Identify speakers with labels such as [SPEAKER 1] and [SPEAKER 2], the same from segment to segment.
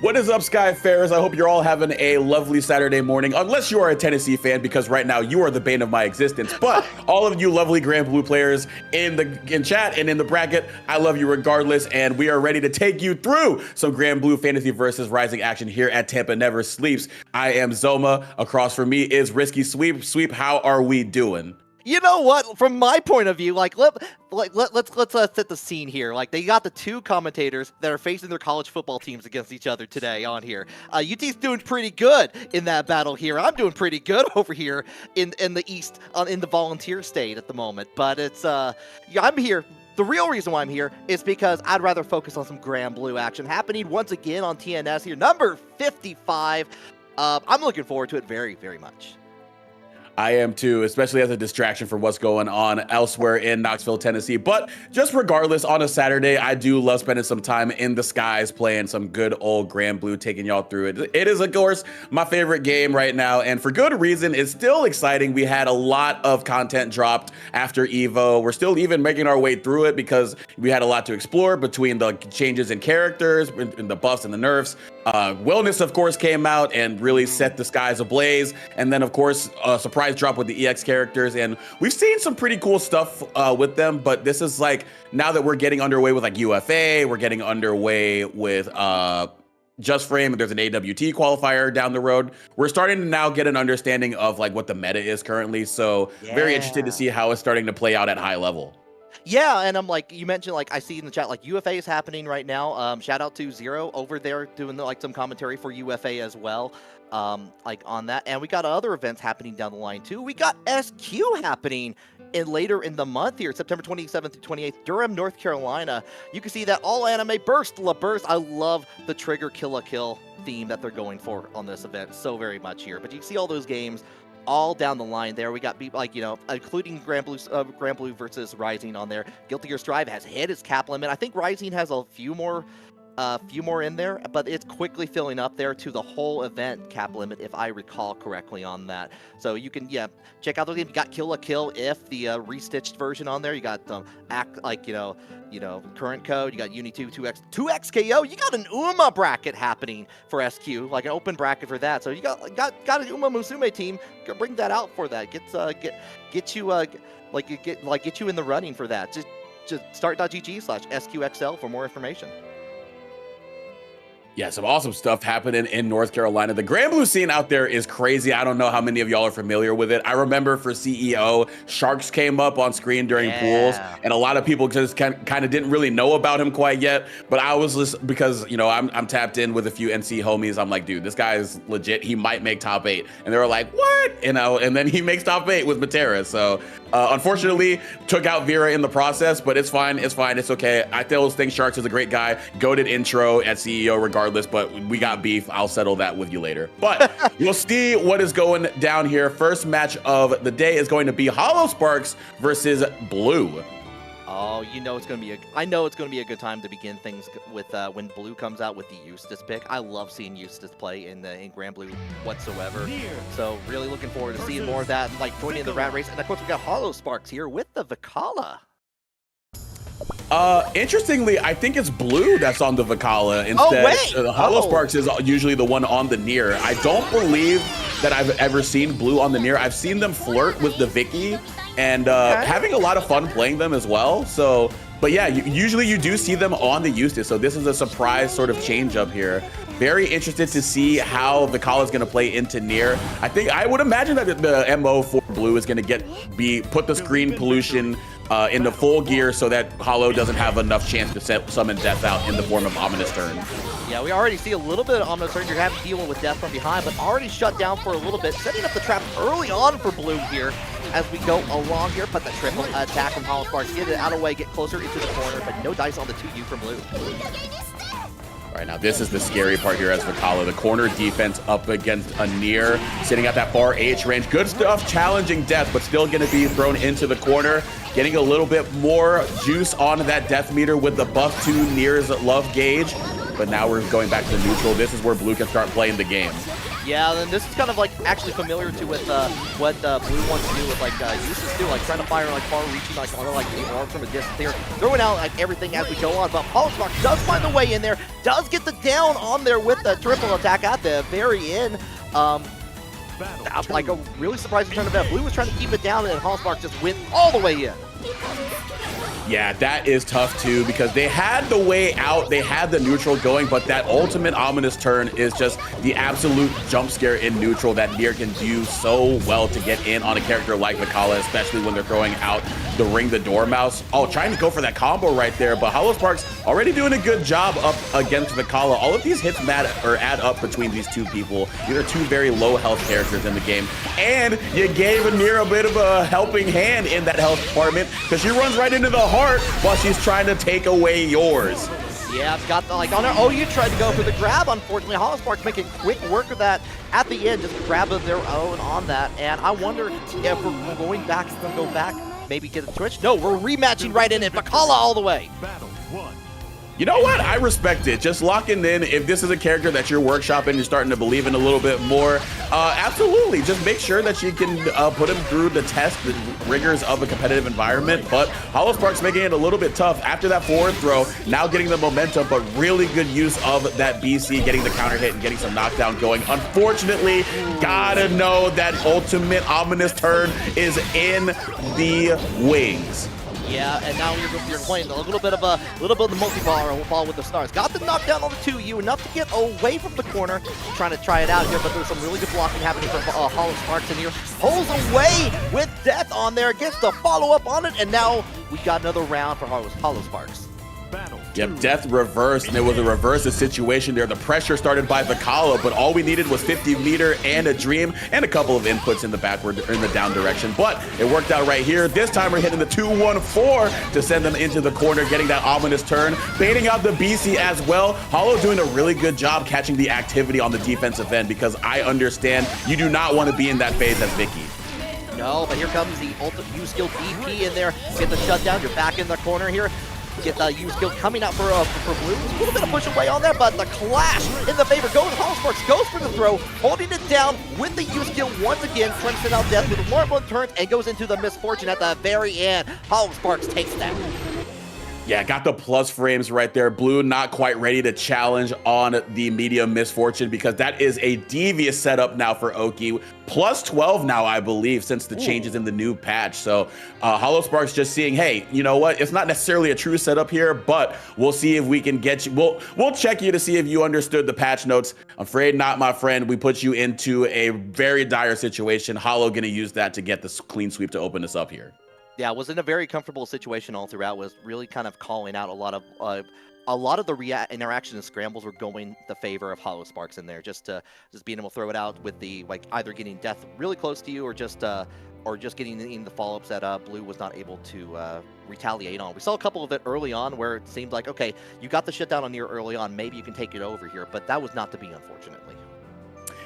[SPEAKER 1] What is up, Skyfarers? I hope you're all having a lovely Saturday morning, unless you are a Tennessee fan, because right now you are the bane of my existence. But all of you lovely Grand Blue players in chat and in the bracket, I love you regardless, and we are ready to take you through some Grand Blue Fantasy versus Rising action here at Tampa Never Sleeps. I am Zoma. Across from me is Risky Sweep. Sweep, how are we doing?
[SPEAKER 2] You know what? From my point of view, let's set the scene here. Like, they got the two commentators that are facing their college football teams against each other today on here. UT's doing pretty good in that battle here. I'm doing pretty good over here in the East, in the volunteer state at the moment. But it's I'm here. The real reason why I'm here is because I'd rather focus on some Grand Blue action happening once again on TNS here, number 55. I'm looking forward to it very, very much.
[SPEAKER 1] I am too, especially as a distraction from what's going on elsewhere in Knoxville, Tennessee. But just regardless, on a Saturday, I do love spending some time in the skies playing some good old Grand Blue, taking y'all through it. It is, of course, my favorite game right now, and for good reason. It's still exciting. We had a lot of content dropped after EVO. We're still even making our way through it because we had a lot to explore between the changes in characters, in the buffs and the nerfs. Wellness, of course, came out and really set the skies ablaze. And then, of course, a surprise drop with the EX characters. And we've seen some pretty cool stuff with them. But this is like, now that we're getting underway with like UFA, we're getting underway with Just Frame, there's an AWT qualifier down the road. We're starting to now get an understanding of like what the meta is currently. So very interested to see how it's starting to play out at high level.
[SPEAKER 2] Yeah, and I'm like, you mentioned, like, I see in the chat, like, UFA is happening right now. Shout out to Zero over there doing, like, some commentary for UFA as well, like, on that. And we got other events happening down the line, too. We got SQ happening later in the month here, September 27th through 28th, Durham, North Carolina. You can see that all anime burst, La Burst. I love the Trigger Kill a Kill theme that they're going for on this event so very much here. But you can see all those games all down the line there. We got people like, you know, including Grand Blue versus Rising on there. Guilty Gear Strive has hit its cap limit. I think Rising has a few more in there, but it's quickly filling up there to the whole event cap limit, if I recall correctly on that. So you can, check out those games. You got Kill a Kill If, the restitched version on there. You got current code. You got Uni 2XKO. You got an UMA bracket happening for SQ, like an open bracket for that. So you got an UMA Musume team. Bring that out for that. Get you in the running for that. Just start.gg/SQXL for more information.
[SPEAKER 1] Yeah, some awesome stuff happening in North Carolina. The Grand Blue scene out there is crazy. I don't know how many of y'all are familiar with it. I remember for CEO, Sharks came up on screen during pools, and a lot of people just kind of didn't really know about him quite yet. But I was just, because, you know, I'm tapped in with a few NC homies. I'm like, dude, this guy is legit. He might make top 8. And they were like, what? You know, and then he makes top 8 with Matera. So unfortunately, took out Vera in the process, but it's fine. It's fine. It's okay. I still think Sharks is a great guy. Goated intro at CEO regardless. But we got beef. I'll settle that with you later. But you'll see what is going down here. First match of the day is going to be Hollow Sparks versus Blue.
[SPEAKER 2] Oh, you know it's going to be I know it's going to be a good time to begin things with when Blue comes out with the Eustace pick. I love seeing Eustace play in Grand Blue whatsoever. So really looking forward to seeing more of that, like joining the rat race. And of course we got Hollow Sparks here with the Vicala.
[SPEAKER 1] Interestingly, I think it's Blue that's on the Vicala instead. Hollow Sparks is usually the one on the Nier. I don't believe that I've ever seen Blue on the Nier. I've seen them flirt with the Vicky and having a lot of fun playing them as well. So, but yeah, usually you do see them on the Eustace. So this is a surprise sort of change up here. Very interested to see how Vicala is going to play into Nier. I would imagine that the MO for Blue is going to put the screen pollution into full gear so that Hollow doesn't have enough chance to summon Death out in the form of Ominous Turn.
[SPEAKER 2] Yeah, we already see a little bit of Ominous Turn. You're having to deal with Death from behind, but already shut down for a little bit, setting up the trap early on for Blue here as we go along here. But the triple attack from Hollow Sparks, get it out of the way, get closer into the corner, but no dice on the 2U from Blue.
[SPEAKER 1] All right, now this is the scary part here as Vicala. The corner defense up against a Nier, sitting at that far H range. Good stuff, challenging Death, but still going to be thrown into the corner. Getting a little bit more juice on that Death meter with the buff to Nier's love gauge. But now we're going back to the neutral. This is where Blue can start playing the game.
[SPEAKER 2] Yeah, and this is kind of like actually familiar to with what Blue wants to do with like uses to like trying to fire like far-reaching like on like the arms from a distance there, throwing out like everything as we go on. But Holospark does find the way in there, does get the down on there with the triple attack at the very end. Like a really surprising turn of event. Blue was trying to keep it down, and then Holospark just went all the way in.
[SPEAKER 1] Yeah, that is tough too, because they had the way out, they had the neutral going, but that ultimate ominous turn is just the absolute jump scare in neutral that Nier can do so well to get in on a character like Vikala, especially when they're throwing out the Ring the Dormouse. Oh, trying to go for that combo right there, but Holospark's already doing a good job up against Vikala. All of these hits add up between these two people. These are two very low health characters in the game, and you gave Nier a bit of a helping hand in that health department, because she runs right into the heart while she's trying to take away yours.
[SPEAKER 2] Yeah, it's got the, like on her. Oh, you tried to go for the grab. Unfortunately, Holospark's making quick work of that at the end, just grab of their own on that. And I wonder if we're going back, maybe get a Twitch. No, we're rematching right in it. Vikala all the way.
[SPEAKER 1] You know what? I respect it. Just locking in. If this is a character that you're workshopping, you're starting to believe in a little bit more, absolutely. Just make sure that you can put him through the test, the rigors of a competitive environment. But Holospark's making it a little bit tough. After that forward throw, now getting the momentum, but really good use of that BC, getting the counter hit and getting some knockdown going. Unfortunately, gotta know that ultimate ominous turn is in the wings.
[SPEAKER 2] Yeah, and now you're playing a little bit of the multi-ball with the stars. Got the knockdown on the 2U, enough to get away from the corner, trying to try it out here, but there's some really good blocking happening from Holosparks in here. Pulls away with death on there, gets the follow-up on it, and now we got another round for Holosparks.
[SPEAKER 1] Yep, death reversed, and it was a reverse situation there. The pressure started by Vikala, but all we needed was 50 meter and a dream and a couple of inputs in the backward or in the down direction. But it worked out right here. This time we're hitting the 2-1-4 to send them into the corner, getting that ominous turn, baiting out the BC as well. Holo doing a really good job catching the activity on the defensive end, because I understand you do not want to be in that phase as Vicky.
[SPEAKER 2] No, but here comes the ultimate U-skill DP in there. Get the shutdown. You're back in the corner here. Get the U-skill coming out for Blue. A little bit of push away on there, but the clash in the favor goes. Holosparks goes for the throw, holding it down with the U-skill once again. Trying to send out death with more turns and goes into the misfortune at the very end. Holosparks takes that.
[SPEAKER 1] Yeah, got the plus frames right there. Blue not quite ready to challenge on the medium misfortune, because that is a devious setup now for Oki. Plus 12 now, I believe, since the changes in the new patch. So Holosparks just seeing, hey, you know what? It's not necessarily a true setup here, but we'll see if we can get you. We'll check you to see if you understood the patch notes. I'm afraid not, my friend. We put you into a very dire situation. Holo gonna use that to get this clean sweep to open us up here.
[SPEAKER 2] Yeah, was in a very comfortable situation all throughout. Was really kind of calling out a lot of the interaction and scrambles were going the favor of Holosparks in there. Just being able to throw it out with the like either getting death really close to you or just getting in the follow-ups that Blue was not able to retaliate on. We saw a couple of it early on where it seemed like, okay, you got the shutdown on Nier early on, maybe you can take it over here, but that was not to be, unfortunately.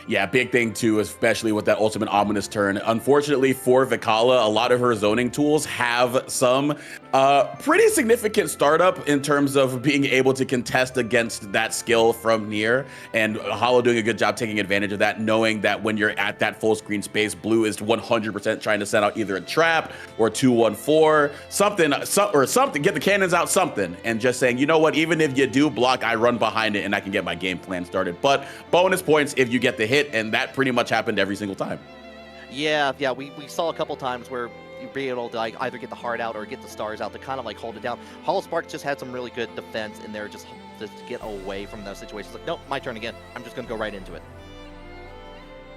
[SPEAKER 1] Yeah, big thing too, especially with that ultimate ominous turn. Unfortunately for Vikala, a lot of her zoning tools have some pretty significant startup in terms of being able to contest against that skill from Nier, and Holo doing a good job taking advantage of that, knowing that when you're at that full screen space, Blue is 100% trying to send out either a trap or 2-1-4, something, get the cannons out, something, and just saying, you know what, even if you do block, I run behind it and I can get my game plan started. But bonus points if you get the hit, and that pretty much happened every single time.
[SPEAKER 2] Yeah, we saw a couple times where you'd be able to like either get the heart out or get the stars out to kind of like hold it down. Holospark just had some really good defense in there just to get away from those situations. Like, nope, my turn again. I'm just gonna go right into it.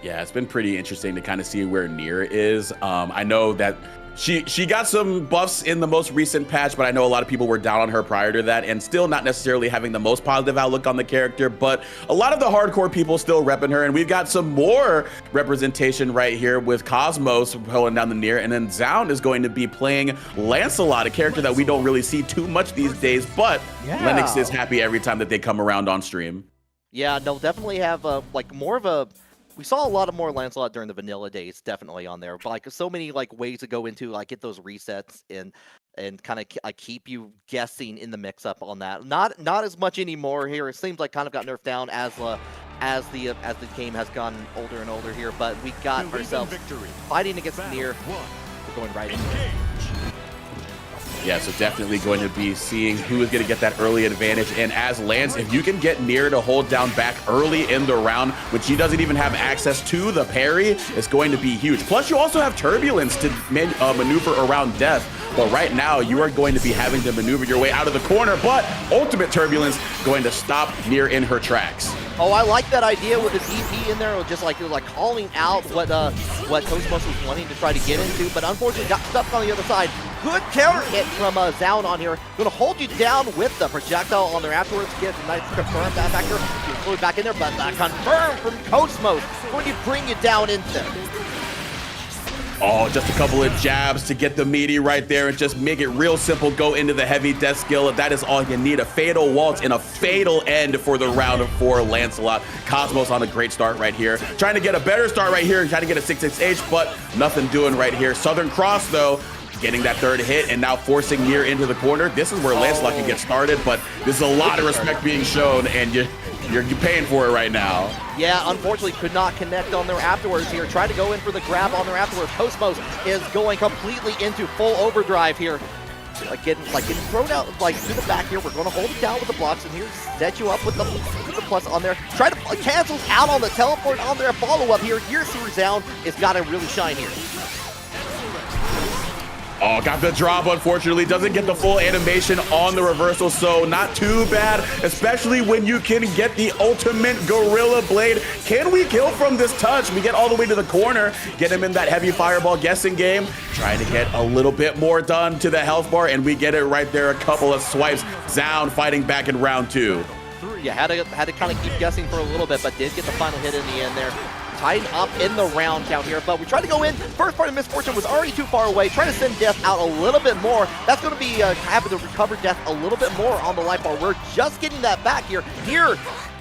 [SPEAKER 1] Yeah, it's been pretty interesting to kind of see where Nier is. I know that she got some buffs in the most recent patch, but I know a lot of people were down on her prior to that and still not necessarily having the most positive outlook on the character, but a lot of the hardcore people still repping her, and we've got some more representation right here with Cosmos pulling down the Nier, and then Zound is going to be playing Lancelot, a character that we don't really see too much these days, but yeah. Lennox is happy every time that they come around on stream.
[SPEAKER 2] Yeah, no, definitely have like more of a... We saw a lot of more Lancelot during the vanilla days, definitely on there. But like so many like ways to go into like get those resets and kind of keep you guessing in the mix-up on that. Not as much anymore here. It seems like kind of got nerfed down as the game has gotten older and older here. But we got ourselves fighting against Nier. We're going right in.
[SPEAKER 1] Yeah, so definitely going to be seeing who is going to get that early advantage. And as Lance, if you can get Nier to hold down back early in the round, which she doesn't even have access to the parry, it's going to be huge. Plus, you also have Turbulence to maneuver around death. But right now, you are going to be having to maneuver your way out of the corner. But Ultimate Turbulence going to stop Nier in her tracks.
[SPEAKER 2] Oh, I like that idea with the DP in there, just like calling out what Cosmos was wanting to try to get into, but unfortunately got stuck on the other side. Good counter hit from Zound on here. Going to hold you down with the projectile on there afterwards. Get a nice confirm that factor. Get fluid back in there, but confirm from Cosmos. Going to bring you down into there.
[SPEAKER 1] Oh, just a couple of jabs to get the meaty right there and just make it real simple. Go into the heavy death skill. That is all you need. A fatal waltz and a fatal end for the round for Lancelot. Cosmos on a great start right here. Trying to get a better start right here. Trying to get a 6-6H, but nothing doing right here. Southern Cross, though, getting that third hit and now forcing Nier into the corner. This is where Lancelot can get started, but there's a lot of respect being shown, and you're paying for it right now.
[SPEAKER 2] Yeah, unfortunately could not connect on there afterwards here. Tried to go in for the grab on there afterwards. Cosmos is going completely into full overdrive here. Getting thrown out to the back here. We're going to hold it down with the blocks, and here set you up with the plus on there. Try to cancel out on the teleport on there. Follow up here. Here's the resound. It's got to really shine here.
[SPEAKER 1] Oh, got the drop, unfortunately. Doesn't get the full animation on the reversal, so not too bad, especially when you can get the ultimate Gorilla Blade. Can we kill from this touch? We get all the way to the corner, get him in that heavy fireball guessing game, trying to get a little bit more done to the health bar, and we get it right there. A couple of swipes. Zound fighting back in round 2.
[SPEAKER 2] Yeah, had to kind of keep guessing for a little bit, but did get the final hit in the end there. Tighten up in the round count here, but we tried to go in. First part of Misfortune was already too far away. Trying to send Death out a little bit more. That's going to be having to recover Death a little bit more on the life bar. We're just getting that back here. Here,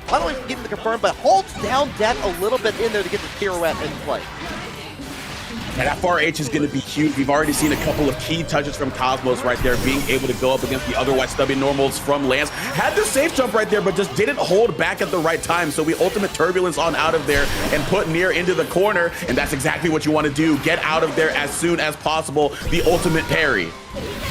[SPEAKER 2] not only getting the confirm, but holds down Death a little bit in there to get the pirouette in play.
[SPEAKER 1] And that far H is going to be huge. We've already seen a couple of key touches from Cosmos right there, being able to go up against the otherwise stubby normals from Lance. Had the safe jump right there, but just didn't hold back at the right time. So we ultimate Turbulence on out of there and put Nier into the corner. And that's exactly what you want to do. Get out of there as soon as possible. The ultimate parry.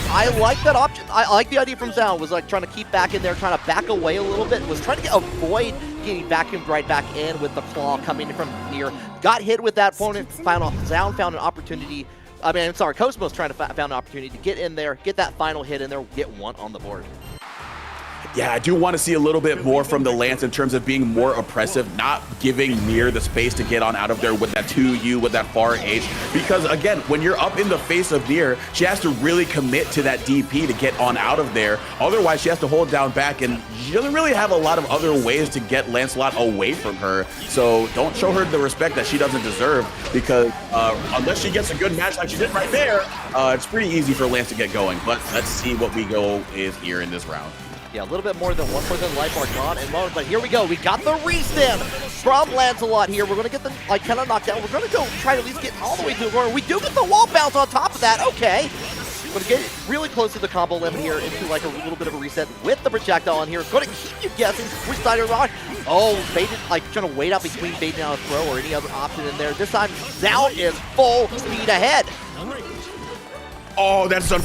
[SPEAKER 2] I like that option. I like the idea from Zound, was trying to keep back in there, trying to back away a little bit, was trying to avoid getting vacuumed right back in with the claw coming from Nier. Got hit with that opponent. Zound found an opportunity. Cosmos found an opportunity to get in there, get that final hit in there, get one on the board.
[SPEAKER 1] Yeah, I do want to see a little bit more from the Lance in terms of being more oppressive, not giving Nier the space to get on out of there with that 2U, with that far H. Because again, when you're up in the face of Nier, she has to really commit to that DP to get on out of there. Otherwise, she has to hold down back, and she doesn't really have a lot of other ways to get Lancelot away from her. So don't show her the respect that she doesn't deserve, because unless she gets a good match like she did right there, it's pretty easy for Lance to get going. But let's see what we go is here in this round.
[SPEAKER 2] Yeah, a little bit more than 1% life bar gone and low, but here we go. We got the restand from Lancelot here. We're going to get the kind of knockdown. We're going to go try to at least get all the way to the corner. We do get the wall bounce on top of that. Okay. Going to get really close to the combo limit here into a little bit of a reset with the projectile on here. Going to keep you guessing which side or not. Oh, baited, trying to wait out between baiting out a throw or any other option in there. This time, Zound is full speed ahead.
[SPEAKER 1] Oh, that's an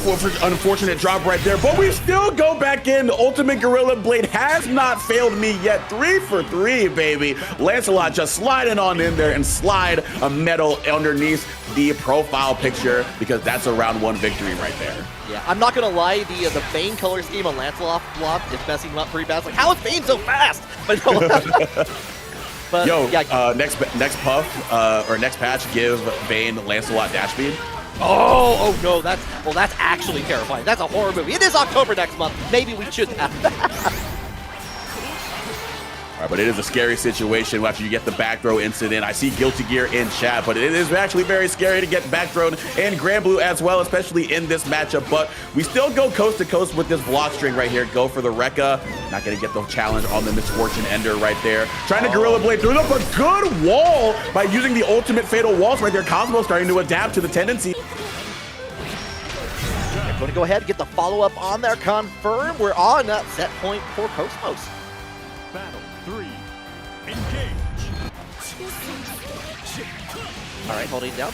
[SPEAKER 1] unfortunate drop right there, but we still go back in. The ultimate Gorilla Blade has not failed me yet. 3 for 3, baby. Lancelot just sliding on in there and slide a medal underneath the profile picture, because that's a round 1 victory right there.
[SPEAKER 2] Yeah, I'm not gonna lie, the Bane color scheme on Lancelot block is messing him up pretty bad. It's how is Bane so fast? But
[SPEAKER 1] but yo, yeah. Next puff or next patch, give Bane Lancelot dash speed.
[SPEAKER 2] Oh no, that's actually terrifying. That's a horror movie. It is October next month. Maybe we should have that.
[SPEAKER 1] All right, but it is a scary situation after you get the back throw incident. I see Guilty Gear in chat, but it is actually very scary to get back thrown and Grand Blue as well, especially in this matchup. But we still go coast to coast with this block string right here. Go for the Rekka. Not going to get the challenge on the Misfortune Ender right there. Trying to Gorilla Blade through up a good wall by using the ultimate fatal walls right there. Cosmos starting to adapt to the tendency.
[SPEAKER 2] Going to go ahead and get the follow-up on there. Confirm. We're on set point for Cosmos.
[SPEAKER 3] Battle 3. Engage.
[SPEAKER 2] All right, holding it down.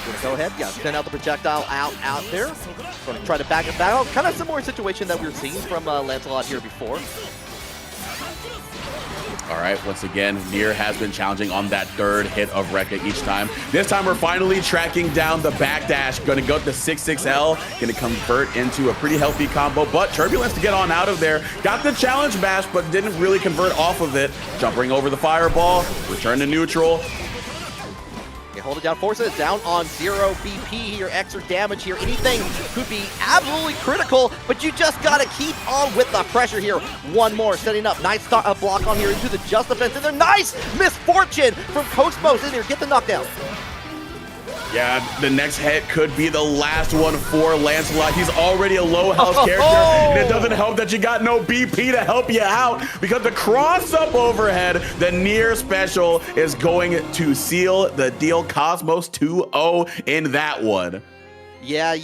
[SPEAKER 2] Going to go ahead. Yeah, send out the projectile out there. Going to try to back it back. Kind of similar situation that we were seeing from Lancelot here before.
[SPEAKER 1] All right, once again, Nier has been challenging on that third hit of Rekka each time. This time we're finally tracking down the backdash. Going to go to 6-6L. Going to convert into a pretty healthy combo, but Turbulence to get on out of there. Got the challenge bash, but didn't really convert off of it. Jumping over the fireball, return to neutral.
[SPEAKER 2] Hold it down, force it down on 0 BP here, extra damage here. Anything could be absolutely critical, but you just got to keep on with the pressure here. One more, setting up. Nice block on here into the Just Defense. And a nice misfortune from Cosmos in there. Get the knockdown.
[SPEAKER 1] Yeah, the next hit could be the last one for Lancelot. He's already a low health character, and it doesn't help that you got no BP to help you out because the cross-up overhead, the Nier special, is going to seal the deal. Cosmos 2-0 in that one.
[SPEAKER 2] Yeah,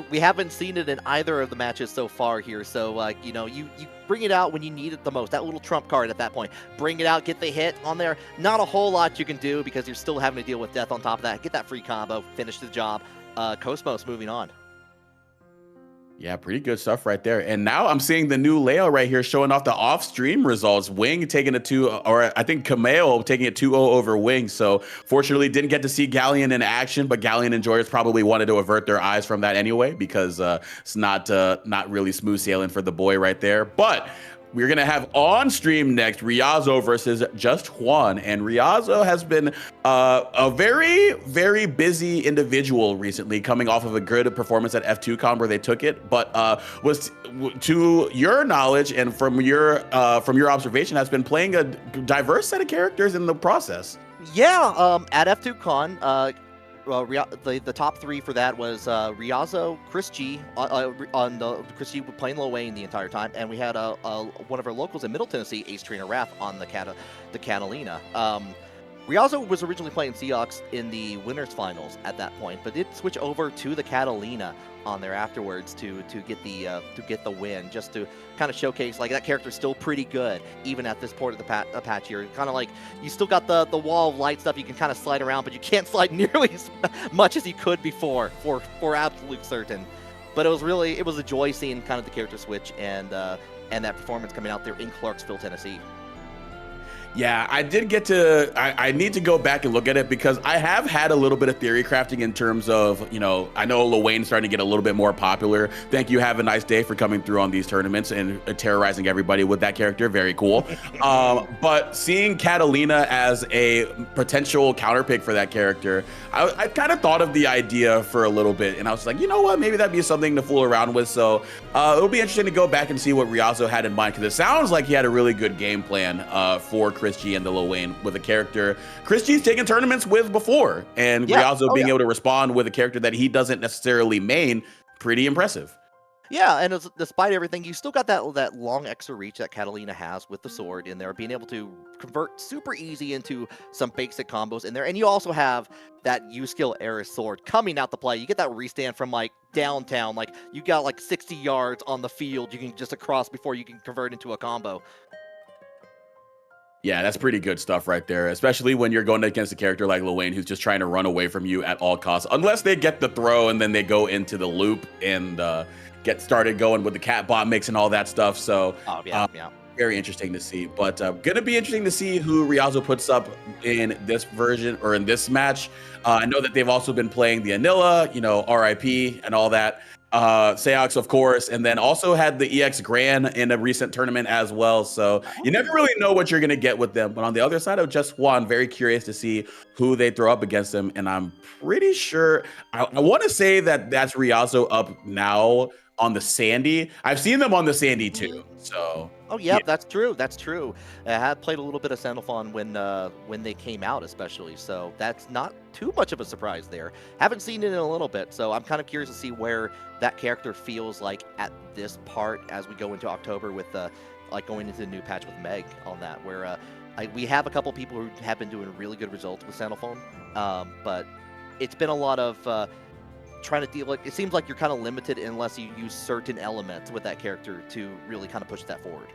[SPEAKER 2] we haven't seen it in either of the matches so far here. So, you know, you bring it out when you need it the most. That little trump card at that point. Bring it out, get the hit on there. Not a whole lot you can do because you're still having to deal with death on top of that. Get that free combo, finish the job. Cosmos moving on.
[SPEAKER 1] Yeah, pretty good stuff right there. And now I'm seeing the new layout right here showing off the off-stream results. Wing taking a 2, or I think Kameo taking a 2-0 over Wing. So fortunately didn't get to see Galleon in action, but Galleon enjoyers probably wanted to avert their eyes from that anyway because it's not really smooth sailing for the boy right there. But we're going to have on stream next Riazo versus Just Juan. And Riazo has been a very, very busy individual recently, coming off of a good performance at F2Con where they took it. But was, to your knowledge and from your observation, has been playing a diverse set of characters in the process.
[SPEAKER 2] Yeah, at F2Con, the top 3 for that was Riazo, Chris G on the Chris G playing Lil Wayne the entire time, and we had one of our locals in Middle Tennessee, Ace Trainer Wrath, on the Catalina. Riazo was originally playing Seahawks in the winners finals at that point, but did switch over to the Catalina on there afterwards to get the win, just to kind of showcase like that character's still pretty good even at this point of the patch here. Kind of like you still got the wall of light stuff you can kind of slide around, but you can't slide nearly as much as you could before for absolute certain. But it was a joy seeing kind of the character switch and that performance coming out there in Clarksville, Tennessee.
[SPEAKER 1] Yeah, I did get to, I need to go back and look at it because I have had a little bit of theory crafting in terms of, you know, I know Lil Wayne's starting to get a little bit more popular. Thank you, have a nice day, for coming through on these tournaments and terrorizing everybody with that character. Very cool. But seeing Catalina as a potential counterpick for that character, I kind of thought of the idea for a little bit and I was like, you know what, maybe that'd be something to fool around with. So it'll be interesting to go back and see what Riazo had in mind because it sounds like he had a really good game plan for Chris G and the Lil Wayne with a character Chris G's taken tournaments with before, and Riazo being able to respond with a character that he doesn't necessarily main, pretty impressive.
[SPEAKER 2] Yeah, and despite everything, you still got that long extra reach that Catalina has with the sword in there, being able to convert super easy into some basic combos in there. And you also have that U-skill Eris sword coming out to play. You get that restand from like downtown, like you got like 60 yards on the field you can just across before you can convert into a combo.
[SPEAKER 1] Yeah, that's pretty good stuff right there, especially when you're going against a character like Lil Wayne who's just trying to run away from you at all costs, unless they get the throw and then they go into the loop and get started going with the cat bot mix and all that stuff. So very interesting to see. But gonna be interesting to see who Riazo puts up in this version or in this match. I know that they've also been playing the Anilla, you know, RIP and all that. Seox, of course, and then also had the EX Grand in a recent tournament as well. So you never really know what you're going to get with them. But on the other side of Just Juan, very curious to see who they throw up against them. And I'm pretty sure, I want to say that that's Riazo up now on the Sandy. I've seen them on the Sandy too. So.
[SPEAKER 2] Oh yeah, that's true. That's true. I had played a little bit of Sandalphon when they came out, especially. So that's not too much of a surprise there. Haven't seen it in a little bit, so I'm kind of curious to see where that character feels like at this part as we go into October with like going into the new patch with Meg on that. Where we have a couple people who have been doing really good results with Sandalphon, but it's been a lot of trying to deal, it seems like you're kind of limited unless you use certain elements with that character to really kind of push that forward.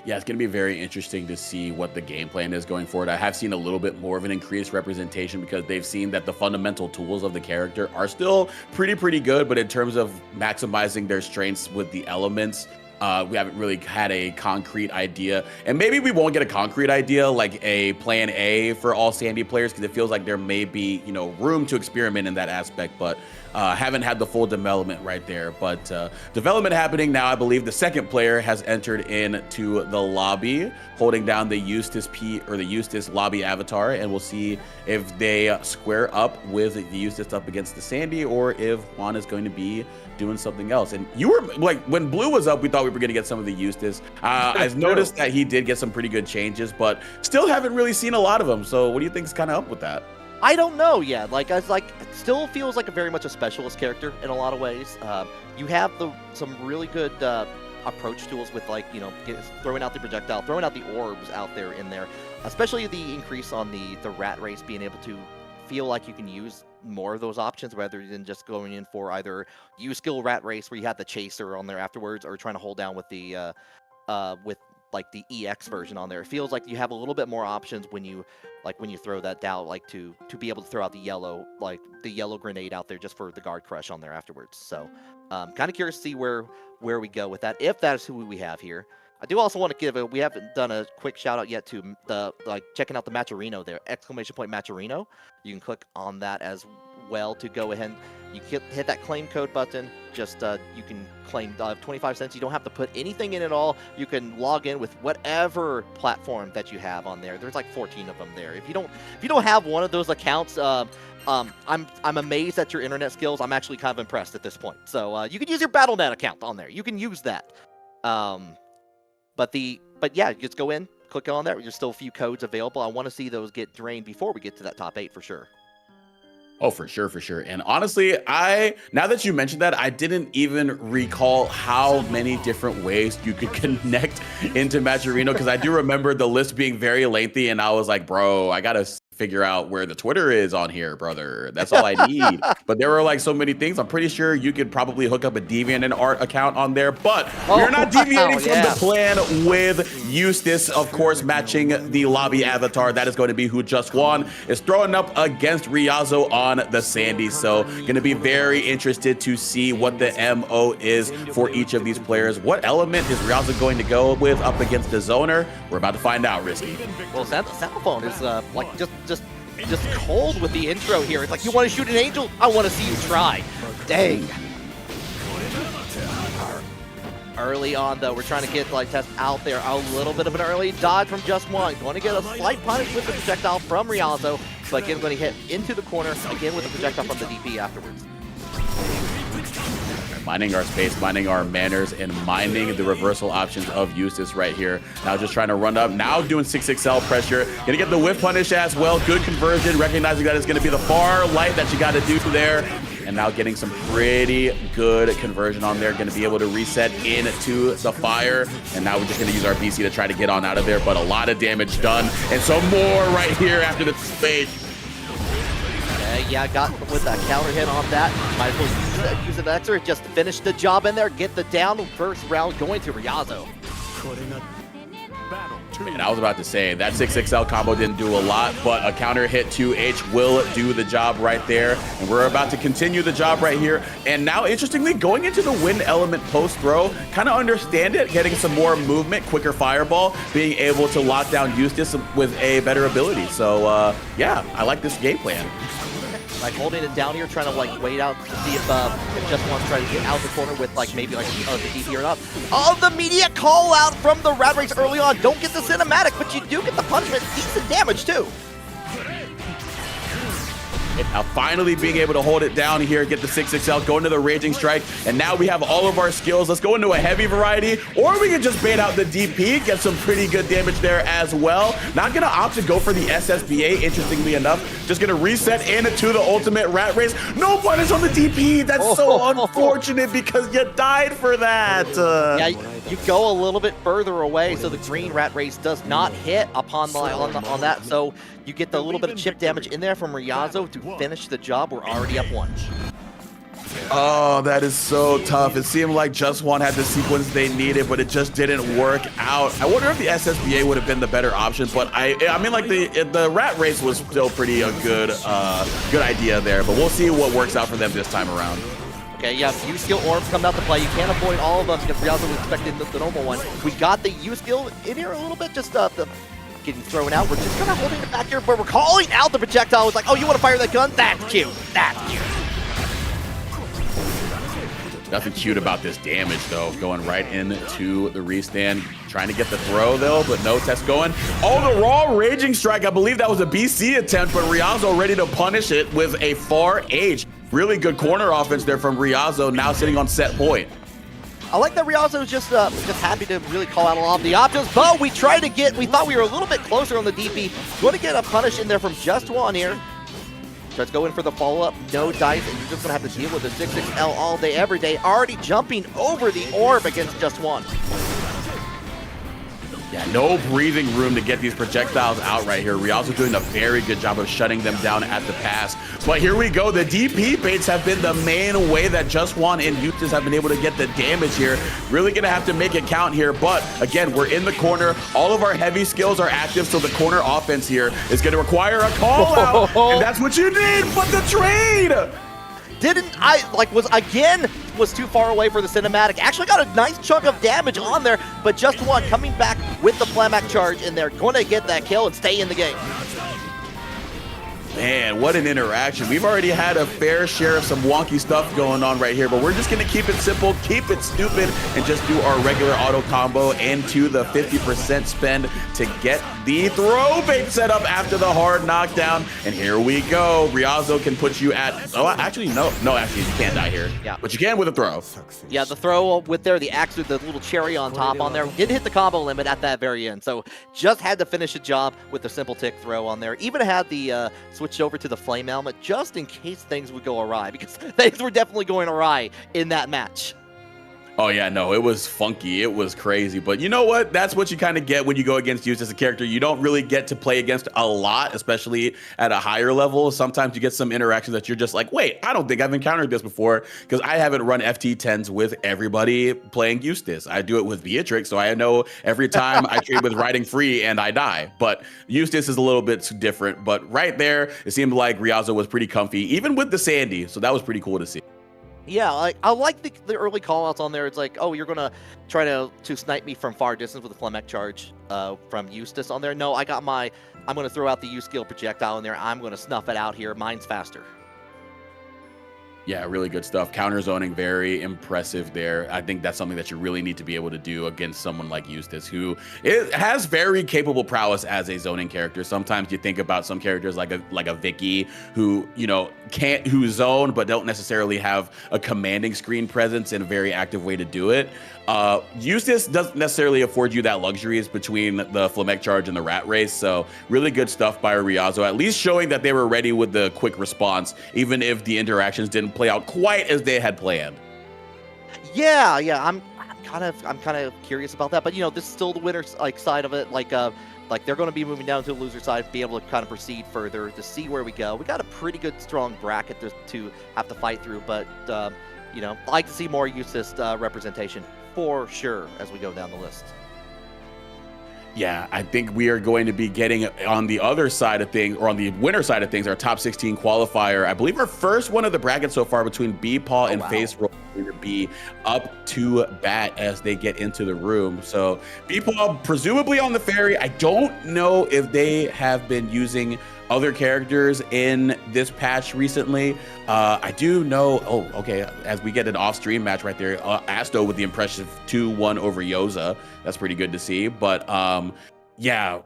[SPEAKER 1] Yeah, it's going to be very interesting to see what the game plan is going forward. I have seen a little bit more of an increased representation because they've seen that the fundamental tools of the character are still pretty good, but in terms of maximizing their strengths with the elements, we haven't really had a concrete idea. And maybe we won't get a concrete idea like a plan A for all Sandy players, because it feels like there may be, you know, room to experiment in that aspect, but haven't had the full development right there. But development happening now. I believe the second player has entered into the lobby, holding down the Eustace the Eustace lobby avatar, and we'll see if they square up with the Eustace up against the Sandy, or if Juan is going to be doing something else. And you were like, when Blue was up, we thought we were going to get some of the Eustace. I've noticed that he did get some pretty good changes, but still haven't really seen a lot of them. So what do you think is kind of up with that?
[SPEAKER 2] I don't know yet. Like, it still feels like very much a specialist character in a lot of ways. You have some really good approach tools with, like, you know, throwing out the projectile, throwing out the orbs out there in there, especially the increase on the rat race, being able to feel like you can use more of those options rather than just going in for either skill rat race where you have the chaser on there afterwards, or trying to hold down with the like the EX version on there. It feels like you have a little bit more options when you throw that down, like to be able to throw out the yellow grenade out there just for the guard crush on there afterwards. So kind of curious to see where we go with that, if that is who we have here. I do also want to we haven't done a quick shout out yet to checking out the Matcherino there, !Matcherino. You can click on that as well to go ahead. You hit that claim code button. Just you can claim 25 cents. You don't have to put anything in at all. You can log in with whatever platform that you have on there. There's like 14 of them there. If you don't have one of those accounts, I'm amazed at your internet skills. I'm actually kind of impressed at this point. So you can use your BattleNet account on there. You can use that. But yeah, just go in, click on there. There's still a few codes available. I want to see those get drained before we get to that top 8 for sure.
[SPEAKER 1] Oh, for sure. And honestly, now that you mentioned that, I didn't even recall how many different ways you could connect into Matcherino, because I do remember the list being very lengthy, and I was like, bro, I gotta figure out where the Twitter is on here, brother. That's all I need. But there were like so many things. I'm pretty sure you could probably hook up a DeviantArt account on there, but we're not deviating from the plan with Eustace, of course, matching the lobby avatar. That is going to be who just won, is throwing up against Riazo on the Sandy. So gonna be very interested to see what the MO is for each of these players. What element is Riazo going to go with up against the Zoner? We're about to find out, Risky.
[SPEAKER 2] Well, Saxophone is like just cold with the intro here. It's like, you want to shoot an angel? I want to see you try. Dang. Early on, though, we're trying to get test out there. A little bit of an early dodge from Just One. Going to get a slight punish with the projectile from Riazo, but again, going to hit into the corner again with the projectile from the DP afterwards.
[SPEAKER 1] Mining our space, mining our manners, and mining the reversal options of Eustace right here. Now just trying to run up, now doing 6XL pressure. Gonna get the whiff punish as well. Good conversion, recognizing that it's gonna be the far light that you gotta do there. And now getting some pretty good conversion on there. Gonna be able to reset into the fire. And now we're just gonna use our BC to try to get on out of there, but a lot of damage done. And some more right here after the fade.
[SPEAKER 2] Yeah, got with that counter hit on that. Might as well use an extra just to finish the job in there. Get the down first round going to Riazo.
[SPEAKER 1] And I was about to say, that 6XL combo didn't do a lot, but a counter hit 2H will do the job right there. And we're about to continue the job right here. And now, interestingly, going into the wind element post-throw, kind of understand it, getting some more movement, quicker fireball, being able to lock down Eustace with a better ability. So, yeah, I like this game plan.
[SPEAKER 2] Like holding it down here, trying to wait out to see if Just One's trying to get out of the corner with maybe the DP or not. Oh, the media call out from the rat race early on. Don't get the cinematic, but you do get the punishment. Decent damage too.
[SPEAKER 1] Now finally being able to hold it down here, get the 6XL, go into the Raging Strike, and now we have all of our skills. Let's go into a heavy variety, or we can just bait out the DP, get some pretty good damage there as well. Not gonna opt to go for the SSBA, interestingly enough. Just gonna reset into the ultimate rat race. No punish on the DP, that's so unfortunate because you died for that.
[SPEAKER 2] Yeah, you go a little bit further away, so the green rat race does not hit upon on that, so you get the little bit of chip damage in there from Riazo to finish the job. We're already up 1.
[SPEAKER 1] Oh, that is so tough. It seemed like Just One had the sequence they needed, but it just didn't work out. I wonder if the SSBA would have been the better option, but I mean, like the rat race was still pretty a good idea there, but we'll see what works out for them this time around.
[SPEAKER 2] Okay, yeah, U-skill orbs come out to play. You can't avoid all of them because we also expected the normal one. We got the U-skill in here a little bit, just the getting thrown out. We're just kind of holding it back here, but we're calling out the projectile. It's like, oh, you want to fire that gun? That's cute. That's cute.
[SPEAKER 1] Nothing cute about this damage, though. Going right into the restand. Trying to get the throw, though, but no test going. Oh, the raw Raging Strike. I believe that was a BC attempt, but Riazo ready to punish it with a far H. Really good corner offense there from Riazo, now sitting on set point.
[SPEAKER 2] I like that Riazo is just happy to really call out a lot of the options, but we thought we were a little bit closer on the DP. Going to get a punish in there from Just One here. Tries to go in for the follow-up, no dice, and you're just going to have to deal with the 6-6L all day, every day, already jumping over the orb against Just One.
[SPEAKER 1] Yeah, no breathing room to get these projectiles out right here. Riazo doing a very good job of shutting them down at the pass. But here we go. The DP baits have been the main way that Just One and Eustace have been able to get the damage here. Really going to have to make it count here. But again, we're in the corner. All of our heavy skills are active, so the corner offense here is going to require a call out. And that's what you need. But the trade! Was too far away for the cinematic. Actually got a nice chunk of damage on there, but Just One coming back with the Flamac charge, and they're going to get that kill and stay in the game. Man, what an interaction. We've already had a fair share of some wonky stuff going on right here, but we're just going to keep it simple, keep it stupid, and just do our regular auto combo into the 50% spend to get the throw bait set up after the hard knockdown. And here we go. Riazo can put you at, oh, actually, no, actually, you can't die here.
[SPEAKER 2] Yeah.
[SPEAKER 1] But you can with a throw.
[SPEAKER 2] Yeah, the throw with the axe with the little cherry on top on there. Didn't hit the combo limit at that very end, so just had to finish the job with the simple tick throw on there. Even had the switched over to the flame helmet just in case things would go awry, because things were definitely going awry in that match.
[SPEAKER 1] Oh yeah, no, it was funky. It was crazy. But you know what? That's what you kind of get when you go against Eustace as a character. You don't really get to play against a lot, especially at a higher level. Sometimes you get some interactions that you're just like, wait, I don't think I've encountered this before, because I haven't run FT10s with everybody playing Eustace. I do it with Beatrix, so I know every time I trade with Riding Free and I die. But Eustace is a little bit different. But right there, it seemed like Riazo was pretty comfy, even with the Sandy. So that was pretty cool to see.
[SPEAKER 2] Yeah, I like the early callouts on there. It's like, oh, you're gonna try to snipe me from far distance with a Flamac charge from Eustace on there. No, I'm gonna throw out the U-skill projectile in there. I'm gonna snuff it out here. Mine's faster.
[SPEAKER 1] Yeah, really good stuff. Counter zoning, very impressive there. I think that's something that you really need to be able to do against someone like Eustace, who has very capable prowess as a zoning character. Sometimes you think about some characters like a Vicky, who who zone but don't necessarily have a commanding screen presence and a very active way to do it. Eustace doesn't necessarily afford you that luxuries between the Flamac charge and the rat race. So really good stuff by Riazo, at least showing that they were ready with the quick response, even if the interactions didn't play out quite as they had planned. Yeah,
[SPEAKER 2] I'm kind of curious about that, but this is still the winner's side of it. Like they're going to be moving down to the loser side, be able to kind of proceed further to see where we go. We got a pretty good, strong bracket to have to fight through, but I like to see more Eustace representation for sure as we go down the list.
[SPEAKER 1] Yeah, I think we are going to be getting on the other side of things, or on the winner side of things, our top 16 qualifier. I believe our first one of the bracket so far between B-Paw and Face Roll will be up to bat as they get into the room. So B-Paw presumably on the ferry. I don't know if they have been using other characters in this patch recently. I do know, as we get an off-stream match right there, Asto with the impressive 2-1 over Yoza. That's pretty good to see. But yeah,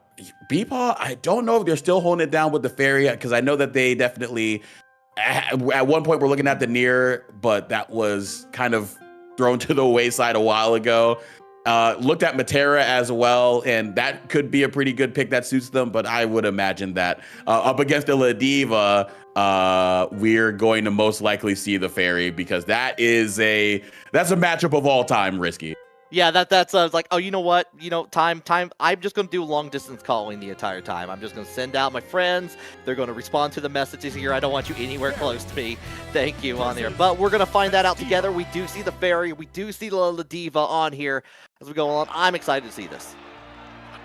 [SPEAKER 1] B-Paw, I don't know if they're still holding it down with the ferry, because I know that they definitely, at one point, were looking at the near, but that was kind of thrown to the wayside a while ago. Looked at Matera as well, and that could be a pretty good pick that suits them, but I would imagine that up against the La Diva, we're going to most likely see the ferry, because that's a matchup of all time risky.
[SPEAKER 2] Yeah, that's like, oh, you know what? Time. I'm just gonna do long distance calling the entire time. I'm just gonna send out my friends. They're gonna respond to the messages here. I don't want you anywhere close to me. Thank you on there. But we're gonna find that out together. We do see the fairy. We do see the diva on here as we go on. I'm excited to see this.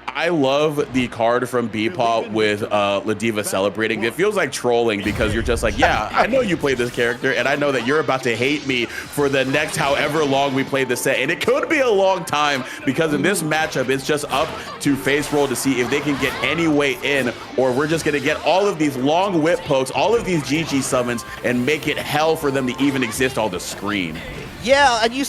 [SPEAKER 1] I love the card from Beepaw with Ladiva celebrating. It feels like trolling because you're just like, yeah, I know you play this character, and I know that you're about to hate me for the next however long we play the set. And it could be a long time because in this matchup, it's just up to Face Roll to see if they can get any way in, or we're just going to get all of these long whip pokes, all of these GG summons, and make it hell for them to even exist on the screen.
[SPEAKER 2] Yeah, and you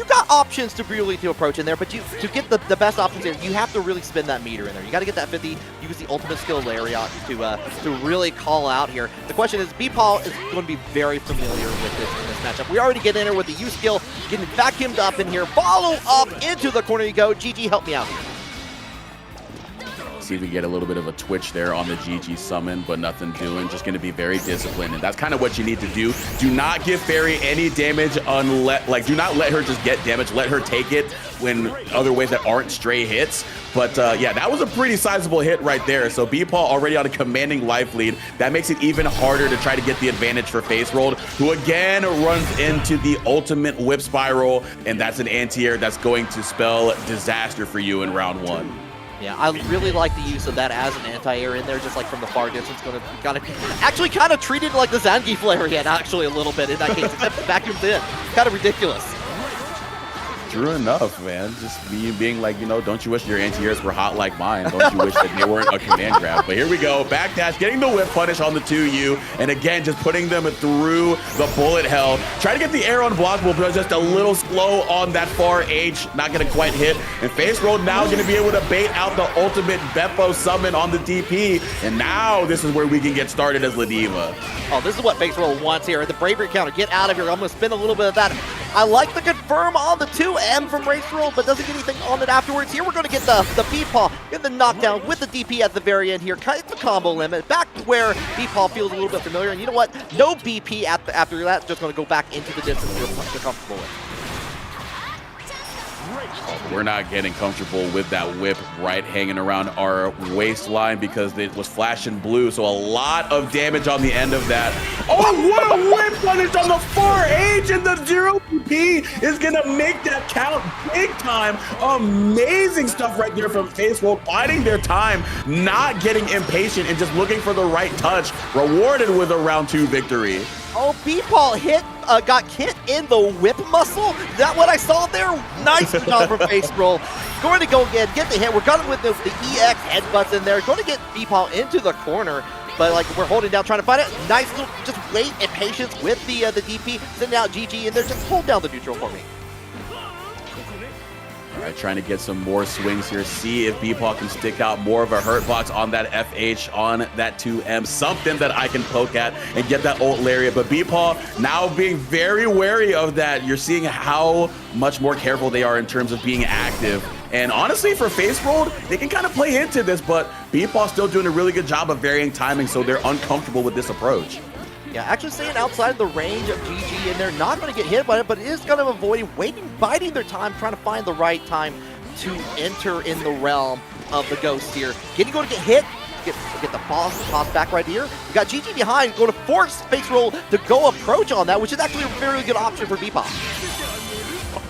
[SPEAKER 2] got options to really approach in there, but to get the best options here, you have to really spin that meter in there. You got to get that 50, use the ultimate skill lariat to really call out here. The question is, Beepaw is going to be very familiar with this in this matchup. We already get in there with the U skill, getting vacuumed up in here, follow up into the corner you go. GG, help me out here.
[SPEAKER 1] See if we get a little bit of a twitch there on the GG summon, but nothing doing. Just going to be very disciplined, and that's kind of what you need to do. Do not give Fairy any damage unless, do not let her just get damage. Let her take it when other ways that aren't stray hits. But yeah, that was a pretty sizable hit right there. So Beepaw already on a commanding life lead. That makes it even harder to try to get the advantage for Face Rolled, who again runs into the ultimate whip spiral, and that's an anti-air that's going to spell disaster for you in round one.
[SPEAKER 2] Yeah, I really like the use of that as an anti-air in there, just like from the far distance. Gotta actually kind of treated like the Zangief lariat, actually a little bit in that case. Except vacuumed in. Kind of ridiculous.
[SPEAKER 1] True enough, man. Just me being like, don't you wish your anti-airs were hot like mine? Don't you wish that they weren't a command grab? But here we go. Backdash, getting the whip punish on the 2U. And again, just putting them through the bullet hell. Try to get the air unblockable, but just a little slow on that far H. Not going to quite hit. And Face Roll now going to be able to bait out the ultimate Beppo summon on the DP. And now this is where we can get started as Ladiva.
[SPEAKER 2] Oh, this is what Face Roll wants here. The bravery counter. Get out of here. I'm going to spin a little bit of that. I like the confirm on the 2M from Face Roll, but doesn't get anything on it afterwards. Here we're going to get the Beepaw, get the knockdown with the DP at the very end here. It's the combo limit. Back where Beepaw feels a little bit familiar. And you know what? No BP after that. Just going to go back into the distance you're comfortable with.
[SPEAKER 1] We're not getting comfortable with that whip right hanging around our waistline because it was flashing blue, so a lot of damage on the end of that. Oh, what a whip punish on the far H, and the 0 BP is gonna make that count big time. Amazing stuff right there from Face Roll, biding their time, not getting impatient, and just looking for the right touch, rewarded with a round 2 victory.
[SPEAKER 2] Oh, Beepaw got hit in the whip muscle. Is that what I saw there? Nice job from Face Roll. Going to go again, get the hit. We're going with the EX headbutts in there. Going to get Beepaw into the corner, but we're holding down, trying to find it. Nice little just wait and patience with the DP. Send out GG in there. Just hold down the neutral for me.
[SPEAKER 1] All right, trying to get some more swings here. See if Beepaw can stick out more of a hurt box on that FH, on that 2M. Something that I can poke at and get that ult lariat. But Beepaw now being very wary of that. You're seeing how much more careful they are in terms of being active. And honestly, for Face Rolled, they can kind of play into this, but Beepaw's still doing a really good job of varying timing, so they're uncomfortable with this approach.
[SPEAKER 2] Yeah, actually staying outside the range of GG in there, not going to get hit by it, but it is going to avoid biding their time, trying to find the right time to enter in the realm of the Ghost here. Going to get hit, get the toss back right here. We got GG behind, going to force Face Roll to go approach on that, which is actually a very good option for Beepaw.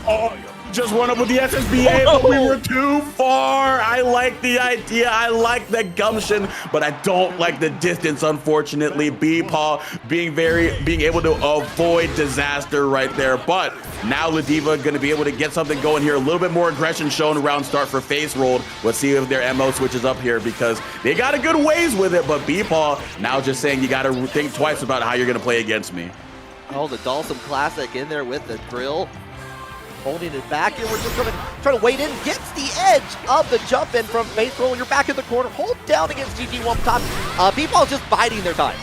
[SPEAKER 1] Oh, just run up with the SSBA, but we were too far. I like the idea. I like the gumption, but I don't like the distance, unfortunately. Beepaw being able to avoid disaster right there. But now Ladiva going to be able to get something going here. A little bit more aggression shown around start for Face Rolled. Let's see if their MO switches up here because they got a good ways with it. But Beepaw now just saying you got to think twice about how you're going to play against me.
[SPEAKER 2] Oh, the Dalsum Classic in there with the drill. Holding it back here. We're just going to try to wait in. Gets the edge of the jump in from Face Roll. You're back in the corner. Hold down against GG one time. Beepaw's just biding their time.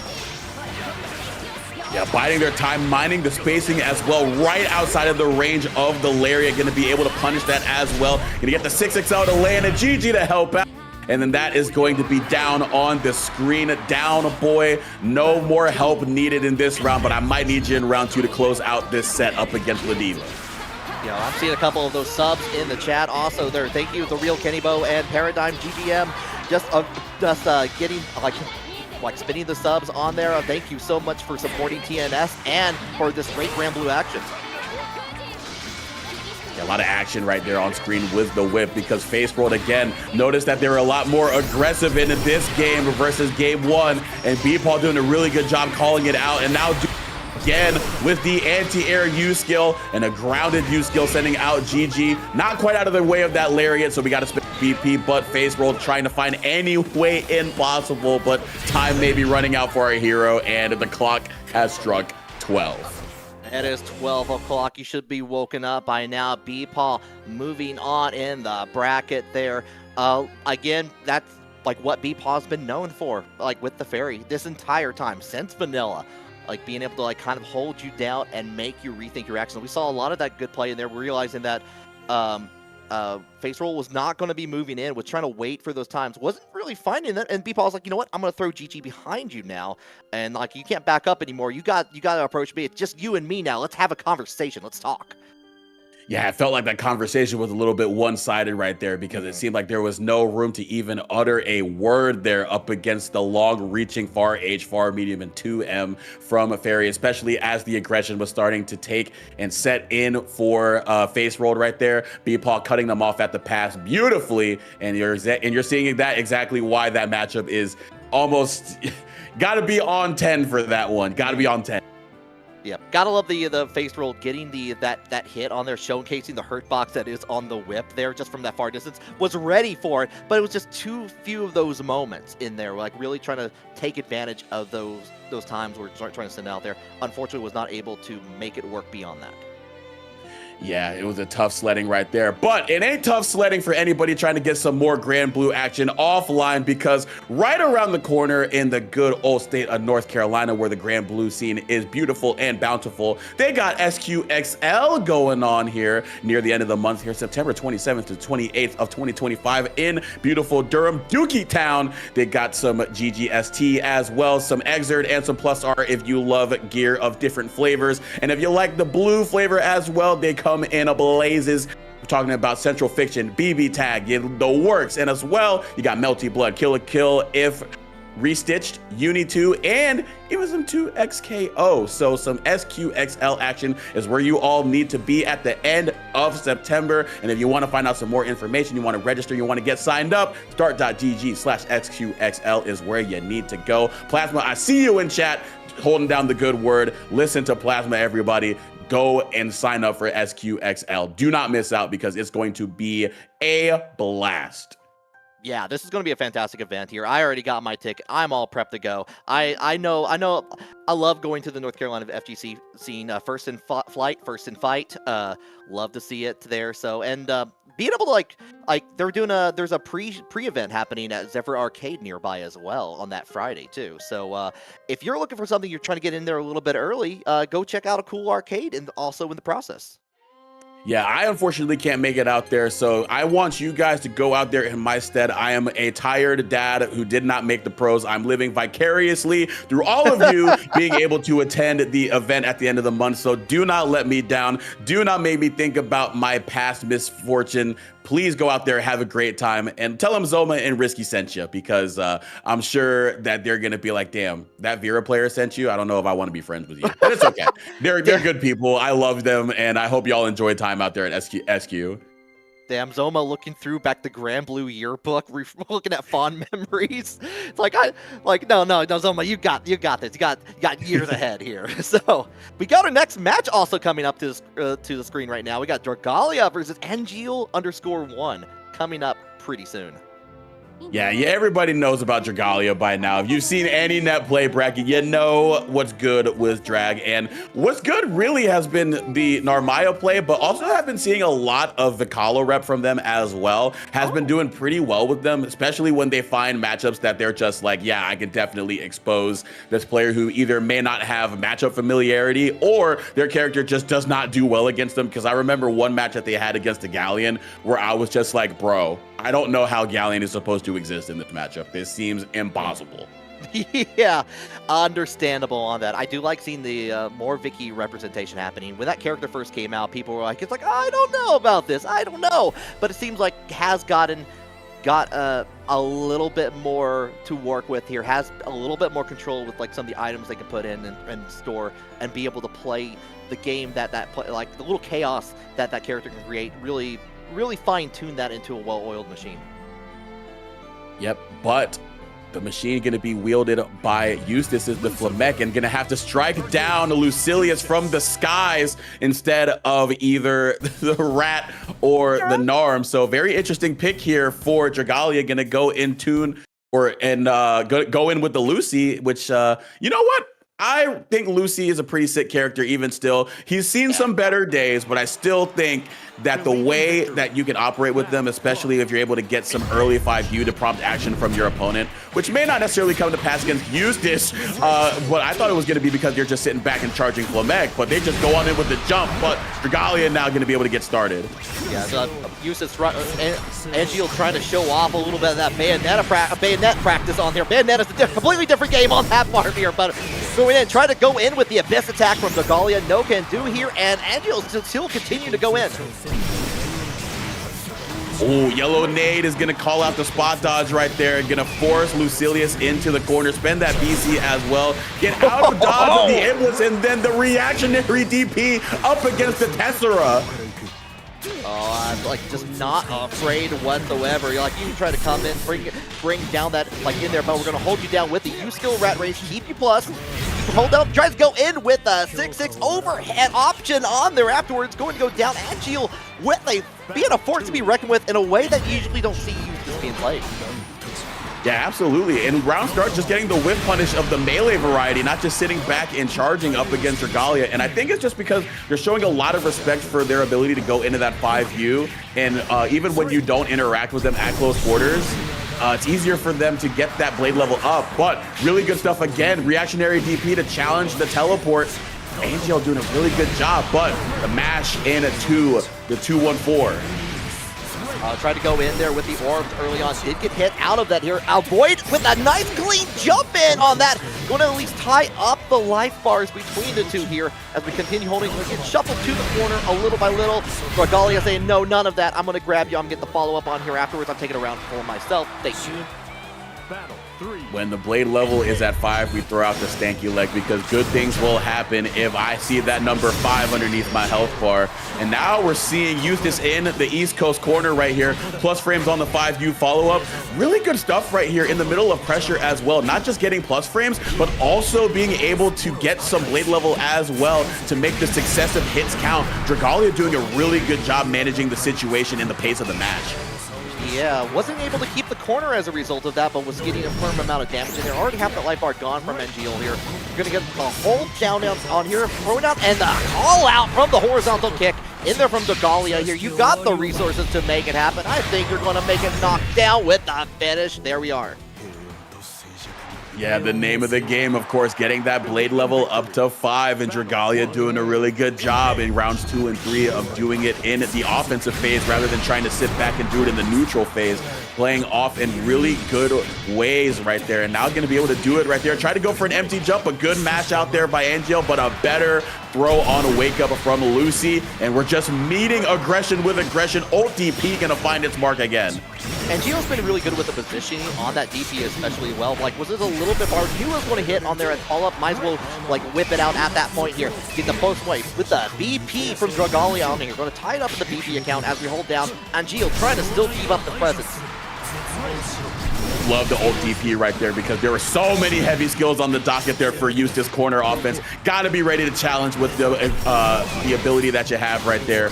[SPEAKER 1] Yeah, biding their time, minding the spacing as well, right outside of the range of the lariat. Going to be able to punish that as well. Going to get the 6XL to land and GG to help out. And then that is going to be down on the screen. Down, boy. No more help needed in this round, but I might need you in round 2 to close out this set up against Ladiva.
[SPEAKER 2] You know, I'm seeing a couple of those subs in the chat also there. Thank you, The Real Kennybo and Paradigm GGM, just getting like spinning the subs on there. Thank you so much for supporting TNS and for this great Grand Blue action.
[SPEAKER 1] Yeah, a lot of action right there on screen with the whip, because Face World again noticed that they were a lot more aggressive in this game versus game 1, and B-Paul doing a really good job calling it out, and now again with the anti-air U skill and a grounded U skill sending out GG. Not quite out of the way of that lariat, so we got to spin BP, but Face World trying to find any way in possible, but time may be running out for our hero, and the clock has struck 12.
[SPEAKER 2] It is 12 o'clock. You should be woken up by now. B-Paul moving on in the bracket there. Again, that's like what B-Paul's been known for, like with the Fairy this entire time since Vanilla. Like being able to like kind of hold you down and make you rethink your actions. We saw a lot of that good play in there. We're realizing that Face Roll was not going to be moving in, was trying to wait for those times, wasn't really finding that, and B-Paul's like, you know what, I'm going to throw GG behind you now, and like you can't back up anymore. You got to approach me. It's just you and me now. Let's have a conversation. Let's talk.
[SPEAKER 1] Yeah, it felt like that conversation was a little bit one-sided right there, because it seemed like there was no room to even utter a word there up against the long-reaching far H, far medium, and 2M from a Fairy, especially as the aggression was starting to take and set in for Face Rolled right there. B-Paul cutting them off at the pass beautifully, and you're seeing that exactly why that matchup is almost got to be on 10 for that one. Got to be on 10.
[SPEAKER 2] Yeah, gotta love the Face Roll getting that hit on there, showcasing the hurt box that is on the whip there just from that far distance. Was ready for it, but it was just too few of those moments in there, like really trying to take advantage of those times we're trying to send out there. Unfortunately, was not able to make it work beyond that.
[SPEAKER 1] Yeah, it was a tough sledding right there, but it ain't tough sledding for anybody trying to get some more Grand Blue action offline, because right around the corner in the good old state of North Carolina, where the Grand Blue scene is beautiful and bountiful, they got SQXL going on here near the end of the month here, September 27th to 28th of 2025 in beautiful Durham, Dookie Town. They got some GGST as well, some Exert, and some Plus R if you love gear of different flavors. And if you like the blue flavor as well, they come in blazes. We're talking about Central Fiction, BB Tag, the works, and as well, you got Melty Blood, Kill a Kill, If Restitched, Uni 2, and even some 2XKO. So some SQXL action is where you all need to be at the end of September. And if you want to find out some more information, you want to register, you want to get signed up, start.gg/SQXL is where you need to go. Plasma, I see you in chat holding down the good word. Listen to Plasma, everybody. Go and sign up for SQXL. Do not miss out, because it's going to be a blast.
[SPEAKER 2] Yeah, this is going to be a fantastic event here. I already got my ticket. I'm all prepped to go. I know. I love going to the North Carolina FGC scene. First in flight, first in fight. Love to see it there. So, and being able to like they're doing there's a pre-event happening at Zephyr Arcade nearby as well on that Friday too. So if you're looking for something, you're trying to get in there a little bit early, go check out a cool arcade, and also in the process.
[SPEAKER 1] Yeah, I unfortunately can't make it out there, so I want you guys to go out there in my stead. I am a tired dad who did not make the pros. I'm living vicariously through all of you being able to attend the event at the end of the month, so do not let me down. Do not make me think about my past misfortune. Please go out there, have a great time, and tell them Zoma and Risky sent you, because I'm sure that they're going to be like, damn, that Vera player sent you? I don't know if I want to be friends with you, but it's okay. They're good people. I love them, and I hope y'all enjoy time out there at SQ.
[SPEAKER 2] Damn, Zoma looking through back the Grand Blue yearbook, looking at fond memories. It's like, no, Zoma, you got this. You got years ahead here. So we got our next match also coming up to the screen right now. We got Dragalia versus Angel_1 coming up pretty soon.
[SPEAKER 1] Yeah, everybody knows about Dragalia by now. If you've seen any net play bracket, you know what's good with Drag. And what's good really has been the Narmaya play, but also have been seeing a lot of Vicala rep from them as well. Has been doing pretty well with them, especially when they find matchups that they're just like, yeah, I can definitely expose this player who either may not have matchup familiarity or their character just does not do well against them. Because I remember one match that they had against the Galleon where I was just like, bro, I don't know how Galleon is supposed to exist in this matchup. This seems impossible.
[SPEAKER 2] Yeah, understandable on that. I do like seeing the more Vicky representation happening. When that character first came out, people were like, it's like, I don't know about this. I don't know. But it seems like got a little bit more to work with here, has a little bit more control with like some of the items they can put in and store and be able to play the game like the little chaos that character can create, really fine tune that into a well-oiled machine.
[SPEAKER 1] Yep, but the machine going to be wielded by Eustace as the Flamek and going to have to strike down Lucilius from the skies instead of either the Rat or the Narm. So very interesting pick here for Dragalia, going to go in tune go in with the Lucy, which, you know what? I think Lucy is a pretty sick character even still. He's seen some better days, but I still think that the way that you can operate with them, especially if you're able to get some early 5U to prompt action from your opponent, which may not necessarily come to pass against Eustace, but I thought it was going to be because they're just sitting back and charging Flamek, but they just go on in with the jump, but Dragalia now going to be able to get started. Yeah,
[SPEAKER 2] so Eustace, Angeal trying to show off a little bit of that bayonet practice on there. Bayonet is a completely different game on that part here, but going in, try to go in with the Abyss attack from Dragalia. No can do here, and Angeal still continue to go in.
[SPEAKER 1] Oh, Yellow Nade is going to call out the spot dodge right there. Going to force Lucilius into the corner. Spend that BC as well. Get out of dodge of the Iblis, and then the reactionary DP up against the Tessera.
[SPEAKER 2] Oh, I'm like just not afraid whatsoever. You're like, you can try to come in, bring down that like in there, but we're gonna hold you down with the U-skill Rat Race, keep you plus. Hold down, tries to go in with a 6-6 overhead option on there afterwards, going to go down. Angeal with being a force to be reckoned with in a way that you usually don't see Eustace being played.
[SPEAKER 1] Yeah, absolutely. And round start, just getting the whiff punish of the melee variety, not just sitting back and charging up against Dragalia. And I think it's just because they're showing a lot of respect for their ability to go into that 5U. And even when you don't interact with them at close quarters, it's easier for them to get that blade level up. But really good stuff again. Reactionary DP to challenge the teleport. Angeal doing a really good job, but the mash in the 2-1-4.
[SPEAKER 2] Tried to go in there with the orbs early on. Did get hit out of that here. Avoid with a nice clean jump in on that. Going to at least tie up the life bars between the two here as we continue holding. We get shuffled to the corner a little by little. Dragalia saying, no, none of that. I'm going to grab you. I'm getting the follow-up on here afterwards. I'm taking a round for myself. Thank you.
[SPEAKER 3] Battle 3.
[SPEAKER 1] When the blade level is at 5, we throw out the stanky leg because good things will happen if I see that number 5 underneath my health bar. And now we're seeing Eustace in the East Coast corner right here. Plus frames on the 5U follow-up. Really good stuff right here in the middle of pressure as well. Not just getting plus frames, but also being able to get some blade level as well to make the successive hits count. Dragalia doing a really good job managing the situation in the pace of the match.
[SPEAKER 2] Yeah, wasn't able to keep the corner as a result of that, but was getting a firm amount of damage in there. Already half that life bar gone from Angeal here. You're going to get the hold down on here, throw down, and the call out from the horizontal kick in there from Dragalia here. You got the resources to make it happen. I think you're going to make it knock down with the finish. There we are.
[SPEAKER 1] Yeah, the name of the game, of course, getting that blade level up to 5, and Dragalia doing a really good job in rounds 2 and 3 of doing it in the offensive phase rather than trying to sit back and do it in the neutral phase. Playing off in really good ways right there, and now going to be able to do it right there. Try to go for an empty jump, a good match out there by Angeal, but a better throw on a wake up from Lucy, and we're just meeting aggression with aggression. Ult DP going to find its mark again.
[SPEAKER 2] Angeal's been really good with the positioning on that DP especially well. Like, was this a little bit hard? He was going to hit on there and follow up. Might as well, like, whip it out at that point here. Get the post play with the BP from Dragalia on here. Going to tie it up in the BP account as we hold down. Angeal trying to still keep up the presence.
[SPEAKER 1] Love the ult DP right there because there were so many heavy skills on the docket there for Eustace corner offense. Got to be ready to challenge with the ability that you have right there.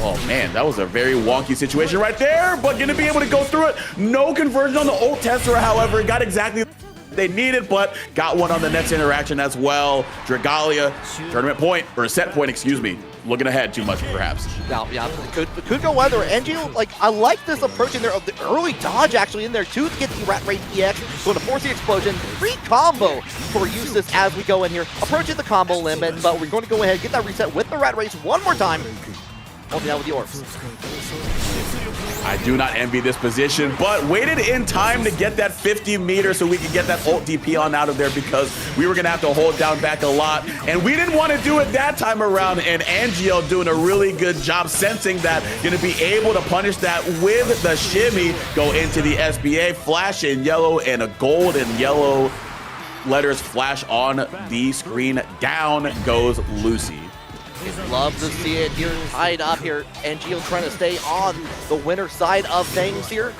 [SPEAKER 1] Oh man, that was a very wonky situation right there, but gonna be able to go through it. No conversion on the ult Tessera, however, got exactly what they needed, but got one on the next interaction as well. Dragalia, tournament point, or set point, excuse me. Looking ahead too much, perhaps.
[SPEAKER 2] Yeah, could go either. Angeal, like, I like this approach in there of the early dodge actually in there too to get the Rat Race EX. Going to force the explosion. Free combo for Eustace as we go in here. Approaching the combo limit, but we're going to go ahead and get that reset with the Rat Race one more time. Holding down with the orbs.
[SPEAKER 1] I do not envy this position, but waited in time to get that 50 meters so we could get that ult DP on out of there because we were going to have to hold down back a lot. And we didn't want to do it that time around. And Angiel doing a really good job sensing that, going to be able to punish that with the shimmy. Go into the SBA, flash in yellow, and a gold and yellow letters flash on the screen. Down goes Lucy.
[SPEAKER 2] Love to see it here, tied up here. Angiel trying to stay on the winner side of things here.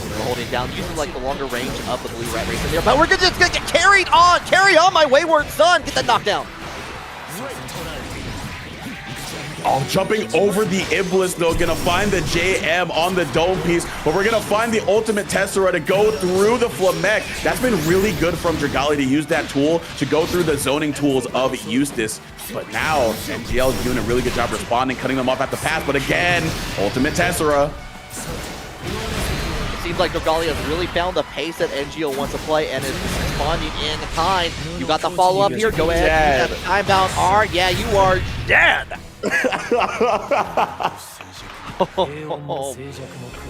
[SPEAKER 2] We're holding down, using like the longer range of the blue rat race in there, but we're just gonna get carried on. Carry on, my wayward son. Get that knockdown.
[SPEAKER 1] Oh, jumping over the Iblis, though. Gonna find the JM on the dome piece, but we're gonna find the ultimate Tessera to go through the Flamek. That's been really good from Dragali to use that tool to go through the zoning tools of Eustace. But now, NGL is doing a really good job responding, cutting them off at the pass. But again, ultimate Tessera.
[SPEAKER 2] It seems like Dragali has really found the pace that NGL wants to play and is responding in kind. You got the follow-up here. Go ahead. You got the time-bound R. Yeah, you are dead.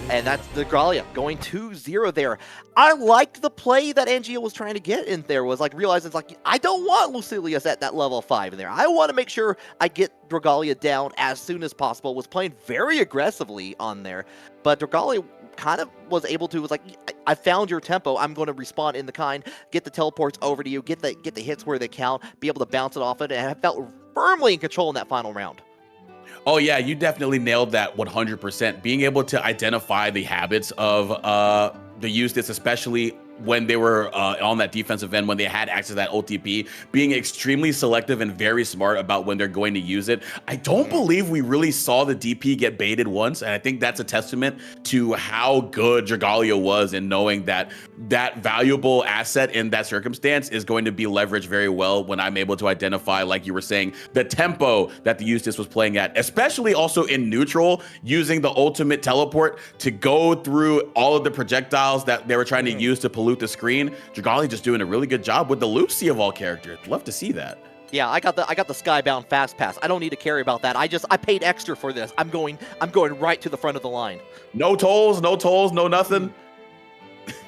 [SPEAKER 2] And that's the Gralia going 2-0 there. I liked the play that Angiel was trying to get in there, was like realizing it's like, I don't want Lucilius at that level 5 in there. I want to make sure I get Dragalia down as soon as possible. Was playing very aggressively on there, but Dragalia kind of was able to, was like, I found your tempo, I'm going to respond in the kind, get the teleports over to you, get the hits where they count, be able to bounce it off it, and I felt firmly in control in that final round.
[SPEAKER 1] Oh yeah, you definitely nailed that 100%. Being able to identify the habits of the Eustace, especially when they were on that defensive end, when they had access to that OTP, being extremely selective and very smart about when they're going to use it. I don't believe we really saw the DP get baited once, and I think that's a testament to how good Dragalia was in knowing that that valuable asset in that circumstance is going to be leveraged very well when I'm able to identify, like you were saying, the tempo that the Eustace was playing at, especially also in neutral, using the ultimate teleport to go through all of the projectiles that they were trying to use to pollute the screen. Dragali just doing a really good job with the Lucy of all characters. Love to see that.
[SPEAKER 2] Yeah, I got the Skybound fast pass. I don't need to carry about that. I paid extra for this. I'm going right to the front of the line.
[SPEAKER 1] No tolls, no nothing.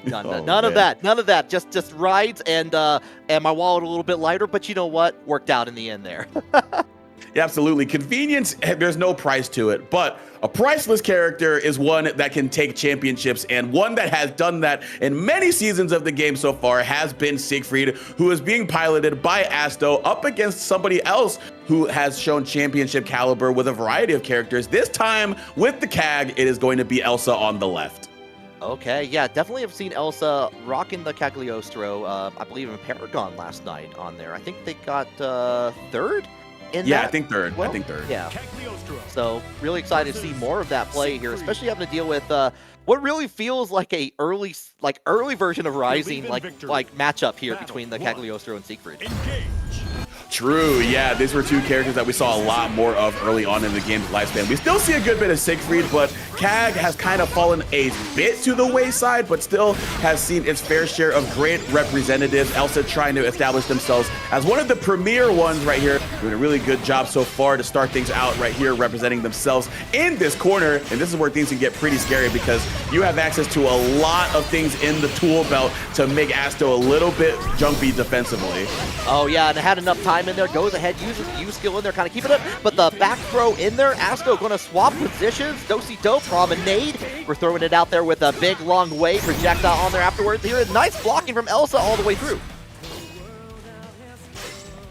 [SPEAKER 2] None of that. Just rides and my wallet a little bit lighter, but you know what? Worked out in the end there.
[SPEAKER 1] Yeah, absolutely. Convenience, there's no price to it, but a priceless character is one that can take championships, and one that has done that in many seasons of the game so far has been Siegfried, who is being piloted by Asto up against somebody else who has shown championship caliber with a variety of characters. This time with the CAG, it is going to be Elsa on the left.
[SPEAKER 2] Okay, yeah, definitely have seen Elsa rocking the Cagliostro, I believe in Paragon last night on there. I think they got third?
[SPEAKER 1] I think third.
[SPEAKER 2] Well,
[SPEAKER 1] I think third.
[SPEAKER 2] Yeah. So really excited to see more of that play here, especially having to deal with what really feels like a early version of Rising, like matchup here between the Cagliostro and Siegfried.
[SPEAKER 1] True, yeah, these were two characters that we saw a lot more of early on in the game's lifespan. We still see a good bit of Siegfried, but CAG has kind of fallen a bit to the wayside, but still has seen its fair share of great representatives. Elsa trying to establish themselves as one of the premier ones right here, doing a really good job so far to start things out right here, representing themselves in this corner. And this is where things can get pretty scary because you have access to a lot of things in the tool belt to make Asto a little bit jumpy defensively.
[SPEAKER 2] Oh yeah, and it had enough time in there, goes ahead, uses the U-skill in there, kind of keeping it, but the back throw in there, Asto going to swap positions, do-si-do, promenade, we're throwing it out there with a big long wave projectile on there afterwards. Here is nice blocking from Elsa all the way through.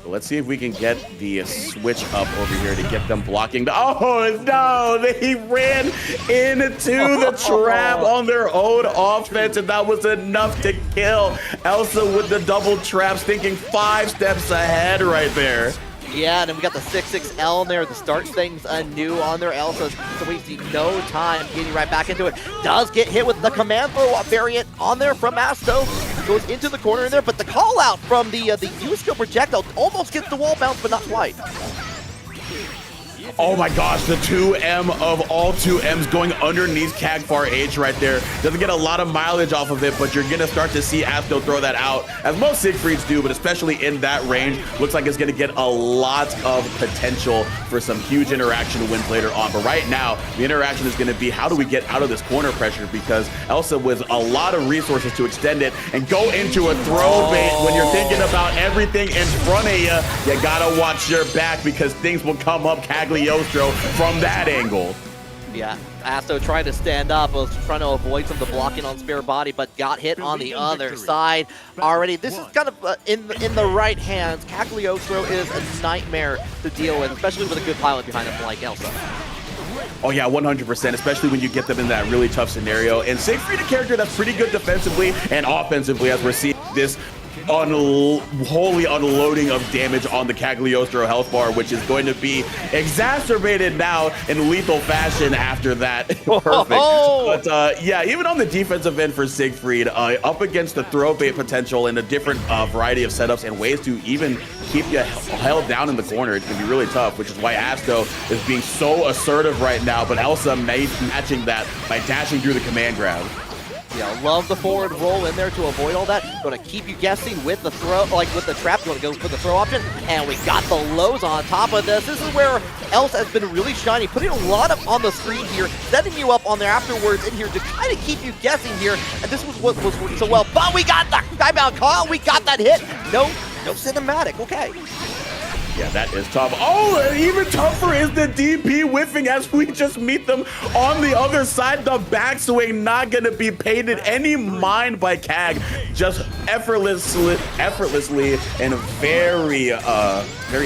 [SPEAKER 1] Let's see if we can get the switch up over here to get them blocking. Oh no, they ran into the trap on their own offense, and that was enough to kill Elsa with the double traps, thinking 5 steps ahead right there.
[SPEAKER 2] Yeah, and then we got the 6-6L in there to start things anew on there. Elsa's wasting no time getting right back into it. Does get hit with the command throw variant on there from Asto. Goes into the corner in there, but the call out from the U-skill projectile almost gets the wall bounce, but not quite.
[SPEAKER 1] Oh my gosh, the 2M of all 2Ms going underneath Kagfar H right there. Doesn't get a lot of mileage off of it, but you're gonna start to see Asto throw that out, as most Siegfrieds do, but especially in that range. Looks like it's gonna get a lot of potential for some huge interaction wins later on. But right now, the interaction is gonna be, how do we get out of this corner pressure? Because Elsa with a lot of resources to extend it and go into a throw bait. When you're thinking about everything in front of you gotta watch your back, because things will come up Cagliostro from that angle.
[SPEAKER 2] Yeah, Asto trying to stand up, was trying to avoid some of the blocking on Spare Body, but got hit on the other side already. This is kind of in the right hands. Cagliostro is a nightmare to deal with, especially with a good pilot behind him like Elsa.
[SPEAKER 1] Oh yeah, 100%, especially when you get them in that really tough scenario. And Siegfried, a character that's pretty good defensively and offensively, as we're seeing this holy unloading of damage on the Cagliostro health bar, which is going to be exacerbated now in lethal fashion after that. Perfect. But yeah, even on the defensive end for Siegfried, up against the throw bait potential and a different variety of setups and ways to even keep you held down in the corner, it can be really tough, which is why Asto is being so assertive right now, but Elsa matching that by dashing through the command grab.
[SPEAKER 2] Yeah, love the forward roll in there to avoid all that. Going to keep you guessing with the throw, like with the trap. Going to go for the throw option, and we got the lows on top of this. This is where Elsa has been really shiny, putting a lot of on the screen here, setting you up on there afterwards in here to kind of keep you guessing here. And this was what was working so well. But we got the timeout call. We got that hit. No cinematic. Okay.
[SPEAKER 1] Yeah, that is tough. Oh, and even tougher is the DP whiffing as we just meet them on the other side. The backswing not gonna be paid in any mind by Kag. Just effortlessly and very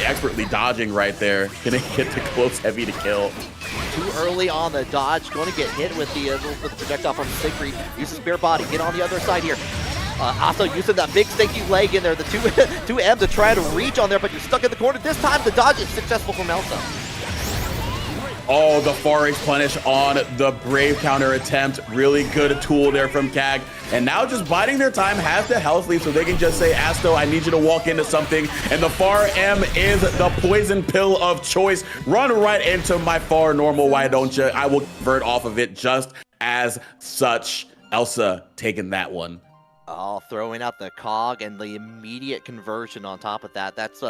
[SPEAKER 1] expertly dodging right there. Gonna get the close heavy to kill.
[SPEAKER 2] Too early on the dodge. Going to get hit with the projectile from Siegfried. Use the Spare Body. Get on the other side here. Also using that big stinky leg in there, the 2M to try to reach on there, but you're stuck in the corner. This time the dodge is successful from Elsa.
[SPEAKER 1] Oh, the far X punish on the Brave counter attempt. Really good tool there from Kag. And now just biding their time, has the health lead, so they can just say, Asto, I need you to walk into something. And the far M is the poison pill of choice. Run right into my far normal, why don't you? I will convert off of it just as such. Elsa taking that one.
[SPEAKER 2] Oh, throwing out the cog and the immediate conversion on top of that. That's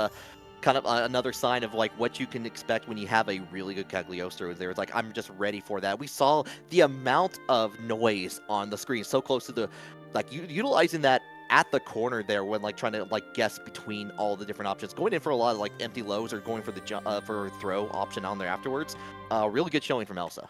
[SPEAKER 2] kind of another sign of like what you can expect when you have a really good Cagliostro there. It's like, I'm just ready for that. We saw the amount of noise on the screen so close to the, like utilizing that at the corner there when like trying to like guess between all the different options, going in for a lot of like empty lows or going for the for throw option on there afterwards. Really good showing from Elsa.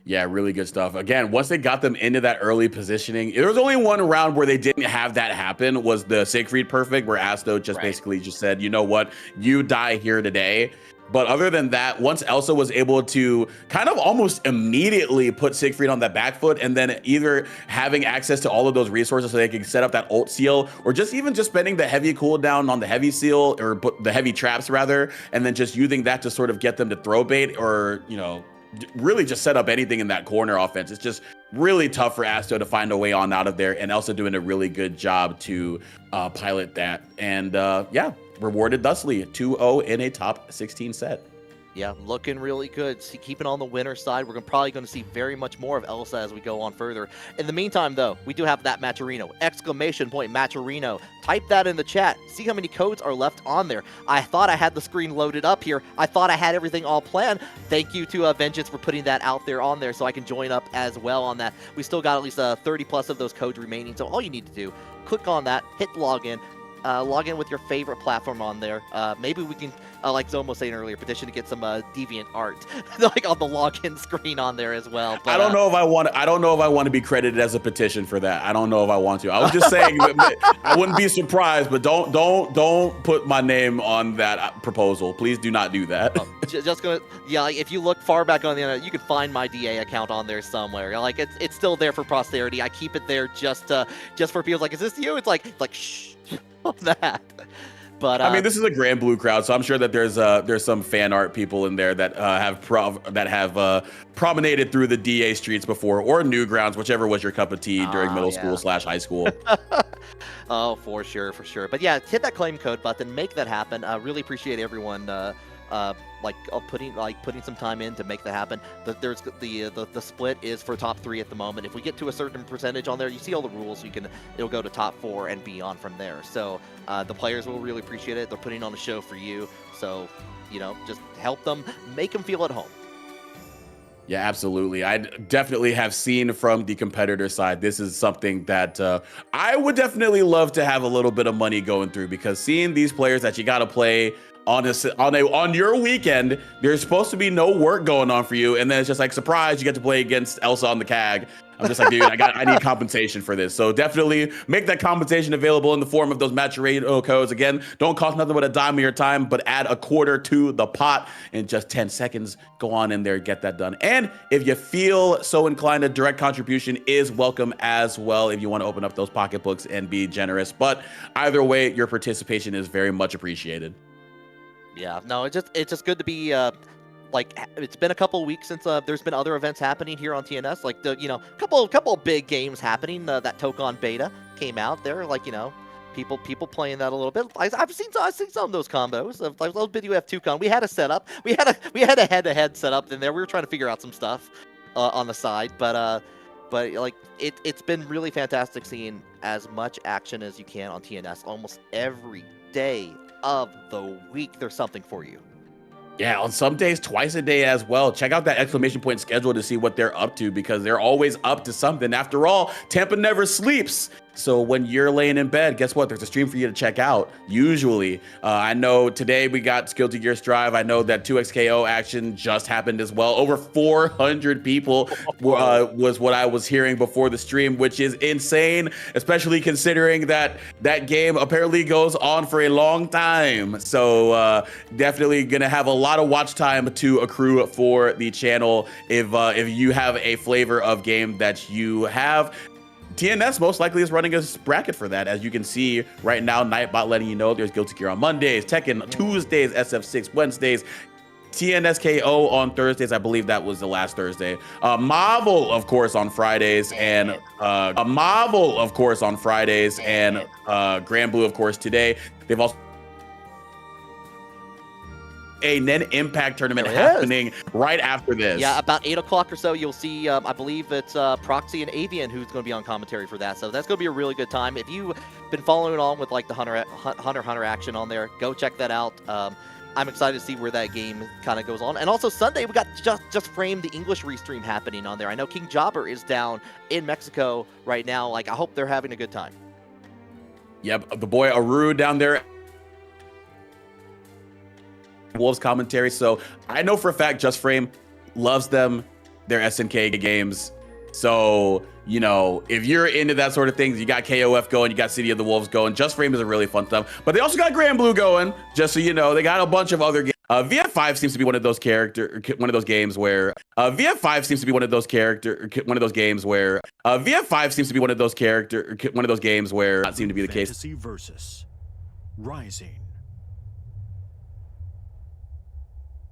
[SPEAKER 1] Yeah, really good stuff. Again, once they got them into that early positioning, there was only one round where they didn't have that happen, was the Siegfried perfect, where Asto just basically just said, you know what, you die here today. But other than that, once Elsa was able to kind of almost immediately put Siegfried on that back foot, and then either having access to all of those resources so they can set up that ult seal, or just even just spending the heavy cooldown on the heavy seal, or the heavy traps rather, and then just using that to sort of get them to throw bait, or, you know, really just set up anything in that corner offense. It's just really tough for Asto to find a way on out of there, and Elsa doing a really good job to pilot that. And yeah, rewarded thusly, 2-0 in a top 16 set.
[SPEAKER 2] Yeah, looking really good. See, keeping on the winner side. We're probably going to see very much more of Elsa as we go on further. In the meantime, though, we do have that matcherino. Exclamation point matcherino. Type that in the chat. See how many codes are left on there. I thought I had the screen loaded up here. I thought I had everything all planned. Thank you to Vengeance for putting that out there on there so I can join up as well on that. We still got at least 30 plus of those codes remaining. So all you need to do, click on that, hit login. Log in with your favorite platform on there. Maybe we can, like Zomo was saying earlier, petition to get some deviant art, like on the login screen on there as well. But,
[SPEAKER 1] I don't know if I want. I don't know if I want to be credited as a petition for that. I don't know if I want to. I was just saying, I wouldn't be surprised, but don't put my name on that proposal. Please do not do that.
[SPEAKER 2] Just gonna, yeah. Like, if you look far back on the internet, you can find my DA account on there somewhere. Like it's still there for posterity. I keep it there just for people. Like, is this you? It's like shh. That, but
[SPEAKER 1] I mean, this is a Grand Blue crowd, so I'm sure that there's some fan art people in there that have promenaded through the DA streets before, or Newgrounds, whichever was your cup of tea during middle school / high school.
[SPEAKER 2] Oh, for sure. But yeah, hit that claim code button, make that happen. Really appreciate everyone putting some time in to make that happen. There's the split is for top 3 at the moment. If we get to a certain percentage on there, you see all the rules. It'll go to top 4 and beyond from there. So the players will really appreciate it. They're putting on a show for you. So just help them, make them feel at home.
[SPEAKER 1] Yeah, absolutely. I definitely have seen from the competitor side, this is something that I would definitely love to have a little bit of money going through, because seeing these players that you got to play on your weekend, there's supposed to be no work going on for you, and then it's just like, surprise, you get to play against Elsa on the CAG. I'm just like, dude, I need compensation for this. So definitely make that compensation available in the form of those matcherino codes. Again, don't cost nothing but a dime of your time, but add a quarter to the pot in just 10 seconds. Go on in there, get that done. And if you feel so inclined, a direct contribution is welcome as well if you want to open up those pocketbooks and be generous. But either way, your participation is very much appreciated.
[SPEAKER 2] Yeah, no, it's just good to be it's been a couple weeks since there's been other events happening here on TNS, like the couple big games happening. That Tokon beta came out there, people playing that a little bit. I've seen some of those combos of like those bid UF2con. We had a setup, we had a head-to-head setup in there. We were trying to figure out some stuff on the side, but it's been really fantastic seeing as much action as you can on TNS. Almost every day of the week there's something for you.
[SPEAKER 1] Yeah, on some days, twice a day as well. Check out that exclamation point schedule to see what they're up to, because they're always up to something. After all, Tampa never sleeps. So when you're laying in bed, guess what? There's a stream for you to check out, usually. I know today we got Skill to Gear Strive. I know that 2xKO action just happened as well. Over 400 people was what I was hearing before the stream, which is insane, especially considering that that game apparently goes on for a long time. So definitely going to have a lot of watch time to accrue for the channel if you have a flavor of game that you have. TNS most likely is running a bracket for that. As you can see right now, Nightbot letting you know there's Guilty Gear on Mondays, Tekken Tuesdays, SF6 Wednesdays, TNSKO on Thursdays. I believe that was the last Thursday. Marvel, of course, on Fridays, and Marvel, of course, on Fridays, and Grand Blue, of course, today. They've also a Nen Impact tournament happening right after this.
[SPEAKER 2] Yeah, about 8 o'clock or so, you'll see, I believe it's Proxy and Avian who's going to be on commentary for that. So that's going to be a really good time. If you've been following along with like the Hunter action on there, go check that out. I'm excited to see where that game kind of goes on. And also Sunday, we got Just Frame, the English restream happening on there. I know King Jobber is down in Mexico right now. Like, I hope they're having a good time.
[SPEAKER 1] Yep, the boy Aru down there. Wolves commentary. So I know for a fact Just Frame loves them, their SNK games. So, you know, if you're into that sort of things, you got KOF going, you got City of the Wolves going. Just Frame is a really fun stuff. But they also got Grand Blue going, just so you know. They got a bunch of other games. VF5 seems to be one of those games where VF5 seems to be one of those games where not seem to be the case.
[SPEAKER 3] Fantasy versus Rising.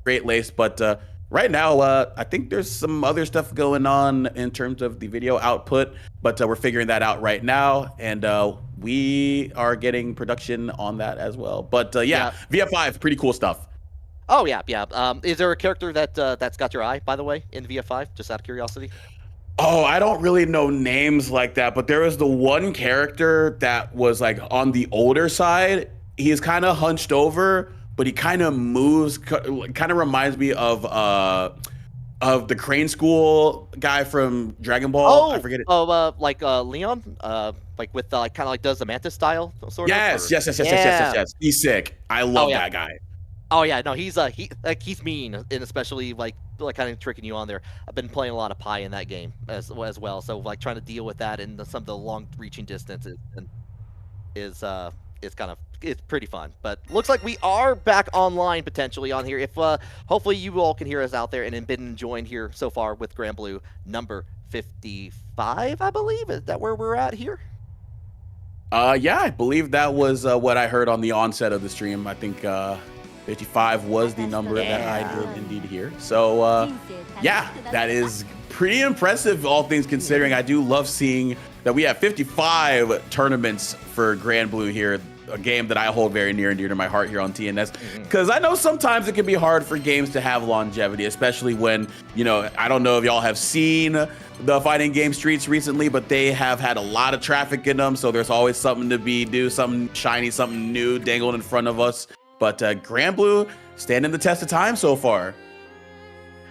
[SPEAKER 1] Great Lace, but right now I think there's some other stuff going on in terms of the video output, but we're figuring that out right now, and we are getting production on that as well. But yeah, VF5, pretty cool stuff.
[SPEAKER 2] Oh yeah. Is there a character that's got your eye, by the way, in VF5, just out of curiosity?
[SPEAKER 1] Oh, I don't really know names like that, but there was the one character that was like on the older side. He's kind of hunched over, but he kind of moves, kind of reminds me of the Crane School guy from Dragon Ball.
[SPEAKER 2] Oh,
[SPEAKER 1] I forget it.
[SPEAKER 2] Oh, like Leon, like with like kind of like does the Mantis style sort of.
[SPEAKER 1] Yes. He's sick. I love that guy.
[SPEAKER 2] Oh yeah, no, he's mean, and especially like kind of tricking you on there. I've been playing a lot of Pi in that game as well, so like trying to deal with that and some of the long reaching distances is it's pretty fun. But looks like we are back online potentially on here. If hopefully you all can hear us out there and have been enjoying here so far with Grand Blue number 55, I believe. Is that where we're at here?
[SPEAKER 1] Yeah, I believe that was what I heard on the onset of the stream. I think 55 was the number that I did indeed hear. So yeah, that is pretty impressive, all things considering. I do love seeing that we have 55 tournaments for Grand Blue here. a game that I hold very near and dear to my heart here on TNS, because I know sometimes it can be hard for games to have longevity, especially when, you know, I don't know if y'all have seen the fighting game streets recently, but they have had a lot of traffic in them, so there's always something to be do, something shiny, something new dangled in front of us. But Grand Blue standing the test of time so far.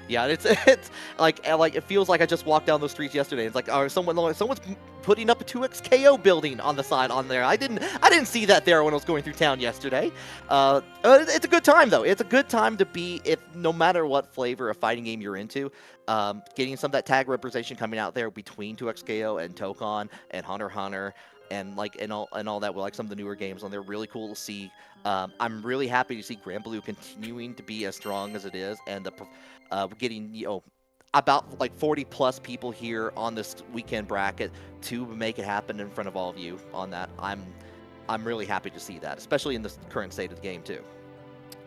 [SPEAKER 2] Yeah, it's like it feels like I just walked down the streets yesterday. It's like, someone's putting up a 2x KO building on the side on there. I didn't see that there when I was going through town yesterday. It's a good time though. It's a good time to be, if no matter what flavor of fighting game you're into, getting some of that tag representation coming out there between 2x KO and Tokon and Hunter x Hunter. And all that, with like some of the newer games, and they're really cool to see. I'm really happy to see Grand Blue continuing to be as strong as it is, and getting, you know, about like 40 plus people here on this weekend bracket to make it happen in front of all of you on that. I'm really happy to see that, especially in the current state of the game too.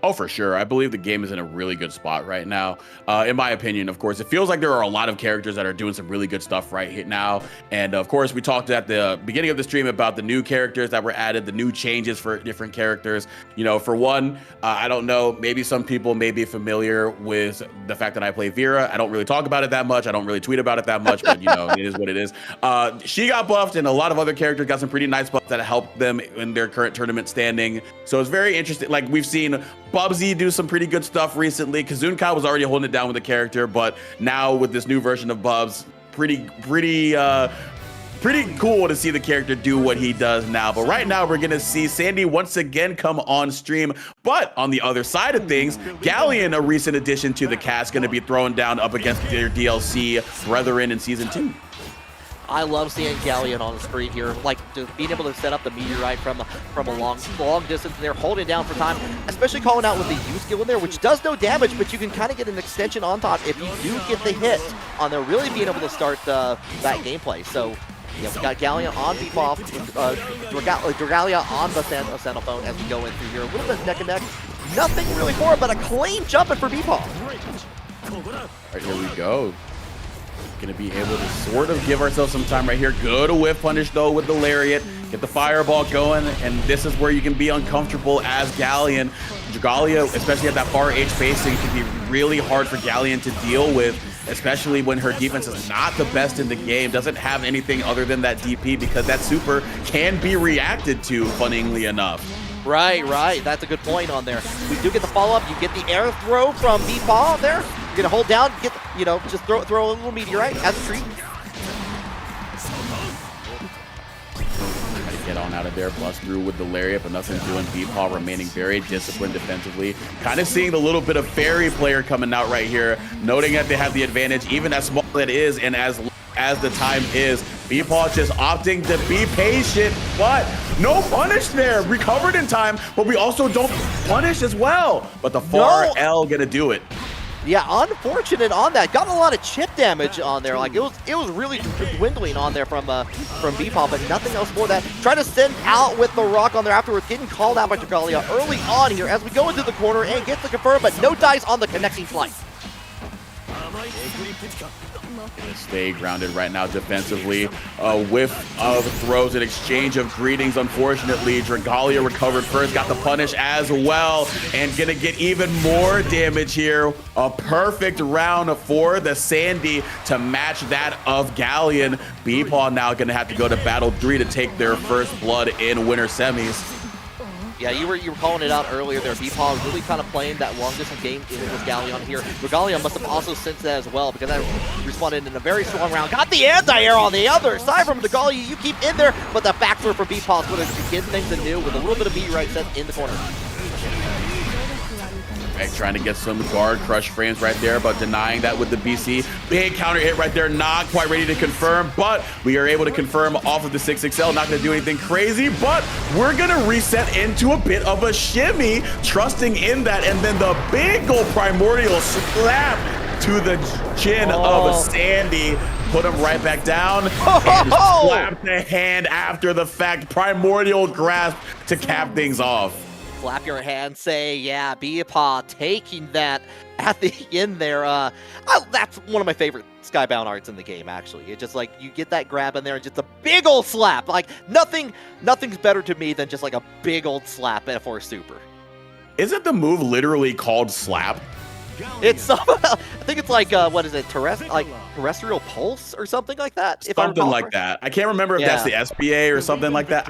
[SPEAKER 1] Oh, for sure. I believe the game is in a really good spot right now. In my opinion, of course, it feels like there are a lot of characters that are doing some really good stuff right now. And of course, we talked at the beginning of the stream about the new characters that were added, the new changes for different characters. You know, for one, I don't know, maybe some people may be familiar with the fact that I play Vera. I don't really talk about it that much. I don't really tweet about it that much, but you know, it is what it is. She got buffed, and a lot of other characters got some pretty nice buffs that helped them in their current tournament standing. So it's very interesting. Like, we've seen Bubsy do some pretty good stuff recently. Kazunkai was already holding it down with the character, but now with this new version of Bubs, pretty cool to see the character do what he does now. But right now, we're gonna see Sandy once again come on stream. But on the other side of things, Galleon, a recent addition to the cast, gonna be thrown down up against their DLC brethren in Season 2.
[SPEAKER 2] I love seeing Galleon on the screen here, like just being able to set up the meteorite from a long distance. They're holding down for time, especially calling out with the U skill in there, which does no damage, but you can kind of get an extension on top if you do get the hit on there, really being able to start that gameplay. So yeah, we got Galleon on Beepoff, Dragalia on the Xenophone as we go in through here. A little bit neck and neck. Nothing really for it, but a clean jumping for Beepoff.
[SPEAKER 1] Right, here we go. Gonna be able to sort of give ourselves some time right here. Good whiff punish though with the lariat. Get the fireball going, and this is where you can be uncomfortable as Galleon. Dragalia, especially at that far H spacing, can be really hard for Galleon to deal with, especially when her defense is not the best in the game. Doesn't have anything other than that DP, because that super can be reacted to, funnily enough.
[SPEAKER 2] Right. That's a good point on there. We do get the follow-up. You get the air throw from Beepaw there. You're going to hold down, get, you know, just throw a little meteorite as a treat.
[SPEAKER 1] Try to get on out of there, bust through with the lariat, but nothing doing. Beepaw remaining very disciplined defensively. Kind of seeing the little bit of fairy player coming out right here, noting that they have the advantage, even as small as it is, and as the time is. Beepaw just opting to be patient, but no punish there. Recovered in time, but we also don't punish as well. But the far L gonna do it.
[SPEAKER 2] Yeah, unfortunate on that. Got a lot of chip damage on there. Like it was really dwindling on there from Beepaw, but nothing else for that. Trying to send out with the rock on there afterwards, getting called out by Dragalia early on here as we go into the corner and gets the confirm, but no dice on the connecting flight.
[SPEAKER 1] Gonna stay grounded right now defensively. A whiff of throws, an exchange of greetings. Unfortunately, Dragalia recovered first, got the punish as well, and gonna get even more damage here. A perfect round for the Sandy to match that of Galleon. Beepaw now gonna have to go to Battle 3 to take their first blood in winter semis.
[SPEAKER 2] Yeah, you were calling it out earlier there. Beepaw really kind of playing that long distance game with Galleon here. Dragalia must have also sensed that as well, because that responded in a very strong round. Got the anti-air on the other side from Dragalia. You keep in there, but the back throw for Beepaw is what is getting things anew with a little bit of meteorite set in the corner.
[SPEAKER 1] Trying to get some guard crush frames right there, but denying that with the BC. Big counter hit right there, not quite ready to confirm, but we are able to confirm off of the 6XL. Not gonna do anything crazy, but we're gonna reset into a bit of a shimmy, trusting in that, and then the big old primordial slap to the chin of Sandy. Put him right back down and slap the hand after the fact. Primordial grasp to cap things off.
[SPEAKER 2] clap your hands, say, yeah, Beepaw taking that at the end there. That's one of my favorite Skybound arts in the game, actually. It's just like, you get that grab in there and just a big old slap. Like, nothing's better to me than just like a big old slap for a super.
[SPEAKER 1] Isn't the move literally called slap?
[SPEAKER 2] It's I think it's like what is it, terrestrial pulse or something like that.
[SPEAKER 1] Something like that. I can't remember if that's the SBA or something like that.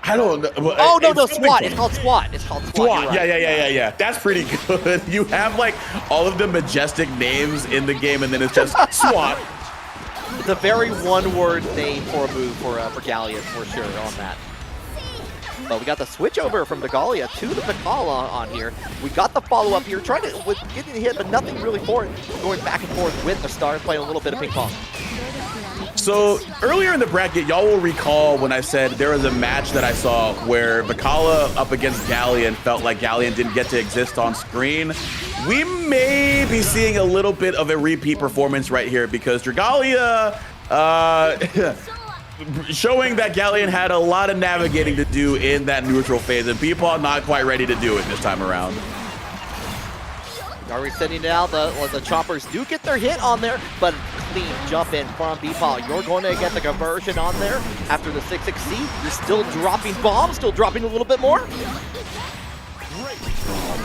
[SPEAKER 1] I don't know.
[SPEAKER 2] Oh no, SWAT. It's called SWAT. It's called SWAT.
[SPEAKER 1] Right. Yeah. That's pretty good. You have like all of the majestic names in the game, and then it's just SWAT.
[SPEAKER 2] It's a very one-word name for a move for Gallion for sure on that. But we got the switch over from the Gallia to the Vicala on here. We got the follow-up here, trying to getting hit, but nothing really for it. Going back and forth with the Stars, playing a little bit of ping pong.
[SPEAKER 1] So earlier in the bracket, y'all will recall when I said there was a match that I saw where Vicala up against Gallion felt like Gallion didn't get to exist on screen. We may be seeing a little bit of a repeat performance right here because Dragalia showing that Gallion had a lot of navigating to do in that neutral phase, and Beepaw not quite ready to do it this time around.
[SPEAKER 2] Are we sending it out? The choppers do get their hit on there, but clean jump in from Beepaw. You're going to get the conversion on there after the 6-6C. You're still dropping bombs, still dropping a little bit more.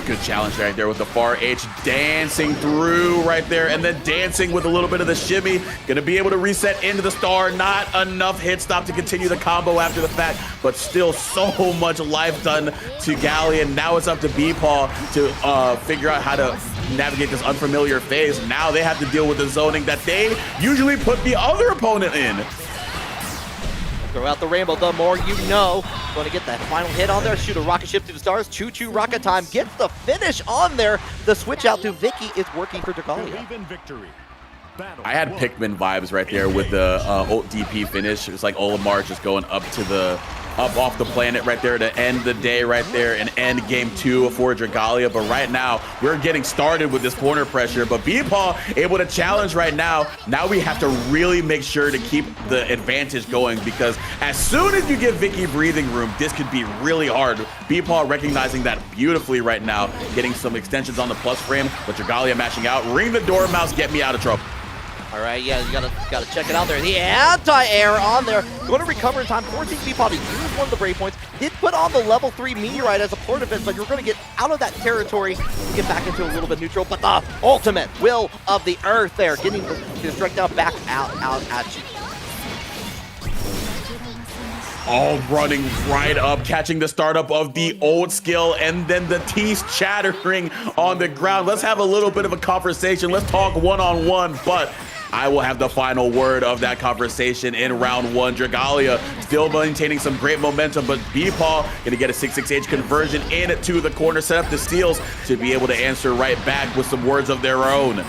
[SPEAKER 1] Good challenge right there with the far H dancing through right there, and then dancing with a little bit of the shimmy. Gonna be able to reset into the star. Not enough hit stop to continue the combo after the fact, but still so much life done to Gallion. Now it's up to Beepaw to figure out how to navigate this unfamiliar phase. Now they have to deal with the zoning that they usually put the other opponent in.
[SPEAKER 2] Throw out the rainbow, the more you know. Going to get that final hit on there, shoot a rocket ship to the stars. Choo-choo rocket time gets the finish on there. The switch out to Vicky is working for Dragalia.
[SPEAKER 1] I had Pikmin vibes right there with the ult DP finish. It was like Olimar just going up off the planet right there to end the day right there and end game 2 for Dragalia. But right now, we're getting started with this corner pressure. But Beepaw able to challenge right now. Now we have to really make sure to keep the advantage going, because as soon as you give Vicky breathing room, this could be really hard. Beepaw recognizing that beautifully right now, getting some extensions on the plus frame, but Dragalia mashing out. Ring the door mouse, get me out of trouble.
[SPEAKER 2] All right, yeah, you gotta check it out there. The anti-air on there. Going to recover in time, forcing Beepaw to use one of the break points. Did put on the level 3 meteorite as a port event, but you're going to get out of that territory and get back into a little bit neutral. But the ultimate will of the earth there, getting the strike down back out at you.
[SPEAKER 1] All running right up, catching the startup of the old skill, and then the teeth chattering on the ground. Let's have a little bit of a conversation. Let's talk one-on-one, but I will have the final word of that conversation in round 1. Dragalia still maintaining some great momentum, but Beepaw gonna get a 6-6H conversion into the corner, set up the seals to be able to answer right back with some words of their own.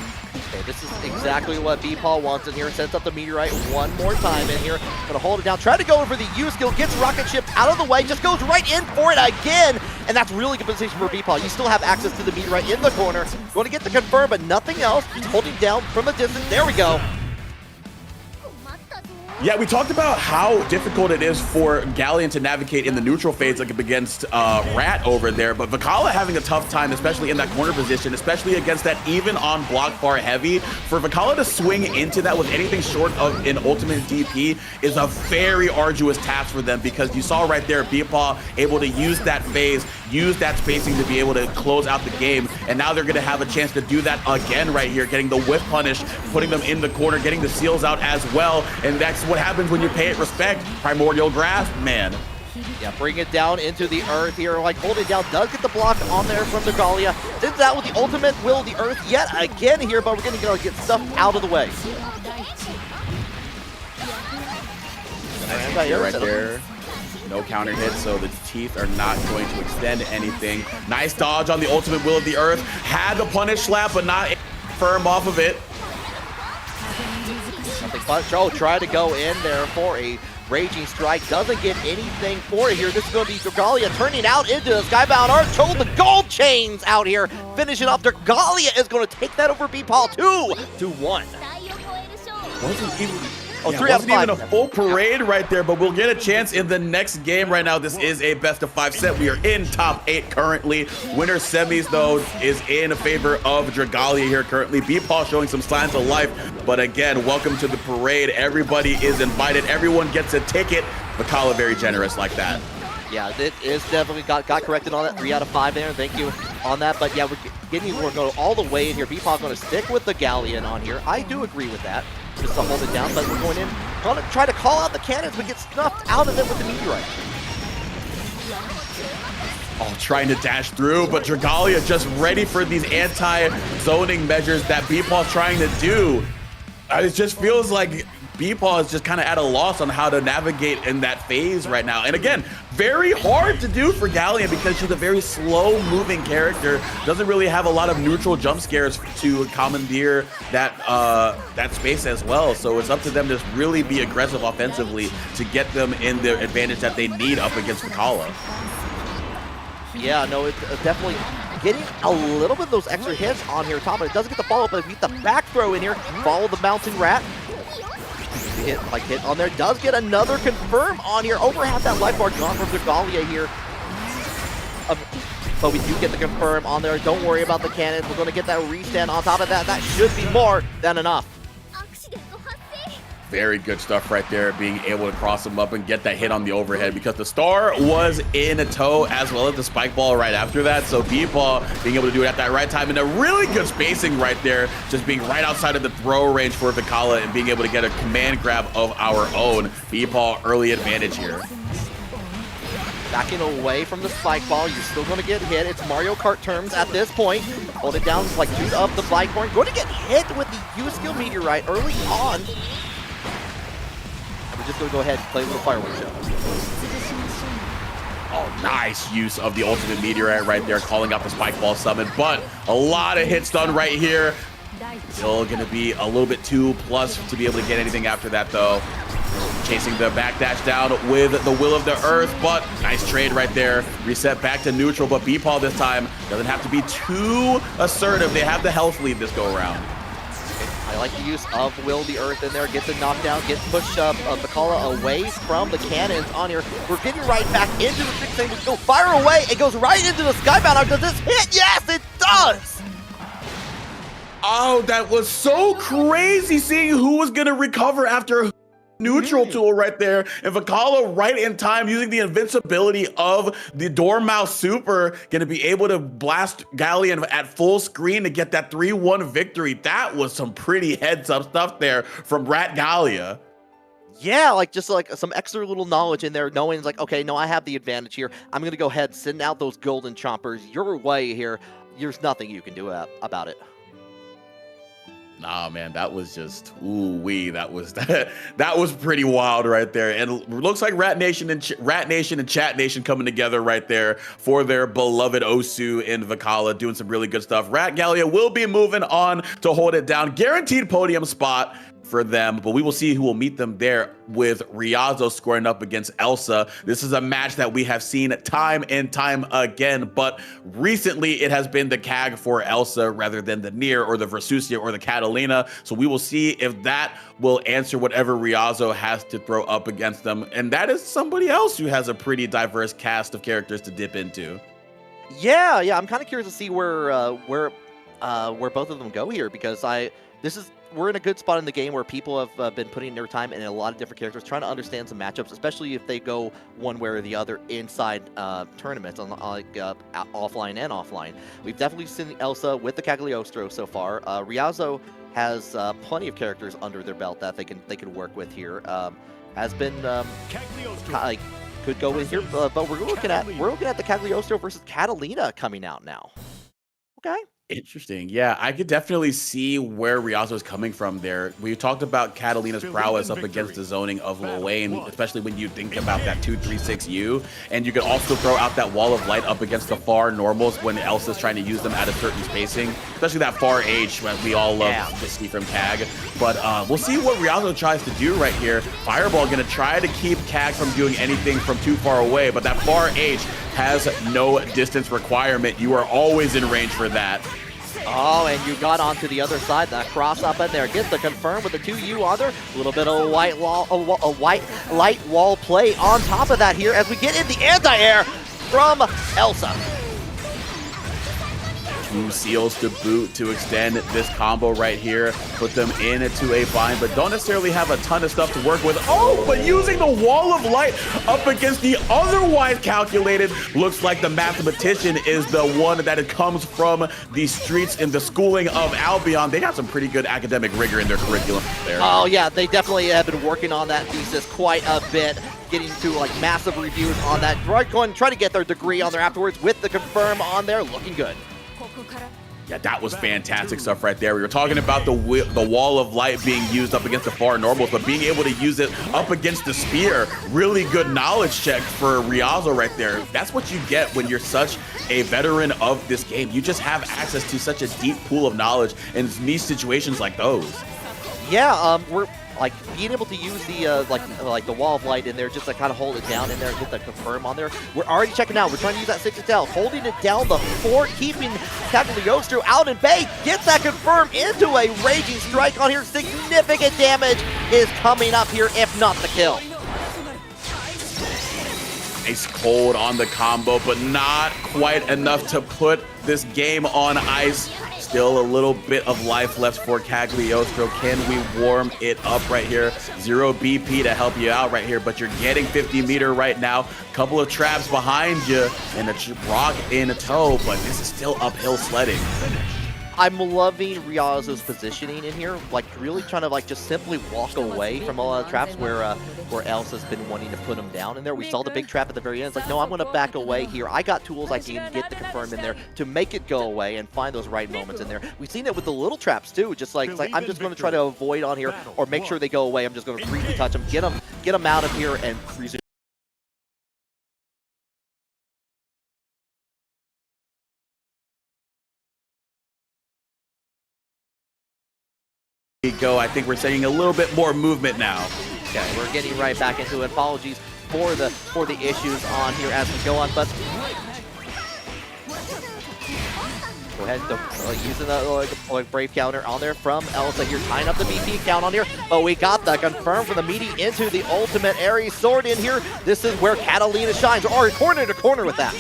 [SPEAKER 2] Okay, this is exactly what Beepaw wants in here. Sets up the meteorite one more time in here. Gonna hold it down, try to go for the U skill, gets rocket ship out of the way, just goes right in for it again. And that's really good position for Beepaw. You still have access to the meteorite in the corner. Going to get the confirm, but nothing else. He's holding down from a distance. There we go.
[SPEAKER 1] Yeah, we talked about how difficult it is for Gallion to navigate in the neutral phase like against Rat over there, but Vicala having a tough time, especially in that corner position, especially against that even on block far heavy. For Vicala to swing into that with anything short of an ultimate DP is a very arduous task for them, because you saw right there Beepaw able to use that phase, use that spacing to be able to close out the game, and now they're going to have a chance to do that again right here, getting the whiff punish, putting them in the corner, getting the seals out as well, and that's what happens when you pay it respect. Primordial Grasp, man.
[SPEAKER 2] Yeah, bring it down into the earth here, like hold it down, does get the block on there from the Dragalia. Sends out with the ultimate will of the earth yet again here, but we're going to get stuff out of the way.
[SPEAKER 1] Right there. No counter hit, so the teeth are not going to extend anything. Nice dodge on the ultimate will of the earth. Had the punish slap, but not firm off of it.
[SPEAKER 2] Nothing but Joe tried to go in there for a raging strike. Doesn't get anything for it here. This is going to be Dragalia turning out into the Skybound Arch. Chose the gold chains out here. Finishing off. Dragalia is going to take that over Beepaw 2-1. Oh,
[SPEAKER 1] Yeah,
[SPEAKER 2] 3 out of
[SPEAKER 1] wasn't
[SPEAKER 2] 5.
[SPEAKER 1] even a full parade right there, but we'll get a chance in the next game. Right now, this is a best-of-5 set. We are in top 8 currently. Winner semis, though, is in favor of Dragalia here currently. B-Paul showing some signs of life, but again, welcome to the parade. Everybody is invited. Everyone gets a ticket. Vakala very generous like that.
[SPEAKER 2] Yeah, it is definitely got corrected on that. 3 out of 5 there. Thank you on that. But yeah, we're going all the way in here. B-Paul going to stick with the Galleon on here. I do agree with that. Just to hold it down, but we're going in, going to try to call out the cannons, but get snuffed out of it with the meteorite.
[SPEAKER 1] Oh, trying to dash through, but Dragalia just ready for these anti-zoning measures that B-Paul's trying to do. It just feels like B-Paul is just kind of at a loss on how to navigate in that phase right now. And again, very hard to do for Galleon because she's a very slow-moving character. Doesn't really have a lot of neutral jump scares to commandeer that that space as well. So it's up to them to really be aggressive offensively to get them in the advantage that they need up against Vakala.
[SPEAKER 2] Yeah, no, it's definitely getting a little bit of those extra hits on here, Tom, but it doesn't get the follow-up, but beat the back throw in here, follow the bouncing rat. Hit on there, does get another confirm on here, over half that life bar gone from Dragalia here. But we do get the confirm on there, don't worry about the cannons, we're going to get that restand on top of that, that should be more than enough.
[SPEAKER 1] Very good stuff right there, being able to cross him up and get that hit on the overhead because the star was in a tow as well as the spike ball right after that. So B-Ball being able to do it at that right time and a really good spacing right there, just being right outside of the throw range for Vakala and being able to get a command grab of our own. B-Ball early advantage here.
[SPEAKER 2] Backing away from the spike ball, you're still going to get hit. It's Mario Kart terms at this point. Hold it down like shoot up the bike horn. Going to get hit with the U-Skill Meteorite early on. We're just going to go ahead and play a little fireworks show.
[SPEAKER 1] Oh, nice use of the ultimate meteorite right there, calling out the spike ball summon, but a lot of hits done right here. Still going to be a little bit too plus to be able to get anything after that, though. Chasing the backdash down with the will of the earth, but nice trade right there. Reset back to neutral, but B-Paul this time doesn't have to be too assertive. They have the health lead this go around.
[SPEAKER 2] I like the use of Will the Earth in there, gets a knockdown, gets pushed up Vakala away from the cannons on here. We're getting right back into the big thing. We go fire away, it goes right into the Skybound. Does this hit? Yes, it does!
[SPEAKER 1] Oh, that was so crazy seeing who was gonna recover after neutral tool right there, and Vakala right in time using the invincibility of the Dormouse Super, gonna be able to blast Galleon at full screen to get that 3-1 victory. That was some pretty heads up stuff there from Rat Gallia.
[SPEAKER 2] Yeah, like just like some extra little knowledge in there, knowing like, okay, no, I have the advantage here. I'm gonna go ahead, send out those golden chompers your way here. There's nothing you can do about it.
[SPEAKER 1] Nah, man, that was just ooh-wee. That was that was pretty wild right there. And it looks like Rat Nation and Chat Nation coming together right there for their beloved Osu and Vakala, doing some really good stuff. Rat Gallia will be moving on to hold it down. Guaranteed podium spot for them, but we will see who will meet them there with Riazo squaring up against Elsa. This is a match that we have seen time and time again, but recently it has been the CAG for Elsa rather than the Nier or the Versusia or the Catalina. So we will see if that will answer whatever Riazo has to throw up against them. And that is somebody else who has a pretty diverse cast of characters to dip into.
[SPEAKER 2] Yeah, I'm kind of curious to see where both of them go here, because we're in a good spot in the game where people have been putting their time in a lot of different characters, trying to understand some matchups, especially if they go one way or the other inside tournaments, offline and offline. We've definitely seen Elsa with the Cagliostro so far. Riazo has plenty of characters under their belt that they can work with here. Has been could go in here, but we're looking at the Cagliostro versus Catalina coming out now. Okay.
[SPEAKER 1] Interesting. Yeah, I could definitely see where Riazo is coming from there. We talked about Catalina's prowess up against the zoning of Lane, especially when you think about that 236U. And you could also throw out that wall of light up against the far normals when Elsa's trying to use them at a certain spacing, especially that far H that we all love to see from CAG. But we'll see what Riazo tries to do right here. Fireball going to try to keep CAG from doing anything from too far away, but that far H has no distance requirement. You are always in range for that.
[SPEAKER 2] Oh, and you got onto the other side. That cross up in there. Get the confirm with the 2U on there. A little bit of a white wall, a white light wall play on top of that here as we get in the anti-air from Elsa.
[SPEAKER 1] 2 seals to boot to extend this combo right here, put them into a bind, but don't necessarily have a ton of stuff to work with. Oh, but using the wall of light up against the otherwise calculated, looks like the mathematician is the one that it comes from the streets in the schooling of Albion. They got some pretty good academic rigor in their curriculum there.
[SPEAKER 2] Oh yeah, they definitely have been working on that thesis quite a bit, getting to like massive reviews on that. Going try to get their degree on there afterwards with the confirm on there, looking good.
[SPEAKER 1] Yeah, that was fantastic stuff right there. We were talking about the wall of light being used up against the far normals, but being able to use it up against the spear, really good knowledge check for Riazo right there. That's what you get when you're such a veteran of this game. You just have access to such a deep pool of knowledge in niche situations like those.
[SPEAKER 2] Yeah, we're like being able to use the like the wall of light in there just to kind of hold it down in there and get the confirm on there. We're already checking out. We're trying to use that 6XL, holding it down the fort, keeping Cagliostro out in bay. Get that confirm into a raging strike on here. Significant damage is coming up here, if not the kill.
[SPEAKER 1] Ice cold on the combo, but not quite enough to put this game on ice. Still a little bit of life left for Cagliostro. Can we warm it up right here? 0 BP to help you out right here, but you're getting 50 meter right now. Couple of traps behind you and a rock in a tow, but this is still uphill sledding.
[SPEAKER 2] I'm loving Riazo's positioning in here, like really trying to like just simply walk away from all the traps where Elsa's been wanting to put him down in there. We saw the big trap at the very end. It's like, no, I'm going to back away here. I got tools I can get the confirm in there to make it go away and find those right moments in there. We've seen it with the little traps too, just like, it's like I'm just going to try to avoid on here or make sure they go away. I'm just going to briefly touch them, get them out of here and resume.
[SPEAKER 1] Go. I think we're seeing a little bit more movement now.
[SPEAKER 2] Okay, we're getting right back into it. Apologies for the issues on here as we go on, but go ahead, using the brave counter on there from Elsa here, tying up the BP count on here, but we got the confirm from the meaty into the ultimate Ares sword in here. This is where Catalina shines, or corner to corner with that.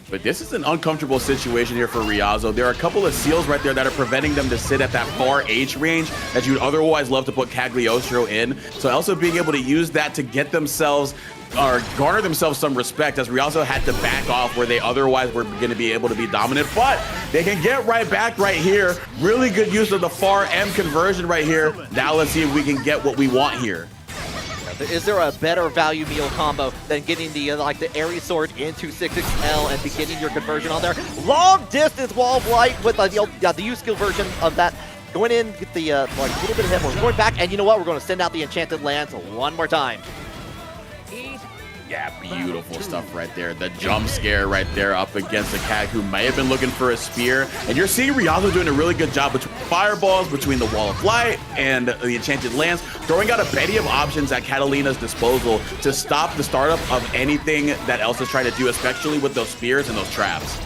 [SPEAKER 1] But this is an uncomfortable situation here for Riazo. There are a couple of seals right there that are preventing them to sit at that far H range that you'd otherwise love to put Cagliostro in. So also being able to use that to get themselves or garner themselves some respect, as Riazo had to back off where they otherwise were going to be able to be dominant. But they can get right back right here. Really good use of the far M conversion right here. Now let's see if we can get what we want here.
[SPEAKER 2] Is there a better value meal combo than getting the like the Ares sword into 6XL and beginning your conversion on there? Long distance wall of light with the U skill version of that. Going in, get the like a little bit of hit. We're going back, and you know what? We're going to send out the enchanted lands one more time.
[SPEAKER 1] Yeah, beautiful stuff right there. The jump scare right there up against the Cag, who may have been looking for a spear. And you're seeing Riazo doing a really good job between fireballs, between the wall of light and the enchanted lands, throwing out a bevy of options at Catalina's disposal to stop the startup of anything that Elsa's trying to do, especially with those spears and those traps.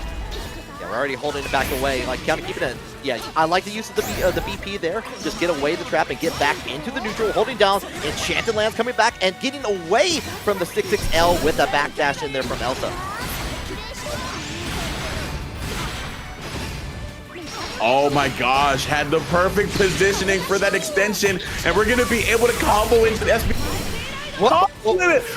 [SPEAKER 2] Yeah, we're already holding it back away, like kind of keeping it. Yeah, I like the use of the BP there. Just get away the trap and get back into the neutral, holding down. Enchanted lands coming back and getting away from the 6XL with a backdash in there from Elsa.
[SPEAKER 1] Oh my gosh, had the perfect positioning for that extension, and we're gonna be able to combo into the SB.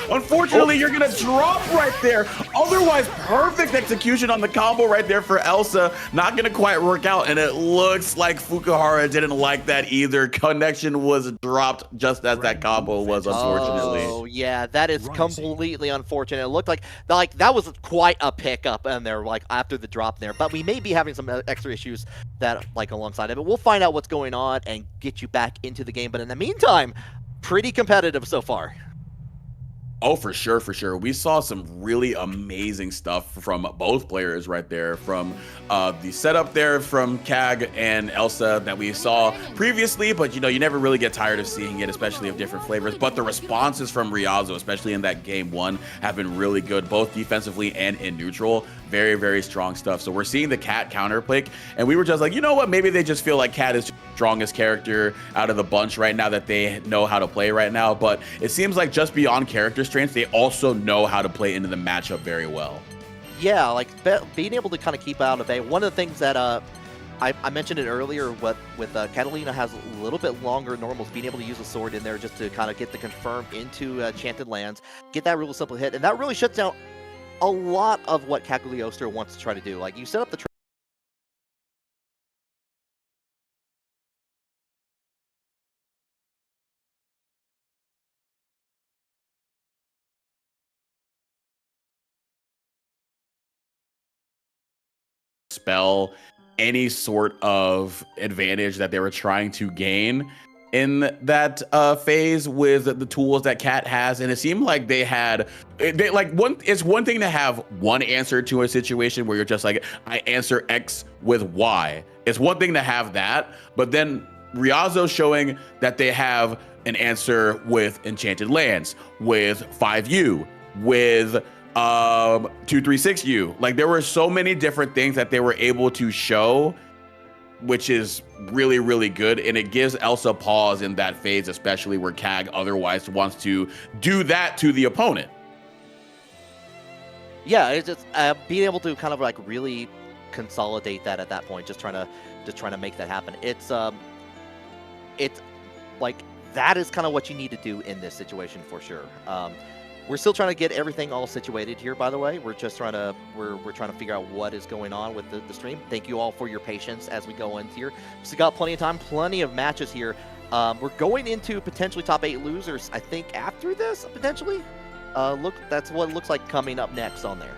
[SPEAKER 1] Unfortunately, you're gonna drop right there. Otherwise, perfect execution on the combo right there for Elsa. Not gonna quite work out, and it looks like Fukuhara didn't like that either. Connection was dropped just as that combo was, unfortunately.
[SPEAKER 2] Oh yeah, that is completely unfortunate. It looked like that was quite a pickup in there, like after the drop there. But we may be having some extra issues that like alongside of it. We'll find out what's going on and get you back into the game. But in the meantime, pretty competitive so far.
[SPEAKER 1] Oh, for sure, for sure. We saw some really amazing stuff from both players right there, from the setup there from Kag and Elsa that we saw previously, but you know, you never really get tired of seeing it, especially of different flavors. But the responses from Riazo, especially in that game 1, have been really good, both defensively and in neutral. Very, very strong stuff. So we're seeing the Cat counterpick, and we were just like, you know what, maybe they just feel like Cat is the strongest character out of the bunch right now, that they know how to play right now. But it seems like just beyond character strengths, they also know how to play into the matchup very well.
[SPEAKER 2] Yeah, like being able to kind of keep out of it. One of the things that I mentioned it earlier, with Catalina has a little bit longer normals, being able to use a sword in there just to kind of get the confirm into Enchanted Lands, get that real simple hit, and that really shuts down a lot of what Cagliostro wants to try to do. Like, you set up the
[SPEAKER 1] spell any sort of advantage that they were trying to gain in that phase with the tools that Cat has. And it seemed like it's one thing to have one answer to a situation where you're just like, I answer X with Y. It's one thing to have that, but then Riazo showing that they have an answer with Enchanted Lands, with 5U, with 236U. Like, there were so many different things that they were able to show, which is really, really good. And it gives Elsa pause in that phase, especially where Kag otherwise wants to do that to the opponent.
[SPEAKER 2] Yeah, it's just being able to kind of like really consolidate that at that point, just trying to make that happen. It's like, that is kind of what you need to do in this situation for sure. We're still trying to get everything all situated here, by the way. We're just trying to we're trying to figure out what is going on with the stream. Thank you all for your patience as we go in here. So got plenty of time, plenty of matches here. We're going into potentially top 8 losers, I think, after this, potentially. That's what it looks like coming up next on there.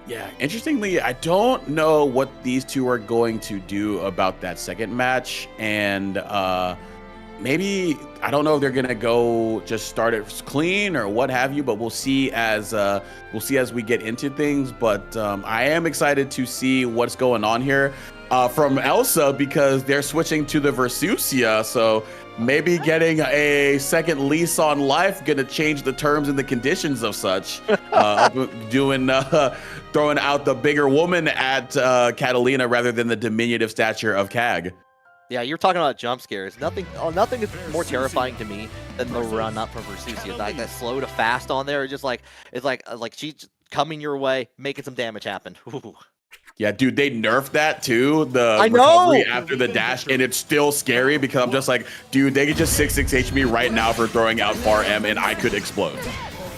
[SPEAKER 1] Yeah, interestingly, I don't know what these two are going to do about that second match, and maybe, I don't know if they're gonna go just start it clean or what have you, but we'll see as we get into things. But I am excited to see what's going on here from Elsa, because they're switching to the Versusia, so maybe getting a second lease on life gonna change the terms and the conditions of such. Throwing out the bigger woman at Catalina rather than the diminutive stature of Kag.
[SPEAKER 2] Yeah, you're talking about jump scares. Nothing is more terrifying to me than the run up from Versusia. Like that slow to fast on there, it's like she's coming your way, making some damage happen. Ooh.
[SPEAKER 1] Yeah, dude, they nerfed that too. The recovery after the dash, and it's still scary because I'm just like, dude, they could just 6-6 me right now for throwing out far M, and I could explode.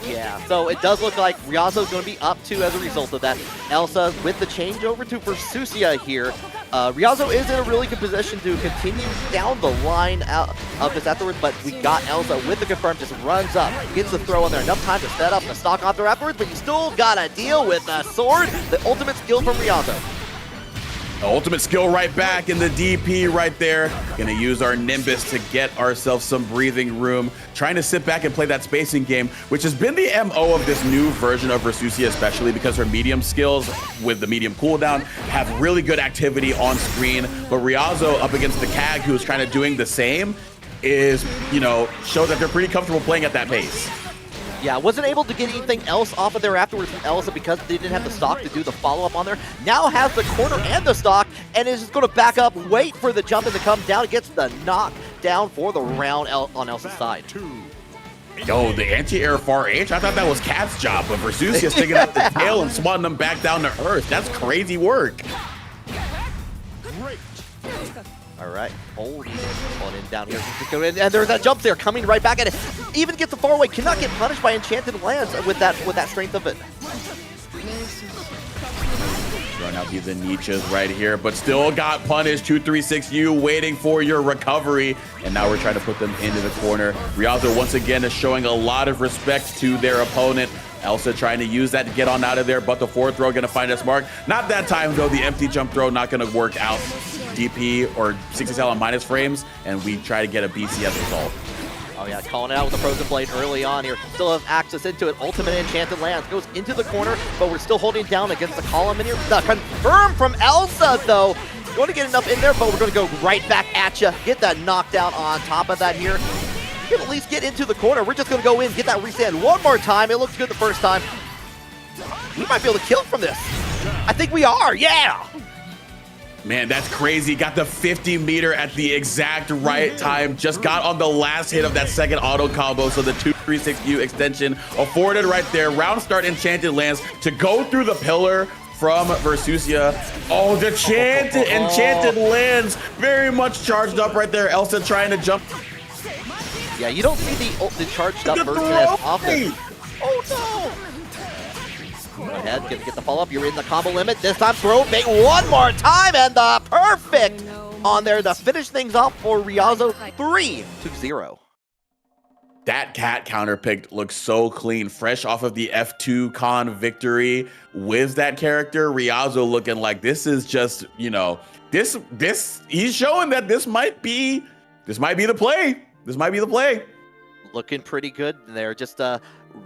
[SPEAKER 2] Yeah, so it does look like Riazo's going to be up 2 as a result of that. Elsa with the changeover to Versusia here. Riazo is in a really good position to continue down the line out of this afterwards, but we got Elsa with the confirm, just runs up, gets the throw on there, enough time to set up the stock off there afterwards, but you still got to deal with the sword, the ultimate skill from Riazo.
[SPEAKER 1] Ultimate skill right back in the DP right there. Gonna use our Nimbus to get ourselves some breathing room. Trying to sit back and play that spacing game, which has been the MO of this new version of Versusia, especially because her medium skills with the medium cooldown have really good activity on screen. But Riazo up against the Kag, who's kind of doing the same, is, shows that they're pretty comfortable playing at that pace.
[SPEAKER 2] Yeah, wasn't able to get anything else off of there afterwards from Elsa because they didn't have the stock to do the follow-up on there. Now has the corner and the stock, and is just going to back up, wait for the jump and to come down. It gets the knock down for the round on Elsa's side.
[SPEAKER 1] Yo, the anti-air far H, I thought that was Cat's job, but Versusia sticking out the tail and swatting them back down to earth. That's crazy work.
[SPEAKER 2] All right, holding on in down here. And there's that jump there coming right back at it. Even gets the far away, cannot get punished by Enchanted Lands with that strength of it.
[SPEAKER 1] Throwing out the niches right here, but still got punished. 236U waiting for your recovery. And now we're trying to put them into the corner. Riazo once again is showing a lot of respect to their opponent. Elsa trying to use that to get on out of there, but the forward throw going to find us mark. Not that time though, the empty jump throw not going to work out. DP or 60 on minus frames, and we try to get a BC as a result.
[SPEAKER 2] Oh yeah, calling it out with the Frozen Blade early on here. Still have access into it. Ultimate Enchanted Lands goes into the corner, but we're still holding down against the column in here. The confirm from Elsa, though. Going to get enough in there, but we're going to go right back at you. Get that knockdown on top of that here. You can at least get into the corner. We're just going to go in, get that restand one more time. It looks good the first time. We might be able to kill from this. I think we are, yeah!
[SPEAKER 1] Man, that's crazy. Got the 50 meter at the exact right time. Just got on the last hit of that second auto combo. So the 236U extension afforded right there. Round start Enchanted Lands to go through the pillar from Versusia. Oh, the Enchanted Lands very much charged up right there. Elsa trying to jump.
[SPEAKER 2] Yeah, you don't see the charged up version as often. Oh no! Go ahead, gonna get the follow-up. You're in the combo limit. This time, throw bait one more time, and the perfect on there to finish things off for Riazo 3-0.
[SPEAKER 1] That cat counter pick looks so clean, fresh off of the F2 con victory with that character. Riazo looking like this is just, you know, this he's showing that this might be the play. This might be the play.
[SPEAKER 2] Looking pretty good there. Just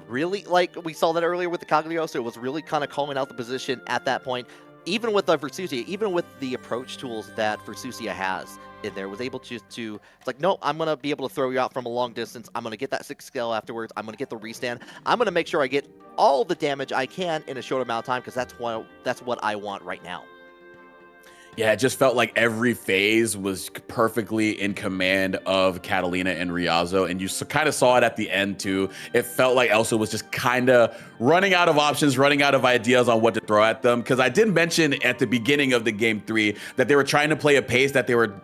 [SPEAKER 2] really, like we saw that earlier with the Cagliostro, it was really kind of calling out the position at that point. Even with Versusia, even with the approach tools that Versusia has in there, was able to it's like, no, I'm going to be able to throw you out from a long distance. I'm going to get that 6 scale afterwards. I'm going to get the restand. I'm going to make sure I get all the damage I can in a short amount of time, because that's what I want right now.
[SPEAKER 1] Yeah, it just felt like every phase was perfectly in command of Catalina and Riazo, and you kind of saw it at the end too. It felt like Elsa was just kind of running out of options, running out of ideas on what to throw at them, because I did mention at the beginning of the game 3 that they were trying to play a pace that they were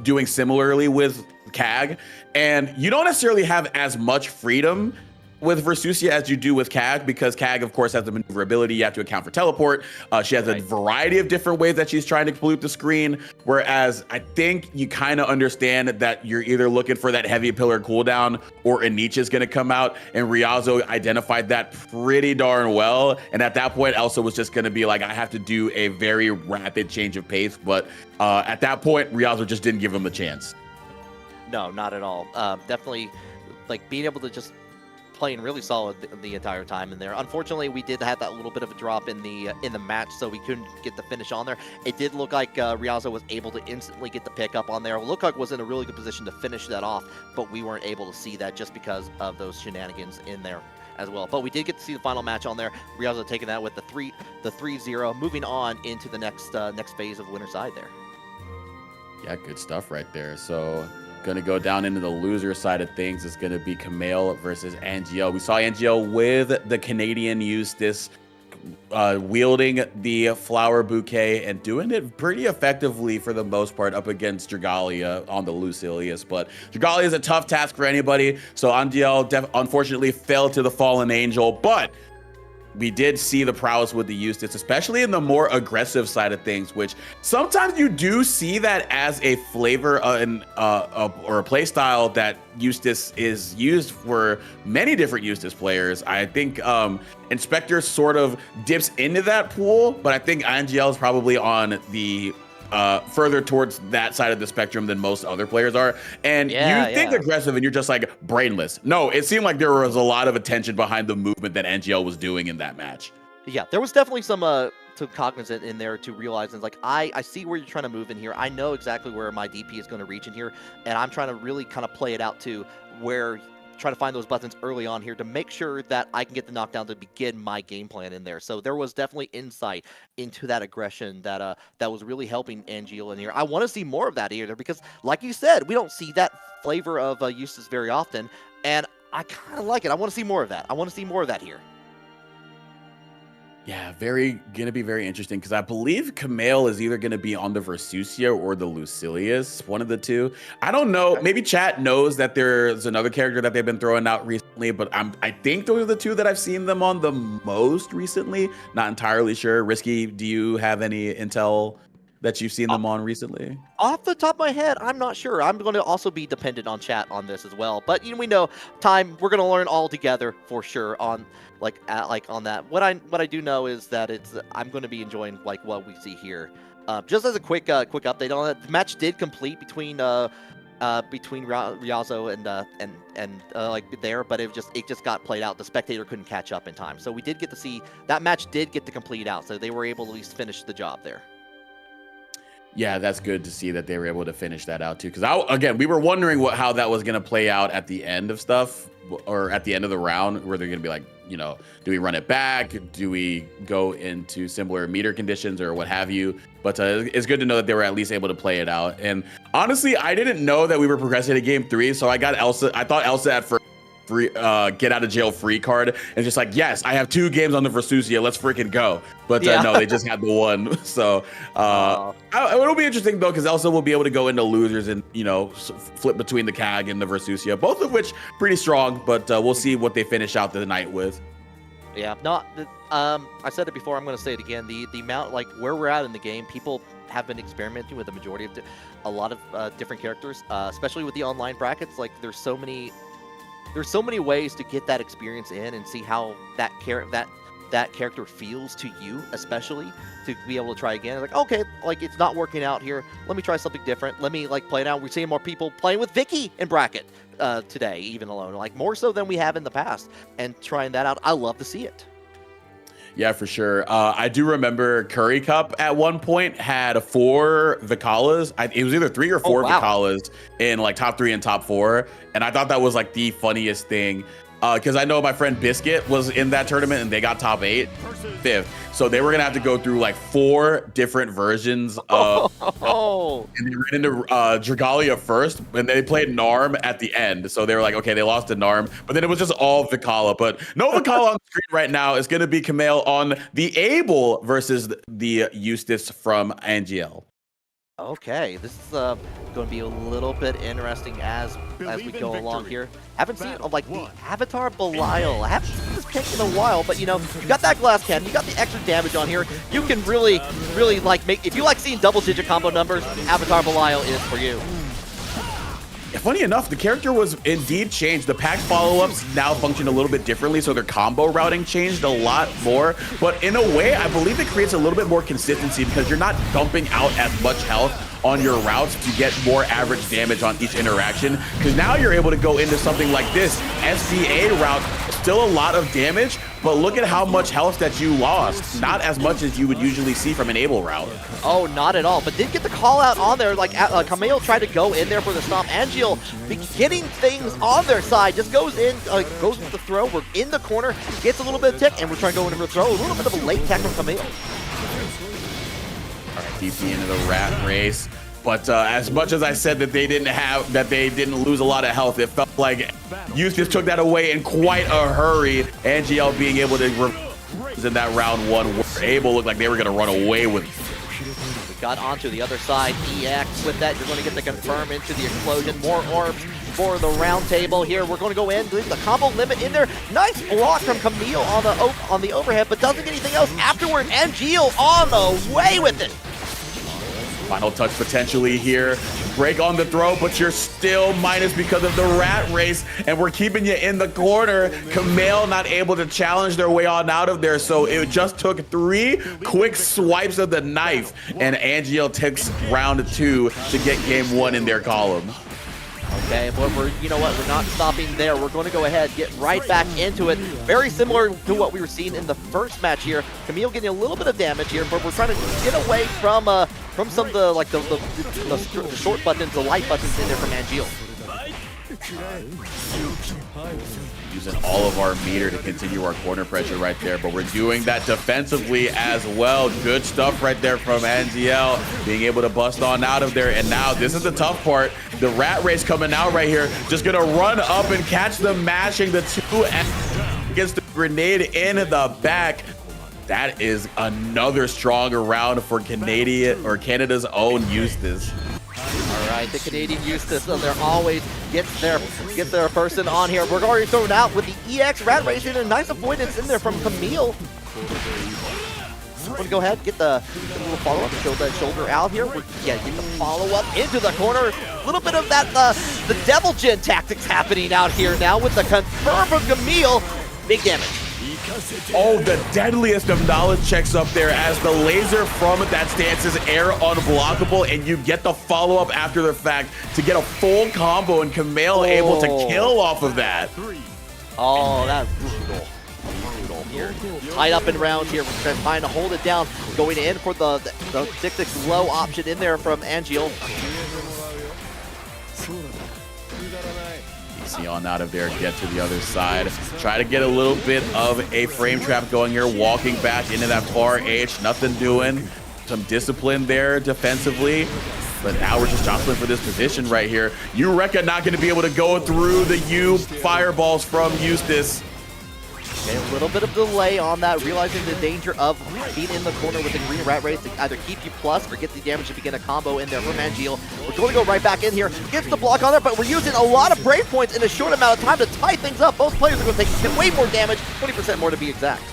[SPEAKER 1] doing similarly with CAG, and you don't necessarily have as much freedom with Versusia as you do with CAG, because CAG, of course, has the maneuverability. You have to account for teleport. She has a variety of different ways that she's trying to pollute the screen, whereas I think you kind of understand that you're either looking for that heavy pillar cooldown or a niche is going to come out, and Riazo identified that pretty darn well. And at that point, Elsa was just going to be like, I have to do a very rapid change of pace. But at that point, Riazo just didn't give him a chance.
[SPEAKER 2] No, not at all. Definitely, like, being able to just playing really solid the entire time in there. Unfortunately, we did have that little bit of a drop in the match, so we couldn't get the finish on there. It did look like Riazo was able to instantly get the pickup on there. It looked like was in a really good position to finish that off, but we weren't able to see that just because of those shenanigans in there as well. But we did get to see the final match on there. Riazo taking that with the 3-0, moving on into the next phase of winner side there.
[SPEAKER 1] Yeah, good stuff right there. So going to go down into the loser side of things. It's going to be Camille versus Angiel. We saw Angiel with the Canadian Eustace wielding the flower bouquet and doing it pretty effectively for the most part up against Dragalia on the Lucilius. But Dragalia is a tough task for anybody. So Angiel unfortunately fell to the Fallen Angel, but we did see the prowess with the Eustace, especially in the more aggressive side of things, which sometimes you do see that as a flavor or a play style that Eustace is used for many different Eustace players. I think Inspector sort of dips into that pool, but I think Angiel is probably on the further towards that side of the spectrum than most other players are. And you think aggressive and you're just like brainless. No, it seemed like there was a lot of attention behind the movement that Angiel was doing in that match.
[SPEAKER 2] Yeah, there was definitely some cognizant in there to realize, and like, I see where you're trying to move in here. I know exactly where my DP is going to reach in here, and I'm trying to really kind of play it out to where try to find those buttons early on here to make sure that I can get the knockdown to begin my game plan in there. So there was definitely insight into that aggression that was really helping Angiel in here. I want to see more of that either, because like you said, we don't see that flavor of Eustace very often, and I kind of like it. I want to see more of that. I want to see more of that here.
[SPEAKER 1] Yeah, gonna be very interesting, because I believe Camille is either gonna be on the Versusia or the Lucilius, one of the two. I don't know. Maybe chat knows that there's another character that they've been throwing out recently, but I think those are the two that I've seen them on the most recently. Not entirely sure. Risky, do you have any intel that you've seen them on recently?
[SPEAKER 2] Off the top of my head, I'm not sure. I'm going to also be dependent on chat on this as well. But we know time. We're going to learn all together for sure on on that. What I do know is that I'm going to be enjoying what we see here. Just as a quick update on it, the match did complete between between Riazo and like there, but it just got played out. The spectator couldn't catch up in time, so we did get to see that match did get to complete out, so they were able to at least finish the job there.
[SPEAKER 1] Yeah, that's good to see that they were able to finish that out too. Because again, we were wondering how that was going to play out at the end of stuff, or at the end of the round, where they're going to be like, you know, do we run it back? Do we go into similar meter conditions or what have you? But it's good to know that they were at least able to play it out. And honestly, I didn't know that we were progressing to game 3, so I got Elsa. I thought Elsa at first free get out of jail free card, and just like, yes, I have 2 games on the Versusia, let's freaking go. But no, they just had the 1. So it'll be interesting though, because Elsa will be able to go into losers and, you know, flip between the CAG and the Versusia, both of which pretty strong. But we'll see what they finish out the night with.
[SPEAKER 2] Yeah, no, I said it before, I'm going to say it again. The amount, like where we're at in the game, people have been experimenting with a majority of a lot of different characters, especially with the online brackets. Like there's so many ways to get that experience in and see how that character feels to you, especially to be able to try again. Like, okay, like it's not working out here. Let me try something different. Let me like play it out. We're seeing more people playing with Vicky in bracket today, even alone, like more so than we have in the past, and trying that out. I love to see it.
[SPEAKER 1] Yeah, for sure. I do remember Curry Cup at one point had 4 Vicalas. It was either 3 or 4 Vicalas in like top 3 and top 4. And I thought that was like the funniest thing. Because I know my friend Biscuit was in that tournament and they got top 8, 5th. So they were going to have to go through like 4 different versions of... and they ran into Dragalia first, and they played Narm at the end. So they were like, okay, they lost to Narm. But then it was just all Vicala. But no Vicala on the screen right now. It's going to be Camille on the Abel versus the Eustace from Angiel.
[SPEAKER 2] Okay, this is going to be a little bit interesting as we go along here. Haven't seen like the Avatar Belial. I haven't seen this pick in a while, but you know, you got that glass cannon, you got the extra damage on here. You can really like make, if you like seeing double-digit combo numbers, Avatar Belial is for you.
[SPEAKER 1] Funny enough, the character was indeed changed. The pack follow-ups now function a little bit differently, so their combo routing changed a lot more. But in a way, I believe it creates a little bit more consistency because you're not dumping out as much health on your routes to get more average damage on each interaction. Because now you're able to go into something like this SDA route, still a lot of damage, but look at how much health that you lost. Not as much as you would usually see from an Abel route.
[SPEAKER 2] Oh, not at all. But did get the call out on there. Like Camille tried to go in there for the stomp. Angiel getting things on their side. Just goes in, goes with the throw. We're in the corner, gets a little bit of tick, and we're trying to go in for the throw. A little bit of a late tech from Camille.
[SPEAKER 1] All right, DP into the rat race. But as much as I said that they didn't lose a lot of health, it felt like Eustace took that away in quite a hurry. Angiel being able to in that round 1 were Abel looked like they were going to run away with it.
[SPEAKER 2] We got onto the other side. EX with that, you're going to get the confirm into the explosion. More orbs for the round table here. We're going to go in, leave the combo limit in there. Nice block from Camille on the overhead, but doesn't get anything else afterward. Angiel on the way with it.
[SPEAKER 1] Final touch potentially here. Break on the throw, but you're still minus because of the rat race, and we're keeping you in the corner. Camille not able to challenge their way on out of there, so it just took 3 quick swipes of the knife, and Angiel takes round 2 to get game 1 in their column.
[SPEAKER 2] Okay, but you know what? We're not stopping there. We're going to go ahead, get right back into it. Very similar to what we were seeing in the first match here. Camille getting a little bit of damage here, but we're trying to get away from some of the short buttons, the light buttons in there from Angiel.
[SPEAKER 1] Using all of our meter to continue our corner pressure right there, but we're doing that defensively as well. Good stuff right there from Angiel, being able to bust on out of there. And now this is the tough part. The rat race coming out right here, just gonna run up and catch them mashing the 2 against the grenade in the back. That is another stronger round for Canada's own Eustace.
[SPEAKER 2] All right, the Canadian Eustace, so they're always gets their person on here. We're already thrown out with the EX rat race and a nice avoidance in there from Camille. I'm gonna go ahead, get the little follow-up, show that shoulder out here. Get the follow-up into the corner. A little bit of that, the Devil Gen tactics happening out here now with the confirm from Camille. Big damage.
[SPEAKER 1] Oh, the deadliest of knowledge checks up there as the laser from that stance is air unblockable, and you get the follow-up after the fact to get a full combo, and Kamel able to kill off of that.
[SPEAKER 2] Oh, that's brutal. Brutal here. Tied up in rounds here. We're trying to hold it down. Going in for the 6-6 low option in there from Angeal.
[SPEAKER 1] On out of there, get to the other side. Try to get a little bit of a frame trap going here, walking back into that far H. Nothing doing. Some discipline there defensively. But now we're just jostling for this position right here. Eureka not going to be able to go through the U fireballs from Eustace.
[SPEAKER 2] Okay, a little bit of delay on that, realizing the danger of being in the corner with the green rat race to either keep you plus or get the damage to begin a combo in there from Angeal. We're going to go right back in here, gets the block on there, but we're using a lot of brave points in a short amount of time to tie things up. Both players are going to take way more damage, 20% more to be exact.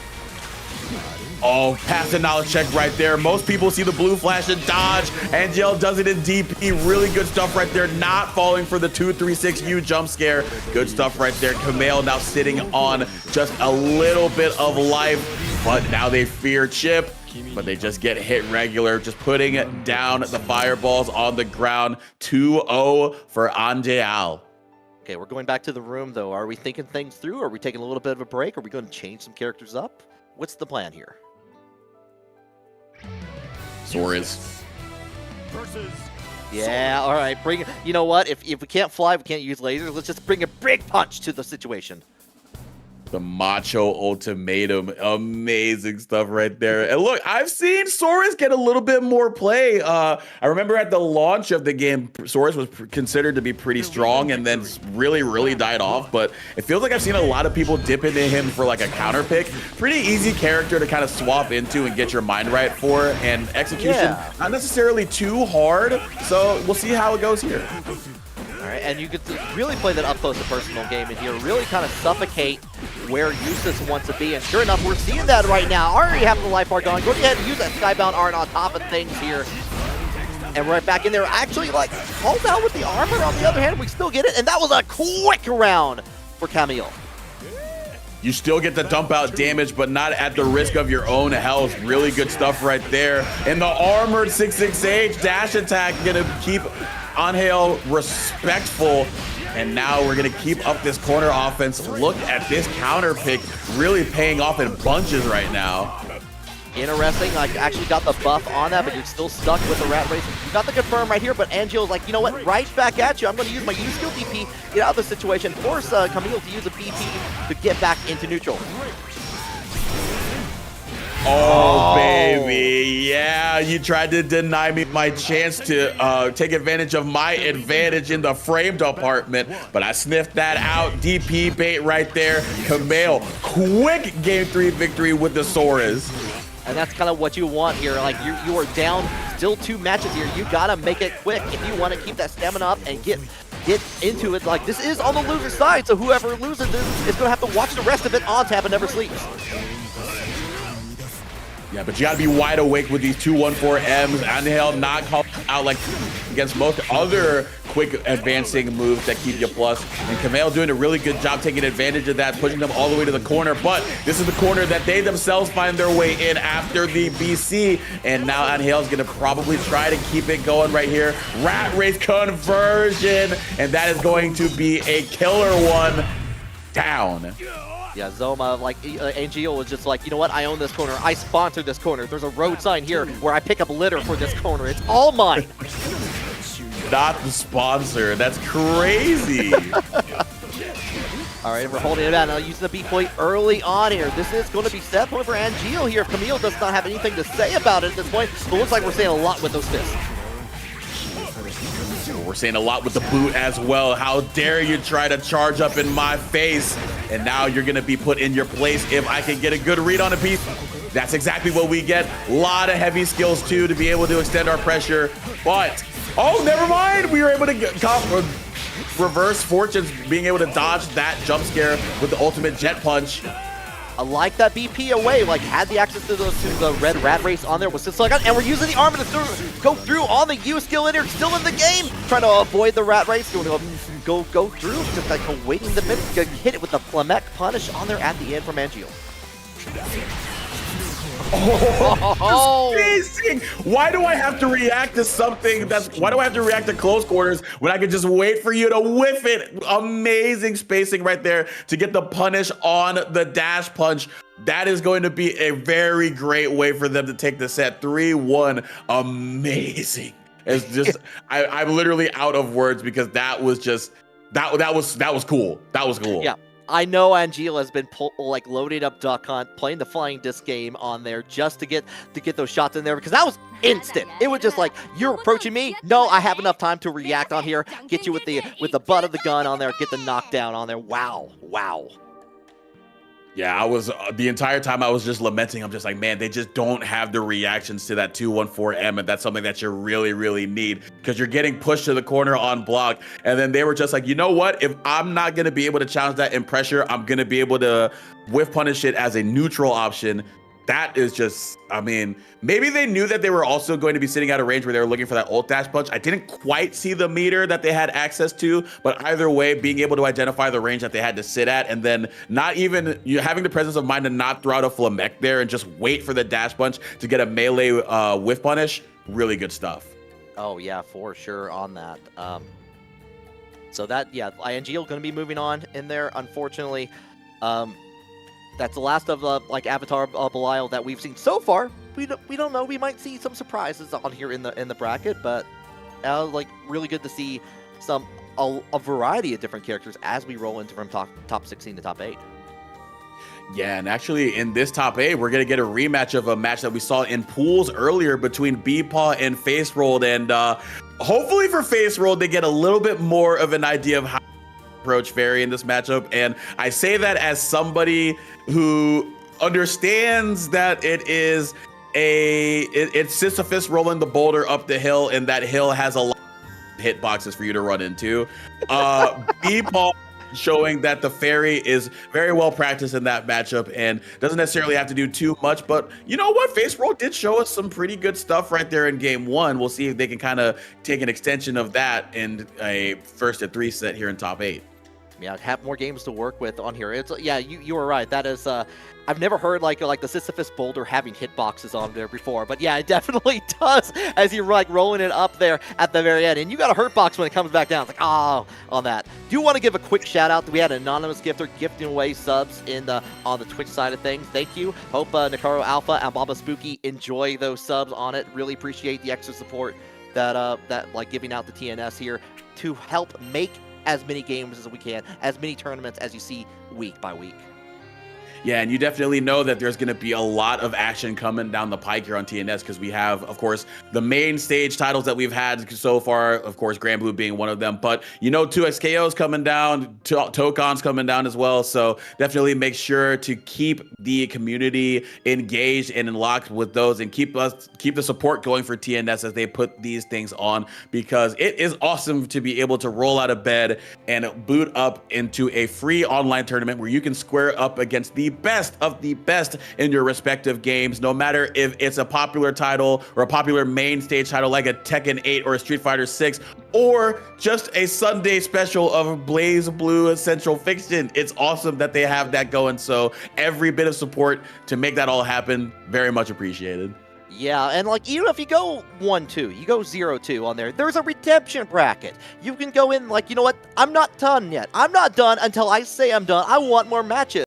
[SPEAKER 1] Oh, passive knowledge check right there. Most people see the blue flash and dodge. Angeal does it in DP. Really good stuff right there. Not falling for the 2-3-6 jump scare. Good stuff right there. Kamel now sitting on just a little bit of life, but now they fear Chip, but they just get hit regular. Just putting down the fireballs on the ground. 2-0 for Angeal.
[SPEAKER 2] Okay, we're going back to the room though. Are we thinking things through? Are we taking a little bit of a break? Are we going to change some characters up? What's the plan here?
[SPEAKER 1] Soares.
[SPEAKER 2] Yeah, all right. Bring. You know what? If we can't fly, we can't use lasers. Let's just bring a big punch to the situation.
[SPEAKER 1] The Macho Ultimatum. Amazing stuff right there. And look, I've seen Soares get a little bit more play. I remember at the launch of the game, Soares was considered to be pretty strong and then really died off. But it feels like I've seen a lot of people dip into him for like a counter pick. Pretty easy character to kind of swap into and get your mind right for. And execution, not necessarily too hard. So we'll see how it goes here.
[SPEAKER 2] All right, and you get to really play that up-close and personal game in here, really kind of suffocate where Eustace wants to be, and sure enough, we're seeing that right now. Already having the life bar going. Go ahead and use that Skybound Art on top of things here. And right back in there, actually, like, calls out with the armor. On the other hand, we still get it, and that was a quick round for Kamel.
[SPEAKER 1] You still get the dump out damage, but not at the risk of your own health. Really good stuff right there. And the armored 6-6H dash attack gonna keep Angeal respectful. And now we're gonna keep up this corner offense. Look at this counter pick really paying off in bunches right now.
[SPEAKER 2] Interesting, I actually got the buff on that, but you're still stuck with the rat race. You got the confirm right here, but Angeal's like, you know what, right back at you. I'm going to use my U-skill DP, get out of the situation, force Kamel to use a BP to get back into neutral.
[SPEAKER 1] Oh, baby. Yeah, you tried to deny me my chance to take advantage of my advantage in the frame department, but I sniffed that out. DP bait right there. Kamel, quick game 3 victory with the Soares.
[SPEAKER 2] And that's kind of what you want here. Like, you are down still 2 matches here. You got to make it quick if you want to keep that stamina up and get into it. Like, this is on the loser side, so whoever loses this is going to have to watch the rest of it on TampaNeverSleeps.
[SPEAKER 1] Yeah, but you got to be wide awake with these 2-1-4 Ms. Angeal not called out like against most other quick advancing moves that keep you plus. And Kamel doing a really good job taking advantage of that, pushing them all the way to the corner. But this is the corner that they themselves find their way in after the BC. And now Angeal's going to probably try to keep it going right here. Rat Race conversion. And that is going to be a killer one. Down.
[SPEAKER 2] Yeah, Zoma, like, Angeal was just like, you know what, I own this corner. I sponsor this corner. There's a road sign here where I pick up litter for this corner. It's all mine.
[SPEAKER 1] Not the sponsor. That's crazy.
[SPEAKER 2] All right, we're holding it out. Now using the B point early on here. This is going to be set point for Angeal here. Kamel does not have anything to say about it at this point, but looks like we're saying a lot with those fists.
[SPEAKER 1] We're saying a lot with the boot as well. How dare you try to charge up in my face? And now you're going to be put in your place if I can get a good read on a piece. That's exactly what we get. A lot of heavy skills, too, to be able to extend our pressure. But, oh, never mind. We were able to get reverse fortunes, being able to dodge that jump scare with the ultimate jet punch.
[SPEAKER 2] I like that BP away, like had the access to the red rat race on there, was just like, and we're using the armor to go through on the U skill in here, still in the game, trying to avoid the rat race, going to go through, just like waiting the minute, hit it with the Flamek punish on there at the end from Angeal. Oh,
[SPEAKER 1] Spacing! Why do I have to react to something why do I have to react to close quarters when I could just wait for you to whiff it? Amazing spacing right there to get the punish on the dash punch. That is going to be a very great way for them to take the set. 3-1, amazing. It's just, I'm literally out of words because that was just, that was cool. That was cool.
[SPEAKER 2] yeah. I know Angela has been like loading up Duck Hunt, playing the flying disc game on there just to get those shots in there because that was instant. It was just like, you're approaching me. No, I have enough time to react on here. Get you with the butt of the gun on there. Get the knockdown on there. Wow, wow.
[SPEAKER 1] Yeah, I was the entire time I was just lamenting. I'm just like, man, they just don't have the reactions to that 214M, and that's something that you really, really need because you're getting pushed to the corner on block. And then they were just like, you know what? If I'm not gonna be able to challenge that in pressure, I'm gonna be able to whiff punish it as a neutral option. That is just, I mean, maybe they knew that they were also going to be sitting at a range where they were looking for that ult dash punch. I didn't quite see the meter that they had access to, but either way, being able to identify the range that they had to sit at, and then not even having the presence of mind to not throw out a Flamek there and just wait for the dash punch to get a melee whiff punish. Really good stuff.
[SPEAKER 2] Oh yeah, for sure on that. So that, yeah, INGL going to be moving on in there, unfortunately. That's the last of like Avatar Belial that we've seen so far. We don't know. We might see some surprises on here in the bracket, but like really good to see a variety of different characters as we roll into from top 16 to top 8.
[SPEAKER 1] Yeah, and actually in this top 8, we're going to get a rematch of a match that we saw in pools earlier between Beepaw and Face Rolled. And hopefully for Face Rolled, they get a little bit more of an idea of how to approach Fairy in this matchup. And I say that as somebody who understands that it's Sisyphus rolling the boulder up the hill, and that hill has a lot of hitboxes for you to run into. Beepaw showing that the Fairy is very well practiced in that matchup and doesn't necessarily have to do too much. But you know what? Face Roll did show us some pretty good stuff right there in game 1. We'll see if they can kind of take an extension of that in a 1-3 set here in top 8.
[SPEAKER 2] Yeah, have more games to work with on here. It's, yeah, you were right. That is, I've never heard like the Sisyphus boulder having hitboxes on there before, but yeah, it definitely does as you're like rolling it up there at the very end, and you got a hurt box when it comes back down. It's like, oh, on that. Do want to give a quick shout out. We had an anonymous gifter gifting away subs on the Twitch side of things. Thank you. Hope Nakaro Alpha and Baba Spooky enjoy those subs on it. Really appreciate the extra support that like giving out the TNS here to help make as many games as we can, as many tournaments as you see week by week.
[SPEAKER 1] Yeah, and you definitely know that there's going to be a lot of action coming down the pike here on TNS because we have, of course, the main stage titles that we've had so far, of course, Grand Blue being one of them. But, you know, 2XKO's coming down, Tokon's coming down as well. So definitely make sure to keep the community engaged and locked with those and keep the support going for TNS as they put these things on, because it is awesome to be able to roll out of bed and boot up into a free online tournament where you can square up against the best of the best in your respective games, no matter if it's a popular title or a popular main stage title like a Tekken 8 or a Street Fighter 6, or just a Sunday special of Blaze Blue Essential Fiction. It's awesome that they have that going. So every bit of support to make that all happen, very much appreciated.
[SPEAKER 2] Yeah, and like even if you go 1-2, you go 0-2 on there, there's a redemption bracket. You can go in like, you know what? I'm not done yet. I'm not done until I say I'm done. I want more matches.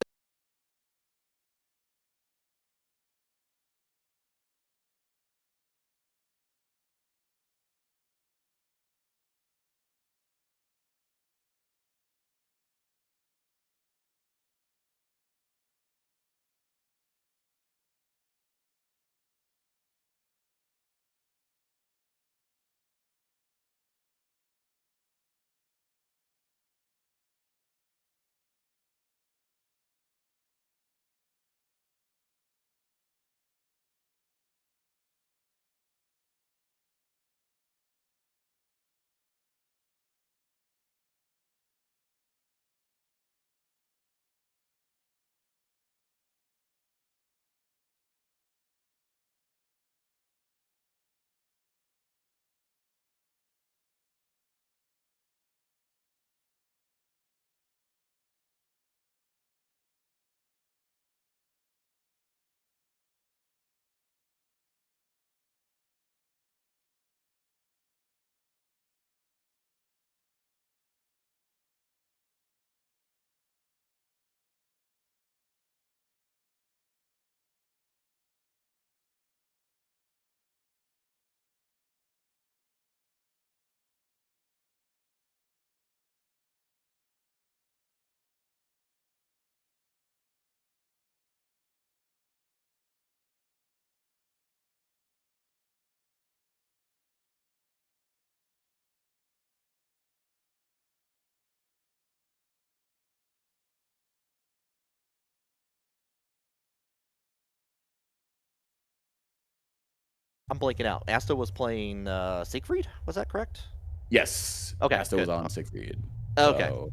[SPEAKER 2] I'm blanking out. Asto was playing Siegfried. Was that correct?
[SPEAKER 1] Yes.
[SPEAKER 2] Okay.
[SPEAKER 1] Asta was on Siegfried.
[SPEAKER 2] Okay.
[SPEAKER 1] So,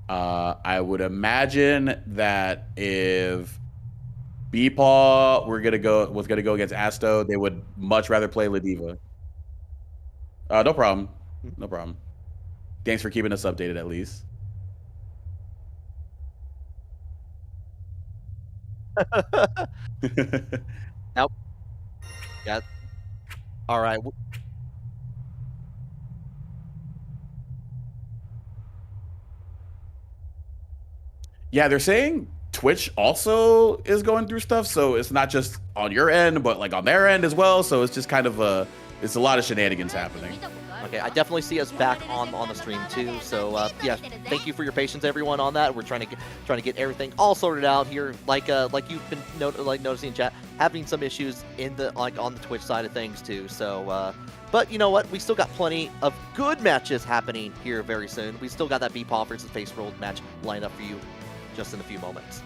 [SPEAKER 1] I would imagine that if Beepaw was gonna go against Asto, they would much rather play Ladiva. No problem. No problem. Thanks for keeping us updated at least.
[SPEAKER 2] Nope. Yeah. All right.
[SPEAKER 1] Yeah, they're saying Twitch also is going through stuff, so it's not just on your end, but like on their end as well. So it's just kind of it's a lot of shenanigans happening.
[SPEAKER 2] Okay, I definitely see us back on the stream too. So yeah, thank you for your patience, everyone, on that. We're trying to get everything all sorted out here. Like you've been noticing in chat, having some issues in the on the Twitch side of things too. So but you know what? We still got plenty of good matches happening here very soon. We still got that Beepaw versus Face Rolled match lined up for you just in a few moments.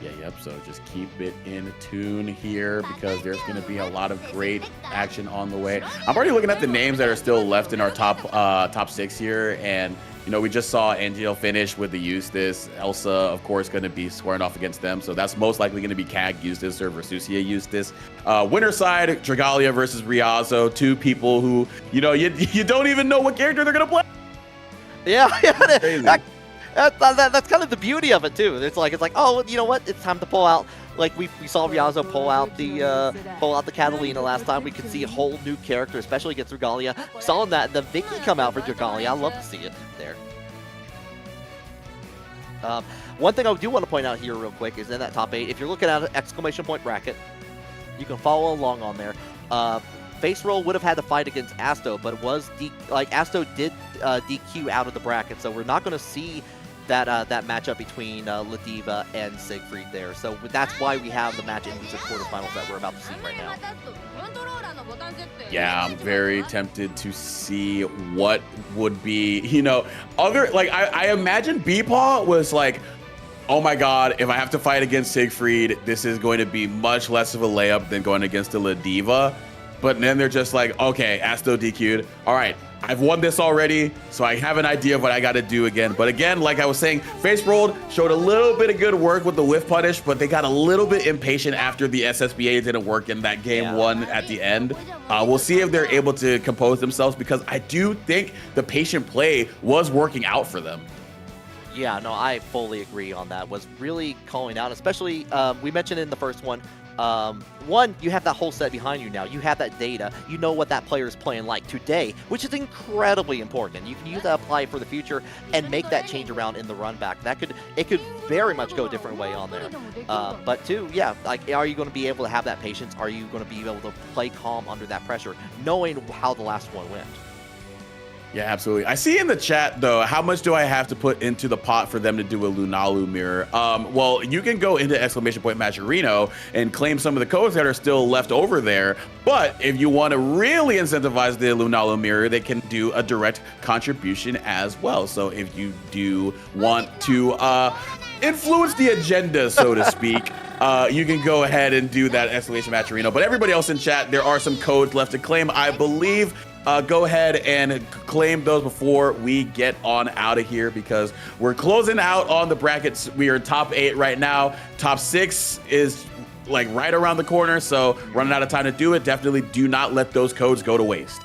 [SPEAKER 1] Yep. So just keep it in tune here because there's going to be a lot of great action on the way. I'm already looking at the names that are still left in our top 6 here, and we just saw Angel finish with the Eustace. Elsa, of course, going to be squaring off against them, so that's most likely going to be CAG Eustace or Versusia Eustace. Winner side, Dragalia versus Riazo, two people who you don't even know what character they're going to play.
[SPEAKER 2] Yeah,
[SPEAKER 1] Crazy.
[SPEAKER 2] That's kind of the beauty of it too. It's like oh, you know what? It's time to pull out. Like we saw Riazo pull out the Catalina last time. We could see a whole new character, especially against Dragalia. We saw that the Vicky come out for Dragalia. I love to see it there. One thing I do want to point out here real quick is in that top 8. If you're looking at an exclamation point bracket, you can follow along on there. Face Roll would have had to fight against Asto, but it was Asto did DQ out of the bracket, so we're not going to see that matchup between Ladiva and Siegfried there. So that's why we have the match in the quarterfinals that we're about to see right now.
[SPEAKER 1] Yeah, I'm very tempted to see what would be, other, I imagine Beepaw was like, oh my god, if I have to fight against Siegfried, this is going to be much less of a layup than going against a Ladiva. But then they're just like, okay, Asto DQ'd. All right, I've won this already, so I have an idea of what I got to do again. But again, like I was saying, Face Rolled showed a little bit of good work with the whiff punish, but they got a little bit impatient after the SSBA didn't work in that game 1 at the end. We'll see if they're able to compose themselves, because I do think the patient play was working out for them.
[SPEAKER 2] Yeah, no, I fully agree on that. Was really calling out, especially we mentioned in the first one. One, you have that whole set behind you now. You have that data. You know what that player is playing like today, which is incredibly important. You can use that, apply it for the future, and make that change around in the run back. It could very much go a different way on there. But two, yeah, are you going to be able to have that patience? Are you going to be able to play calm under that pressure, knowing how the last one went?
[SPEAKER 1] Yeah, absolutely. I see in the chat, though, how much do I have to put into the pot for them to do a Lunalu mirror? Well, you can go into exclamation point matcherino and claim some of the codes that are still left over there. But if you want to really incentivize the Lunalu mirror, they can do a direct contribution as well. So if you do want to influence the agenda, so to speak, you can go ahead and do that exclamation matcherino. But everybody else in chat, there are some codes left to claim, I believe. Go ahead and claim those before we get on out of here, because we're closing out on the brackets. We are top 8 right now. Top 6 is right around the corner, so running out of time to do it. Definitely do not let those codes go to waste.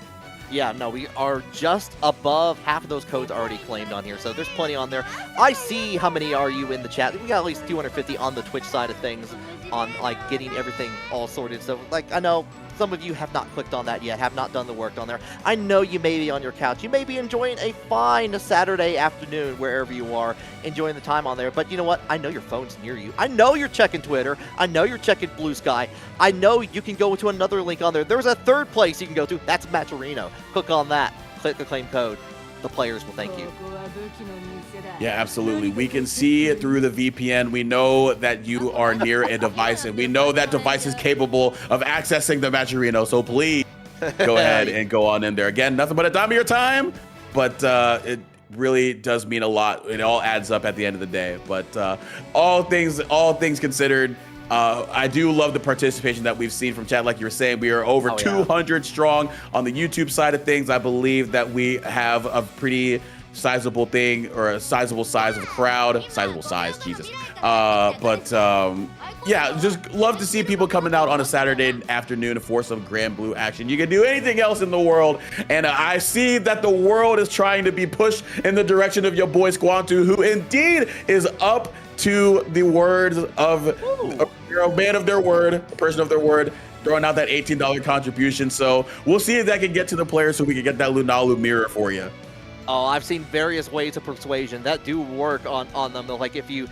[SPEAKER 2] Yeah, no, we are just above half of those codes already claimed on here, so there's plenty on there. I see how many are you in the chat. We got at least 250 on the Twitch side of things on getting everything all sorted. So I know some of you have not clicked on that yet, have not done the work on there. I know you may be on your couch. You may be enjoying a fine Saturday afternoon wherever you are, enjoying the time on there. But you know what? I know your phone's near you. I know you're checking Twitter. I know you're checking Blue Sky. I know you can go to another link on there. There's a third place you can go to. That's Matcherino. Click on that. Click the claim code. The players will thank you.
[SPEAKER 1] Yeah, absolutely. We can see it through the VPN. We know that you are near a device, and we know that device is capable of accessing the Matcherino. So please go ahead and go on in there. Again, nothing but a dime of your time, but it really does mean a lot. It all adds up at the end of the day. But all things considered, I do love the participation that we've seen from chat. Like you were saying, we are over 200 strong on the YouTube side of things. I believe that we have a pretty sizable thing, or a sizable size of crowd. Sizable size, Jesus. Yeah, just love to see people coming out on a Saturday afternoon for some Grand Blue action. You can do anything else in the world, and I see that the world is trying to be pushed in the direction of your boy Squanto, who indeed is up to the words of a man of their word, a person of their word, throwing out that $18 contribution. So we'll see if that can get to the players so we can get that Lunalu mirror for you.
[SPEAKER 2] Oh, I've seen various ways of persuasion that do work on them. Like if you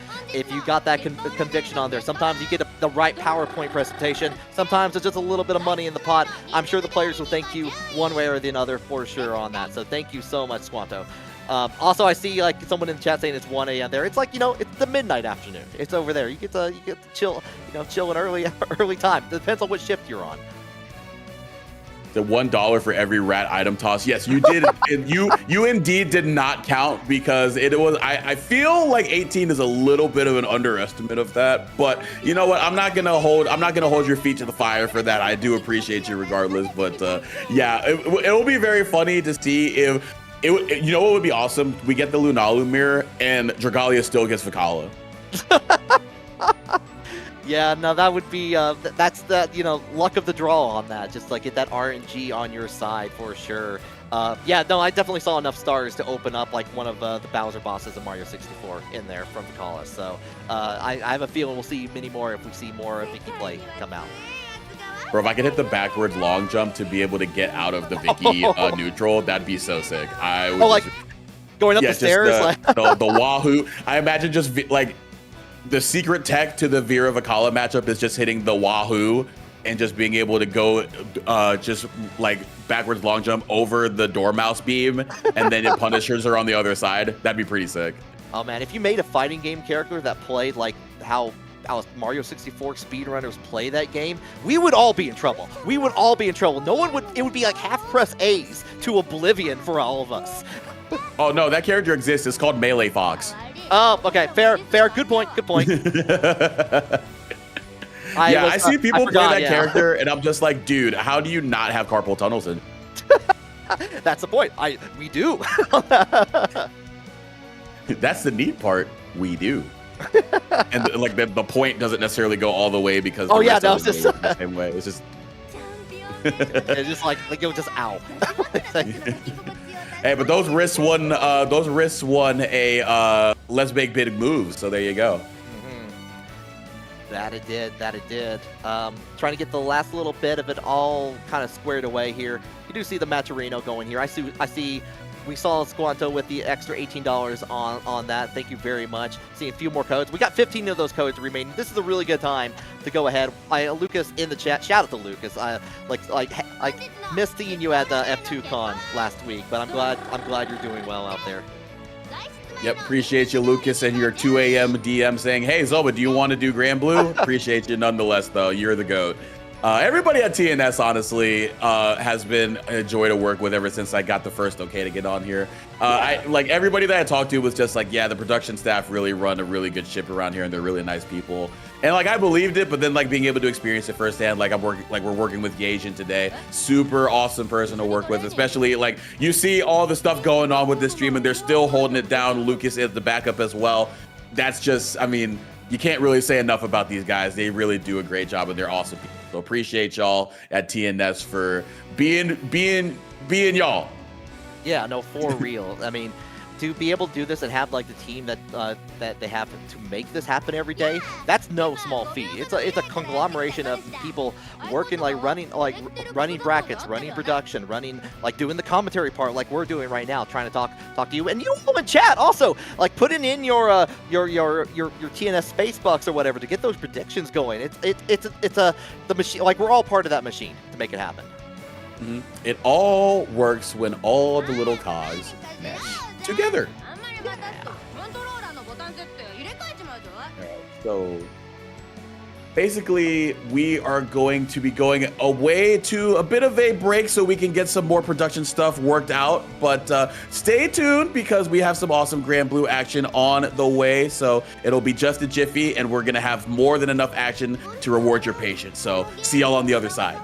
[SPEAKER 2] got that conviction on there, sometimes you get the right PowerPoint presentation. Sometimes it's just a little bit of money in the pot. I'm sure the players will thank you one way or the other for sure on that. So thank you so much, Squanto. Also, I see like someone in the chat saying it's 1 a.m. there. It's like, you know, it's the midnight afternoon. It's over there. You get to chill, chill an early time. It depends on what shift you're on.
[SPEAKER 1] The $1 for every rat item toss. Yes, you did. you indeed did not count, because it was. I feel like 18 is a little bit of an underestimate of that. But you know what? I'm not gonna hold your feet to the fire for that. I do appreciate you regardless. But yeah, it will be very funny to see if you know what would be awesome. We get the Lunalu mirror and Dragalia still gets Vakala.
[SPEAKER 2] Yeah, no, that would be, that's the, luck of the draw on that. Just like get that RNG on your side for sure. Yeah, no, I definitely saw enough stars to open up like one of the Bowser bosses in Mario 64 in there from Vakala. So I have a feeling we'll see many more if we see more of Vicky play come out.
[SPEAKER 1] Bro, if I could hit the backwards long jump to be able to get out of the Vicky neutral, that'd be so sick. I would
[SPEAKER 2] like going up the stairs?
[SPEAKER 1] The Wahoo. I imagine just like the secret tech to the Vera Vakala matchup is just hitting the Wahoo and just being able to go just like backwards long jump over the Dormouse beam, and then it punishes her on the other side. That'd be pretty sick.
[SPEAKER 2] Oh man, if you made a fighting game character that played like how Mario 64 speedrunners play that game, we would all be in trouble. We would all be in trouble. No one would. It would be like half press A's to oblivion for all of us.
[SPEAKER 1] Oh no, that character exists. It's called Melee Fox.
[SPEAKER 2] Oh, okay, fair. Good point.
[SPEAKER 1] I see people play that character, and I'm just like, dude, how do you not have carpal tunnel syndrome?
[SPEAKER 2] That's the point. We do.
[SPEAKER 1] That's the neat part. We do. And like the point doesn't necessarily go all the way because
[SPEAKER 2] it's just
[SPEAKER 1] the same way. It's just
[SPEAKER 2] it's just like it was just ow.
[SPEAKER 1] Hey, but those wrists won a let's make big moves. So there you go.
[SPEAKER 2] That it did. Trying to get the last little bit of it all kind of squared away here. You do see the Matcherino going here. I see. We saw Squanto with the extra $18 on that. Thank you very much. See a few more codes. We got 15 of those codes remaining. This is a really good time to go ahead. Lucas in the chat. Shout out to Lucas. I missed seeing you at the F2 Con last week, but I'm glad you're doing well out there.
[SPEAKER 1] Yep, appreciate you, Lucas, and your 2 a.m. DM saying, "Hey, Zoba, do you want to do Grand Blue?" Appreciate you nonetheless, though. You're the GOAT. Everybody at TNS, honestly, has been a joy to work with ever since I got the first okay to get on here. Everybody that I talked to was just like, yeah, the production staff really run a really good ship around here, and they're really nice people. And like I believed it, but then like being able to experience it firsthand, we're working with Gaijin today. Super awesome person to work with, especially like you see all the stuff going on with this stream, and they're still holding it down. Lucas is the backup as well. That's just, I mean, you can't really say enough about these guys. They really do a great job, and they're awesome people. So appreciate y'all at TNS for being y'all.
[SPEAKER 2] Yeah, no, for real. I mean, to be able to do this and have like the team that they have to make this happen every day, that's no small feat. It's a conglomeration of people working, running brackets, running production, doing the commentary part like we're doing right now, trying to talk to you, and you all in chat also putting in your TNS space bucks or whatever to get those predictions going. The machine, we're all part of that machine to make it happen.
[SPEAKER 1] Mm-hmm. It all works when all the little cogs mesh together.
[SPEAKER 2] Yeah.
[SPEAKER 1] So basically, we are going to be going away to a bit of a break so we can get some more production stuff worked out. But stay tuned because we have some awesome Grand Blue action on the way. So it'll be just a jiffy, and we're going to have more than enough action to reward your patience. So see y'all on the other side.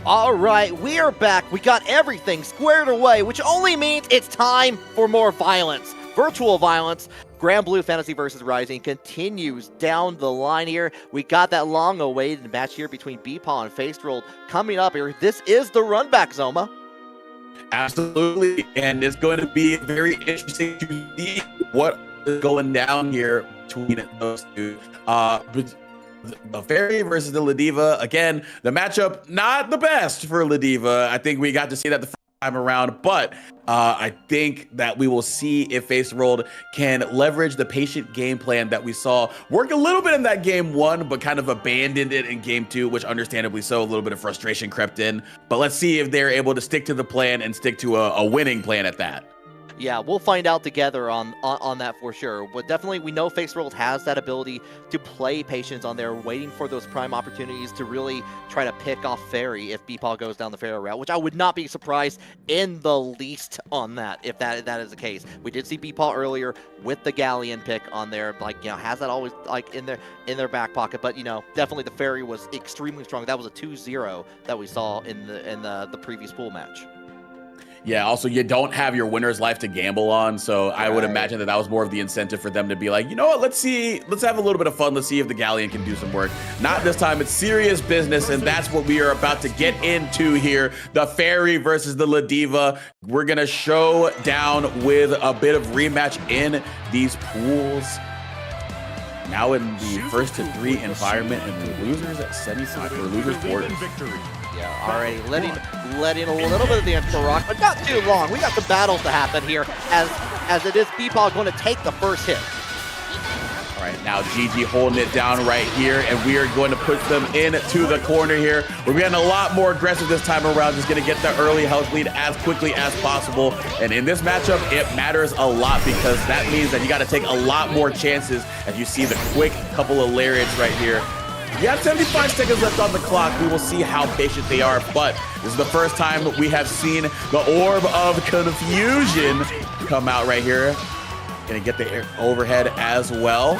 [SPEAKER 2] All right, we are back. We got everything squared away, which only means it's time for more violence. Virtual violence. Grand Blue Fantasy versus Rising continues down the line here. We got that long-awaited match here between Beepaw and Facerolled coming up here. This is the run back, Zoma.
[SPEAKER 1] Absolutely, and it's going to be very interesting to see what is going down here between those two. The Fairy versus the Ladiva. Again, the matchup not the best for Ladiva. I think we got to see that the first time around, but I think that we will see if Facerolled can leverage the patient game plan that we saw work a little bit in that game one, but kind of abandoned it in game two, which understandably so, a little bit of frustration crept in. But let's see if they're able to stick to the plan and stick to a winning plan at that.
[SPEAKER 2] Yeah, we'll find out together on that for sure. But definitely, we know Facerolled has that ability to play patience on there, waiting for those prime opportunities to really try to pick off Fairy if Beepaw goes down the Fairy route, which I would not be surprised in the least on that, if that is the case. We did see Beepaw earlier with the Galleon pick on there, like, you know, has that always, like, in their back pocket. But, you know, definitely the Fairy was extremely strong. That was a 2-0 that we saw in the previous pool match.
[SPEAKER 1] Yeah, also, you don't have your winner's life to gamble on, so I would imagine that was more of the incentive for them to be like, you know what, let's have a little bit of fun, let's see if the Galleon can do some work. Not this time, it's serious business, and that's what we are about to get into here. The Fairy versus the Ladiva. We're going to show down with a bit of rematch in these pools. Now in the first to three environment, and the losers at semifinal, or losers quarters.
[SPEAKER 2] Yeah, already letting a little bit of the info rock, but not too long. We got some battles to happen here as it is Beepaw going to take the first hit.
[SPEAKER 1] All right, now GG holding it down right here, and we are going to push them into the corner here. We're getting a lot more aggressive this time around, just going to get the early health lead as quickly as possible. And in this matchup, it matters a lot because that means that you got to take a lot more chances as you see the quick couple of lariats right here. You got 75 seconds left on the clock. We will see how patient they are, but this is the first time we have seen the Orb of Confusion come out right here. Gonna get the overhead as well.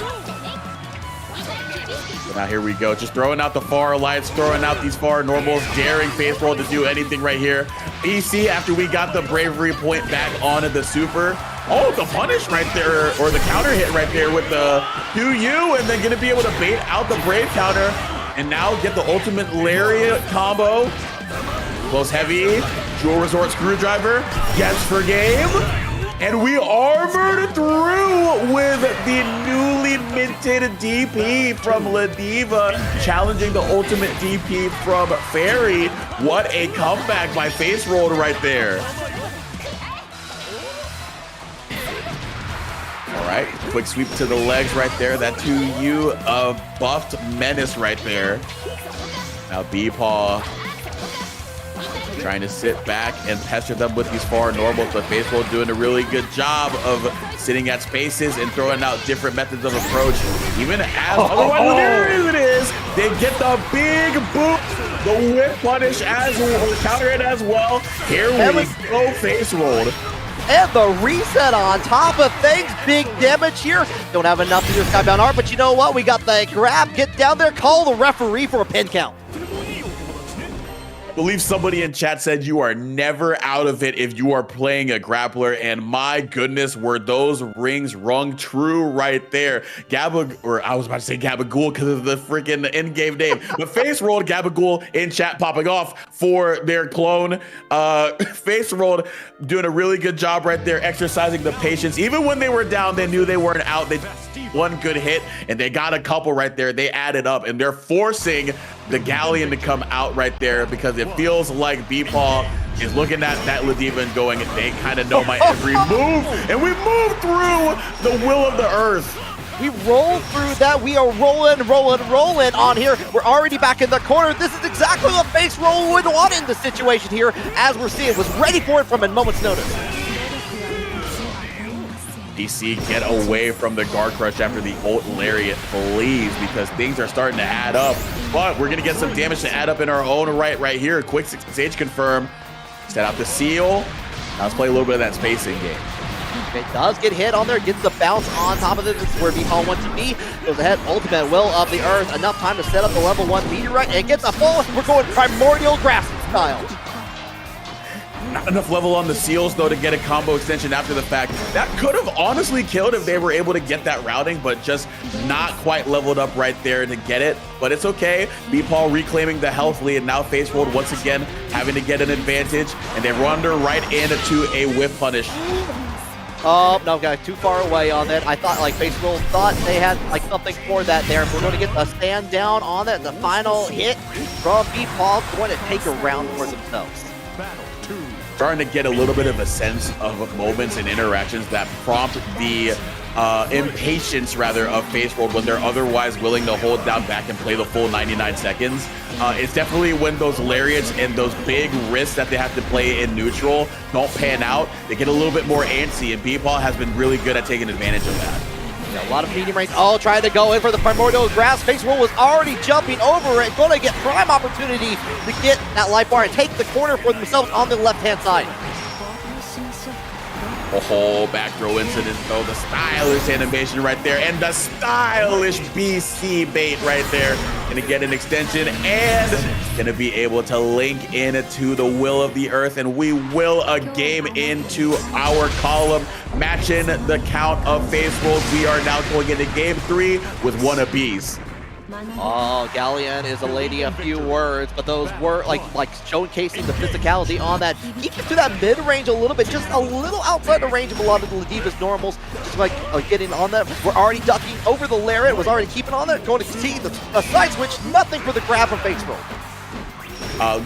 [SPEAKER 1] So now here we go, just throwing out the far lights, throwing out these far normals, daring FaceRoll to do anything right here. BC, after we got the bravery point back onto the super. Oh, the punish right there, or the counter hit right there with the 2U, and then gonna be able to bait out the brave counter, and now get the ultimate lariat combo. Close heavy, Jewel Resort Screwdriver, gets for game. And we armored through with the newly minted DP from Ladiva, challenging the ultimate DP from Fairy. What a comeback by FaceRoll right there. All right, quick sweep to the legs right there. That 2U buffed menace right there. Now Beepaw trying to sit back and pester them with these far normals, but FaceRoll doing a really good job of sitting at spaces and throwing out different methods of approach. Even as there it is, they get the big boot, the whip punish as well, counter it as well. Here we go, FaceRoll.
[SPEAKER 2] And the reset on top of things. Big damage here. Don't have enough to do Skybound Art, but you know what? We got the grab. Get down there. Call the referee for a pin count.
[SPEAKER 1] I believe somebody in chat said you are never out of it if you are playing a grappler, and my goodness, were those rings rung true right there. Or I was about to say Gabagool because of the freaking in-game name, but FaceRoll Gabagool in chat popping off for their clone. FaceRoll doing a really good job right there, exercising the patience. Even when they were down, they knew they weren't out. They one good hit, and they got a couple right there. They added up, and they're forcing the Galleon to come out right there because it feels like Beepaw is looking at that Ladiva and going, they kind of know my every move, and we move through the will of the earth.
[SPEAKER 2] We roll through that. We are rolling on here. We're already back in the corner. This is exactly what FaceRoll would want in the situation here, as we're seeing. Was ready for it from a moment's notice.
[SPEAKER 1] DC get away from the guard crush after the ult lariat, please, because things are starting to add up. But we're gonna get some damage to add up in our own right here. Quick sage confirm, set out the seal. Now let's play a little bit of that spacing game.
[SPEAKER 2] It does get hit on there, gets the bounce on top of it. This is where Beepaw wants to be. Goes ahead, ultimate will of the earth. Enough time to set up the level 1 meteorite and gets a full. We're going primordial grasp style.
[SPEAKER 1] Not enough level on the seals, though, to get a combo extension after the fact. That could have honestly killed if they were able to get that routing, but just not quite leveled up right there to get it. But it's okay. Beepaw reclaiming the health lead. Now FaceRoll once again having to get an advantage, and they wander right into a whiff punish.
[SPEAKER 2] Oh, no, guys, too far away on that. I thought, like, FaceRoll thought they had, like, something for that there. We're going to get a stand down on that. The final hit from Beepaw going to take a round for themselves.
[SPEAKER 1] Starting to get a little bit of a sense of moments and interactions that prompt the impatience, rather, of FaceRoll when they're otherwise willing to hold down back and play the full 99 seconds. It's definitely when those lariats and those big risks that they have to play in neutral don't pan out, they get a little bit more antsy, and Beepaw has been really good at taking advantage of that.
[SPEAKER 2] A lot of medium range all trying to go in for the primordial grasp. FaceRoll was already jumping over it, going to get prime opportunity to get that life bar and take the corner for themselves on the left-hand side.
[SPEAKER 1] Oh, back throw incident though. The stylish animation right there, and the stylish BC bait right there. Gonna get an extension and gonna be able to link into the will of the earth, and we will a game into our column, matching the count of FaceRolls. We are now going into game 3 with one apiece.
[SPEAKER 2] Oh, Galleon is a lady of few words, but those were like showcasing the physicality on that. Keep it to that mid-range a little bit, just a little outside the range of a lot of the Ladiva's normals. Just like getting on that. We're already ducking over the lariat, was already keeping on there, going to see the side switch, nothing for the grab from FaceRoll.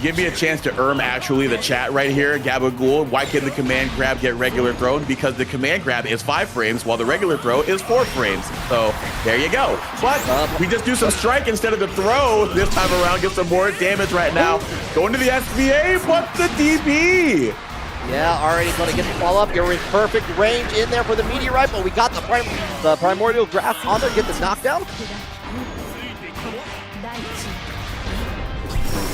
[SPEAKER 1] Give me a chance to actually the chat right here. Gabagool, why can the command grab get regular thrown? Because the command grab is 5 frames while the regular throw is 4 frames. So there you go. But we just do some strike instead of the throw this time around. Get some more damage right now. Going to the SVA, but the DB.
[SPEAKER 2] Yeah, already going to get the follow-up. You're in perfect range in there for the meteorite, but we got the primordial grasp on there. Get the knockdown.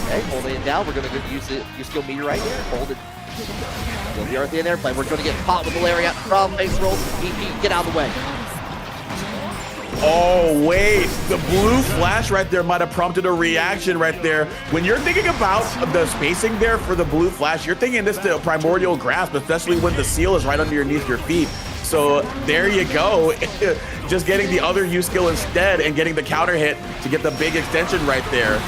[SPEAKER 2] Okay, holding it down. We're going to use your skill meteorite here. Hold it. Still the earth in there, but we're going to get popped with the lariat from face rolls. BP, get out of the way.
[SPEAKER 1] Oh, wait. The blue flash right there might have prompted a reaction right there. When you're thinking about the spacing there for the blue flash, you're thinking this to a primordial grasp, especially when the seal is right underneath your feet. So there you go. Just getting the other U skill instead and getting the counter hit to get the big extension right there.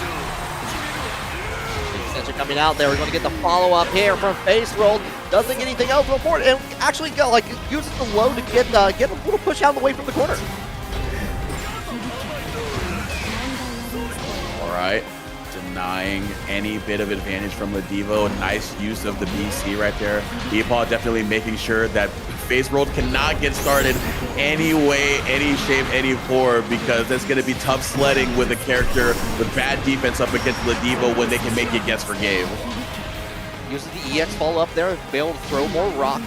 [SPEAKER 2] Extension coming out there. We're going to get the follow-up here from face roll. Doesn't get anything else before it, and actually uses the low to get a little push out of the way from the corner.
[SPEAKER 1] All right, denying any bit of advantage from Ladivo. Nice use of the BC right there. Deepaw definitely making sure that face roll cannot get started any way, any shape, any form, because that's going to be tough sledding with a character with bad defense up against Ladivo when they can make you guess for game.
[SPEAKER 2] Uses the EX fall up there, be able to throw more rock.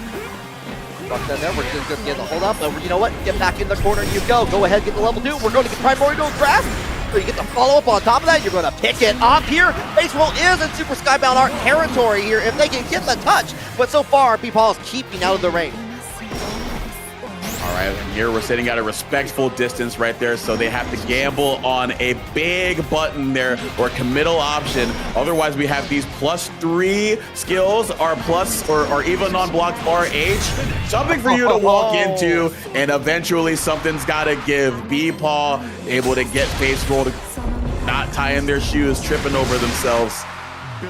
[SPEAKER 2] Rock down there, we're just going to get the hold up, but you know what? Get back in the corner and you go. Go ahead, get the level 2. We're going to get primordial grasp. So you get the follow-up on top of that. You're going to pick it up here. Baseball is in Super Skybound Art territory here if they can get the touch. But so far, Peepaw is keeping out of the range.
[SPEAKER 1] All right, and here we're sitting at a respectful distance right there, so they have to gamble on a big button there or committal option. Otherwise, we have these +3 skills, or even non-blocked RH. Something for you to walk into, and eventually something's got to give. Beepaw able to get face rolled, not tying their shoes, tripping over themselves.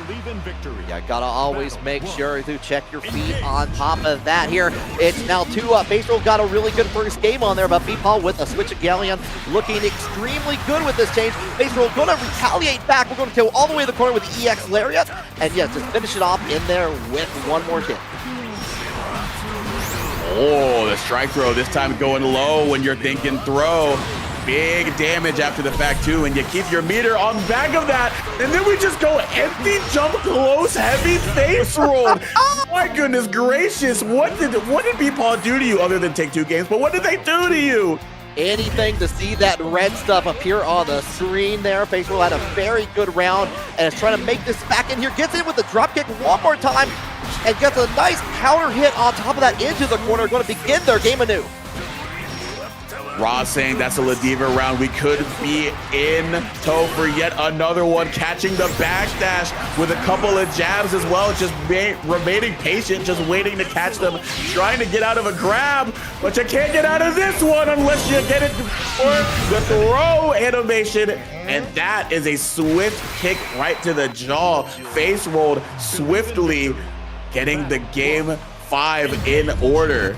[SPEAKER 3] Believe in victory.
[SPEAKER 2] Yeah, gotta always make sure to check your feet on top of that here. It's now 2-up. Face roll got a really good first game on there, but Beepaw with a switch of Galleon looking extremely good with this change. Face roll gonna retaliate back. We're gonna go all the way to the corner with the EX Lariat. And yes, just finish it off in there with one more hit.
[SPEAKER 1] Oh, the strike throw, this time going low when you're thinking throw. Big damage after the fact too, and you keep your meter on back of that, and then we just go empty jump close heavy face roll. My goodness gracious, what did Beepaw do to you other than take 2 games? But what did they do to you?
[SPEAKER 2] Anything to see that red stuff appear on the screen there. Face roll had a very good round and is trying to make this back in here. Gets in with the drop kick one more time and gets a nice counter hit on top of that into the corner. Going to begin their game anew.
[SPEAKER 1] Ross saying that's a Ladiva round. We could be in tow for yet another one. Catching the backdash with a couple of jabs as well. Just remaining patient, just waiting to catch them. Trying to get out of a grab, but you can't get out of this one unless you get it for the throw animation. And that is a swift kick right to the jaw. Face rolled swiftly, getting the game 5 in order.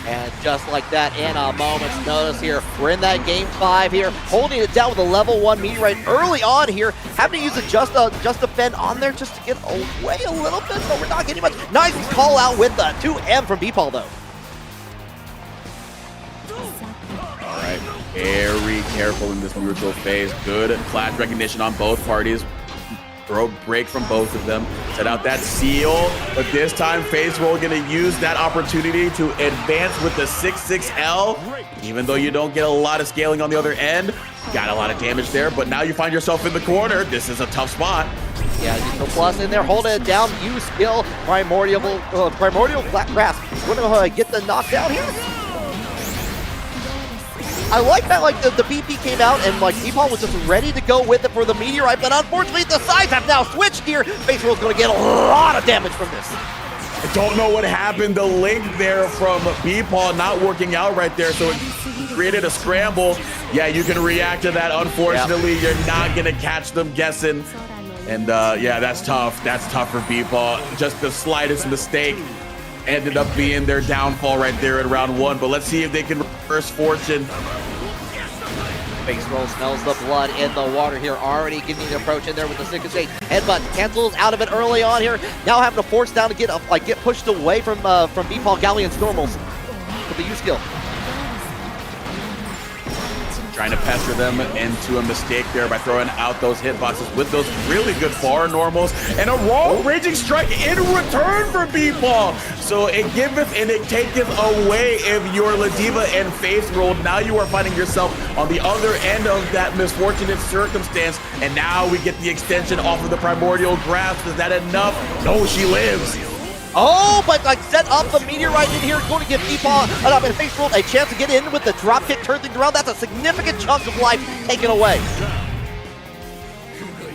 [SPEAKER 2] And just like that, in a moment's notice here, we're in that game 5 here, holding it down with a level 1 meteorite early on here, having to use a just defend on there just to get away a little bit, but we're not getting much. Nice call out with the 2M from Beepaw though.
[SPEAKER 1] All right, very careful in this neutral phase. Good clash recognition on both parties. Throw break from both of them. Set out that seal, but this time face roll gonna use that opportunity to advance with the 6-6L. Even though you don't get a lot of scaling on the other end, got a lot of damage there, but now you find yourself in the corner. This is a tough spot.
[SPEAKER 2] Yeah, the plus in there, holding it down. Use skill, primordial black grasp. We're gonna get the knockdown here. I like that, like the BP came out and like Beepaw was just ready to go with it for the meteorite, but unfortunately the sides have now switched here. Face roll's gonna get a lot of damage from this.
[SPEAKER 1] I don't know what happened. The link there from Beepaw not working out right there, so it created a scramble. Yeah, you can react to that. Unfortunately, You're not gonna catch them guessing. And yeah, that's tough. That's tough for Beepaw. Just the slightest mistake ended up being their downfall right there in round 1. But let's see if they can reverse fortune.
[SPEAKER 2] Face roll smells the blood in the water here. Already getting the approach in there with the 6-8 headbutt. Cancels out of it early on here. Now having to force down to get up, get pushed away from B-Paul Galleon's normals with the U skill.
[SPEAKER 1] Trying to pester them into a mistake there by throwing out those hitboxes with those really good far normals and a raw raging strike in return for B-Paul. So it giveth and it taketh away if you're Ladiva and face rolled. Now you are finding yourself on the other end of that misfortunate circumstance, and now we get the extension off of the primordial grasp. Is that enough? No, she lives.
[SPEAKER 2] Oh, but set up the meteorite in here, going to give B-Paul and face roll a chance to get in with the drop kick, turn things around. That's a significant chunk of life taken away.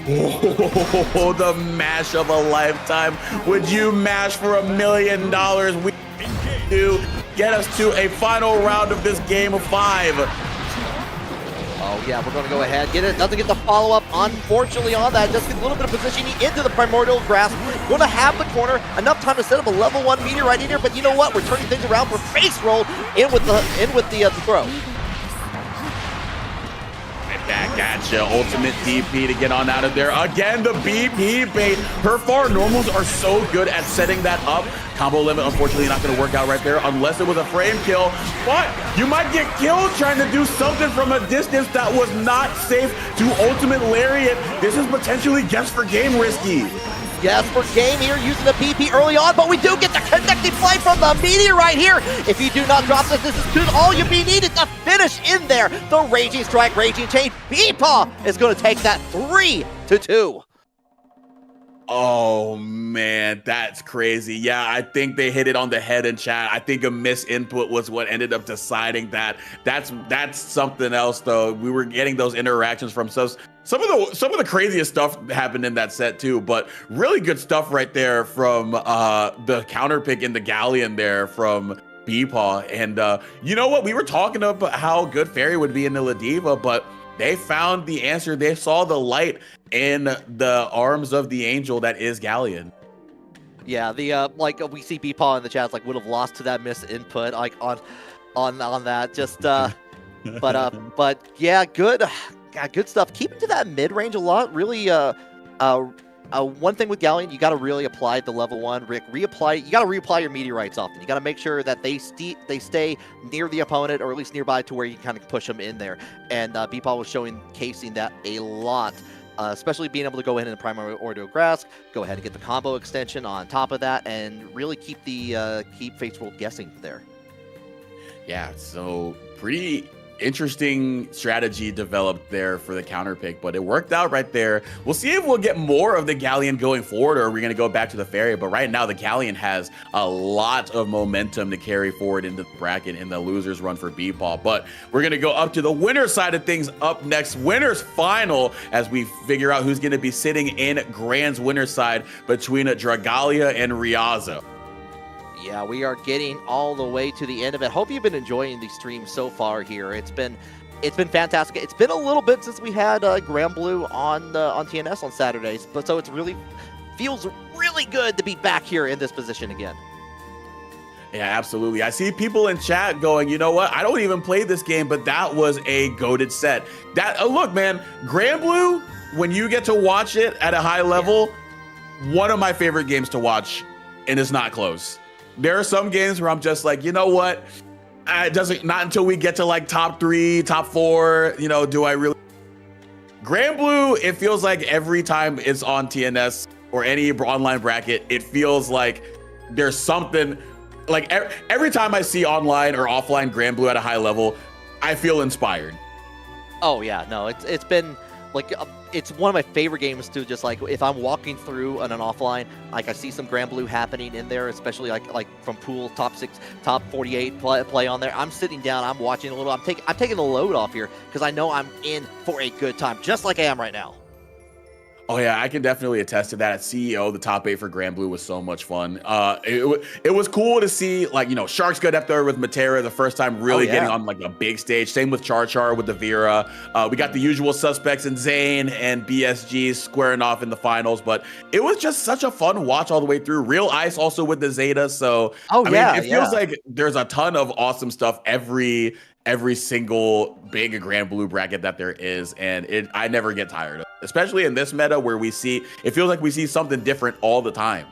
[SPEAKER 1] Oh, the mash of a lifetime. Would you mash for $1 million? We do get us to a final round of this game of 5.
[SPEAKER 2] Oh yeah, we're going to go ahead, get it. Doesn't get the follow-up, unfortunately, on that. Just gets a little bit of positioning into the primordial grasp. Going to have the corner, enough time to set up a level 1 meteorite in here. But you know what? We're turning things around for face roll in with the throw.
[SPEAKER 1] Back at you, ultimate DP to get on out of there. Again, the BP bait. Her far normals are so good at setting that up. Combo limit, unfortunately, not going to work out right there unless it was a frame kill. But you might get killed trying to do something from a distance that was not safe to ultimate lariat. This is potentially guess for game risky.
[SPEAKER 2] Yes, for game here, using the BP early on, but we do get the connecting flight from the meteorite here. If you do not drop this, this is good. All you be needed to finish in there. The Raging Strike, Raging Chain. B-Paw is going to take that 3-2.
[SPEAKER 1] Oh man, that's crazy. Yeah, I think they hit it on the head in chat. I think a misinput was what ended up deciding that. That's something else though. We were getting those interactions from some of the craziest stuff happened in that set too, but really good stuff right there from the counter pick in the Galleon there from B-Paw. And you know what? We were talking about how good Fairy would be in the Ladiva, but they found the answer. They saw the light in the arms of the angel that is Galleon.
[SPEAKER 2] Yeah, the we see B-Paw in the chat would have lost to that misinput on that. Just but yeah, good stuff. Keeping to that mid range a lot. Really one thing with Galleon, you got to really apply the level 1. Rick, you got to reapply your meteorites often. You got to make sure that they stay near the opponent, or at least nearby to where you can kind of push them in there. And B-Paw was casing that a lot, especially being able to go in the primordial grasp, go ahead and get the combo extension on top of that, and really keep Fates World guessing there. Yeah,
[SPEAKER 1] so pretty interesting strategy developed there for the counter pick, but it worked out right there. We'll see if we'll get more of the Galleon going forward, or are we going to go back to the Fairy. But right now the Galleon has a lot of momentum to carry forward into the bracket in the losers run for B-Paw. But we're going to go up to the winner side of things up next, winners final, as we figure out who's going to be sitting in Grand's winner side between Dragalia and Riaza.
[SPEAKER 2] Yeah, we are getting all the way to the end of it. Hope you've been enjoying the stream so far here. It's been fantastic. It's been a little bit since we had Grand Blue on TNS on Saturdays, but so it's feels really good to be back here in this position again.
[SPEAKER 1] Yeah, absolutely. I see people in chat going, you know what? I don't even play this game, but that was a goated set. Look, man, Grand Blue, when you get to watch it at a high level, one of my favorite games to watch, and it's not close. There are some games where I'm just like, you know what? Not until we get to top 3, top 4, do I really? Grand Blue, it feels like every time it's on TNS or any online bracket, it feels like there's something, like every time I see online or offline Grand Blue at a high level, I feel inspired.
[SPEAKER 2] Oh yeah, no, it's been it's one of my favorite games too. Just if I'm walking through on an offline, I see some Grand Blue happening in there, especially like from pool top 6, top 48 play on there. I'm sitting down, I'm watching a little. I'm taking the load off here because I know I'm in for a good time, just like I am right now.
[SPEAKER 1] Oh yeah, I can definitely attest to that. At CEO, the top 8 for Grand Blue was so much fun. It was cool to see, Sharks got up there with Matera the first time, really getting on a big stage. Same with Char with the Vera. We got the usual suspects in Zane and BSG squaring off in the finals, but it was just such a fun watch all the way through. Real Ice also with the Zeta. So it feels like there's a ton of awesome stuff every every single big Grand Blue bracket that there is, and I never get tired of it. Especially in this meta where it feels like we see something different all the time.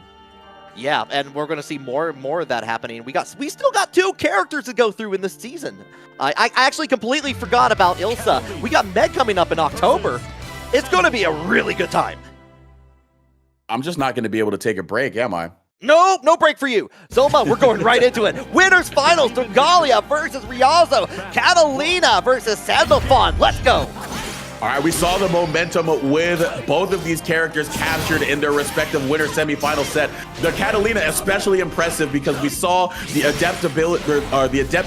[SPEAKER 2] Yeah, and we're going to see more and more of that happening. We still got 2 characters to go through in this season. I actually completely forgot about Ilsa. We got Med coming up in October. It's going to be a really good time.
[SPEAKER 1] I'm just not going to be able to take a break, am I?
[SPEAKER 2] Nope, no break for you. Zoma, we're going right into it. Winners finals, Dragalia versus Riazo. Catalina versus Sandalphon. Let's go.
[SPEAKER 1] All right, we saw the momentum with both of these characters captured in their respective winner semifinal set. The Catalina especially impressive because we saw the adept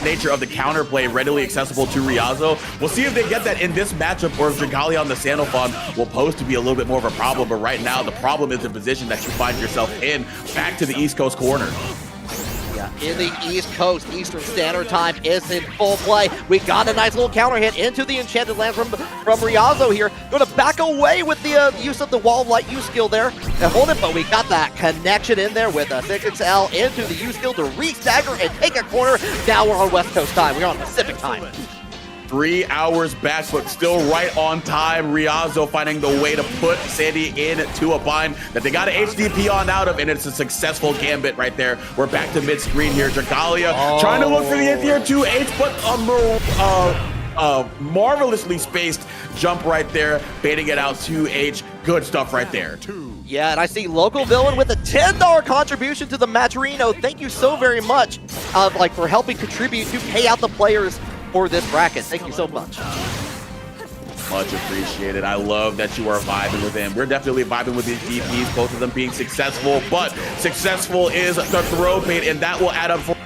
[SPEAKER 1] nature of the counterplay readily accessible to Riazo. We'll see if they get that in this matchup or if Dragalia on the Sandalphon will pose to be a little bit more of a problem. But right now, the problem is the position that you find yourself in, back to the East Coast corner.
[SPEAKER 2] Yeah, in the East Coast, Eastern Standard Time is in full play. We got a nice little counter hit into the Enchanted Land from Riazo here. Going to back away with the use of the Wall of Light U skill there and hold it, but we got that connection in there with a 6XL into the U skill to re-stagger and take a corner. Now we're on West Coast time. We're on Pacific time.
[SPEAKER 1] 3 hours back, but still right on time. Riazo finding the way to put Sandy into a bind that they got an HDP on out of, and it's a successful gambit right there. We're back to mid-screen here. Dragalia trying to look for the tier 2H, but a marvelously spaced jump right there, baiting it out 2H. Good stuff right there.
[SPEAKER 2] Yeah, and I see Local Villain with a $10 contribution to the Matcherino. Thank you so very much for helping contribute to pay out the players for this bracket. Thank you so much.
[SPEAKER 1] Much appreciated. I love that you are vibing with him. We're definitely vibing with these DPs, both of them being successful, but successful is the throw bait, and that will add up for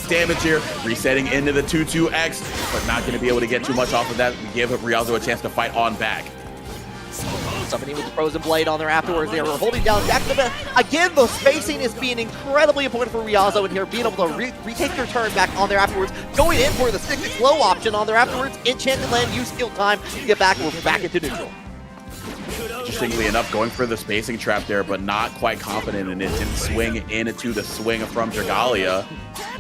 [SPEAKER 1] damage here. Resetting into the 2-2X, but not going to be able to get too much off of that. We give Riazo a chance to fight on back.
[SPEAKER 2] Somebody with the Frozen Blade on there afterwards. They were holding down Jack. Again, the spacing is being incredibly important for Riazo in here, being able to retake their turn back on there afterwards, going in for the 6 low option on there afterwards. Enchanted Land, use skill time to get back. We're back into neutral.
[SPEAKER 1] Interestingly enough, going for the spacing trap there, but not quite confident in it. Didn't swing into the swing from Dragalia.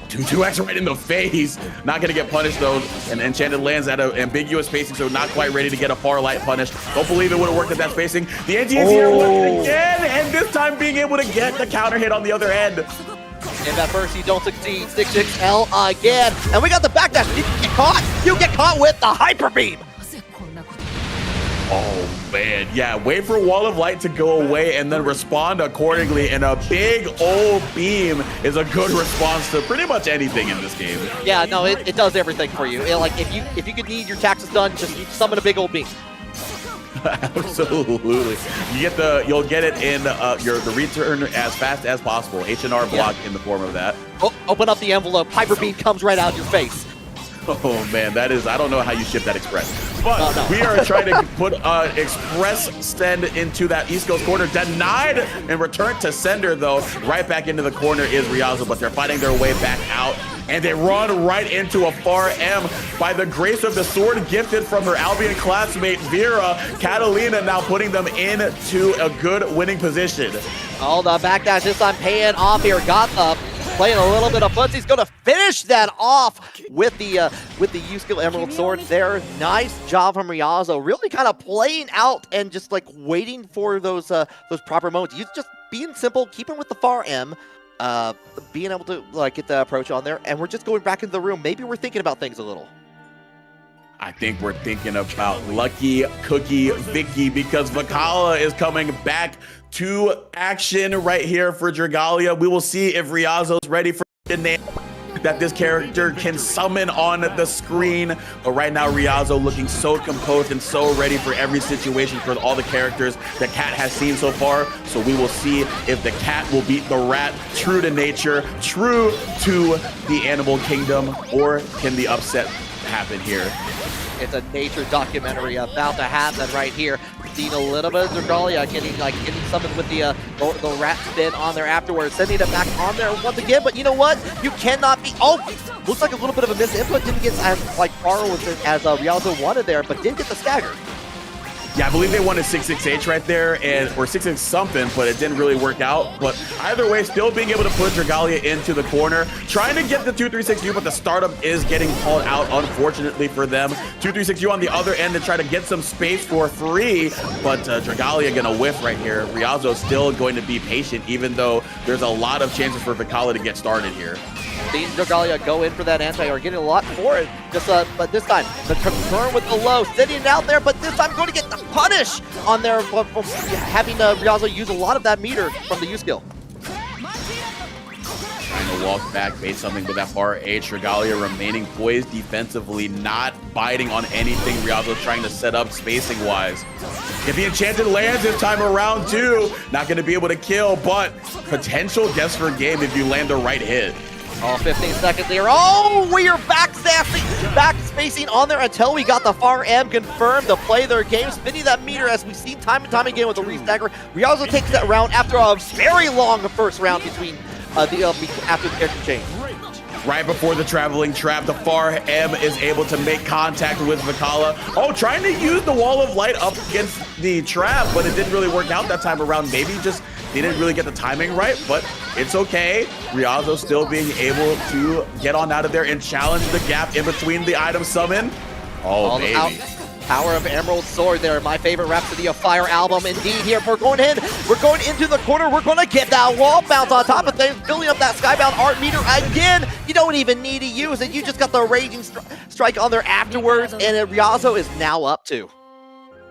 [SPEAKER 1] 2-2X right in the face. Not going to get punished, though. And Enchanted Lands at an ambiguous spacing, so not quite ready to get a far light punish. Don't believe it would have worked at that spacing. The NT is here once again, and this time being able to get the counter hit on the other end.
[SPEAKER 2] And at first, you don't succeed. 6XL again. And we got the backdash. You get caught. You get caught with the Hyper Beam.
[SPEAKER 1] Oh, man. Yeah, wait for Wall of Light to go away and then respond accordingly. And a big old beam is a good response to pretty much anything in this game.
[SPEAKER 2] Yeah, no, it does everything for you. If you could need your taxes done, just summon a big old beam.
[SPEAKER 1] Absolutely. You'll get it in the return as fast as possible. H&R block in the form of that.
[SPEAKER 2] Oh, open up the envelope. Hyper Beam comes right out your face.
[SPEAKER 1] Oh man, I don't know how you ship that express. But we are trying to put express send into that East Coast corner. Denied and returned to sender though. Right back into the corner is Riazo, but they're fighting their way back out. And they run right into a far M by the grace of the sword gifted from her Albion classmate Vera. Catalina now putting them into a good winning position.
[SPEAKER 2] Oh, the backdash this time paying off here. Got up. Playing a little bit of foots. He's going to finish that off with the U-Skill Emerald Sword there. Nice job from Riazo. Really kind of playing out and just like waiting for those proper moments. You just being simple, keeping with the far M, being able to get the approach on there. And we're just going back into the room. Maybe we're thinking about things a little.
[SPEAKER 1] I think we're thinking about Lucky Cookie Vicky because Vakala is coming back to action right here for Dragalia. We will see if Riazo's ready for the name that this character can summon on the screen. But right now, Riazo looking so composed and so ready for every situation for all the characters that Cat has seen so far. So we will see if the cat will beat the rat, true to nature, true to the animal kingdom, or can the upset happen here?
[SPEAKER 2] It's a nature documentary about to happen right here. Seeing a little bit of Dragalia getting summoned with the rat spin on there afterwards, sending it back on there once again. But you know what? You cannot be. Oh, looks like a little bit of a misinput. Didn't get as far as Riazo wanted there, but did get the stagger.
[SPEAKER 1] Yeah, I believe they wanted 6-6H right there, or 6-6 something, but it didn't really work out. But either way, still being able to put Dragalia into the corner, trying to get the 2-3-6U, but the startup is getting called out, unfortunately for them. 2-3-6U on the other end to try to get some space for free, but Dragalia gonna whiff right here. Riazo still going to be patient, even though there's a lot of chances for Vicala to get started here.
[SPEAKER 2] Seeing Dragalia go in for that anti-air, getting a lot for it. Just, but this time, the confirm with the low, sitting it out there, but this time going to get the punish on there, having Riazo use a lot of that meter from the U skill.
[SPEAKER 1] Trying to walk back, bait something with that far H. Dragalia remaining poised defensively, not biting on anything Riazo trying to set up spacing-wise. If the Enchanted lands this time around too, not going to be able to kill, but potential guess for game if you land the right hit.
[SPEAKER 2] Oh, 15 seconds there. Oh, we are back spacing on there until we got the far M confirmed to play their game, spinning that meter as we've seen time and time again with the restagger. Riazo takes that round after a very long first round between after the character change.
[SPEAKER 1] Right before the traveling trap, the far M is able to make contact with Vicala. Oh, trying to use the wall of light up against the trap, but it didn't really work out that time around. Maybe just didn't really get the timing right, but it's okay. Riazo still being able to get on out of there and challenge the gap in between the item summon. Oh, baby.
[SPEAKER 2] Power of Emerald Sword there, my favorite Rhapsody of Fire album indeed here. We're going into the corner, we're going to get that wall bounce on top of things, building up that Skybound art meter again. You don't even need to use it, you just got the Raging Strike on there afterwards, and Riazo is now up to.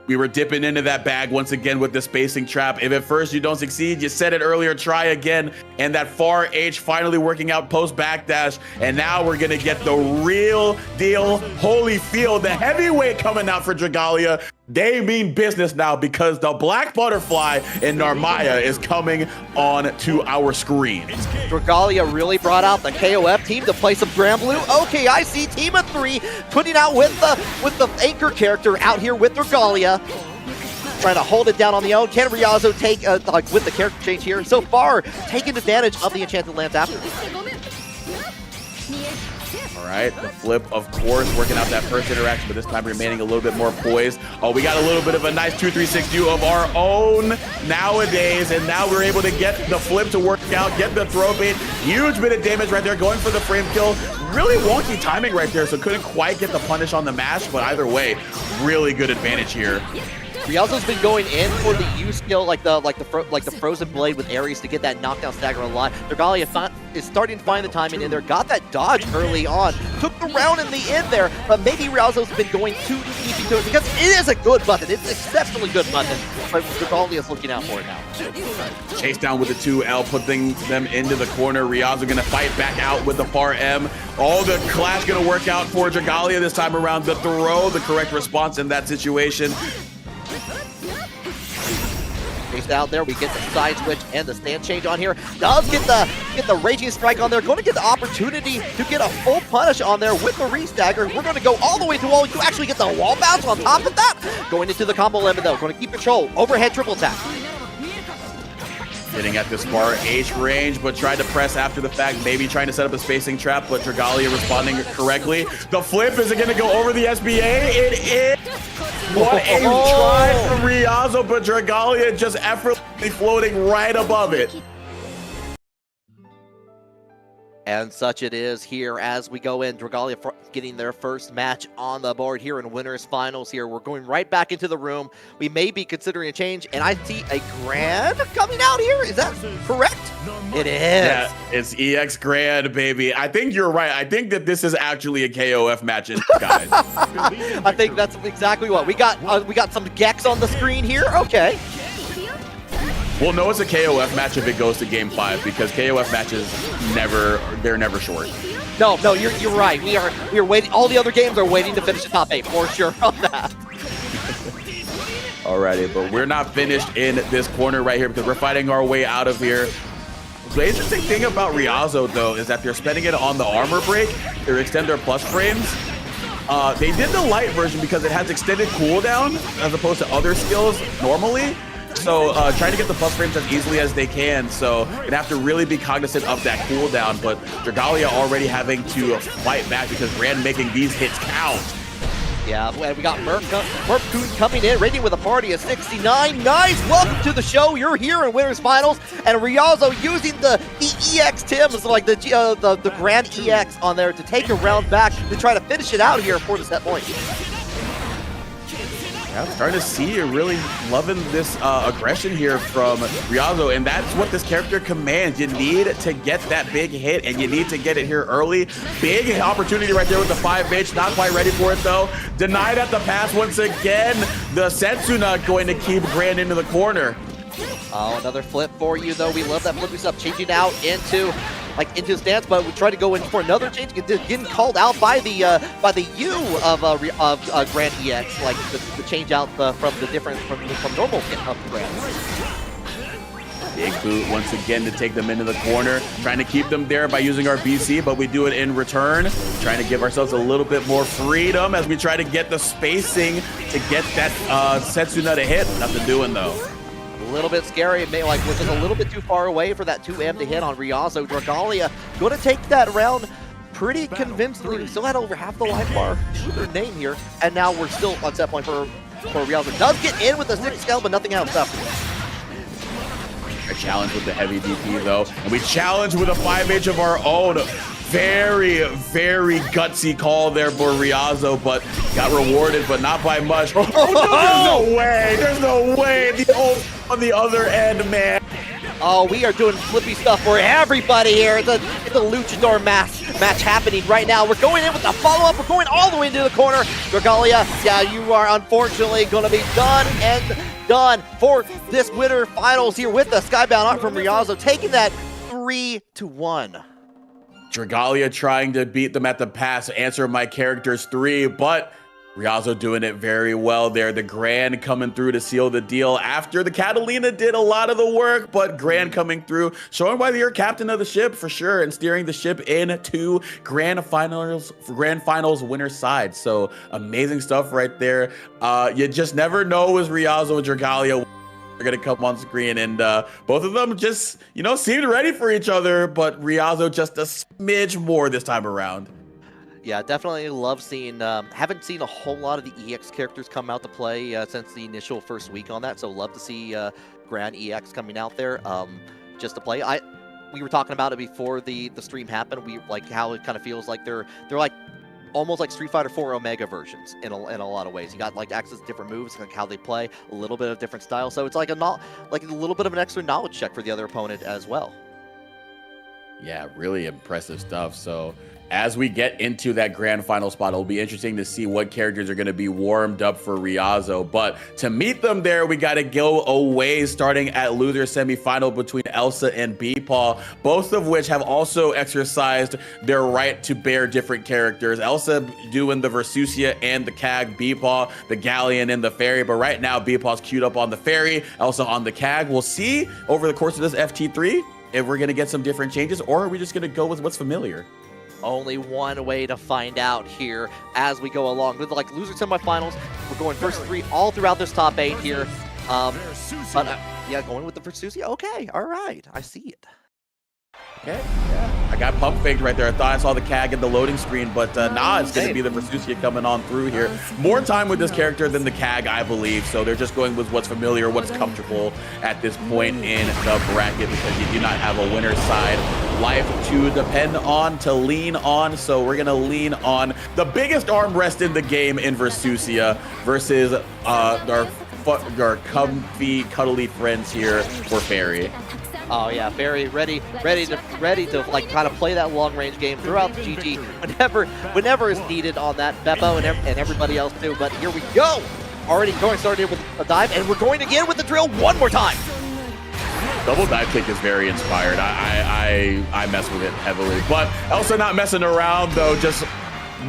[SPEAKER 1] We were dipping into that bag once again with the spacing trap. If at first you don't succeed, you said it earlier, try again. And that far H finally working out post backdash. And now we're gonna get the real deal Holyfield, the heavyweight coming out for Dragalia. They mean business now because the Black Butterfly in Narmaya is coming on to our screen.
[SPEAKER 2] Dragalia really brought out the KOF team to play some Grand Blue. Okay, I see team of 3 putting out with the anchor character out here with Dragalia. Trying to hold it down on the own. Can Riazo take, with the character change here, so far, taking advantage of the Enchanted Lands after.
[SPEAKER 1] All right, the flip, of course, working out that first interaction, but this time remaining a little bit more poised. Oh, we got a little bit of a nice 2-3-6 of our own nowadays, and now we're able to get the flip to work out, get the throw bait. Huge bit of damage right there, going for the frame kill. Really wonky timing right there, so couldn't quite get the punish on the mash, but either way, really good advantage here.
[SPEAKER 2] Riazo's been going in for the U skill, like the frozen blade with Ares to get that knockdown stagger a lot. Dragalia is starting to find the timing in there, got that dodge early on, took the round in the end there, but maybe Riazo's been going too easy to it because it is a good button. It's an exceptionally good button, but Dragalia is looking out for it now.
[SPEAKER 1] Chase down with the 2L, putting them into the corner. Riazo gonna fight back out with the far M. All the clash gonna work out for Dragalia this time around. The throw, the correct response in that situation.
[SPEAKER 2] Out there, we get the side switch and the stand change on here. Does get the Raging Strike on there. Going to get the opportunity to get a full punish on there with the restagger. We're going to go all the way to wall. You actually get the wall bounce on top of that. Going into the combo limit though. Going to keep control. Overhead triple tap.
[SPEAKER 1] Hitting at this far H range, but tried to press after the fact, maybe trying to set up a spacing trap, but Dragalia responding correctly. The flip, is it going to go over the SBA? It is! What a try from Riazo, but Dragalia just effortlessly floating right above it.
[SPEAKER 2] And such it is here as we go in. Dragalia getting their first match on the board here in winners finals here. We're going right back into the room. We may be considering a change, and I see a Grand coming out here. Is that correct? It is.
[SPEAKER 1] Yeah, it's EX Grand, baby. I think you're right. I think that this is actually a KOF match, guys.
[SPEAKER 2] I think that's exactly what we got. We got some Gex on the screen here. Okay.
[SPEAKER 1] We'll know it's a KOF match if it goes to game 5 because KOF matches they're never short.
[SPEAKER 2] No, you're right. We are waiting. All the other games are waiting to finish the top 8 for sure on that.
[SPEAKER 1] Alrighty, but we're not finished in this corner right here because we're fighting our way out of here. The interesting thing about Riazo though is that they're spending it on the armor break to extend their plus frames. They did the light version because it has extended cooldown as opposed to other skills normally. So trying to get the plus frames as easily as they can. So gonna have to really be cognizant of that cooldown. But Dragalia already having to fight back because Rand making these hits count.
[SPEAKER 2] Yeah, and we got Murph coming in, rating with a party of 69. Nice! Welcome to the show. You're here in Winners Finals, and Riazzo using the EX Tims, like the Grand EX on there to take a round back to try to finish it out here for the set point.
[SPEAKER 1] Yeah, I'm starting to see you really loving this aggression here from Riazzo, and that's what this character commands. You need to get that big hit, and you need to get it here early. Big opportunity right there with the 5H. Not quite ready for it, though. Denied at the pass once again. The Setsuna going to keep Grand into the corner.
[SPEAKER 2] Oh, another flip for you, though. We love that flipping stuff, changing out into his stance, but we try to go in for another change, getting called out by the U of Grand EX, like the change out from normal up Grand.
[SPEAKER 1] Big boot once again to take them into the corner, trying to keep them there by using our BC, but we do it in return, trying to give ourselves a little bit more freedom as we try to get the spacing to get that Setsuna to hit. Nothing doing though.
[SPEAKER 2] A little bit scary, like was just a little bit too far away for that 2M to hit on Riazzo. Dragalia going to take that round pretty convincingly. We still had over half the life bar to their name here, and now we're still on set point for Riazzo. Does get in with a 6 scale, but nothing else up.
[SPEAKER 1] A challenge with the heavy DP though, and we challenge with a 5H of our own. Very, very gutsy call there for Riazzo, but got rewarded, but not by much. Oh, no, there's no way. There's no way. The ult on the other end, man.
[SPEAKER 2] Oh, we are doing flippy stuff for everybody here. It's a luchador match happening right now. We're going in with the follow-up. We're going all the way into the corner. Dragalia, yeah, you are unfortunately going to be done and done for this winter finals here with the Skybound art from Riazzo, taking that 3-1.
[SPEAKER 1] Dragalia trying to beat them at the pass, answer my character's 3, but Riazzo doing it very well there. The Grand coming through to seal the deal after the Catalina did a lot of the work, but Grand coming through, showing why you're captain of the ship for sure, and steering the ship into Grand Finals winner side. So amazing stuff right there. You just never know with Riazzo and Dragalia are gonna come on screen, and both of them just, seemed ready for each other, but Riazzo just a smidge more this time around.
[SPEAKER 2] Yeah, definitely love seeing, haven't seen a whole lot of the EX characters come out to play since the initial first week on that, so love to see Grand EX coming out there just to play. We were talking about it before the stream happened. We like how it kind of feels like they're like almost like Street Fighter 4 Omega versions in a lot of ways. You got like access to different moves, like how they play, a little bit of different style. So it's like a little bit of an extra knowledge check for the other opponent as well.
[SPEAKER 1] Yeah, really impressive stuff. So as we get into that grand final spot, it'll be interesting to see what characters are going to be warmed up for Riazzo. But to meet them there, we got to go away, starting at loser semifinal between Elsa and B-Paw, both of which have also exercised their right to bear different characters. Elsa doing the Versusia and the CAG, B-Paw, the Galleon and the Ferry. But right now, B-Paw's queued up on the Ferry, Elsa on the CAG. We'll see over the course of this FT3 if we're going to get some different changes, or are we just going to go with what's familiar?
[SPEAKER 2] Only one way to find out here as we go along. With like loser semifinals, we're going first 3 all throughout this top 8 here. Yeah, going with the Versusia. Okay, all right, I see it.
[SPEAKER 1] Okay, yeah. I got pump faked right there. I thought I saw the CAG in the loading screen, but nah, it's going to be the Versusia coming on through here. More time with this character than the CAG, I believe. So they're just going with what's familiar, what's comfortable at this point in the bracket, because you do not have a winner's side life to depend on, to lean on. So we're going to lean on the biggest arm rest in the game in Versusia versus our comfy, cuddly friends here for Ferry.
[SPEAKER 2] Oh yeah, Ferry ready to like kind of play that long range game throughout the GG whenever is needed on that. Beppo and everybody else too. But here we go, already started with a dive, and we're going again with the drill one more time.
[SPEAKER 1] Double dive kick is very inspired. I mess with it heavily, but Elsa not messing around though, just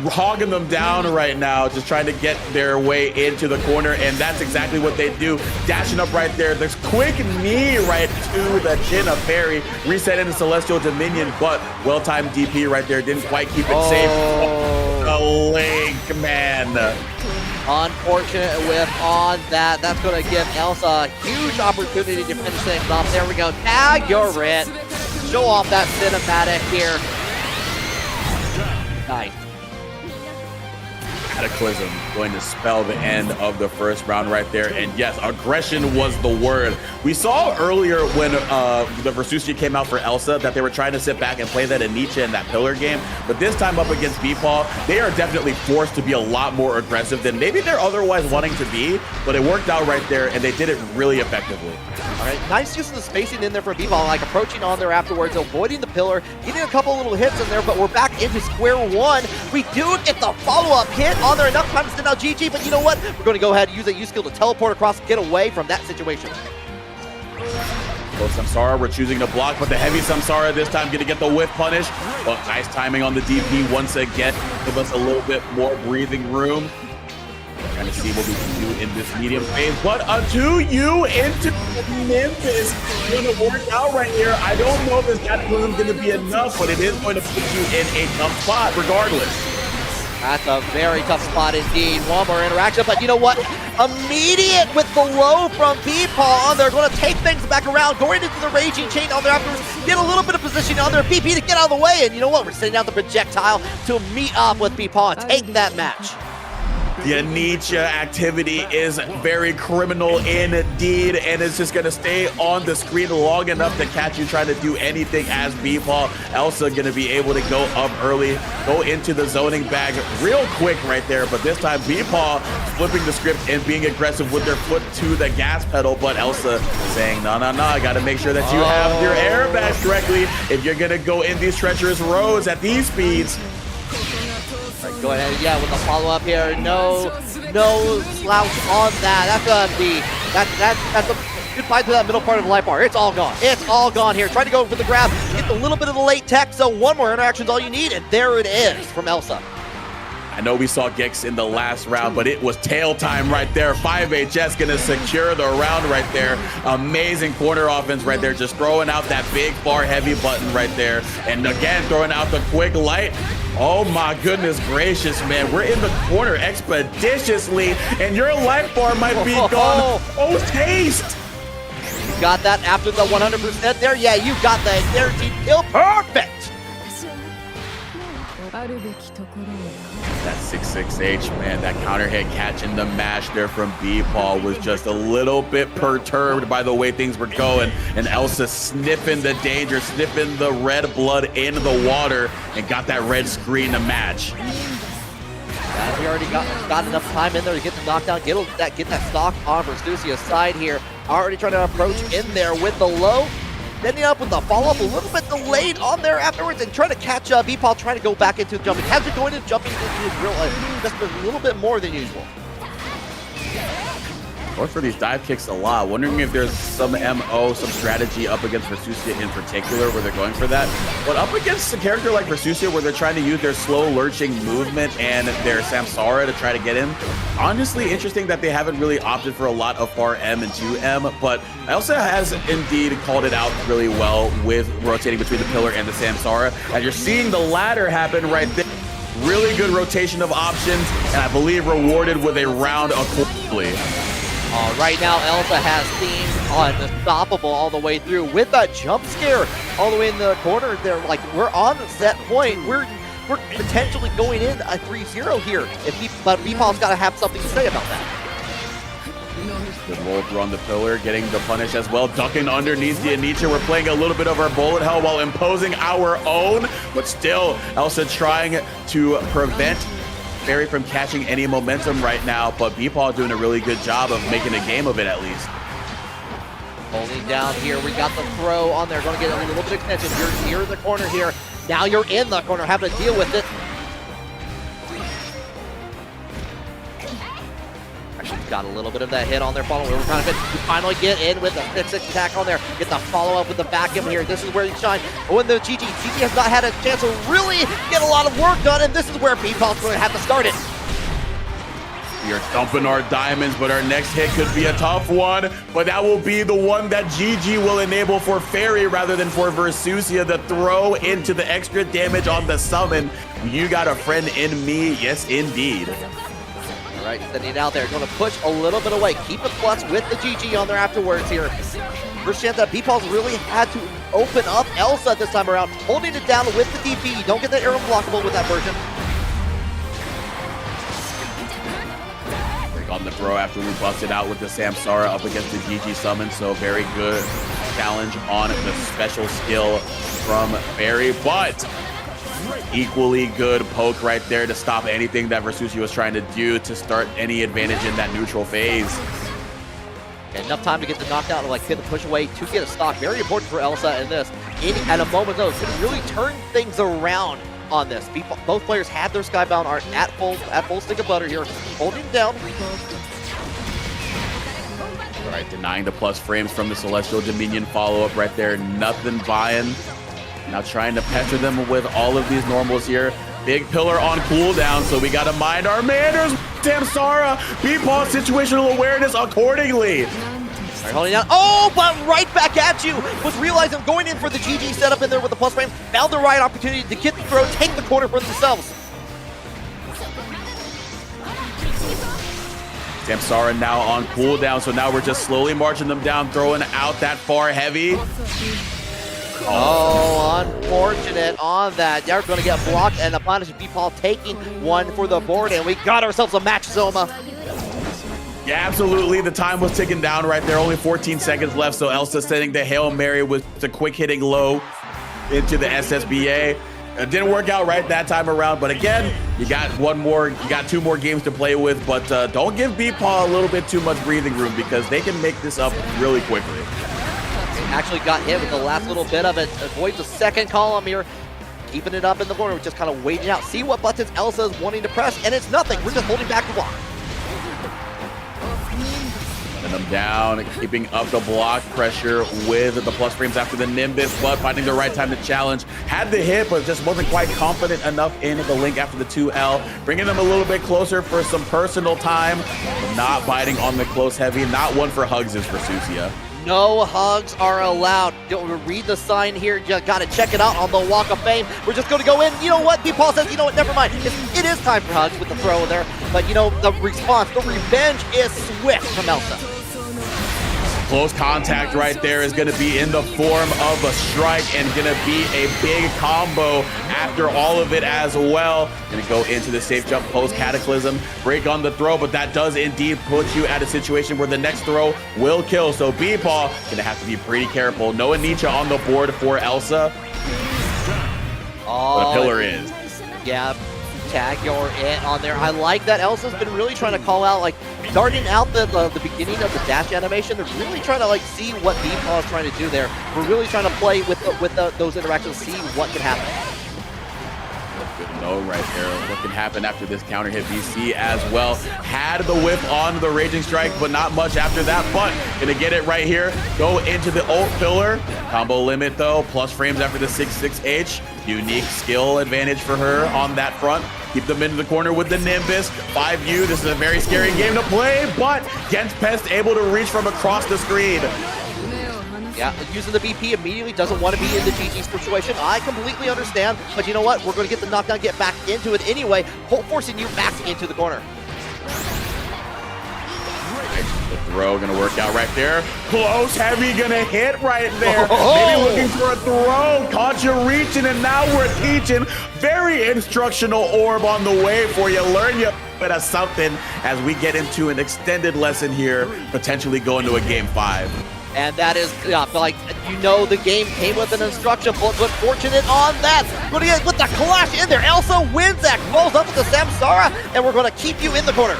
[SPEAKER 1] hogging them down right now, just trying to get their way into the corner, and that's exactly what they do. Dashing up right there. There's quick knee right to the chin of Ferry, reset into Celestial Dominion, but well-timed DP right there. Didn't quite keep it safe. Oh, the link, man.
[SPEAKER 2] Unfortunate whiff on that. That's going to give Elsa a huge opportunity to finish things off. There we go. Tag, you're it. Show off that cinematic here. Nice.
[SPEAKER 1] Cataclysm going to spell the end of the first round right there. And yes, aggression was the word. We saw earlier when the Versusia came out for Elsa that they were trying to sit back and play that Anicha in that pillar game. But this time up against Beepaw, they are definitely forced to be a lot more aggressive than maybe they're otherwise wanting to be. But it worked out right there, and they did it really effectively.
[SPEAKER 2] All right, nice use of the spacing in there for Beepaw, like approaching on there afterwards, avoiding the pillar, getting a couple little hits in there, but we're back into square one. We do get the follow-up hit on there enough time to send out GG, but you know what? We're going to go ahead and use that U-skill to teleport across and get away from that situation.
[SPEAKER 1] Well, Samsara, we're choosing to block, but the heavy Samsara this time going to get the whiff punish. Well, nice timing on the DP once again. Give us a little bit more breathing room. Trying to see what we can do in this medium phase, but a 2U into Memphis going to work out right here. I don't know if this Cataclysm is going to be enough, but it is going to put you in a tough spot regardless.
[SPEAKER 2] That's a very tough spot indeed. One more interaction, but you know what? Immediate with the low from Beepaw on there. Going to take things back around, going into the Raging Chain on there afterwards. Get a little bit of positioning on there. BP to get out of the way, and you know what? We're sending out the projectile to meet up with Beepaw and take that match.
[SPEAKER 1] The Anicha activity is very criminal indeed, and it's just going to stay on the screen long enough to catch you trying to do anything as Beepaw. Elsa going to be able to go up early, go into the zoning bag real quick right there, but this time Beepaw flipping the script and being aggressive with their foot to the gas pedal, but Elsa saying, no, I got to make sure that you have your airbags correctly if you're going to go in these treacherous roads at these speeds.
[SPEAKER 2] Right, go ahead, yeah, with the follow-up here. No slouch on that. That's gonna be that's a goodbye to that middle part of the life bar. It's all gone. It's all gone here. Trying to go for the grab, get a little bit of the late tech. So one more interaction's all you need, and there it is from Elsa.
[SPEAKER 1] I know we saw Gex in the last round, but it was tail time right there. 5HS gonna secure the round right there. Amazing corner offense right there. Just throwing out that big bar heavy button right there. And again, throwing out the quick light. Oh my goodness gracious, man. We're in the corner expeditiously, and your life bar might be gone post haste.
[SPEAKER 2] You got that after the 100% there? Yeah, you got the guaranteed kill. Perfect!
[SPEAKER 1] That 6-6H, man, that counter hit catching the mash there from Beepaw was just a little bit perturbed by the way things were going. And Elsa sniffing the danger, sniffing the red blood in the water, and got that red screen to match.
[SPEAKER 2] Yeah, he already got enough time in there to get the knockdown, get that stock on Versusia's side here. Already trying to approach in there with the low. Ending up with the follow-up a little bit delayed on there afterwards, and trying to catch Beepaw, trying to go back into jumping. Has been going into jumping just a little bit more than usual.
[SPEAKER 1] Going for these dive kicks a lot. Wondering if there's some MO, some strategy up against Versusia in particular where they're going for that. But up against a character like Versusia where they're trying to use their slow lurching movement and their Samsara to try to get in. Honestly, interesting that they haven't really opted for a lot of far M and 2M, but Elsa has indeed called it out really well with rotating between the pillar and the Samsara. And you're seeing the latter happen right there. Really good rotation of options, and I believe rewarded with a round accordingly.
[SPEAKER 2] Right now, Elsa has themes unstoppable all the way through with that jump scare all the way in the corner there. Like, we're on the set point. We're potentially going in a 3-0 here. But Beepaw's got to have something to say about that.
[SPEAKER 1] Good roll through on the pillar, getting the punish as well, ducking underneath the Anicha. We're playing a little bit of our bullet hell while imposing our own, but still, Elsa trying to prevent Barry from catching any momentum right now, but Beepaw doing a really good job of making a game of it at least.
[SPEAKER 2] Holding down here, we got the throw on there, going to get a little bit of extension. You're near the corner here. Now you're in the corner, having to deal with it. Actually got a little bit of that hit on there, following. We were kind of it. You finally get in with the 6-6 attack on there. Get the follow-up with the back end here. This is where you shine. When the GG has not had a chance to really get a lot of work done, and this is where Beepaw's going to have to start it.
[SPEAKER 1] We are dumping our diamonds, but our next hit could be a tough one. But that will be the one that GG will enable for Fairy rather than for Versusia. The throw into the extra damage on the summon. You got a friend in me. Yes, indeed.
[SPEAKER 2] All right, sending it out there. Going to push a little bit away. Keep it plus with the GG on there afterwards here. First chance that Beepaw's really had to open up Elsa this time around. Holding it down with the DP. You don't get the arrow blockable with that version.
[SPEAKER 1] On the throw after we busted out with the Samsara up against the GG summon. So very good challenge on the special skill from Barry, but equally good poke right there to stop anything that Versucci was trying to do to start any advantage in that neutral phase.
[SPEAKER 2] Enough time to get the knockout and like get the push away to get a stock. Very important for Elsa in this. At a moment though, could really turn things around on this. Both players had their Skybound art at full stick of butter here, holding down.
[SPEAKER 1] All right, denying the plus frames from the Celestial Dominion follow-up right there. Nothing buying. Now trying to pester them with all of these normals here. Big pillar on cooldown, so we got to mind our manners. Samsara, B-Paw situational awareness accordingly.
[SPEAKER 2] All right, holding down. Oh, but right back at you. Was realizing going in for the GG setup in there with the plus frame. Found the right opportunity to get the throw, take the corner for themselves.
[SPEAKER 1] Samsara now on cooldown, so now we're just slowly marching them down, throwing out that far heavy.
[SPEAKER 2] Oh, unfortunate on that. They're going to get blocked, and the punish B-Paul taking one for the board, and we got ourselves a match, Zoma.
[SPEAKER 1] Yeah, absolutely. The time was ticking down right there. Only 14 seconds left, so Elsa sending the Hail Mary with the quick hitting low into the SSBA. It didn't work out right that time around, but again, you got two more games to play with, but don't give B-Paw a little bit too much breathing room because they can make this up really quickly.
[SPEAKER 2] Actually got hit with the last little bit of it. Avoids the second column here. Keeping it up in the corner. We're just kind of waiting out. See what buttons Elsa is wanting to press, and it's nothing. We're just holding back the block.
[SPEAKER 1] And them down, keeping up the block pressure with the plus frames after the Nimbus, but finding the right time to challenge. Had the hit, but just wasn't quite confident enough in the link after the 2L. Bringing them a little bit closer for some personal time, but not biting on the close heavy. Not one for hugs is for Susia.
[SPEAKER 2] No hugs are allowed. Don't read the sign here. You got to check it out on the Walk of Fame. We're just going to go in. You know what? B-Paul says, you know what? Never mind. It is time for hugs with the throw there. But, you know, the response, the revenge is swift from Elsa.
[SPEAKER 1] Close contact right there is going to be in the form of a strike and going to be a big combo after all of it as well. Going to go into the safe jump post Cataclysm, break on the throw, but that does indeed put you at a situation where the next throw will kill. So B-Paw going to have to be pretty careful. No Anicha on the board for Elsa.
[SPEAKER 2] Oh,
[SPEAKER 1] but a pillar is.
[SPEAKER 2] Yeah. Tag your it on there. I like that Elsa's been really trying to call out, like, starting out the beginning of the dash animation. They're really trying to, like, see what B-Paw is trying to do there. We're really trying to play with those interactions, see what can happen.
[SPEAKER 1] Good to know right there what can happen after this counter hit. BC as well had the whip on the Raging Strike, but not much after that. But gonna get it right here. Go into the ult pillar. Combo limit though, plus frames after the 6-6H. Unique skill advantage for her on that front. Keep them into the corner with the Nimbus. 5U, this is a very scary game to play, but Genspest able to reach from across the screen.
[SPEAKER 2] Yeah, using the BP immediately, doesn't want to be in the GG situation. I completely understand, but you know what? We're going to get the knockdown, get back into it anyway, forcing you back into the corner.
[SPEAKER 1] The throw going to work out right there. Close, heavy going to hit right there. Maybe looking for a throw. Caught you reaching, and now we're teaching. Very instructional orb on the way for you. Learn you bit of something as we get into an extended lesson here, potentially going to a game 5.
[SPEAKER 2] And that is, yeah, like, you know, the game came with an instruction, but fortunate on that. Going to get with the clash in there. Elsa wins that, close up with the Samsara, and we're going to keep you in the corner.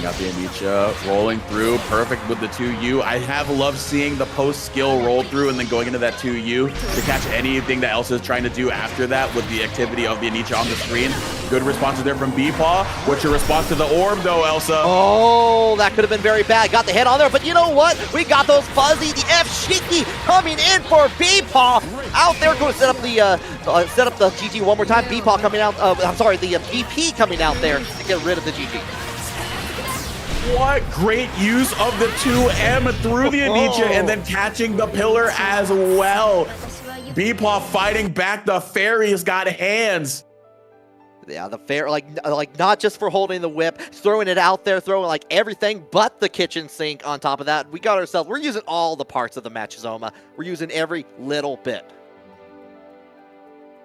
[SPEAKER 1] Got the Anicha rolling through, perfect with the 2U. I have loved seeing the post skill roll through and then going into that 2U to catch anything that Elsa is trying to do after that with the activity of the Anicha on the screen. Good responses there from B-Paw. What's your response to the orb though, Elsa?
[SPEAKER 2] Oh, that could have been very bad. Got the hit on there, but you know what? We got those fuzzy, the F-Shiki coming in for B-Paw. Out there, going to set up the GG one more time. B-Paw coming out, I'm sorry, the VP coming out there to get rid of the GG.
[SPEAKER 1] What great use of the 2M through the Anicha and then catching the pillar as well. B-Paw fighting back. The fairy's got hands.
[SPEAKER 2] Yeah, the fair, like not just for holding the whip, throwing it out there, throwing like everything but the kitchen sink on top of that. We got ourselves, we're using all the parts of the match, Zoma. We're using every little bit.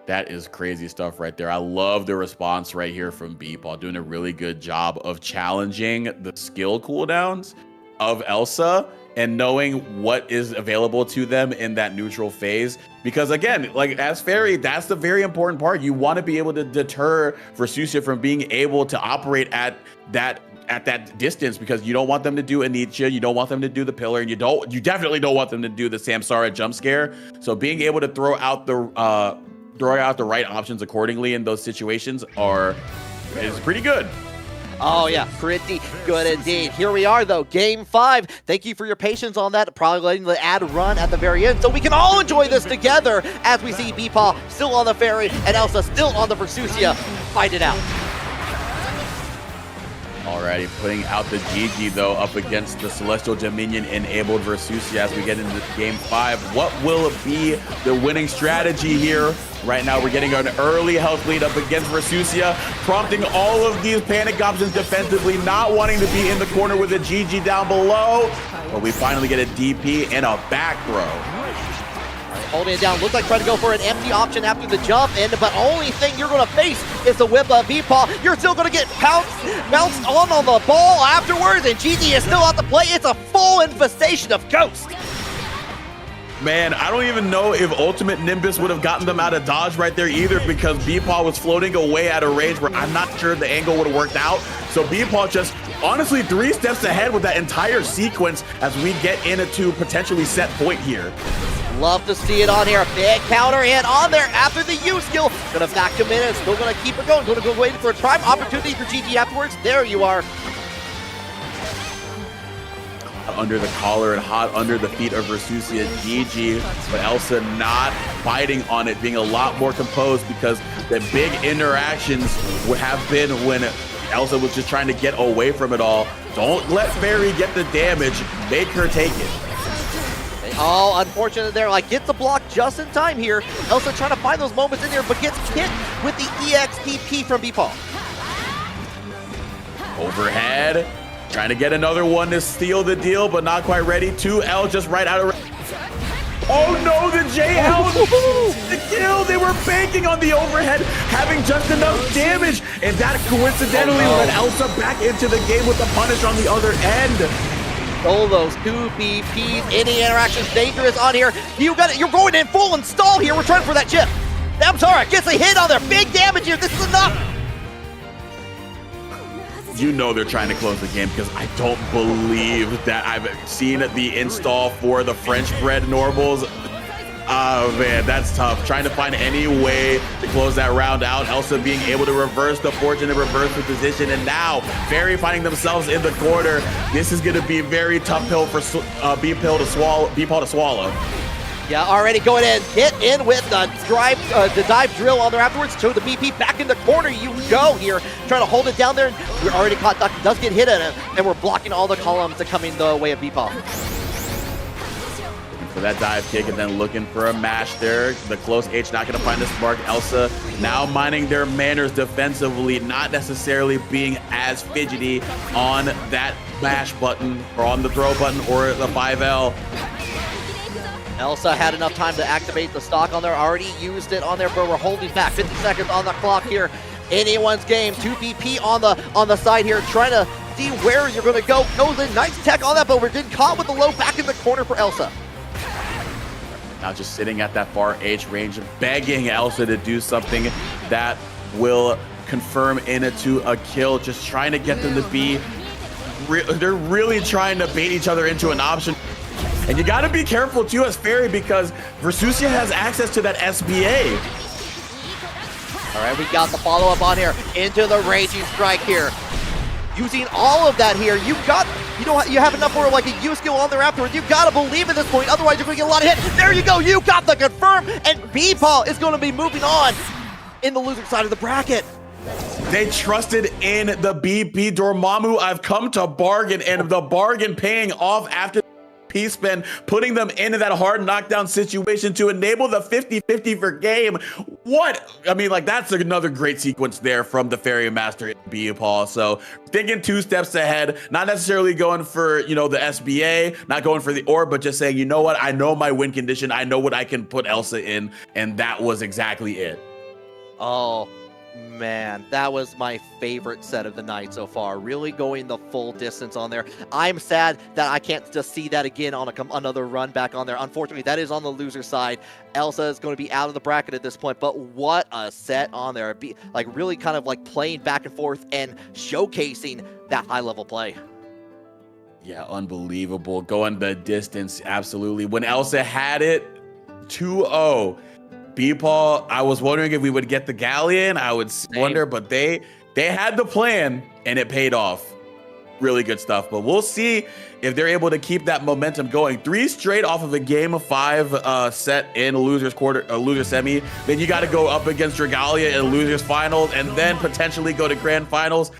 [SPEAKER 1] That is crazy stuff right there. I love the response right here from B-Paul, doing a really good job of challenging the skill cooldowns of Elsa and knowing what is available to them in that neutral phase. Because again, like as Fairy, that's the very important part. You want to be able to deter Versusia from being able to operate at that distance, because you don't want them to do Anicia, you don't want them to do the pillar, and you definitely don't want them to do the Samsara jump scare. So being able to throw out the right options accordingly in those situations is pretty good.
[SPEAKER 2] Oh yeah, pretty good indeed. Here we are though, game 5. Thank you for your patience on that. Probably letting the ad run at the very end so we can all enjoy this together as we see B-Paw still on the Fairy and Elsa still on the Versusia. Fight it out.
[SPEAKER 1] Alrighty, putting out the GG though up against the Celestial Dominion enabled Versusia as we get into game 5. What will be the winning strategy here? Right now we're getting an early health lead up against Versusia, prompting all of these panic options defensively, not wanting to be in the corner with a GG down below. But we finally get a DP and a back throw.
[SPEAKER 2] Holding it down, looks like trying to go for an empty option after the jump in, but only thing you're going to face is the whip of B-Paw. You're still going to get bounced on the ball afterwards, and GG is still out to play. It's a full infestation of Ghost.
[SPEAKER 1] Man, I don't even know if Ultimate Nimbus would have gotten them out of dodge right there either, because B-Paw was floating away at a range where I'm not sure the angle would have worked out. So B-Paw just honestly 3 steps ahead with that entire sequence as we get into potentially set point here.
[SPEAKER 2] Love to see it on here. Big counter and on there after the U skill. Gonna back him in and still gonna keep it going. Gonna go waiting for a prime opportunity for GG afterwards. There you are.
[SPEAKER 1] Under the collar and hot under the feet of Versusia, GG, but Elsa not biting on it, being a lot more composed, because the big interactions would have been when Elsa was just trying to get away from it all. Don't let Fairy get the damage, make her take it.
[SPEAKER 2] Oh, unfortunate there. Like, gets the block just in time here. Elsa trying to find those moments in there, but gets hit with the EXDP from B-Paw.
[SPEAKER 1] Overhead, trying to get another one to steal the deal, but not quite ready. 2L just right out of... Oh no, the JL, the kill. They were banking on the overhead, having just enough damage, and that coincidentally led Elsa back into the game with the punish on the other end.
[SPEAKER 2] All those 2 BPs, any interactions dangerous on here. You got it. You're going in full install here. We're trying for that chip. Samsara gets a hit on there. Big damage here. This is enough.
[SPEAKER 1] You know they're trying to close the game, because I don't believe that I've seen the install for the French bread normals. Oh man, that's tough. Trying to find any way to close that round out. Elsa being able to reverse the fortune and reverse the position, and now Fairy finding themselves in the corner. This is going to be a very tough pill for B-Paw to swallow.
[SPEAKER 2] Yeah, already going in. Get in with the dive drill on there afterwards. Show the BP back in the corner. You go here. Trying to hold it down there. We're already caught. Does get hit at it, and we're blocking all the columns that coming the way of B-Paw.
[SPEAKER 1] For that dive kick, and then looking for a mash there. The close H not going to find the spark. Elsa now minding their manners defensively, not necessarily being as fidgety on that mash button or on the throw button or the 5L.
[SPEAKER 2] Elsa had enough time to activate the stock on there. Already used it on there, but we're holding back. 50 seconds on the clock here. Anyone's game. 2 BP on the side here, trying to see where you're going to go. Goes in. Nice tech on that, but we're getting caught with the low back in the corner for Elsa.
[SPEAKER 1] Now just sitting at that far H range, begging Elsa to do something that will confirm into a kill, just trying to get them to be... They're really trying to bait each other into an option. And you got to be careful too as Fairy, because Versusia has access to that SBA.
[SPEAKER 2] All right, we got the follow-up on here. Into the raging strike here. Using all of that here. You have enough for like a U skill on there afterwards. You got to believe at this point, otherwise you're going to get a lot of hits. There you go. You got the confirm, and B-Paw is going to be moving on in the losing side of the bracket.
[SPEAKER 1] They trusted in the BP Dormammu. I've come to bargain, and the bargain paying off after P-spin, putting them into that hard knockdown situation to enable the 50-50 for game. What? I mean, like, that's another great sequence there from the Fairy Master B-Paw. So thinking 2 steps ahead, not necessarily going for, you know, the SBA, not going for the orb, but just saying, you know what? I know my win condition. I know what I can put Elsa in. And that was exactly it.
[SPEAKER 2] Oh, man, that was my favorite set of the night so far. Really going the full distance on there. I'm sad that I can't just see that again on another run back on there. Unfortunately, that is on the loser side. Elsa is going to be out of the bracket at this point, but what a set on there. Like really kind of like playing back and forth and showcasing that high-level play.
[SPEAKER 1] Yeah, unbelievable. Going the distance, absolutely. When Elsa had it, 2-0. B-Paul, I was wondering if we would get the Galleon. I would wonder, but they had the plan, and it paid off. Really good stuff. But we'll see if they're able to keep that momentum going. 3 straight off of a game of 5 set in loser's loser semi. Then you got to go up against Dragalia in losers finals, and then potentially go to grand finals.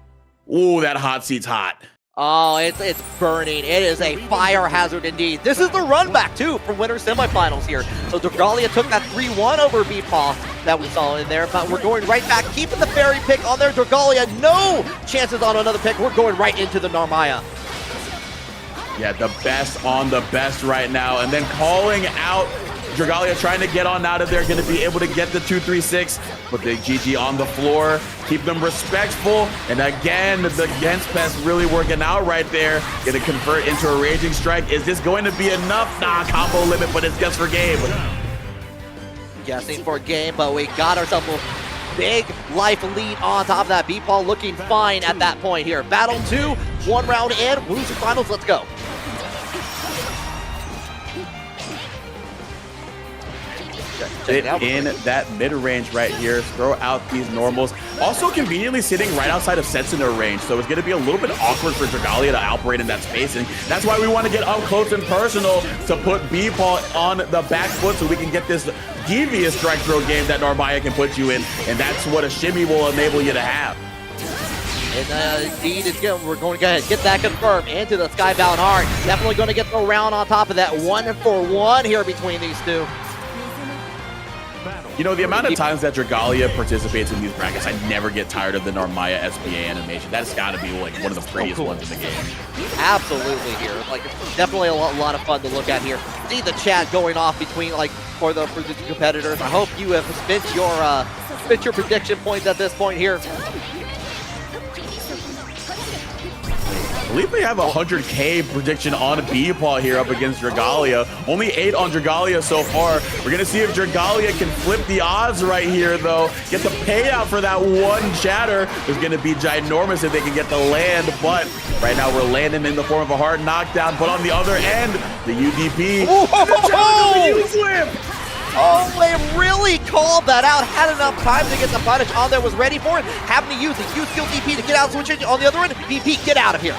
[SPEAKER 1] Ooh, that hot seat's hot.
[SPEAKER 2] Oh, it's burning. It is a fire hazard indeed. This is the run back, too, from winter semifinals here. So Dragalia took that 3-1 over B-Paw that we saw in there, but we're going right back, keeping the fairy pick on there. Dragalia, no chances on another pick. We're going right into the Narmaya.
[SPEAKER 1] Yeah, the best on the best right now. And then calling out Dragalia, trying to get on out of there, going to be able to get the 2-3-6. Put the GG on the floor, keep them respectful. And again, the Gens Pest really working out right there. Going to convert into a Raging Strike. Is this going to be enough? Nah, combo limit, but it's just for game.
[SPEAKER 2] Guessing for game, but we got ourselves a big life lead on top of that. B-Paw looking fine at that point here. Battle 2, 1 round in, loser finals, let's go.
[SPEAKER 1] In that mid-range right here, throw out these normals. Also conveniently sitting right outside of Sentinel range, so it's going to be a little bit awkward for Dragalia to operate in that space, and that's why we want to get up close and personal to put B-Paw on the back foot so we can get this devious strike throw game that Narmaya can put you in, and that's what a shimmy will enable you to have.
[SPEAKER 2] And indeed, we're going to go ahead and get that confirmed into the Skybound Heart. Definitely going to get the round on top of that. 1-for-1 here between these two.
[SPEAKER 1] You know, the amount of times that Dragalia participates in these brackets, I never get tired of the Narmaya SBA animation. That's got to be like one of the prettiest ones in the game.
[SPEAKER 2] Absolutely here. Like, definitely a lot of fun to look at here. See the chat going off between, like, for the competitors. I hope you have spent your prediction points at this point here.
[SPEAKER 1] I believe they have a 100K prediction on B-Paw here up against Dragalia. Only 8 on Dragalia so far. We're going to see if Dragalia can flip the odds right here, though. Get the payout for that one shatter. It's going to be ginormous if they can get the land, but right now we're landing in the form of a hard knockdown. But on the other end, the UDP.
[SPEAKER 2] Oh, they really called that out. Had enough time to get the punish on there, was ready for it. Having to use the U-skill DP to get out, switch it on the other end. DP, get out of here.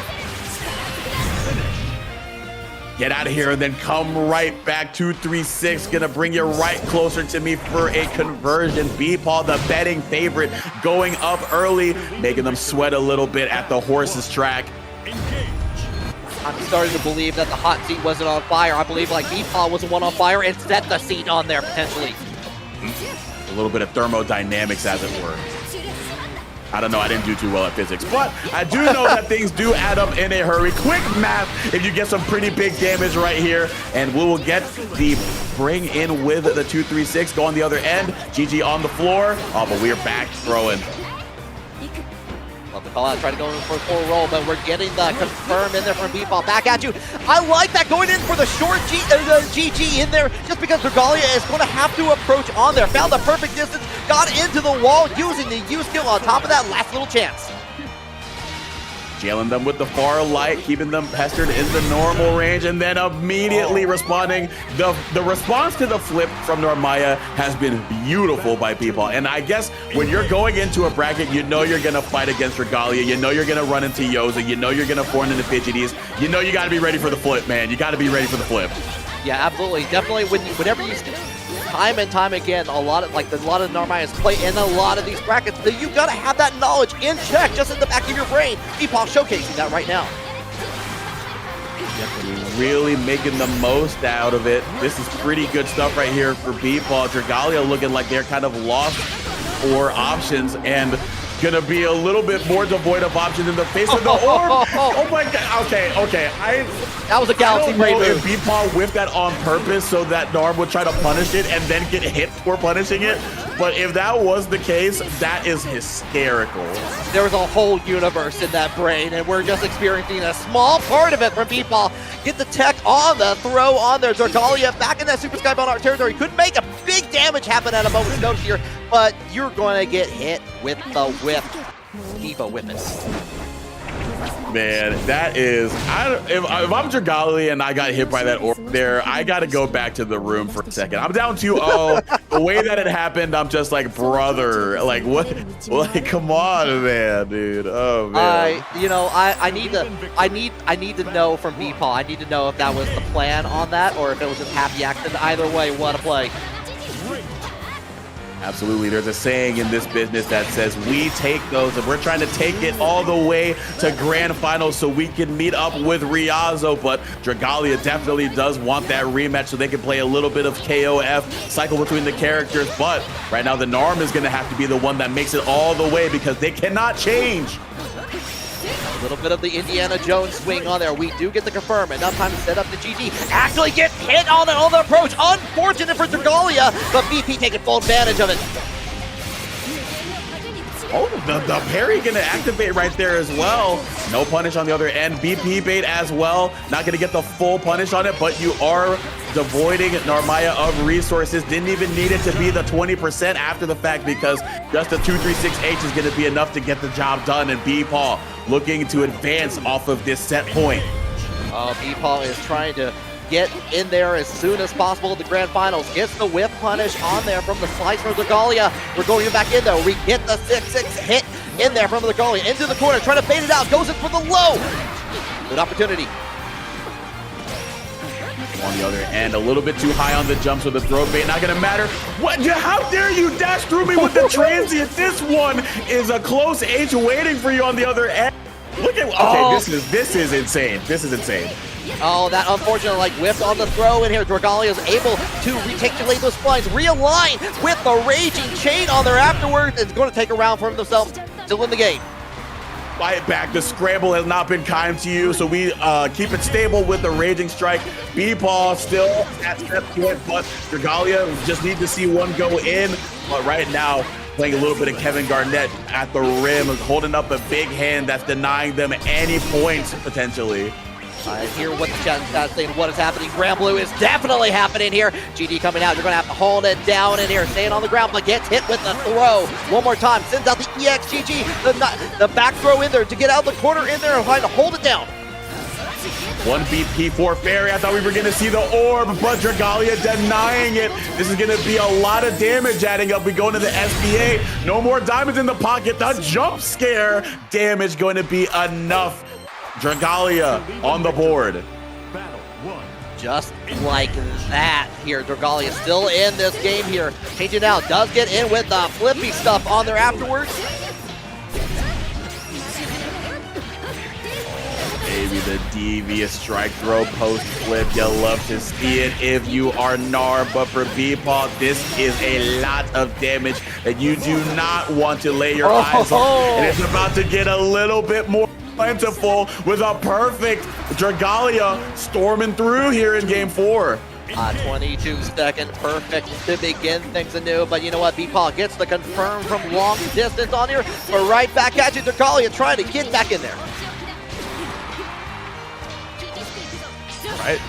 [SPEAKER 1] Get out of here and then come right back. 2-3-6, gonna bring you right closer to me for a conversion. B-Paw, the betting favorite, going up early, making them sweat a little bit at the horse's track.
[SPEAKER 2] I'm starting to believe that the hot seat wasn't on fire. I believe like B-Paw was the one on fire and set the seat on there potentially.
[SPEAKER 1] A little bit of thermodynamics, as it were. I don't know, I didn't do too well at physics, but I do know that things do add up in a hurry. Quick math if you get some pretty big damage right here, and we will get the bring in with the 2-3-6. Go on the other end, GG on the floor. Oh, but we're back throwing.
[SPEAKER 2] Love the call out, try to go in for a full roll, but we're getting the confirm in there from B-Paw. Back at you. I like that, going in for the short GG in there, just because Dragalia is going to have to approach on there. Found the perfect distance, got into the wall, using the U-skill on top of that last little chance.
[SPEAKER 1] Jailing them with the far light, keeping them pestered in the normal range, and then immediately responding. The response to the flip from Narmaya has been beautiful by people. And I guess when you're going into a bracket, you know you're going to fight against Dragalia, you know you're going to run into Yoza, you know you're going to form into Fidgeties, you know you got to be ready for the flip, man. You got to be ready for the flip.
[SPEAKER 2] Yeah, absolutely. Definitely, whenever you time and time again, a lot of Narmaya's play in a lot of these brackets, that you gotta have that knowledge in check, just in the back of your brain. B-Paw showcasing that right now.
[SPEAKER 1] Really making the most out of it. This is pretty good stuff right here for B-Paw. Dragalia looking like they're kind of lost for options and gonna be a little bit more devoid of options in the face of the orb. Oh my god. Okay.
[SPEAKER 2] That was a Galaxy Ray move.
[SPEAKER 1] If B-Paw whiffed that on purpose so that Narm would try to punish it and then get hit for punishing it. but if that was the case, that is hysterical.
[SPEAKER 2] There's a whole universe in that brain, and we're just experiencing a small part of it from Beepal. Get the tech on the throw on there. Dragalia back in that Super Skybound Art territory. Could make a big damage happen at a moment's notice here, but you're going to get hit with the whip. Diva whip it.
[SPEAKER 1] Man, that is, if I'm Dragalia and I got hit by that orb there, I got to go back to the room for a second. I'm down 2-0. The way that it happened, I'm just like, brother, like what? Like, come on, man, dude. Oh man.
[SPEAKER 2] I need to know from Beepal. I need to know if that was the plan on that or if it was just happy accident. Either way, what a play.
[SPEAKER 1] Absolutely. There's a saying in this business that says we take those, and we're trying to take it all the way to grand finals so we can meet up with Riazo. But Dragalia definitely does want that rematch so they can play a little bit of KOF, cycle between the characters. But right now, the Narm is going to have to be the one that makes it all the way because they cannot change.
[SPEAKER 2] A little bit of the Indiana Jones swing on there. We do get the confirm. Enough time to set up the GG. Actually gets hit on the approach. Unfortunate for Dragalia, but BP taking full advantage of it.
[SPEAKER 1] Oh, the parry gonna activate right there as well. No punish on the other end. BP bait as well. Not gonna get the full punish on it, but you are devoiding Narmaya of resources. Didn't even need it to be the 20% after the fact because just a 236H is gonna be enough to get the job done. And Beepal looking to advance off of this set point.
[SPEAKER 2] Beepal is trying to get in there as soon as possible at the grand finals. Gets the whip punish on there from the slice from Dragalia. We're going back in there. We get the 6-6 hit in there from Dragalia into the corner, trying to bait it out. Goes in for the low. Good opportunity.
[SPEAKER 1] On the other end, a little bit too high on the jump, so the throw bait not gonna matter. What? How dare you dash through me with the transient? This one is a close H waiting for you on the other end. Look at, okay, this is insane. This is insane.
[SPEAKER 2] Oh, that unfortunate whipped on the throw in here. Dragalia is able to reticulate those spines, realign with the raging chain on there afterwards. It's going to take a round for themselves. Still in the game.
[SPEAKER 1] Buy it back. The scramble has not been kind to you, so we keep it stable with the raging strike. Beepal still at step to it, but Dragalia just need to see one go in. But right now, playing a little bit of Kevin Garnett at the rim, holding up a big hand that's denying them any points potentially.
[SPEAKER 2] I hear what the chat is saying. What is happening? Grand Blue is definitely happening here. GD coming out. You're going to have to hold it down in here. Staying on the ground, but gets hit with the throw. One more time. Sends out the EX GG. The back throw in there to get out of the corner in there and trying to hold it down.
[SPEAKER 1] One BP for Fairy. I thought we were going to see the orb, but Dragalia denying it. This is going to be a lot of damage adding up. We go into the SBA. No more diamonds in the pocket. The jump scare damage going to be enough. Dragalia on the board.
[SPEAKER 2] Just like that here. Dragalia still in this game here. Changing out. Does get in with the flippy stuff on there afterwards.
[SPEAKER 1] Maybe the devious strike throw post flip. You love to see it if you are Gnar, but for Beepal, this is a lot of damage that you do not want to lay your eyes on. And it's about to get a little bit more plentiful with a perfect Dragalia storming through here in game 4.
[SPEAKER 2] 22-second perfect to begin things anew, but you know what? Beepal gets the confirm from long distance on here, but right back at you, Dragalia trying to get back in there.
[SPEAKER 1] Right.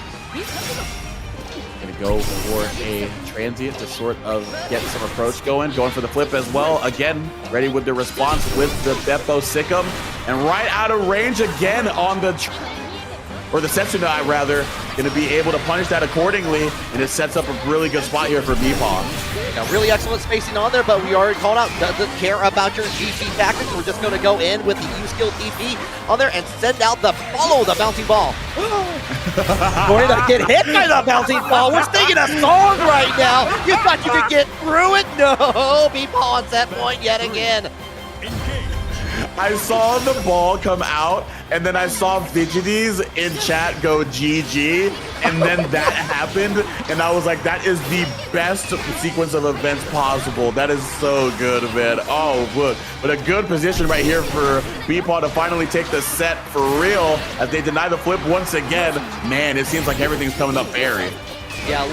[SPEAKER 1] Gonna go for a transient to sort of get some approach going for the flip as well. Again, ready with the response with the Beppo Sikkim. And right out of range again on the Setsuna rather, gonna be able to punish that accordingly, and it sets up a really good spot here for Beepal.
[SPEAKER 2] Now, really excellent spacing on there, but we already called out, doesn't care about your GC tactics. We're just gonna go in with the U-skill TP on there and send out the follow the bouncing ball. Going to get hit by the bouncing ball. We're singing a song right now. You thought you could get through it? No, Beepal on set point yet again.
[SPEAKER 1] I saw the ball come out, and then I saw Fidgeties in chat go GG, and then that happened, and I was like, that is the best sequence of events possible. That is so good, man. Oh, look. But a good position right here for Beepal to finally take the set for real as they deny the flip once again. Man, it seems like everything's coming up Fairy.
[SPEAKER 2] Yeah,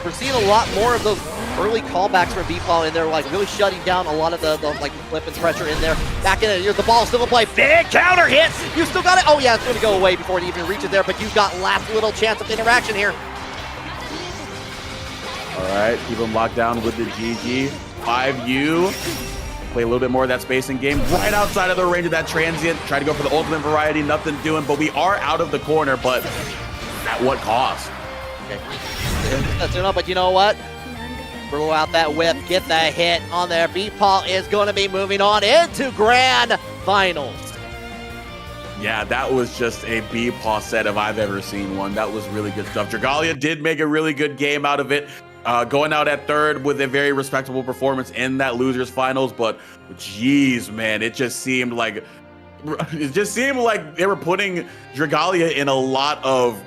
[SPEAKER 2] we're seeing a lot more of those early callbacks from B-Paul in there, like really shutting down a lot of the like flip and pressure in there. Back in it, the ball still in play. Big counter hit. You still got it. Oh yeah, it's going to go away before it even reaches there, but you've got last little chance of interaction here.
[SPEAKER 1] All right, keep him locked down with the GG. 5U. Play a little bit more of that spacing game. Right outside of the range of that transient. Try to go for the ultimate variety. Nothing doing, but we are out of the corner, but at what cost?
[SPEAKER 2] Okay. That's enough, but you know what? Throw out that whip, get the hit on there. B-Paul is going to be moving on into grand finals.
[SPEAKER 1] Yeah, that was just a B-Paw set if I've ever seen one. That was really good stuff. Dragalia did make a really good game out of it. Going out at third with a very respectable performance in that losers finals, but geez, man, it just seemed like they were putting Dragalia in a lot of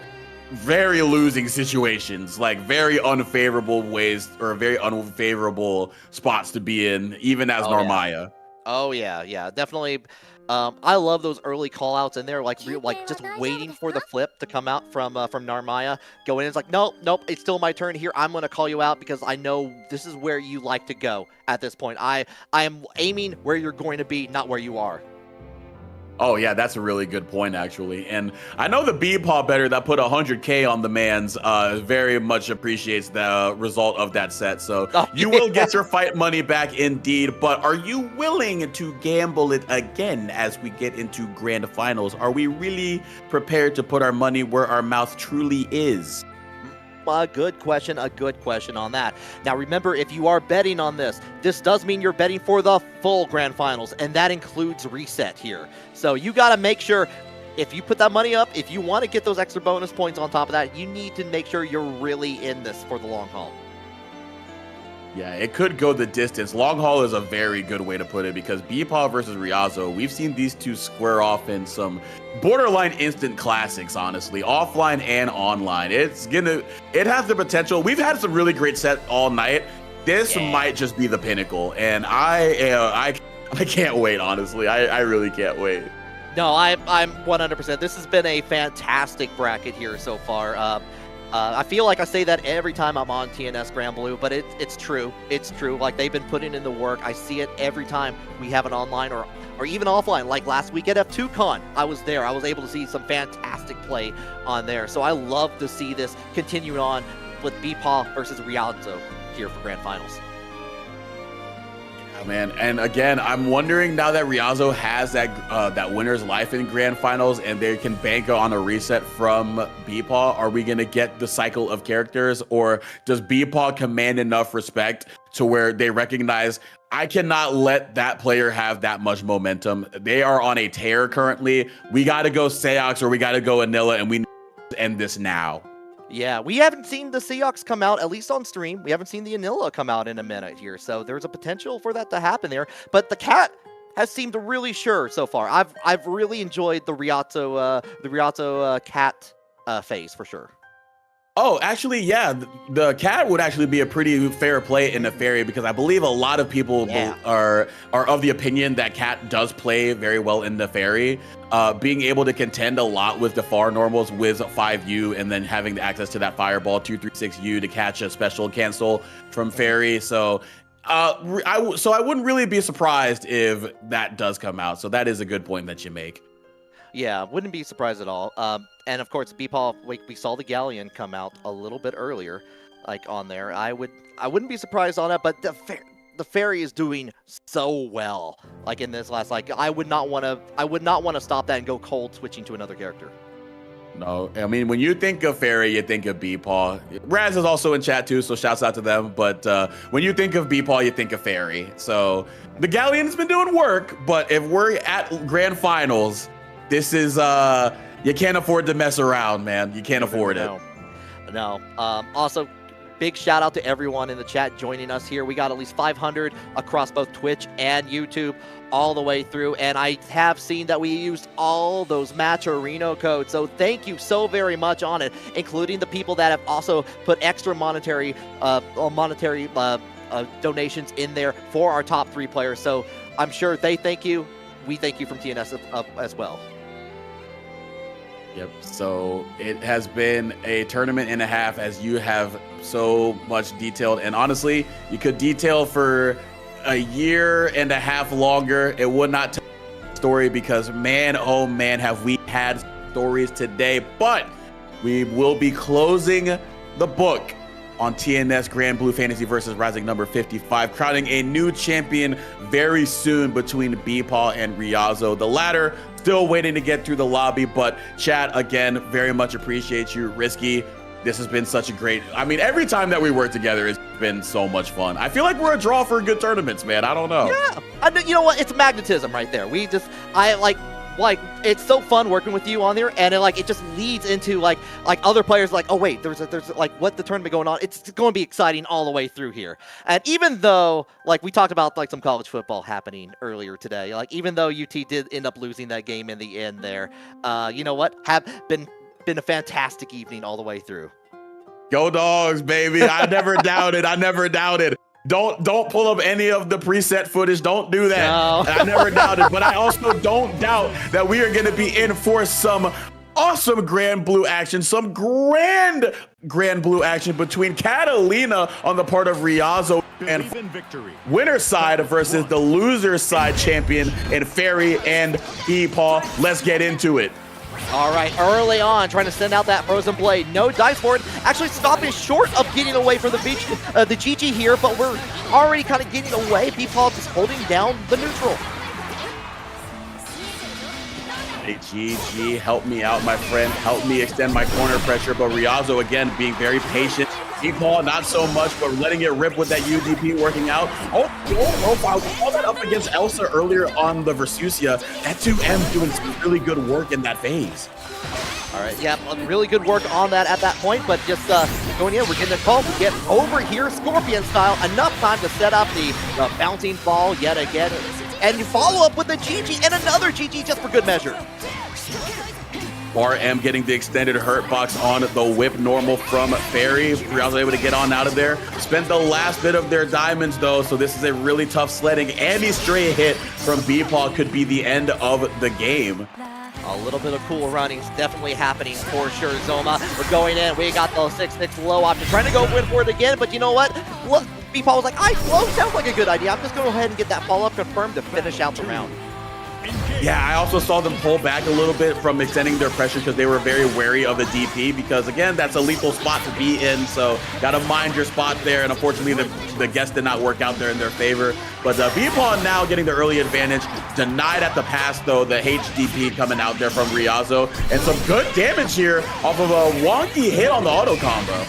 [SPEAKER 1] very losing situations, like very unfavorable ways or very unfavorable spots to be in, even as Narmaya.
[SPEAKER 2] Oh yeah, definitely. I love those early callouts in there, like just waiting for the flip to come out from Narmaya. Going in, it's like, nope, it's still my turn here. I'm going to call you out because I know this is where you like to go at this point. I am aiming where you're going to be, not where you are.
[SPEAKER 1] Oh yeah, that's a really good point actually. And I know the B-Paw better that put 100K on the man's very much appreciates the result of that set. So you will get your fight money back indeed, but are you willing to gamble it again as we get into grand finals? Are we really prepared to put our money where our mouth truly is?
[SPEAKER 2] A good question on that. Now remember, if you are betting on this does mean you're betting for the full grand finals, and that includes reset here. So you got to make sure, if you put that money up, if you want to get those extra bonus points on top of that, you need to make sure you're really in this for the long haul.
[SPEAKER 1] Yeah, it could go the distance. Long haul is a very good way to put it because B-Paw versus Riazo, we've seen these two square off in some borderline instant classics, honestly, offline and online. It has the potential. We've had some really great sets all night. This might just be the pinnacle, and I can't wait, honestly. I really can't wait.
[SPEAKER 2] No, I'm 100%. This has been a fantastic bracket here so far. I feel like I say that every time I'm on TNS Grand Blue, but it's true. It's true. Like, they've been putting in the work. I see it every time we have it online or even offline. Like last week at F2Con, I was there. I was able to see some fantastic play on there. So I love to see this continue on with B-Paw versus Rialzo here for Grand Finals.
[SPEAKER 1] Man, and again, I'm wondering now that Riazo has that winner's life in grand finals and they can bank on a reset from B-Paw, are we gonna get the cycle of characters, or does B-Paw command enough respect to where they recognize I cannot let that player have that much momentum? They are on a tear currently. We got to go Seox or we got to go Anilla, and we need to end this now.
[SPEAKER 2] Yeah, we haven't seen the Seox come out, at least on stream. We haven't seen the Anilla come out in a minute here, so there's a potential for that to happen there. But the cat has seemed really sure so far. I've really enjoyed the Riazo cat phase for sure.
[SPEAKER 1] Oh, actually, yeah, the cat would actually be a pretty fair play in the Fairy because I believe a lot of people are of the opinion that cat does play very well in the Fairy. Being able to contend a lot with the far normals with 5U and then having the access to that Fireball 236U to catch a special cancel from Fairy. So I wouldn't really be surprised if that does come out. So that is a good point that you make.
[SPEAKER 2] Yeah, wouldn't be surprised at all. And of course, B-Paw, we saw the Galleon come out a little bit earlier, like on there. I wouldn't be surprised on that, but the Fairy is doing so well, like in this last. Like, I would not want to stop that and go cold switching to another character.
[SPEAKER 1] No, I mean, when you think of Fairy, you think of B-Paw. Raz is also in chat too, so shouts out to them. But when you think of B-Paw, you think of Fairy. So the Galleon's been doing work, but if we're at grand finals, this is you can't afford to mess around, man. You can't afford it.
[SPEAKER 2] No. Also, big shout out to everyone in the chat joining us here. We got at least 500 across both Twitch and YouTube all the way through, and I have seen that we used all those matcherino codes, so thank you so very much on it, including the people that have also put extra monetary donations in there for our top 3 players. So I'm sure they thank you. We thank you from TNS as well.
[SPEAKER 1] Yep. So it has been a tournament and a half, as you have so much detailed. And honestly, you could detail for a year and a half longer. It would not tell the story, because man, oh man, have we had stories today. But we will be closing the book on TNS Grand Blue Fantasy versus Rising number 55, crowning a new champion very soon between Beepaw and Riazo. The latter still waiting to get through the lobby, but chat, again, very much appreciate you. Risky, this has been such a great, I mean, every time that we work together, it's been so much fun. I feel like we're a draw for good tournaments, man. I don't know.
[SPEAKER 2] Yeah, you know what? It's magnetism right there. Like it's so fun working with you on there, and it just leads into like other players like, oh wait, there's like what the tournament going on. It's going to be exciting all the way through here. And even though like we talked about like some college football happening earlier today, like even though UT did end up losing that game in the end there, you know what? Have been a fantastic evening all the way through.
[SPEAKER 1] Go Dogs, baby. I never doubted. I never doubted. Don't pull up any of the preset footage. Don't do that.
[SPEAKER 2] No.
[SPEAKER 1] I never doubted, but I also don't doubt that we are going to be in for some awesome Grand Blue action, some grand Blue action between Catalina on the part of Riazo and winner side versus the loser side champion in Fairy and Beepaw. Let's get into it.
[SPEAKER 2] All right, early on, trying to send out that Frozen Blade. No dice for it. Actually, stopping short of getting away from the GG here, but we're already kind of getting away. Beepaw just holding down the neutral.
[SPEAKER 1] Hey, GG, help me out, my friend. Help me extend my corner pressure. But Riazo, again, being very patient. Beepaw, not so much, but letting it rip with that UDP working out. Oh, profile. We saw that up against Elsa earlier on the Versusia. That 2M doing some really good work in that phase.
[SPEAKER 2] All right, yeah, really good work on that at that point, but just going in, we're getting a call to get over here, Scorpion style. Enough time to set up the bouncing ball yet again. And you follow up with a GG and another GG just for good measure.
[SPEAKER 1] RM getting the extended hurt box on the whip normal from Fairy. Riazo able to get on out of there. Spent the last bit of their diamonds though, so this is a really tough sledding. Any stray hit from Beepaw could be the end of the game.
[SPEAKER 2] A little bit of cool runnings definitely happening for sure, Zoma. We're going in. We got the 6-6 low option. Trying to go win for it again, but you know what? Look, Beepaw was like, flow sounds like a good idea. I'm just going to go ahead and get that follow-up confirmed to finish out the round.
[SPEAKER 1] Yeah, I also saw them pull back a little bit from extending their pressure because they were very wary of the DP because, again, that's a lethal spot to be in, so got to mind your spot there, and unfortunately the guess did not work out there in their favor. But Beepaw now getting the early advantage, denied at the pass, though, the HDP coming out there from Riazo, and some good damage here off of a wonky hit on the auto combo.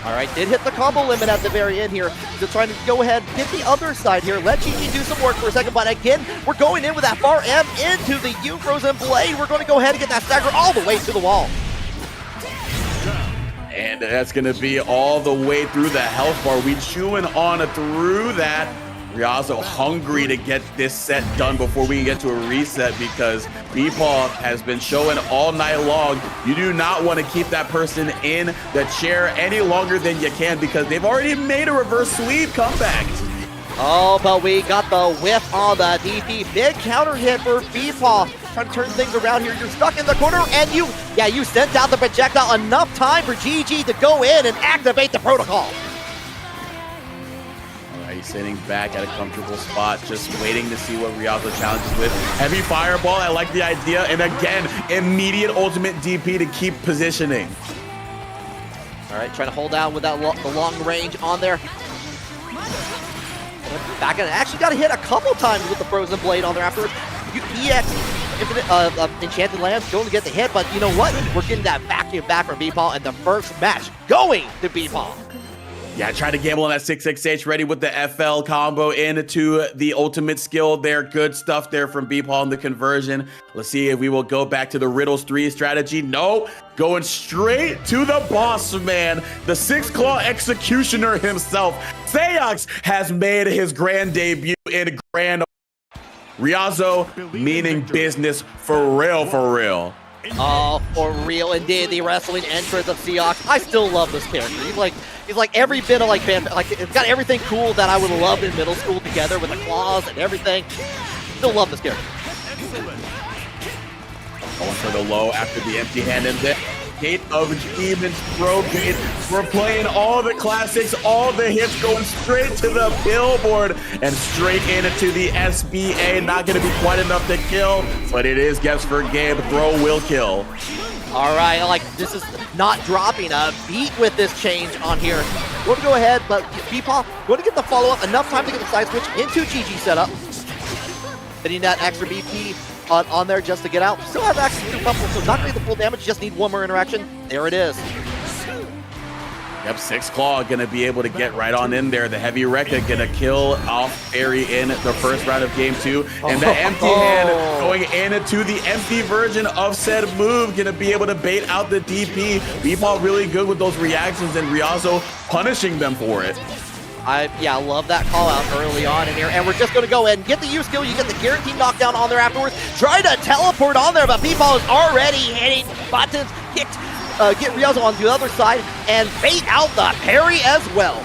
[SPEAKER 2] All right, did hit the combo limit at the very end here. Just trying to go ahead, hit the other side here. Let GG do some work for a second, but again, we're going in with that far M into the Frozen Blade. We're going to go ahead and get that stagger all the way to the wall.
[SPEAKER 1] And that's going to be all the way through the health bar. We chewing on through that. Riazo hungry to get this set done before we can get to a reset because Beepaw has been showing all night long. You do not want to keep that person in the chair any longer than you can because they've already made a reverse sweep comeback.
[SPEAKER 2] Oh, but we got the whiff on the DP. Big counter hit for Beepaw. Trying to turn things around here. You're stuck in the corner, and you sent out the projectile. Enough time for GG to go in and activate the protocol.
[SPEAKER 1] He's sitting back at a comfortable spot, just waiting to see what Riazo challenges with. Heavy fireball, I like the idea. And again, immediate ultimate DP to keep positioning.
[SPEAKER 2] All right, trying to hold down with that the long range on there. Back in, actually got to hit a couple times with the Frozen Blade on there afterwards. EX, Infinite Enchanted Lands, going to get the hit, but you know what? We're getting that vacuum back from Beepaw, and the first match going to Beepaw.
[SPEAKER 1] Yeah, try to gamble on that 6-6H, ready with the FL combo into the ultimate skill there. Good stuff there from Beepaw on the conversion. Let's see if we will go back to the Riddles 3 strategy. No, going straight to the boss man, the Six Claw Executioner himself. Seox has made his grand debut in Grand Riazo, meaning business for real, for real.
[SPEAKER 2] Oh, for real indeed, the wrestling entrance of Seox. I still love this character. He's like every bit of it's got everything cool that I would love in middle school together with the claws and everything. Still love this character.
[SPEAKER 1] Going for the low after the empty hand and the Gate of Demons broken. We're playing all the classics, all the hits, going straight to the billboard and straight into the SBA. Not going to be quite enough to kill, but it is guess for Gabe. Throw will kill.
[SPEAKER 2] All right, like this is not dropping a beat with this change on here. We're gonna go ahead, but Beepaw going to get the follow-up, enough time to get the side switch into GG setup. Hitting that extra BP on there just to get out. Still has access to bubble, so not gonna get the full damage, just need one more interaction. There it is.
[SPEAKER 1] Yep, 6 Claw gonna be able to get right on in there. The heavy Rekka gonna kill off Fairy in the first round of game 2. And the empty hand going into the empty version of said move, gonna be able to bait out the DP. Beepaw really good with those reactions and Ryazo punishing them for it.
[SPEAKER 2] I love that call out early on in here, and we're just going to go ahead and get the U skill. You get the guaranteed knockdown on there afterwards. Try to teleport on there, but Beepaw is already hitting buttons. Get Ryazo on the other side and bait out the parry as well.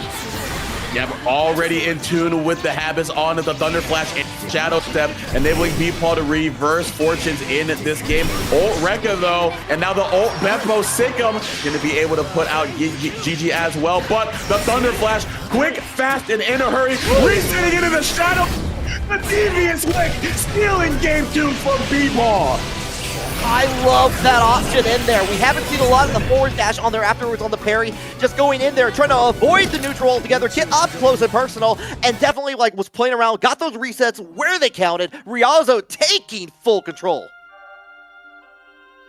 [SPEAKER 1] Yep, already in tune with the habits on the Thunder Flash and Shadow Step, enabling Beepaw to reverse fortunes in this game. Ult Rekka though, and now the ult Beppo Sikkim gonna be able to put out GG as well. But the Thunder Flash, quick, fast, and in a hurry, resetting into the Shadow. The devious lick, stealing game 2 from Beepaw.
[SPEAKER 2] I love that option in there. We haven't seen a lot of the forward dash on there afterwards on the parry. Just going in there, trying to avoid the neutral altogether, get up close and personal, and definitely like was playing around, got those resets where they counted. Ryazo taking full control.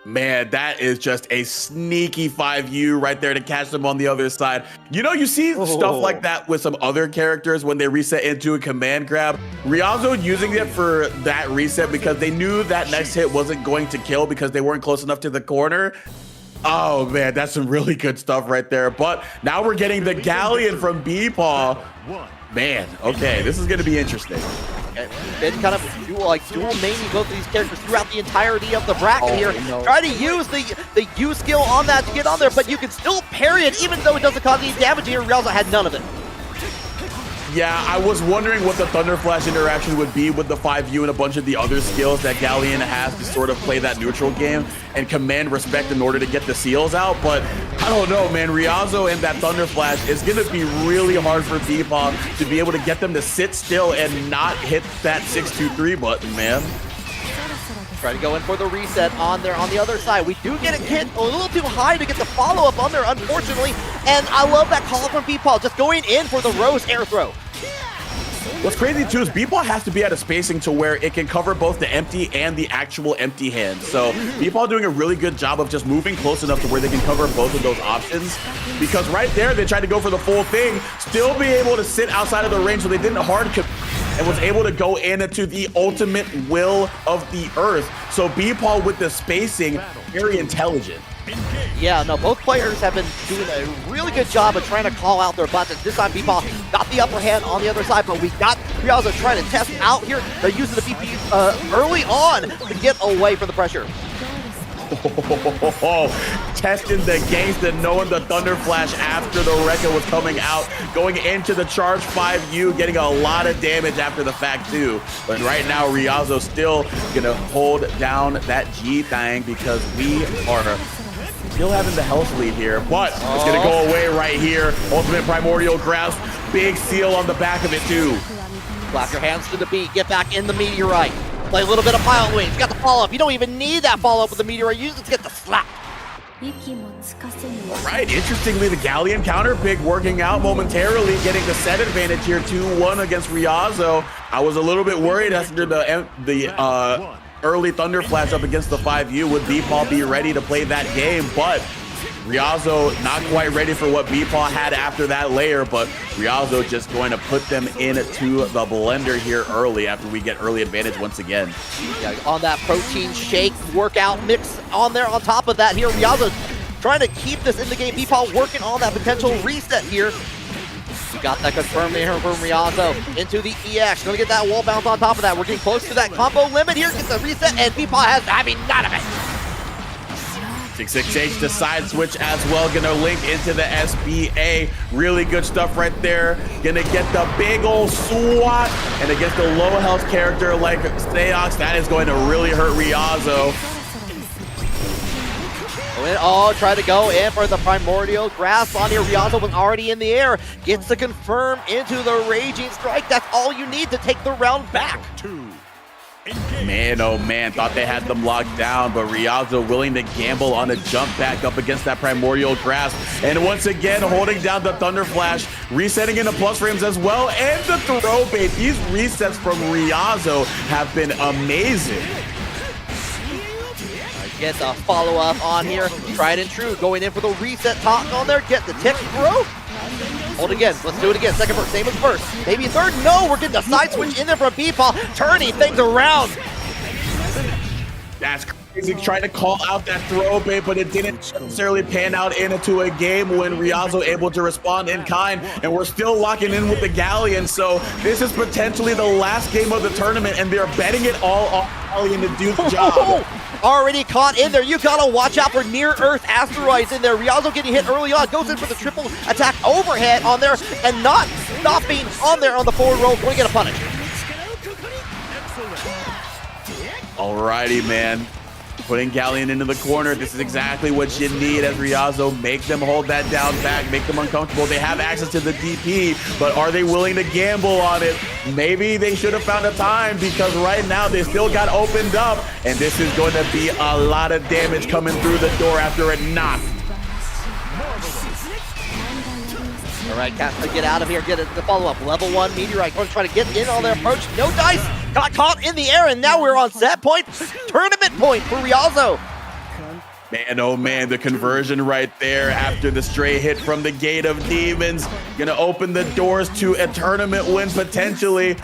[SPEAKER 1] Man, that is just a sneaky 5U right there to catch them on the other side. You know, you see stuff like that with some other characters when they reset into a command grab. Ryazo using it for that reset because they knew that next hit wasn't going to kill because they weren't close enough to the corner. Oh man, that's some really good stuff right there. But now we're getting the Galleon from Beepaw. Man, okay, this is gonna be interesting.
[SPEAKER 2] Been kind of dual maining both of these characters throughout the entirety of the bracket here. No. Try to use the U skill on that to get on there, but you can still parry it even though it doesn't cause any damage here. Ryazo had none of it.
[SPEAKER 1] Yeah, I was wondering what the Thunder Flash interaction would be with the 5U and a bunch of the other skills that Galleon has to sort of play that neutral game and command respect in order to get the seals out. But I don't know, man. Ryazo and that Thunder Flash is going to be really hard for Beepaw to be able to get them to sit still and not hit that 6-2-3 button, man.
[SPEAKER 2] Try to go in for the reset on there on the other side. We do get it hit a little too high to get the follow-up on there, unfortunately. And I love that call from Beepaw, just going in for the Rose air throw.
[SPEAKER 1] What's crazy too is Beepaw has to be at a spacing to where it can cover both the empty and the actual empty hand. So Beepaw doing a really good job of just moving close enough to where they can cover both of those options. Because right there, they tried to go for the full thing, still be able to sit outside of the range so they didn't hard commit and was able to go into the ultimate will of the earth. So Beepaw with the spacing, very intelligent.
[SPEAKER 2] Yeah, no, both players have been doing a really good job of trying to call out their buttons. This time Beepaw got the upper hand on the other side, but we got Ryazo trying to test out here. They're using the BP early on to get away from the pressure.
[SPEAKER 1] Testing the gangsta, knowing the Thunder Flash after the Rekka was coming out, going into the charge 5U, getting a lot of damage after the fact too. But right now, Ryazo still gonna hold down that G-Thang because we are still having the health lead here, but it's gonna go away right here. Ultimate Primordial Grasp, big seal on the back of it too.
[SPEAKER 2] Clap your hands to the beat, get back in the meteorite. Play a little bit of Pilot Wings, got the follow-up. You don't even need that follow-up with the meteorite, you just get the slap.
[SPEAKER 1] All right, interestingly, the Galleon counter pick working out momentarily, getting the set advantage here, 2-1 against Ryazo. I was a little bit worried after the early Thunder Flash up against the 5U. Would Beepaw be ready to play that game? But Ryazo not quite ready for what Beepaw had after that layer, but Ryazo just going to put them into the blender here early after we get early advantage once again.
[SPEAKER 2] Yeah, on that protein shake workout mix on there on top of that here, Ryazo trying to keep this in the game. Beepaw working on that potential reset here. We got that confirmed here from Ryazo into the EX. Gonna get that wall bounce on top of that. We're getting close to that combo limit here. Gets the reset, and Beepaw has having none of it.
[SPEAKER 1] 668 the side switch as well, gonna link into the SBA. Really good stuff right there. Gonna get the big old swat, and against a low health character like Steox, that is going to really hurt Ryazo.
[SPEAKER 2] Oh, try to go in for the primordial grasp on here. Riazo was already in the air. Gets to confirm into the raging strike. That's all you need to take the round back.
[SPEAKER 1] Man, oh man, thought they had them locked down, but Riazo willing to gamble on a jump back up against that primordial grasp. And once again, holding down the Thunder Flash, resetting into plus frames as well, and the throw bait. These resets from Riazo have been amazing.
[SPEAKER 2] Get the follow-up on here. Tried and true, going in for the reset talk on there. Get the tick throw. Hold again. Let's do it again. Second verse, same as first. Maybe third. No, we're getting a side switch in there from B-Paul, turning things around.
[SPEAKER 1] That's crazy. Trying to call out that throw bait, but it didn't necessarily pan out into a game when Riazo able to respond in kind, and we're still locking in with the Galleon. So this is potentially the last game of the tournament, and they're betting it all on Galleon to do the job.
[SPEAKER 2] Already caught in there. You gotta watch out for near-Earth asteroids in there. Riazo getting hit early on, goes in for the triple attack overhead on there, and not stopping on there on the forward roll. Going to get a punish.
[SPEAKER 1] Alrighty, man. Putting Galleon into the corner. This is exactly what you need as Riazo. Make them hold that down back, make them uncomfortable. They have access to the DP, but are they willing to gamble on it? Maybe they should have found a time, because right now they still got opened up, and this is going to be a lot of damage coming through the door after a knock.
[SPEAKER 2] All right, Cats, get out of here. Get the follow-up. Level 1 Meteorite. Going to try to get in on their approach. No dice. Got caught in the air, and now we're on set point. Tournament point for Riazo.
[SPEAKER 1] Man, oh man, the conversion right there after the stray hit from the Gate of Demons. Gonna open the doors to a tournament win potentially.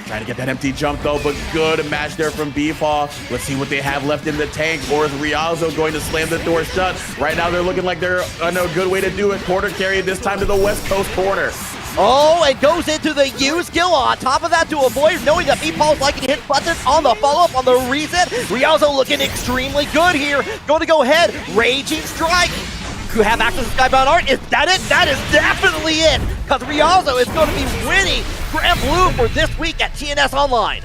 [SPEAKER 1] Trying to get that empty jump though, but good match there from B-Paw. Let's see what they have left in the tank, or is Riazo going to slam the door shut? Right now they're looking like they're on a good way to do it. Quarter carry this time to the West Coast corner.
[SPEAKER 2] Oh, and goes into the U skill on top of that to avoid knowing that B-Paul's liking to hit buttons on the follow-up on the reset. Riazo looking extremely good here. Going to go ahead. Raging strike. You have access to Skybound Art. Is that it? That is definitely it. Because Riazo is going to be winning Grand Blue for this week at TNS Online.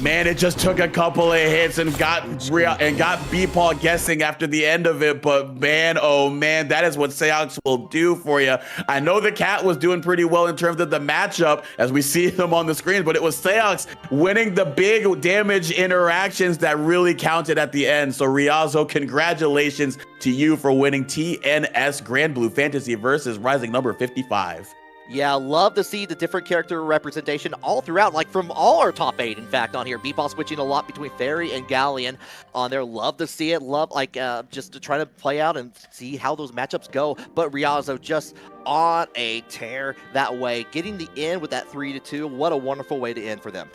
[SPEAKER 1] Man, it just took a couple of hits and got B-Paul guessing after the end of it. But man, oh man, that is what Seox will do for you. I know the Cat was doing pretty well in terms of the matchup as we see them on the screen, but it was Seox winning the big damage interactions that really counted at the end. So Riazo, congratulations to you for winning TNS Grand Blue Fantasy versus Rising number 55.
[SPEAKER 2] Yeah, love to see the different character representation all throughout, like from all our top 8, in fact, on here. B-Ball switching a lot between Fairy and Galleon on there. Love to see it. Love, like, just to try to play out and see how those matchups go. But Riazo just on a tear that way. Getting the end with that 3-2. What a wonderful way to end for them.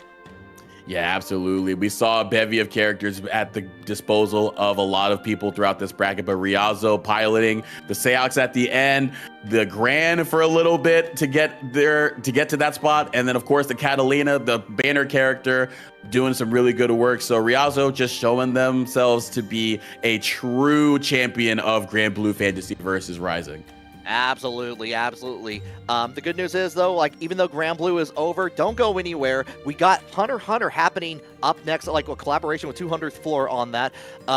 [SPEAKER 1] Yeah, absolutely. We saw a bevy of characters at the disposal of a lot of people throughout this bracket, but Riazo piloting the Seox at the end, the Gran for a little bit to get to that spot, and then of course the Catalina, the banner character, doing some really good work. So Riazo just showing themselves to be a true champion of Grand Blue Fantasy versus Rising.
[SPEAKER 2] Absolutely, absolutely. The good news is, though, like, even though Grand Blue is over, don't go anywhere. We got Hunter x Hunter happening up next, like a collaboration with 200th Floor on that.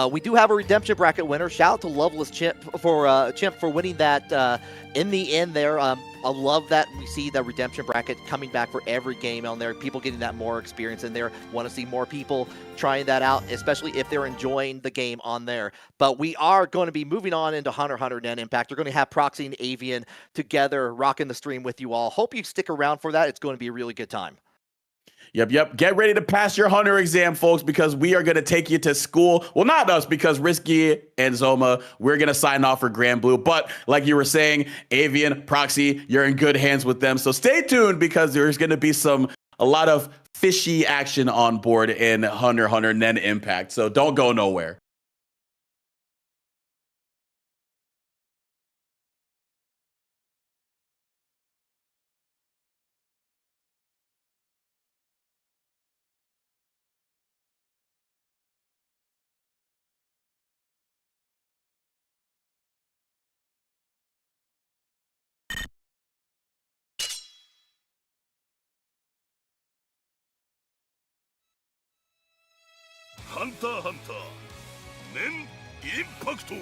[SPEAKER 2] We do have a redemption bracket winner. Shout out to Loveless Chimp for winning that in the end there. I love that we see the redemption bracket coming back for every game on there. People getting that more experience in there. Want to see more people trying that out, especially if they're enjoying the game on there. But we are going to be moving on into Hunter x Hunter Net Impact. We're going to have Proxy and Avian together rocking the stream with you all. Hope you stick around for that. It's going to be a really good time.
[SPEAKER 1] Yep. Get ready to pass your Hunter exam, folks, because we are going to take you to school. Well, not us, because Risky and Zoma, we're going to sign off for Grand Blue. But like you were saying, Avian, Proxy, you're in good hands with them. So stay tuned, because there's going to be a lot of fishy action on board in Hunter x Hunter Net Impact. So don't go nowhere.
[SPEAKER 4] Hunter x Hunter 年インパクト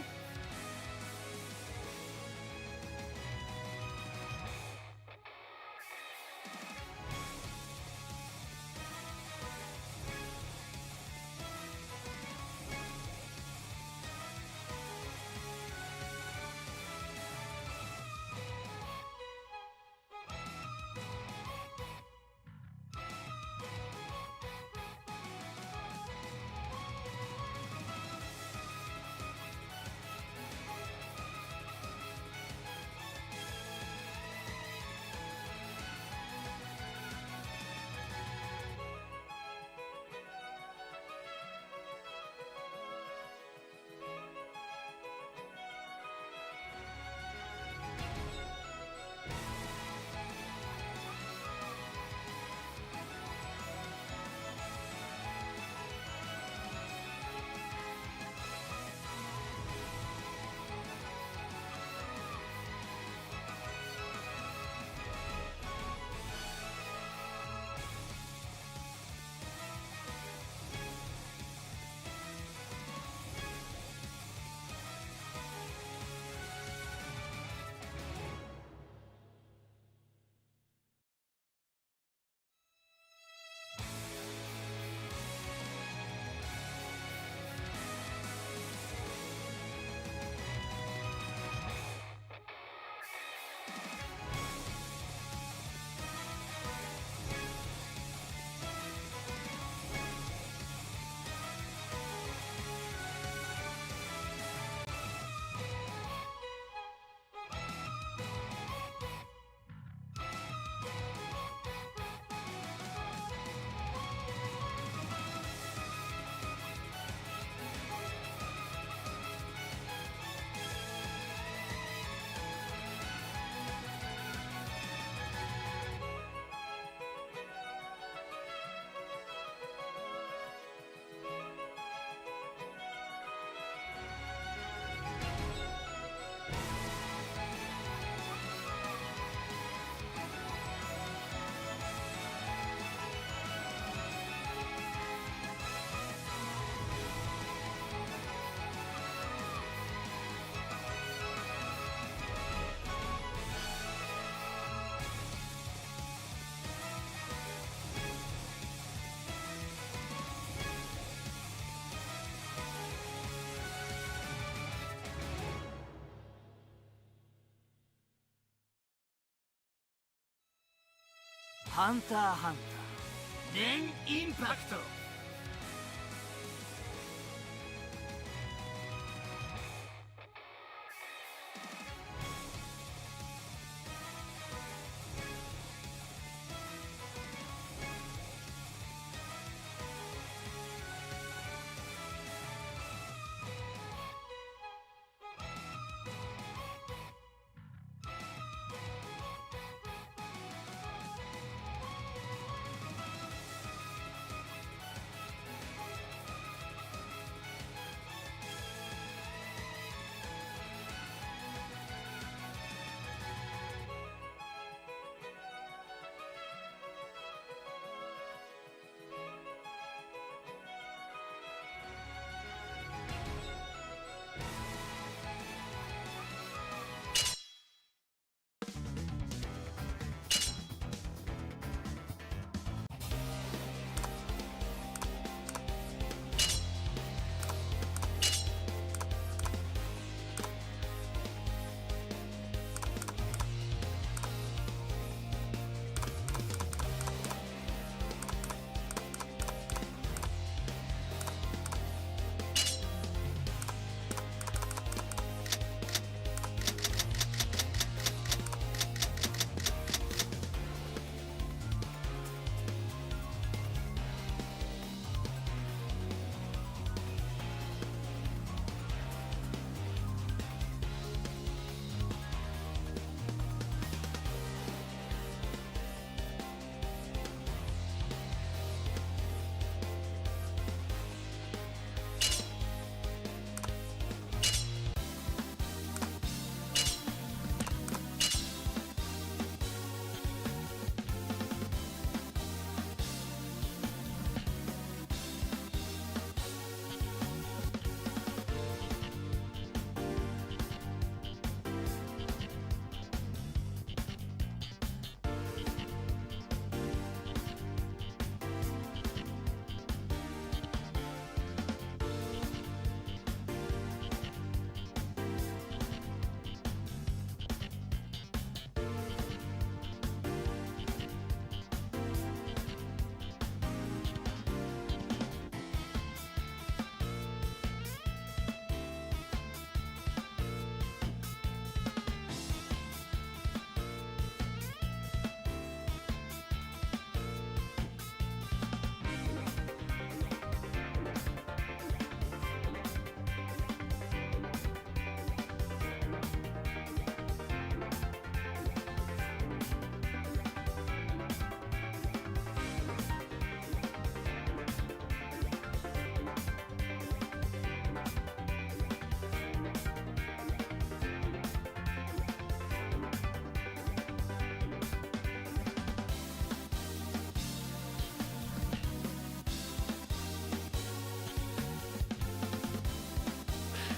[SPEAKER 4] ハンターハンター電インパクト。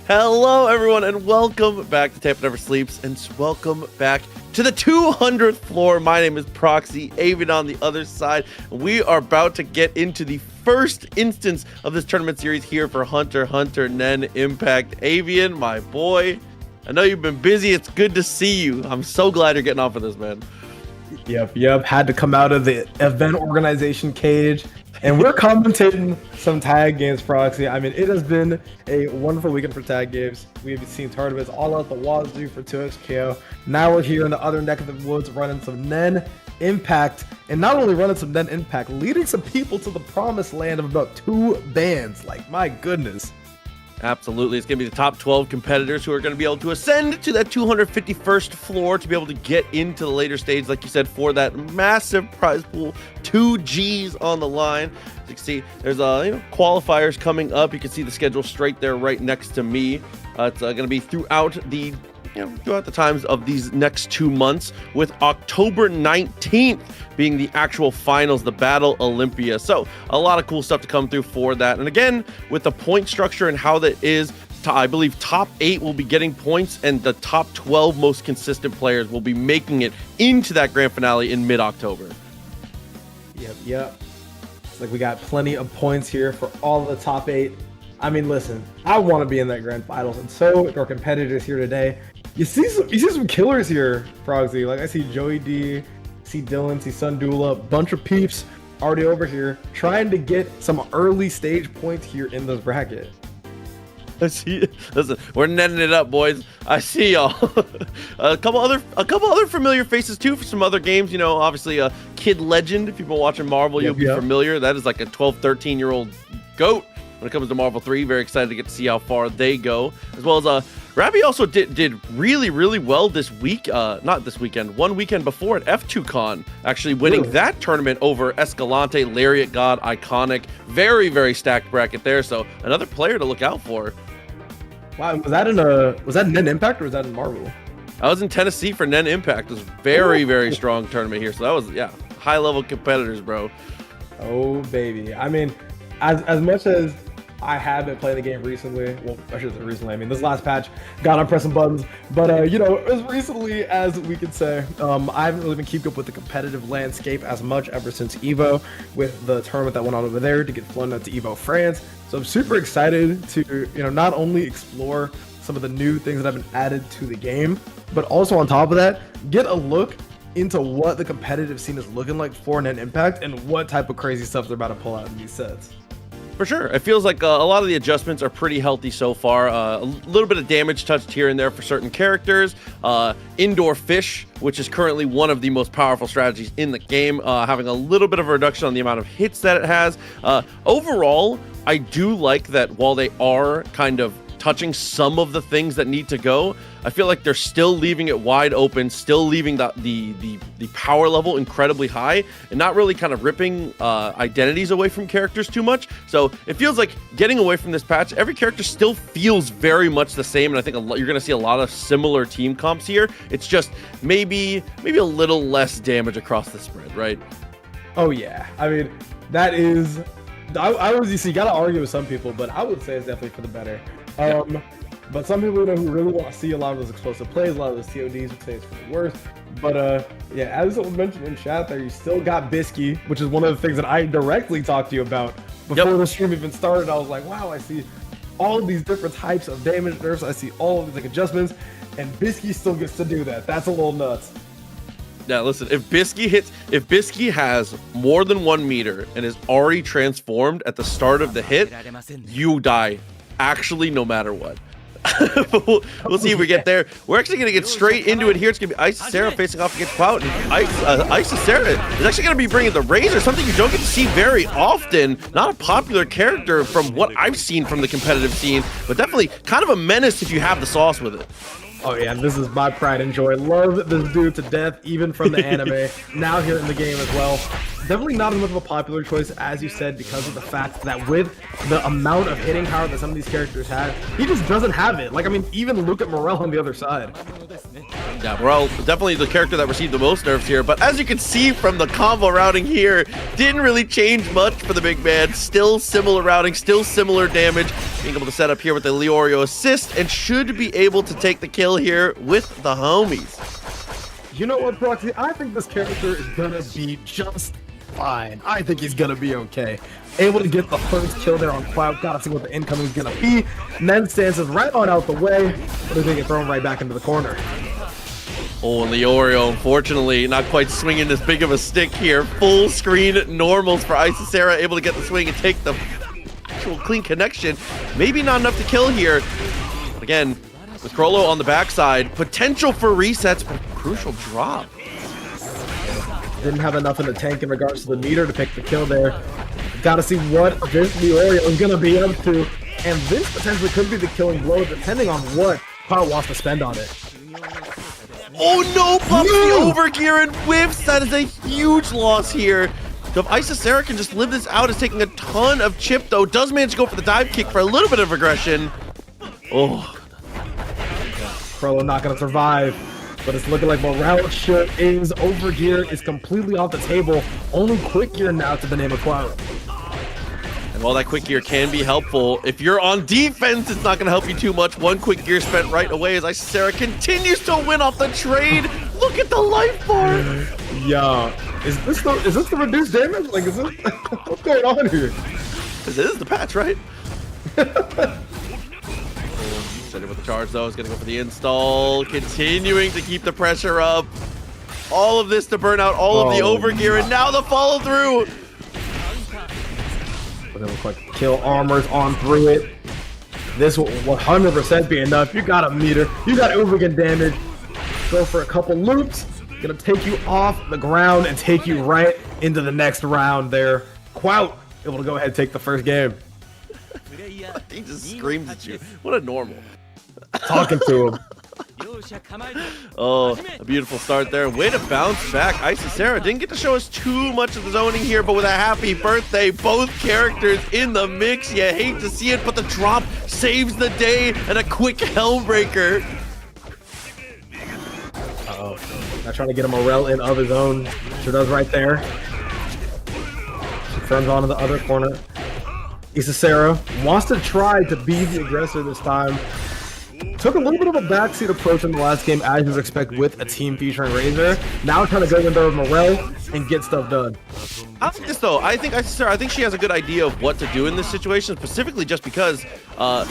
[SPEAKER 5] Hello, everyone, and welcome back to Tampa Never Sleeps, and welcome back to the 200th floor. My name is Proxy, Avian on the other side. We are about to get into the first instance of this tournament series here for Hunter x Hunter Nen Impact. Avian, my boy, I know you've been busy. It's good to see you. I'm so glad you're getting off of this, man.
[SPEAKER 6] Yep. Had to come out of the event organization cage. And we're commentating some tag games, Proxy. I mean, it has been a wonderful weekend for tag games. We've seen tournaments all out the wazoo for 2XKO. Now we're here in the other neck of the woods running some Nen Impact. And not only running some Nen Impact, leading some people to the promised land of about 2 bands. Like, my goodness.
[SPEAKER 5] Absolutely. It's going to be the top 12 competitors who are going to be able to ascend to that 251st floor to be able to get into the later stage, like you said, for that massive prize pool. 2 G's on the line. As you can see, there's qualifiers coming up. You can see the schedule straight there right next to me. It's going to be throughout the times of these next 2 months, with October 19th being the actual finals, the Battle Olympia. So a lot of cool stuff to come through for that. And again, with the point structure and how that is, I believe top 8 will be getting points, and the top 12 most consistent players will be making it into that grand finale in mid-October.
[SPEAKER 6] Yep. It's like we got plenty of points here for all the top 8. I mean, listen, I want to be in that grand finals, and so do our competitors here today. You see some killers here, Proxy. Like, I see Joey D, see Dylan, see Sundula, bunch of peeps already over here trying to get some early stage points here in this bracket.
[SPEAKER 5] I see. Listen, we're netting it up, boys. I see y'all. a couple other familiar faces too for some other games. You know, obviously Kid Legend. If you've been watching Marvel, you'll be familiar. That is like a 12, 13-year-old goat when it comes to Marvel 3. Very excited to get to see how far they go, as well as Rabbi also did really, really well this week. Not this weekend, one weekend before at F2Con, actually winning that tournament over Escalante, Lariat God, Iconic. Very, very stacked bracket there. So another player to look out for.
[SPEAKER 6] Wow, was that in Nen Impact or was that in Marvel?
[SPEAKER 5] I was in Tennessee for Nen Impact. It was very, very strong tournament here. So that was, yeah, high level competitors, bro.
[SPEAKER 6] Oh baby. I mean, as much as I have been playing the game recently, well, I shouldn't say recently, I mean this last patch got on pressing buttons, but you know, as recently as we could say, I haven't really been keeping up with the competitive landscape as much ever since EVO, with the tournament that went on over there to get flown out to EVO France. So I'm super excited to, you know, not only explore some of the new things that have been added to the game, but also on top of that, get a look into what the competitive scene is looking like for Nen Impact and what type of crazy stuff they're about to pull out in these sets.
[SPEAKER 5] For sure. It feels like a lot of the adjustments are pretty healthy so far. A little bit of damage touched here and there for certain characters. Indoor Fish, which is currently one of the most powerful strategies in the game, having a little bit of a reduction on the amount of hits that it has. Overall, I do like that while they are kind of touching some of the things that need to go, I feel like they're still leaving it wide open, still leaving the power level incredibly high, and not really kind of ripping identities away from characters too much. So it feels like getting away from this patch, every character still feels very much the same, and I think you're going to see a lot of similar team comps here. It's just maybe a little less damage across the spread, right?
[SPEAKER 6] Oh yeah, I mean that is. I was, you see, you gotta argue with some people, but I would say it's definitely for the better. But some people, you know, who really want to see a lot of those explosive plays, a lot of those TODs, would say it's for the worst. But yeah, as someone mentioned in chat there, you still got Bisky, which is one of the things that I directly talked to you about before the stream even started. I was like, wow, I see all of these different types of damage nerfs. I see all of these like adjustments, and Bisky still gets to do that. That's a little nuts.
[SPEAKER 5] Now listen, if Bisky has more than 1 meter and is already transformed at the start of the hit, you die. Actually, no matter what. we'll see if we get there. We're actually going to get straight into it here. It's going to be Isisera facing off against Clout. And Isisera is actually going to be bringing the Razor, something you don't get to see very often. Not a popular character from what I've seen from the competitive scene, but definitely kind of a menace if you have the sauce with it.
[SPEAKER 6] Oh yeah, this is my pride and joy. Love this dude to death, even from the anime. Now here in the game as well. Definitely not as much of a popular choice, as you said, because of the fact that with the amount of hitting power that some of these characters have, he just doesn't have it. Like, I mean, even look at Morel on the other side.
[SPEAKER 5] Yeah, Morel, definitely the character that received the most nerfs here, but as you can see from the combo routing here, didn't really change much for the big man. Still similar routing, still similar damage. Being able to set up here with the Leorio assist, and should be able to take the kill here with the homies.
[SPEAKER 6] You know what, Proxy? I think this character is gonna be just fine. I think he's gonna be okay. Able to get the first kill there on Cloud. Gotta see what the incoming is gonna be. And then stances right on out the way, but they're gonna get thrown right back into the corner.
[SPEAKER 5] Oh, and Leorio, unfortunately, not quite swinging as big of a stick here. Full screen normals for Isisera, able to get the swing and take the actual clean connection. Maybe not enough to kill here. But again, with Crollo on the backside, potential for resets, but a crucial drop.
[SPEAKER 6] Didn't have enough in the tank in regards to the meter to pick the kill there. Gotta see what this Leorio is gonna be up to. And this potentially could be the killing blow, depending on what Cloud wants to spend on it.
[SPEAKER 5] Oh no, pops the overgear and whiffs. That is a huge loss here. So if Isisera can just live this out, is taking a ton of chip though. Does manage to go for the dive kick for a little bit of aggression. Oh.
[SPEAKER 6] Crollo not gonna survive, but it's looking like morale shit is overgear is completely off the table. Only quick gear now to the name of Cloud.
[SPEAKER 5] And while that quick gear can be helpful, if you're on defense, it's not going to help you too much. One quick gear spent right away as Isisera continues to win off the trade. Look at the life bar.
[SPEAKER 6] Yeah, is this the reduced damage? Like, is this what's going on here?
[SPEAKER 5] This is the patch, right? Center with the charge though, is going to go for the install, continuing to keep the pressure up. All of this to burn out all of the overgear, and now the follow through.
[SPEAKER 6] But it looks like kill armors on through it. This will 100% be enough. You got a meter. You got Ubergen damage. Go for a couple loops. Gonna take you off the ground and take you right into the next round there. Quout able to go ahead and take the first game.
[SPEAKER 5] He just screams at you. What a normal.
[SPEAKER 6] Talking to him.
[SPEAKER 5] Oh, a beautiful start there. Way to bounce back. Isisera didn't get to show us too much of the zoning here, but with a happy birthday, both characters in the mix. You hate to see it, but the drop saves the day and a quick Hellbreaker.
[SPEAKER 6] Uh-oh. Not trying to get a Morel in of his own. Sure does right there. Confirms onto the other corner. Isisera wants to try to be the aggressor this time. Took a little bit of a backseat approach in the last game, as you would expect with a team featuring Razor. Now trying to go in there with Morel and get stuff done.
[SPEAKER 5] I think this though. I think she has a good idea of what to do in this situation, specifically just because I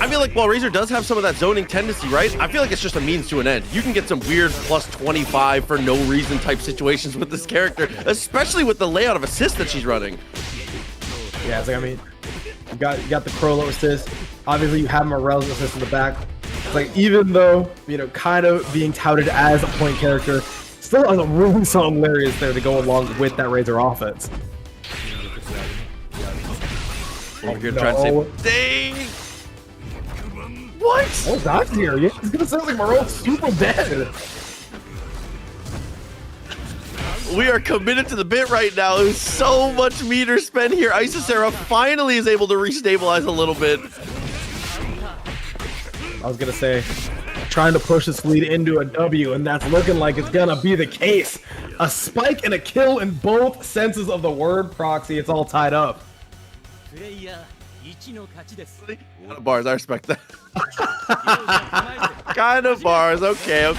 [SPEAKER 5] feel like while Razor does have some of that zoning tendency, right? I feel like it's just a means to an end. You can get some weird plus 25 for no reason type situations with this character, especially with the layout of assist that she's running.
[SPEAKER 6] Yeah, it's like, I mean, you got the Crollo assist. Obviously, you have Morel's assist in the back. It's like, even though, you know, kind of being touted as a point character, still a really solid hilarious there to go along with that Razor offense.
[SPEAKER 5] Over here trying to say, dang! What?
[SPEAKER 6] Oh, Doc's here. Yeah, it's gonna sound like Morel's super dead.
[SPEAKER 5] We are committed to the bit right now. There's so much meter spent here. Isisera finally is able to restabilize a little bit.
[SPEAKER 6] I was gonna say, trying to push this lead into a W, and that's looking like it's gonna be the case. A spike and a kill in both senses of the word, Proxy. It's all tied up.
[SPEAKER 5] Kind of bars, I respect that. Kind of bars, okay.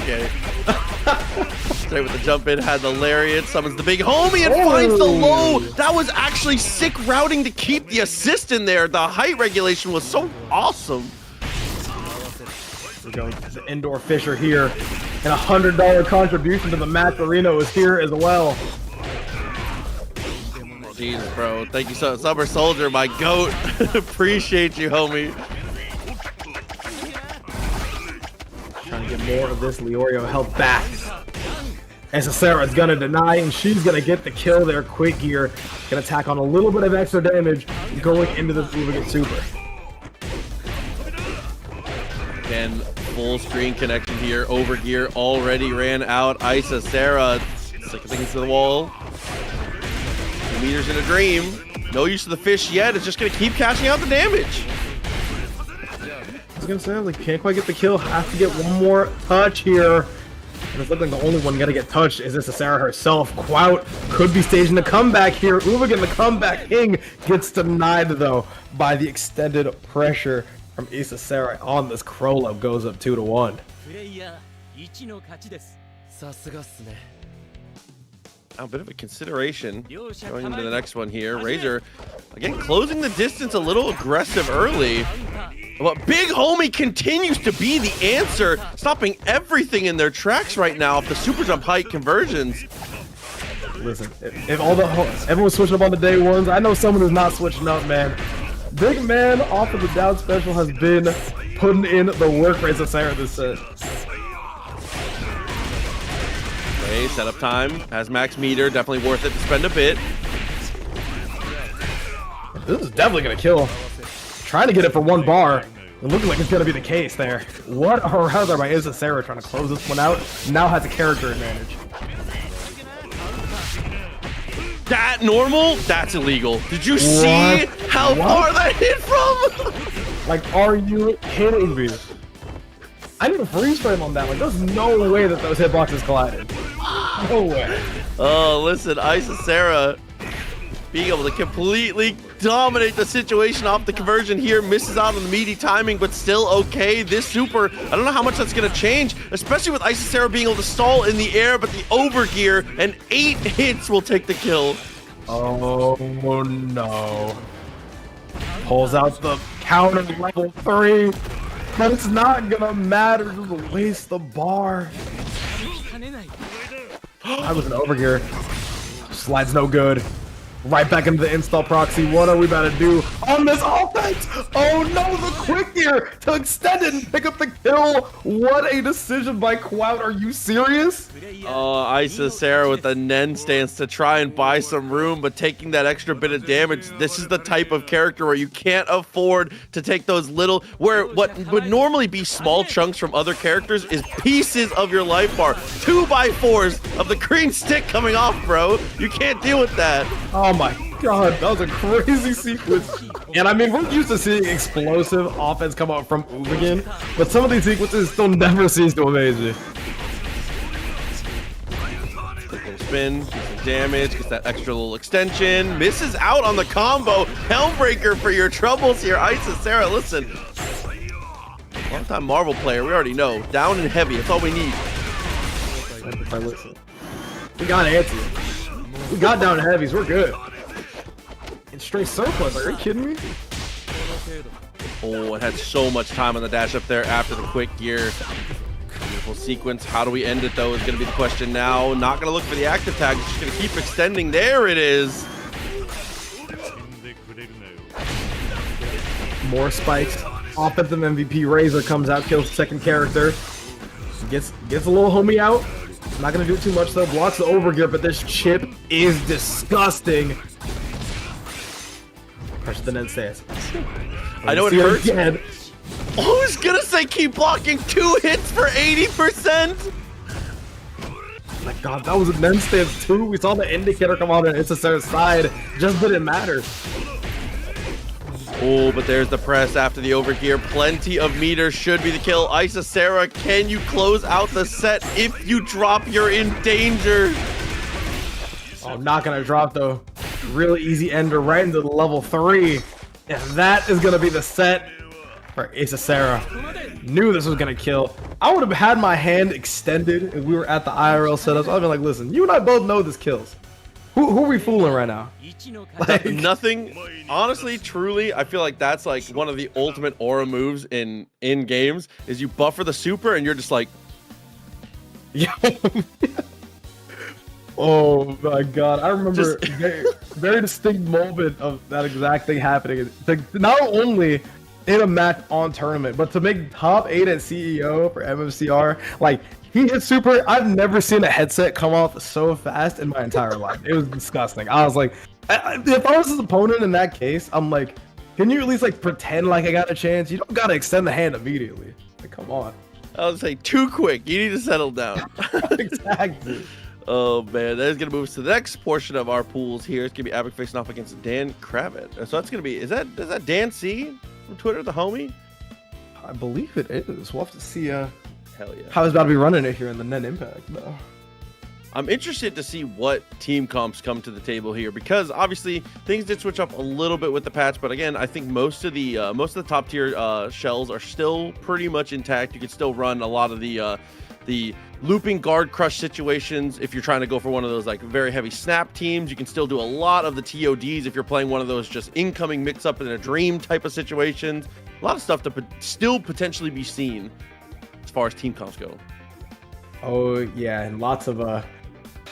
[SPEAKER 5] Straight with the jump in, had the lariat, summons the big homie and finds the low. That was actually sick routing to keep the assist in there. The height regulation was so awesome.
[SPEAKER 6] We're going to the indoor Fisher here, and $100 contribution to the matcherino is here as well.
[SPEAKER 5] Jesus, bro. Thank you so much. Summer Soldier, my goat. Appreciate you, homie.
[SPEAKER 6] Trying to get more of this Leorio held back. And Isisera's gonna deny, and she's gonna get the kill there quick here. Gonna tack on a little bit of extra damage going into this Ubergen Super.
[SPEAKER 5] Again, full screen connection here. Overgear already ran out. Isisera sticking things to the wall. 2 meters in a dream. No use of the fish yet. It's just going to keep cashing out the damage.
[SPEAKER 6] I was gonna say, like, can't quite get the kill. Have to get one more touch here. And it's looking like the only one gonna get touched is Isisera herself. Quout could be staging the comeback here. Ubergen, the comeback king, gets denied though by the extended pressure from Isisera on this Crollo. Goes up 2-1.
[SPEAKER 5] A bit of a consideration going into the next one here. Razor, again, closing the distance a little aggressive early. But Big Homie continues to be the answer, stopping everything in their tracks right now off the super jump height conversions.
[SPEAKER 6] Listen, if everyone's switching up on the day ones, I know someone who's not switching up, man. Big man off of the down special has been putting in the work for Isisera this set.
[SPEAKER 5] Okay, setup time, has max meter, definitely worth it to spend a bit.
[SPEAKER 6] This is definitely gonna kill. Trying to get it for 1 bar. It looks like it's gonna be the case there. What a rather by Isisera trying to close this one out. Now has a character advantage.
[SPEAKER 5] That normal? That's illegal. Did you see how far that hit from?
[SPEAKER 6] Like, are you kidding me? I need a freeze frame on that one. There's no way that those hitboxes collided. No way.
[SPEAKER 5] Oh, listen, Isisera being able to completely dominate the situation off the conversion here, misses out on the meaty timing, but still okay. This super, I don't know how much that's going to change, especially with Isisera being able to stall in the air, but the overgear and 8 hits will take the kill.
[SPEAKER 6] Oh no. Pulls out the counter level 3, but it's not gonna matter. Just waste the bar. I was an overgear. Slide's no good. Right back into the install proxy. What are we about to do on this offense? Oh no, the quick gear to extend it and pick up the kill. What a decision by Quout. Are you serious?
[SPEAKER 5] Sarah with a Nen stance to try and buy some room, but taking that extra bit of damage. This is the type of character where you can't afford to take those little, where what would normally be small chunks from other characters is pieces of your life bar. 2x4s of the green stick coming off, bro. You can't deal with that.
[SPEAKER 6] Oh my god, that was a crazy sequence. And I mean, we're used to seeing explosive offense come out from Uvigan, but some of these sequences still never cease to amaze me.
[SPEAKER 5] Spin, gets some damage, gets that extra little extension, misses out on the combo. Helmbreaker for your troubles here. Sarah, listen. Long-time Marvel player, we already know. Down and heavy, that's all we need.
[SPEAKER 6] We got anti. We got down heavies, we're good. And straight surplus, are you kidding me?
[SPEAKER 5] Oh, it had so much time on the dash up there after the quick gear. Beautiful sequence. How do we end it, though, is going to be the question now. Not going to look for the active tag. Just going to keep extending. There it is.
[SPEAKER 6] More spikes. Offensive MVP Razor comes out, kills the second character. Gets a little homie out. Not going to do too much, though. Blocks the overgear, but this chip is disgusting. Pressure the net stance.
[SPEAKER 5] I know it hurts. I was going to say keep blocking 2 hits for 80%.
[SPEAKER 6] My god, that was a Nen stance too. We saw the indicator come out on Issa's side. Just didn't matter.
[SPEAKER 5] Oh, but there's the press after the overgear. Plenty of meters should be the kill. Sarah, can you close out the set? If you drop, you're in danger.
[SPEAKER 6] Oh, I'm not gonna drop though. Really easy ender right into the level 3. And that is gonna be the set for Sarah. Knew this was gonna kill. I would have had my hand extended if we were at the IRL setups. I'd be like, listen, you and I both know this kills. Who are we fooling right now?
[SPEAKER 5] Like, nothing. Honestly, truly, I feel like that's like one of the ultimate aura moves in games is you buffer the super and you're just like,
[SPEAKER 6] yeah. Oh my god, I remember very distinct moment of that exact thing happening. Like, not only in a match on tournament, but to make top 8 at CEO for MMCR, like, he hit super. I've never seen a headset come off so fast in my entire life. It was disgusting. I was like, if I was his opponent in that case, I'm like, can you at least like pretend like I got a chance? You don't gotta extend the hand immediately. Like, come on.
[SPEAKER 5] I would say too quick. You need to settle down.
[SPEAKER 6] Exactly.
[SPEAKER 5] Oh man, that is gonna move us to the next portion of our pools here. It's gonna be Abic facing off against Dan Kravitz. So that's gonna be, is that Dan C from Twitter, the homie?
[SPEAKER 6] I believe it is. We'll have to see
[SPEAKER 5] Hell yeah.
[SPEAKER 6] how he's about to be running it here in the Net Impact though.
[SPEAKER 5] I'm interested to see what team comps come to the table here, because obviously things did switch up a little bit with the patch, but again, I think most of the top tier shells are still pretty much intact. You can still run a lot of the looping guard crush situations if you're trying to go for one of those like very heavy snap teams. You can still do a lot of the TODs if you're playing one of those just incoming mix up in a dream type of situations. A lot of stuff to still potentially be seen as far as team comps go.
[SPEAKER 6] Oh yeah, and lots of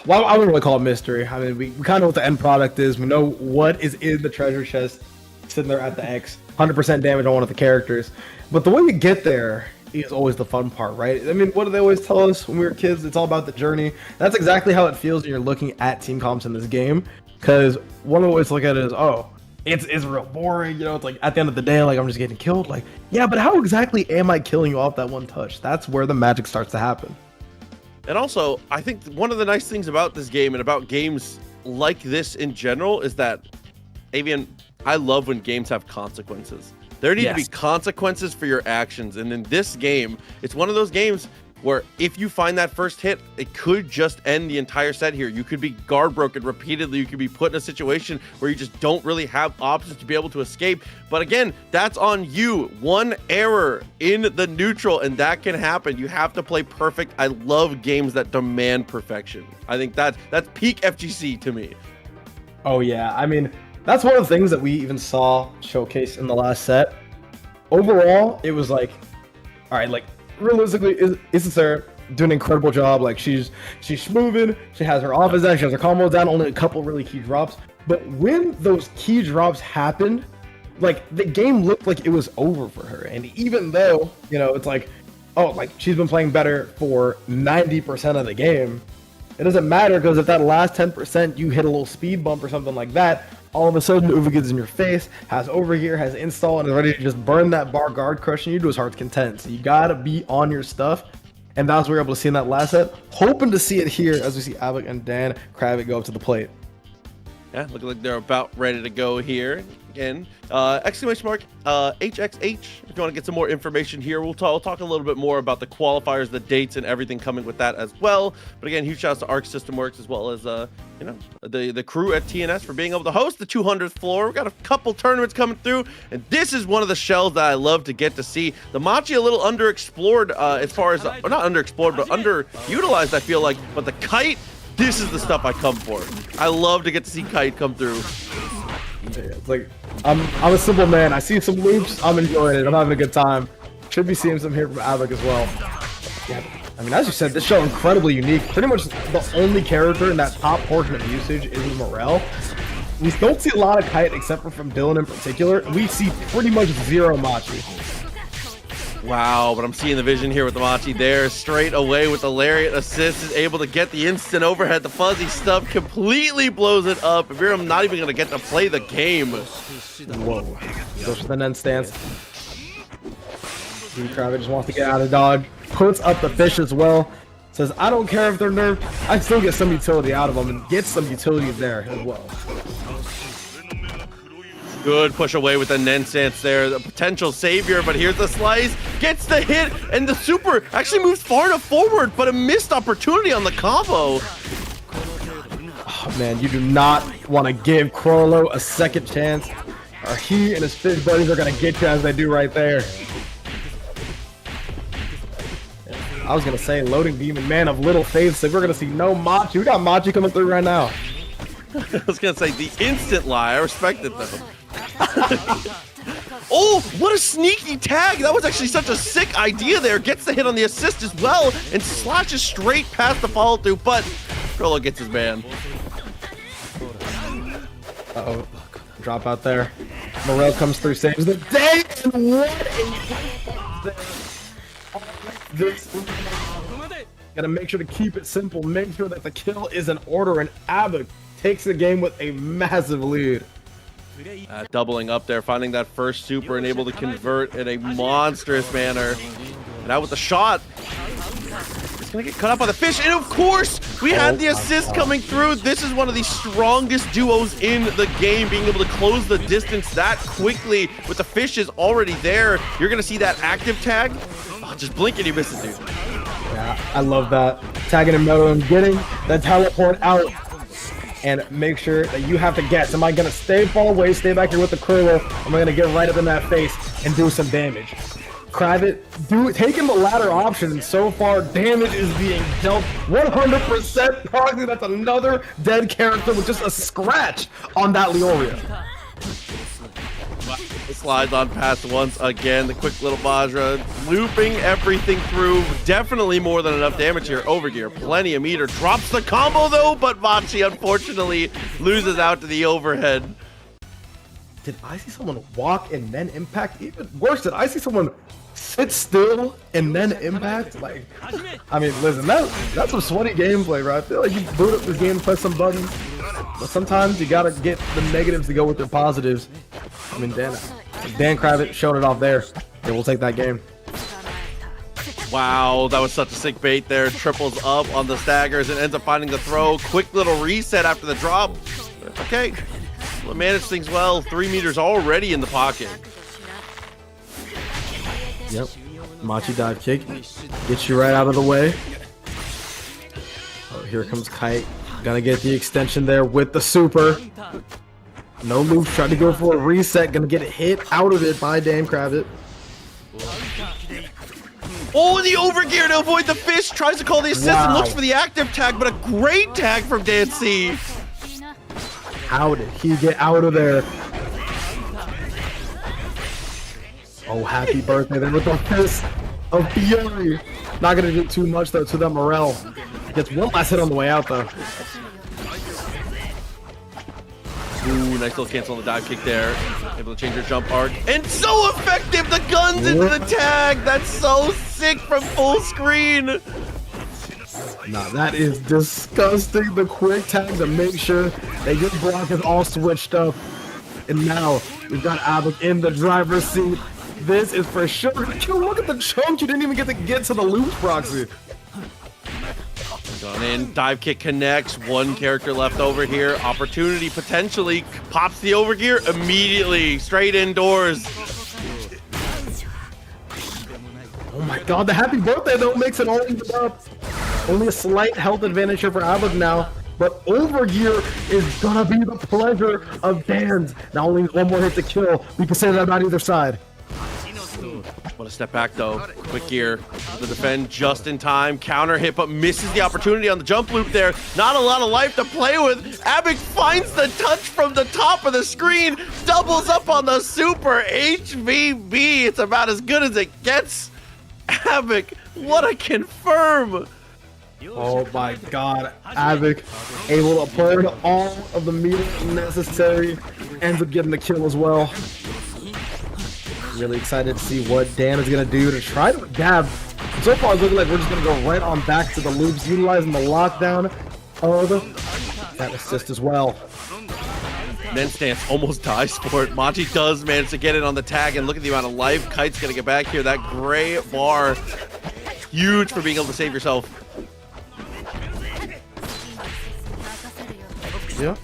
[SPEAKER 6] well, I wouldn't really call it mystery. I mean, we kind of know what the end product is. We know what is in the treasure chest sitting there at the X. 100% damage on one of the characters. But the way you get there is always the fun part, right? I mean, what do they always tell us when we were kids? It's all about the journey. That's exactly how it feels when you're looking at team comps in this game. Because one of the ways to look at it is, oh, it's real boring. You know, it's like at the end of the day, like I'm just getting killed. Like, yeah, but how exactly am I killing you off that one touch? That's where the magic starts to happen.
[SPEAKER 5] And also, I think one of the nice things about this game and about games like this in general is that, Avian, I love when games have consequences. There need to be consequences for your actions. And in this game, it's one of those games where if you find that first hit, it could just end the entire set here. You could be guard broken repeatedly. You could be put in a situation where you just don't really have options to be able to escape. But again, that's on you. One error in the neutral, and that can happen. You have to play perfect. I love games that demand perfection. I think that's peak FGC to me.
[SPEAKER 6] Oh yeah, I mean, that's one of the things that we even saw showcased in the last set. Overall, it was like, all right, like realistically, is there doing an incredible job. Like she's moving, she has her offense down, she has her combos down, only a couple really key drops. But when those key drops happened, like the game looked like it was over for her. And even though, you know, it's like, oh, like she's been playing better for 90% of the game, it doesn't matter, because if that last 10% you hit a little speed bump or something like that, all of a sudden Uva gets in your face, has overgear, has install, and is ready to just burn that bar guard, crushing you to his heart's content. So you gotta be on your stuff. And that's what we're able to see in that last set. Hoping to see it here as we see Abbott and Dan Kravitz go up to the plate.
[SPEAKER 5] Yeah, looking like they're about ready to go here. Again, exclamation mark HXH. If you want to get some more information here, we'll talk a little bit more about the qualifiers, the dates, and everything coming with that as well. But again, huge shouts to Arc System Works as well as you know, the crew at TNS for being able to host the 200th floor. We've got a couple tournaments coming through, and this is one of the shells that I love to get to see. The Machi a little underexplored as far as not underexplored, but underutilized, I feel like. But the Kite, this is the stuff I come for. I love to get to see Kite come through.
[SPEAKER 6] Yeah, it's like I'm a simple man. I see some loops, I'm enjoying it. I'm having a good time. Should be seeing some here from Avic as well. Yeah, I mean, as you said, this show incredibly unique. Pretty much the only character in that top portion of usage is Morel. We don't see a lot of Kite except for from Dylan in particular. We see pretty much zero Machi.
[SPEAKER 5] Wow, but I'm seeing the vision here with the Machi there. Straight away with the Lariat assist, is able to get the instant overhead. The fuzzy stuff completely blows it up. Virum not even going to get to play the game.
[SPEAKER 6] Whoa. Goes for the Nen stance. Kravitz just wants to get out of dodge. Puts up the fish as well. Says, I don't care if they're nerfed. I still get some utility out of them, and get some utility there as well.
[SPEAKER 5] Good push away with the Nen stance there, the potential savior, but here's the slice, gets the hit, and the super actually moves far enough forward, but a missed opportunity on the combo.
[SPEAKER 6] Oh man, you do not want to give Crollo a second chance, or he and his fish buddies are going to get you as they do right there. I was going to say, loading demon, man of little faith, so we're going to see no Machi. We got Machi coming through right now.
[SPEAKER 5] I was going to say, the instant lie, I respect it though. Oh, what a sneaky tag. That was actually such a sick idea there. Gets the hit on the assist as well and slashes straight past the follow through, but Crollo gets his ban.
[SPEAKER 6] Uh-oh. Drop out there. Morel comes through, saves the day, and what a this. Gotta make sure to keep it simple. Make sure that the kill is in order, and Abbott takes the game with a massive lead.
[SPEAKER 5] Doubling up there, finding that first super and able to convert in a monstrous manner. And out with the shot. It's gonna get cut up by the fish, and of course, we had the assist coming through. This is one of the strongest duos in the game, being able to close the distance that quickly with the fish is already there. You're gonna see that active tag. Oh, just blink and you miss it, dude.
[SPEAKER 6] Yeah, I love that. Tagging him metal and getting the teleport out. And make sure that you have to guess. Am I going to stay far away, stay back here with the Crollo? Am I going to get right up in that face and do some damage? Kravitz, taking the latter option, and so far damage is being dealt 100%. Probably that's another dead character with just a scratch on that Leoria.
[SPEAKER 5] The slides on past once again. The quick little Vajra looping everything through. Definitely more than enough damage here. Overgear, plenty of meter. Drops the combo though, but Vachi unfortunately loses out to the overhead.
[SPEAKER 6] Did I see someone walk and then impact? Even worse, did I see someone sit still and then impact? Like, I mean, listen, that's some sweaty gameplay, bro. I feel like you boot up this game, press some buttons, but sometimes you gotta get the negatives to go with their positives. I mean, Dan Kravitz showed it off there. Okay, we'll take that game.
[SPEAKER 5] Wow, that was such a sick bait there. Triples up on the staggers and ends up finding the throw. Quick little reset after the drop. Okay, well, managed things well. 3 meters already in the pocket.
[SPEAKER 6] Yep. Machi dive kick. Gets you right out of the way. Oh, here comes Kite. Gonna get the extension there with the super. No move. Tried to go for a reset. Gonna get hit out of it by Dan Kravitz.
[SPEAKER 5] Oh, the overgear to avoid the fish. Tries to call the assist and looks for the active tag, but a great tag from Dan C.
[SPEAKER 6] How did he get out of there? Oh, happy birthday there with the fist. of fury. Not gonna do too much though to the Morel. Gets one last hit on the way out though.
[SPEAKER 5] Ooh, nice little cancel on the dive kick there. Able to change her jump arc. And so effective! The guns into the tag! That's so sick from full screen!
[SPEAKER 6] Nah, that is disgusting. The quick tag to make sure that your block is all switched up. And now we've got Abik in the driver's seat. This is for sure. Look at the chunk. You didn't even get to the loops, Proxy.
[SPEAKER 5] Gone in, dive kick connects, one character left over here. Opportunity potentially, pops the overgear immediately, straight indoors.
[SPEAKER 6] Oh my god, the happy birthday though makes it all even up. Only a slight health advantage here for Abik now, but overgear is gonna be the pleasure of Dan's. Now only one more hit to kill. We can say that on either side.
[SPEAKER 5] What a step back though. Quick gear to defend just in time. Counter hit, but misses the opportunity on the jump loop there. Not a lot of life to play with. Abik finds the touch from the top of the screen. Doubles up on the super HVB. It's about as good as it gets. Abik, what a confirm.
[SPEAKER 6] Oh my god, Abik able to burn all of the meter necessary. Ends up getting the kill as well. Really excited to see what Dan is going to do to try to dab. So far, it's looking like we're just going to go right on back to the loops, utilizing the lockdown of that assist as well.
[SPEAKER 5] Men stance almost dies for it. Machi does manage to get it on the tag, and look at the amount of life Kite's going to get back here. That gray bar, huge for being able to save yourself.
[SPEAKER 6] Yeah.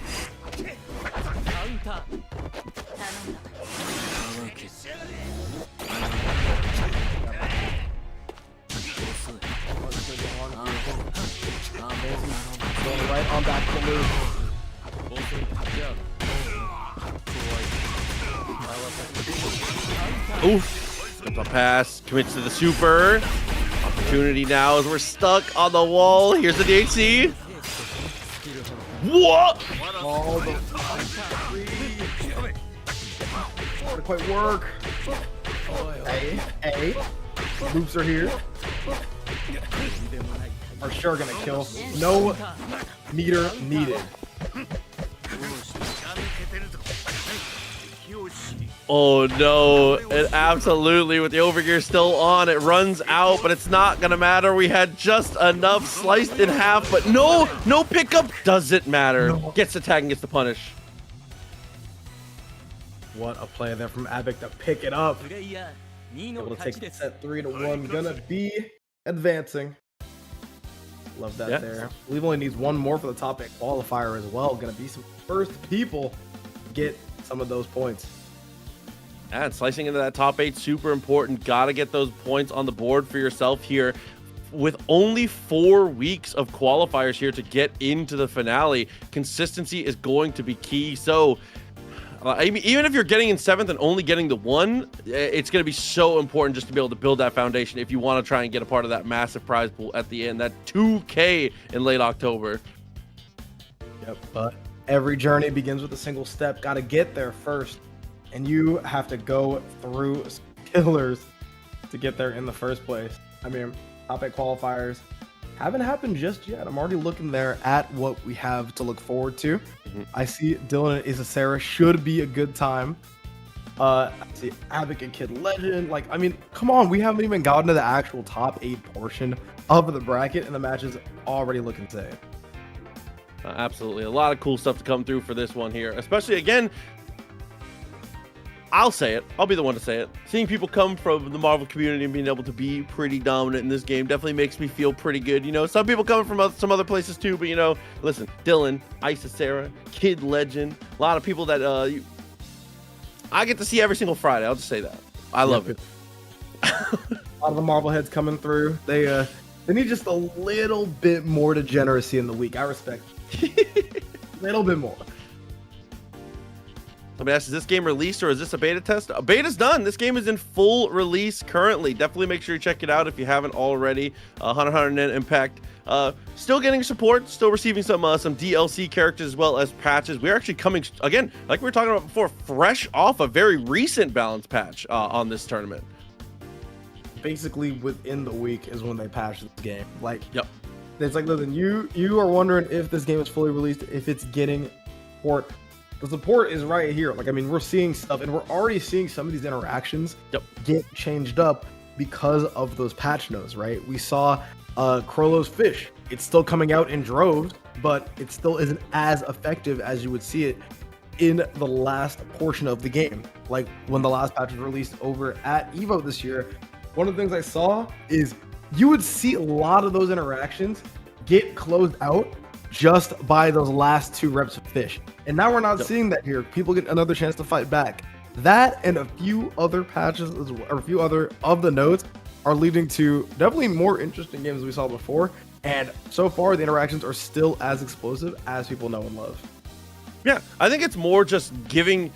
[SPEAKER 6] Going right on back to the loop.
[SPEAKER 5] Oof. Comes on pass, commits to the super. Opportunity now as we're stuck on the wall. Here's the DHC. What?
[SPEAKER 6] All the didn't quite work. Hey. Loops are here. Are sure gonna kill. No meter needed.
[SPEAKER 5] Oh no, it absolutely, with the overgear still on, it runs out, but it's not gonna matter. We had just enough sliced in half, but no pickup, doesn't matter.
[SPEAKER 6] No.
[SPEAKER 5] Gets the tag and gets the punish.
[SPEAKER 6] What a play there from Abik to pick it up. Able to take the set 3-1. Gonna be advancing. Love that there. I believe only needs one more for the top 8 qualifier as well. Gonna be some first people to get some of those points.
[SPEAKER 5] And slicing into that top 8, super important. Gotta get those points on the board for yourself here. With only 4 weeks of qualifiers here to get into the finale, consistency is going to be key. So even if you're getting in 7th and only getting the 1, it's going to be so important just to be able to build that foundation if you want to try and get a part of that massive prize pool at the end, that 2K in late October.
[SPEAKER 6] Yep, but every journey begins with a single step. Got to get there first, and you have to go through pillars to get there in the first place. I mean, top 8 qualifiers haven't happened just yet. I'm already looking there at what we have to look forward to. I see Dylan and Isasera should be a good time. I see Abik and Kid Legend. Like, I mean, come on, we haven't even gotten to the actual top 8 portion of the bracket, and the match is already looking insane.
[SPEAKER 5] Absolutely, a lot of cool stuff to come through for this one here, especially again. I'll say it. I'll be the one to say it. Seeing people come from the Marvel community and being able to be pretty dominant in this game definitely makes me feel pretty good. You know, some people coming from some other places too, but you know, listen, Dylan, Isasera, Kid Legend, a lot of people that I get to see every single Friday. I'll just say that. I love it.
[SPEAKER 6] A lot of the Marvel heads coming through. They need just a little bit more degeneracy in the week. I respect it. A little bit more.
[SPEAKER 5] Let me ask, is this game released or is this a beta test? Beta's done. This game is in full release currently. Definitely make sure you check it out if you haven't already. Hunter x Hunter Net Impact. Still getting support, still receiving some DLC characters as well as patches. We're actually coming, again, like we were talking about before, fresh off a very recent balance patch on this tournament.
[SPEAKER 6] basically within the week is when they patched this game. Like,
[SPEAKER 5] Yep.
[SPEAKER 6] it's like, listen, you are wondering if this game is fully released, if it's getting support. The support is right here. Like, I mean, we're seeing stuff, and we're already seeing some of these interactions get changed up because of those patch notes, right? We saw Krolo's fish. It's still coming out in droves, but it still isn't as effective as you would see it in the last portion of the game. Like when the last patch was released over at Evo this year, one of the things I saw is you would see a lot of those interactions get closed out just by those last 2 reps of fish. And now we're not seeing that here. People get another chance to fight back. That and a few other patches, or a few other of the nodes, are leading to definitely more interesting games we saw before. And so far, the interactions are still as explosive as people know and love.
[SPEAKER 5] Yeah, I think it's more just giving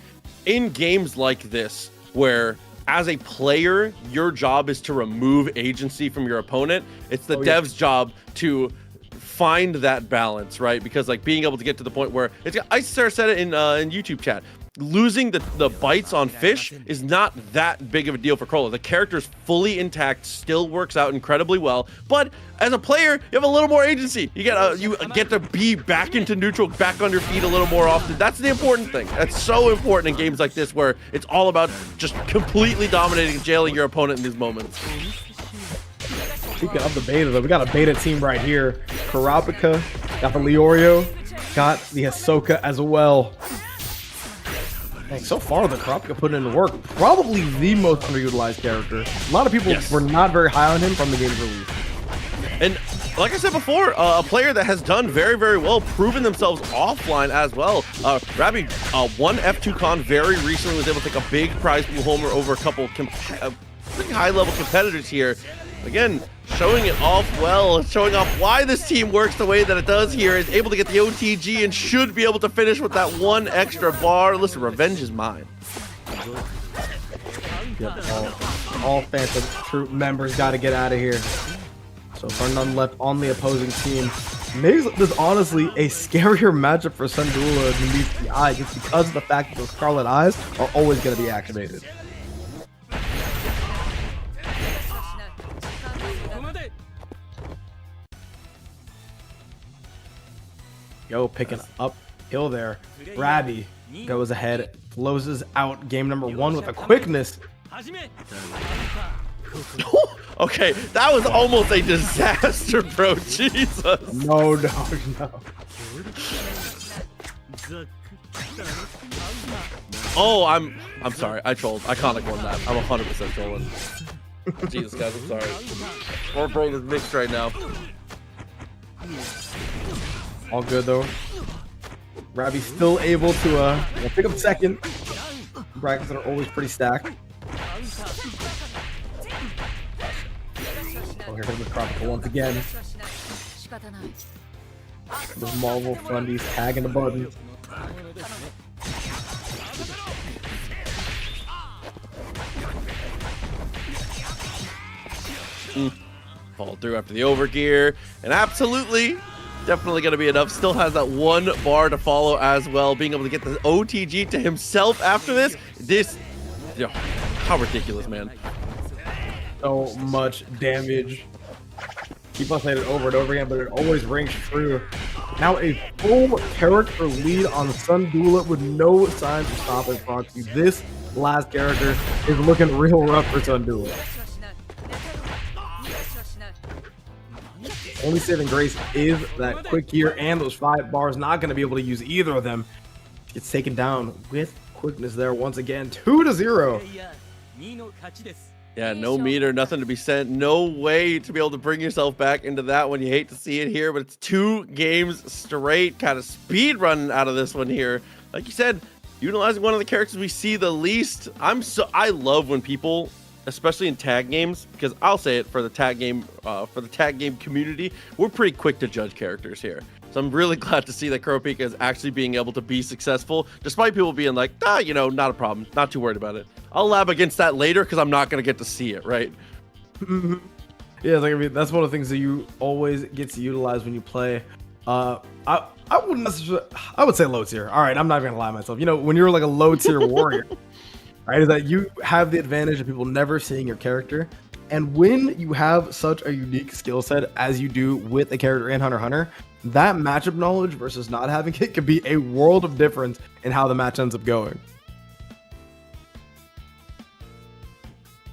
[SPEAKER 5] in games like this where as a player, your job is to remove agency from your opponent. It's the dev's job to find that balance, right? Because like being able to get to the point where it's, Icer said it in YouTube chat, losing the bites on fish is not that big of a deal for Krolo. The character's fully intact, still works out incredibly well, but as a player, you have a little more agency. You get to be back into neutral, back on your feet a little more often. That's the important thing. That's so important in games like this where it's all about just completely dominating and jailing your opponent in these moments.
[SPEAKER 6] Speaking of the beta, though, we got a beta team right here. Kurapika, got the Leorio, got the Hisoka as well. Dang, so far, the Kurapika put in the work. Probably the most underutilized character. A lot of people were not very high on him from the game's release.
[SPEAKER 5] And like I said before, a player that has done very, very well, proven themselves offline as well. Rabbi won F2 Con very recently, was able to take a big prize pool homer over a couple pretty high-level competitors here. Again, showing it off well, showing off why this team works the way that it does here, is able to get the OTG and should be able to finish with that 1 extra bar. Listen, revenge is mine.
[SPEAKER 6] Yep, all Phantom Troop members got to get out of here. So far, none left on the opposing team. Makes this honestly a scarier matchup for Sundula than meets the eye, just because of the fact that those Scarlet Eyes are always going to be activated. Yo, picking up hill there. Rabbi goes ahead, closes out game number 1 with a quickness.
[SPEAKER 5] Okay, that was almost a disaster, bro. Jesus.
[SPEAKER 6] No.
[SPEAKER 5] Oh, I'm sorry. I trolled. Iconic won that. I'm 100% trolling. Jesus, guys, I'm sorry. Our brain is mixed right now.
[SPEAKER 6] All good though. Rabbi still able to pick up second. Brackets that are always pretty stacked. Oh, here comes the Tropical once again. The Marvel Fundies tagging the button.
[SPEAKER 5] Fall through after the overgear, and absolutely definitely going to be enough. Still has that 1 bar to follow as well. Being able to get the OTG to himself after this, how ridiculous, man.
[SPEAKER 6] So much damage. Keep on saying it over and over again, but it always rings true. Now a full character lead on Sundula with no signs of stopping Proxy. This last character is looking real rough for Sundula. Only saving grace is that quick gear and those 5 bars. Not going to be able to use either of them. Gets taken down with quickness there once again. 2-0.
[SPEAKER 5] Yeah, no meter, nothing to be sent. No way to be able to bring yourself back into that one. You hate to see it here, but it's 2 games straight. Kind of speed running out of this one here. Like you said, utilizing one of the characters we see the least. I love when people, especially in tag games, because I'll say it for the tag game community, we're pretty quick to judge characters here. So I'm really glad to see that Kurapika is actually being able to be successful, despite people being like, not a problem, not too worried about it. I'll lab against that later because I'm not going to get to see it, right?
[SPEAKER 6] Yeah, like, I mean, that's one of the things that you always get to utilize when you play. I wouldn't necessarily, I would say low tier. All right, I'm not going to lie to myself. You know, when you're like a low tier warrior, right, is that you have the advantage of people never seeing your character. And when you have such a unique skill set as you do with a character in Hunter x Hunter, that matchup knowledge versus not having it could be a world of difference in how the match ends up going.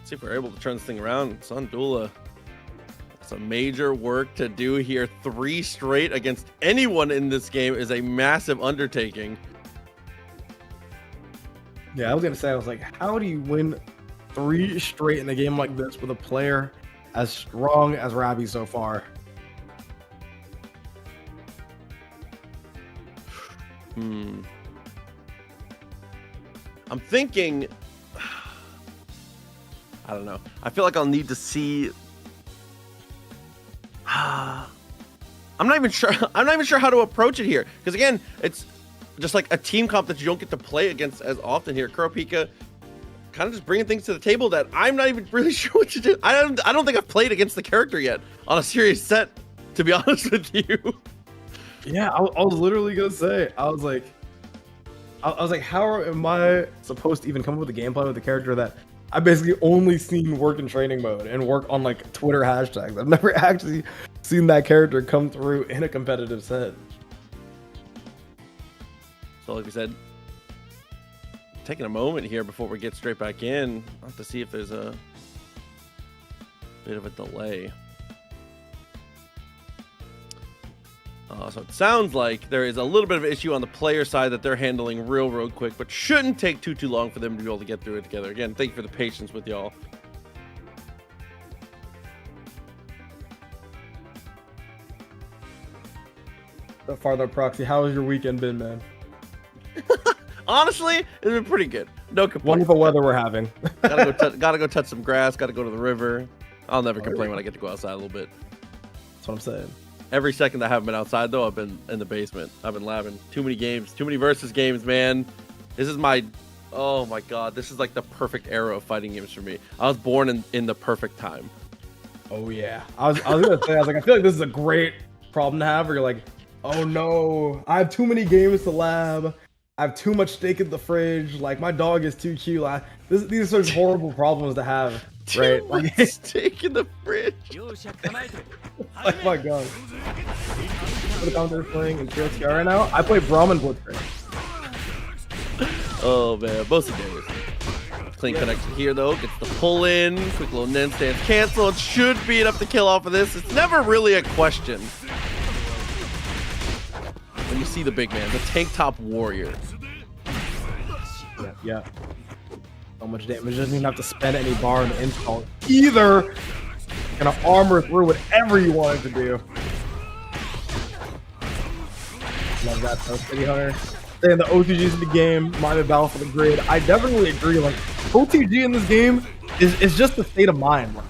[SPEAKER 5] See if we're able to turn this thing around. Sandula, some major work to do here. 3 straight against anyone in this game is a massive undertaking.
[SPEAKER 6] Yeah, I was gonna say, I was like, how do you win 3 straight in a game like this with a player as strong as Rabi so far?
[SPEAKER 5] I'm thinking, I don't know. I feel like I'll need to see. I'm not even sure. I'm not even sure how to approach it here, because again, it's just like a team comp that you don't get to play against as often here. Kurapika kind of just bringing things to the table that I'm not even really sure what to do. I don't think I've played against the character yet on a serious set, to be honest with you.
[SPEAKER 6] Yeah, I was literally gonna say, I was like, how am I supposed to even come up with a gameplay with a character that I basically only seen work in training mode and work on like Twitter hashtags? I've never actually seen that character come through in a competitive set.
[SPEAKER 5] So like we said, taking a moment here before we get straight back in, I'll have to see if there's a bit of a delay. So it sounds like there is a little bit of an issue on the player side that they're handling real quick, but shouldn't take too long for them to be able to get through it together. Again, thank you for the patience with y'all.
[SPEAKER 6] So far though, Proxy, how has your weekend been, man?
[SPEAKER 5] Honestly, it's been pretty good. No complaints.
[SPEAKER 6] Wonderful weather we're having.
[SPEAKER 5] gotta go touch some grass. Gotta go to the river. I'll never complain when I get to go outside a little bit.
[SPEAKER 6] That's what I'm saying.
[SPEAKER 5] Every second that I haven't been outside, though, I've been in the basement. I've been labbing. Too many games. Too many versus games, man. This is my... Oh, my God. This is like the perfect era of fighting games for me. I was born in the perfect time.
[SPEAKER 6] Oh, yeah. I was going to say, I feel like this is a great problem to have where you're like, oh, no. I have too many games to lab. I have too much steak in the fridge. Like, my dog is too cute. These are such horrible problems to have. Right?
[SPEAKER 5] Like, steak in the fridge.
[SPEAKER 6] Like, my God. The Commentators playing in TNS right now. I play Brahmin Blitzcrank.
[SPEAKER 5] Oh man, most of the days. Clean connection here though. Gets the pull in. Quick little Nen stance cancel. It should be enough to kill off of this. It's never really a question when you see the big man, the tank top warrior.
[SPEAKER 6] Yeah. So much damage. Doesn't even have to spend any bar in the install either. Gonna armor through whatever you wanted to do. Love that though, City Hunter. Saying the OTGs in the game, minded battle for the grid. I definitely agree. Like, OTG in this game is just a state of mind. Like,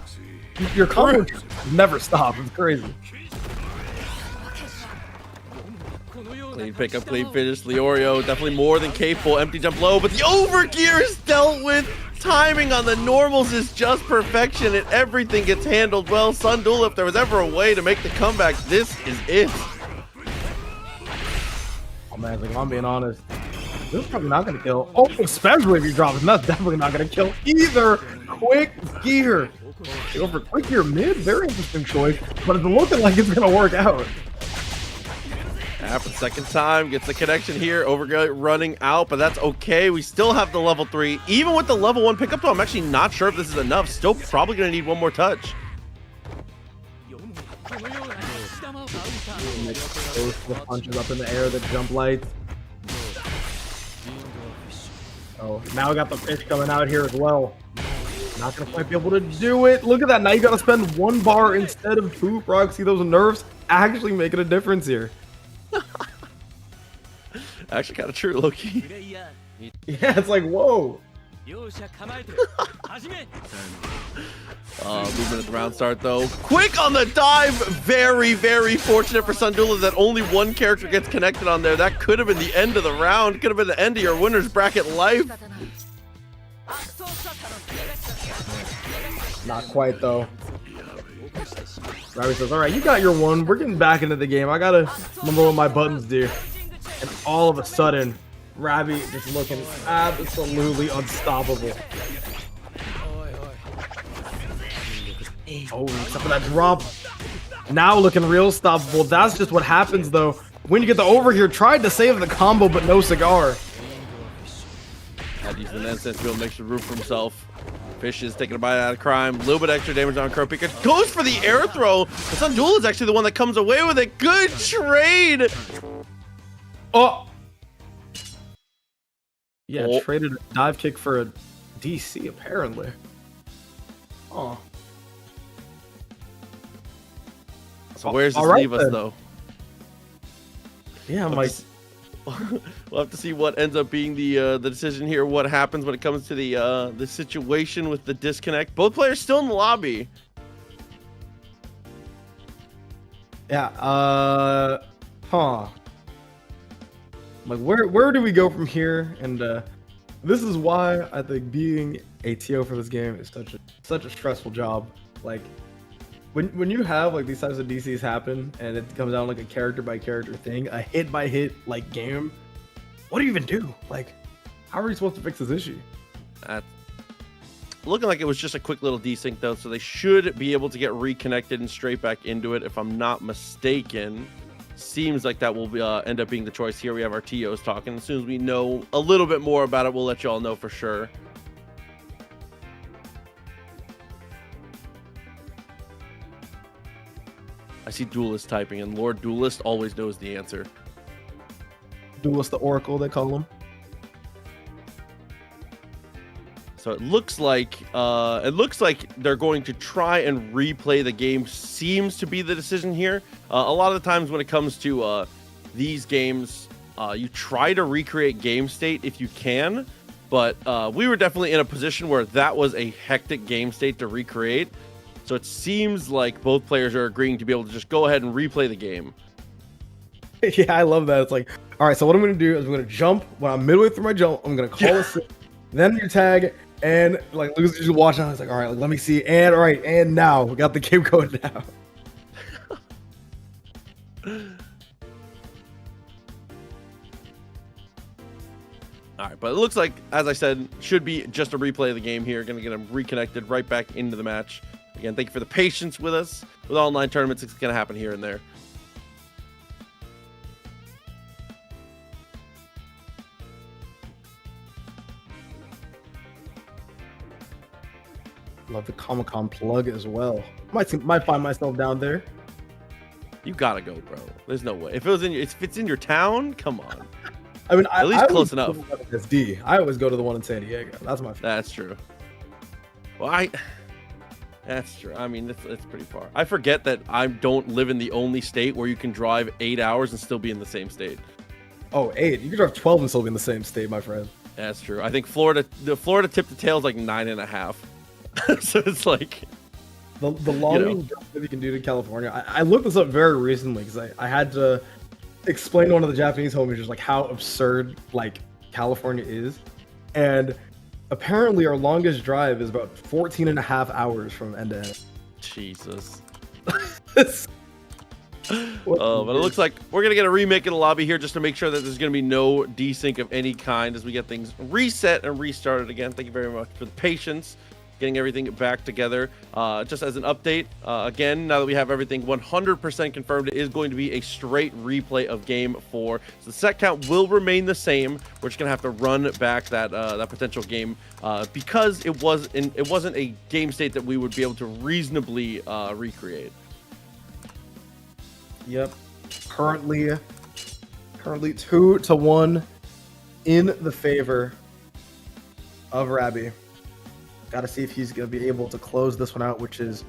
[SPEAKER 6] your combo never stop. It's crazy.
[SPEAKER 5] Clean pickup, clean finish. Leorio definitely more than capable. Empty jump low, but the overgear is dealt with. Timing on the normals is just perfection, and everything gets handled well. Sandula, if there was ever a way to make the comeback, this is it.
[SPEAKER 6] Oh man, like, if I'm being honest, this is probably not gonna kill. Oh, especially if you drop it, that's definitely not gonna kill either. Quick gear. Go for quick gear mid, very interesting choice, but it's looking like it's gonna work out.
[SPEAKER 5] Happens second time, gets the connection here. Overgear running out, but that's okay. We still have the level 3. Even with the level 1 pickup, though, I'm actually not sure if this is enough. Still probably gonna need one more touch.
[SPEAKER 6] The punches up in the air, the jump lights. Oh, now we got the fish coming out here as well. Not gonna quite be able to do it. Look at that. Now you gotta spend 1 bar instead of 2. Proxy, those nerfs actually making a difference here.
[SPEAKER 5] Actually, kind of true, Loki.
[SPEAKER 6] Yeah, it's like, whoa.
[SPEAKER 5] Movement at the round start, though. Quick on the dive. Very fortunate for Sandula that only 1 character gets connected on there. That could have been the end of the round. Could have been the end of your winner's bracket life.
[SPEAKER 6] Not quite, though. Ravi says, all right, you got your 1. We're getting back into the game. I gotta remember what my buttons do. And all of a sudden, Ravi just looking absolutely unstoppable. Oh, except for that drop. Now looking real stoppable. That's just what happens, though. When you get the over here, tried to save the combo, but no cigar.
[SPEAKER 5] Had to use the net sense to be able to make some room for himself. Fish is taking a bite out of crime. A little bit extra damage on Crow Pika. Goes for the air throw. The Sun Duel is actually the one that comes away with it. Good trade.
[SPEAKER 6] Oh. Yeah,
[SPEAKER 5] Oh.
[SPEAKER 6] traded a dive kick for a DC, apparently. Oh.
[SPEAKER 5] So where's this
[SPEAKER 6] All right,
[SPEAKER 5] leave us,
[SPEAKER 6] then.
[SPEAKER 5] though?
[SPEAKER 6] Yeah, I'm like,
[SPEAKER 5] We'll have to see what ends up being the decision here. What happens when it comes to the situation with the disconnect? Both players still in the lobby.
[SPEAKER 6] yeah, like where do we go from here? And this is why I think being a TO for this game is such a stressful job. Like when you have like these types of DCs happen and it comes down like a character by character thing, a hit by hit like game, what do you even do? Like, how are you supposed to fix this issue?
[SPEAKER 5] Looking like it was just a quick little desync though, so they should be able to get reconnected and straight back into it if I'm not mistaken. Seems like that will be, end up being the choice here. We have our TOs talking. As soon as we know a little bit more about it, we'll let you all know for sure. I see Duelist typing, and Lord Duelist always knows the answer.
[SPEAKER 6] Duelist the Oracle, they call him.
[SPEAKER 5] So it looks like they're going to try and replay the game. Seems to be the decision here. A lot of the times when it comes to these games, you try to recreate game state if you can, but we were definitely in a position where that was a hectic game state to recreate. So it seems like both players are agreeing to be able to just go ahead and replay the game.
[SPEAKER 6] Yeah, I love that. It's like, all right, so what I'm going to do is I'm going to jump. When I'm midway through my jump, I'm going to call a sit, then you tag, and like Lucas is just watching. I was like, all right, like, let me see. And all right, and now we got the game going now.
[SPEAKER 5] All right, but it looks like, as I said, should be just a replay of the game here. Going to get them reconnected right back into the match. Again, thank you for the patience with us. With online tournaments, it's going to happen here and there.
[SPEAKER 6] Love the Comic-Con plug as well. Might find myself down there.
[SPEAKER 5] You gotta go, bro. There's no way. If it's in your town, come on.
[SPEAKER 6] I mean,
[SPEAKER 5] At least
[SPEAKER 6] I
[SPEAKER 5] close
[SPEAKER 6] always
[SPEAKER 5] enough.
[SPEAKER 6] go to the one in SD. I always go to the one in San Diego. That's my favorite.
[SPEAKER 5] That's true. Well, that's true. I mean, it's pretty far. I forget that I don't live in the only state where you can drive 8 hours and still be in the same state.
[SPEAKER 6] Oh, 8. You can drive 12 and still be in the same state, my friend.
[SPEAKER 5] That's true. I think the Florida tip to tail is like 9.5. So it's like
[SPEAKER 6] The longest jump that you can do to California. I looked this up very recently because I had to explain to one of the Japanese homies just like how absurd like California is. And apparently our longest drive is about 14 and a half hours from end to end.
[SPEAKER 5] Jesus.
[SPEAKER 6] But
[SPEAKER 5] it looks like we're gonna get a remake in the lobby here just to make sure that there's gonna be no desync of any kind as we get things reset and restarted again. Thank you very much for the patience. Getting everything back together. Just as an update, again, now that we have everything 100% confirmed, it is going to be a straight replay of Game 4. So the set count will remain the same. We're just gonna have to run back that potential game because it wasn't a game state that we would be able to reasonably recreate.
[SPEAKER 6] Yep. Currently 2-1 in the favor of Rabbi. Got to see if he's going to be able to close this one out, which is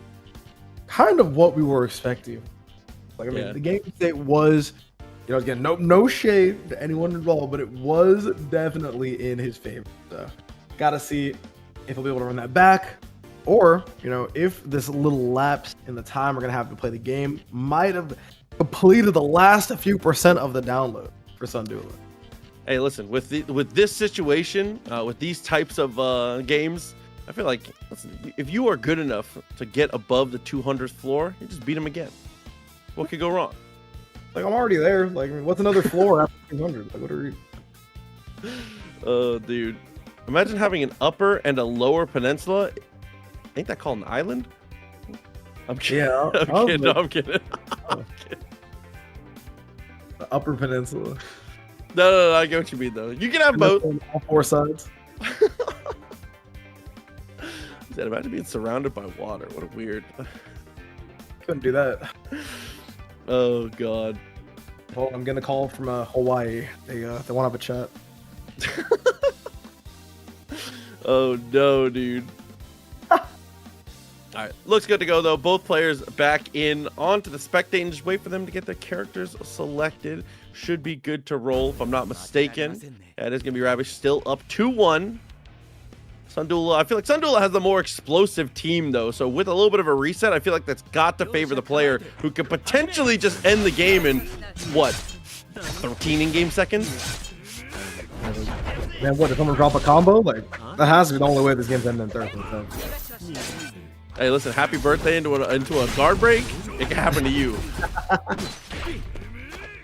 [SPEAKER 6] kind of what we were expecting. Like, I mean, the game state was, again, no shade to anyone involved, but it was definitely in his favor. So, got to see if he'll be able to run that back, or, if this little lapse in the time we're going to have to play the game might have completed the last few percent of the download for Sun Duelist.
[SPEAKER 5] Hey, listen, with this situation, with these types of games, I feel like, listen, if you are good enough to get above the 200th floor, you just beat him again. What could go wrong?
[SPEAKER 6] Like, I'm already there. Like, what's another floor after 200? Like, what are you?
[SPEAKER 5] Oh, dude. Imagine having an upper and a lower peninsula. Ain't that called an island? I'm kidding.
[SPEAKER 6] Yeah,
[SPEAKER 5] I'm kidding. No, I'm kidding. I'm kidding.
[SPEAKER 6] the Upper Peninsula.
[SPEAKER 5] No, I get what you mean though. You can have both.
[SPEAKER 6] On all four sides.
[SPEAKER 5] Said, imagine being surrounded by water. What a weird.
[SPEAKER 6] Couldn't do that.
[SPEAKER 5] Oh god.
[SPEAKER 6] Well, I'm gonna call from Hawaii. They want to have a chat.
[SPEAKER 5] Oh no, dude. All right, looks good to go though. Both players back in onto the spectating. Just wait for them to get their characters selected. Should be good to roll, if I'm not mistaken. Yeah, it is gonna be Ravish still up 2-1. Sundula, I feel like Sundula has the more explosive team though, so with a little bit of a reset, I feel like that's got to favor the player who could potentially just end the game in what, 13 in-game seconds?
[SPEAKER 6] Man, what, if someone drop a combo? Like, that has to be the only way this game's ending in 13 seconds.
[SPEAKER 5] Hey, listen, happy birthday into a guard break. It can happen to you.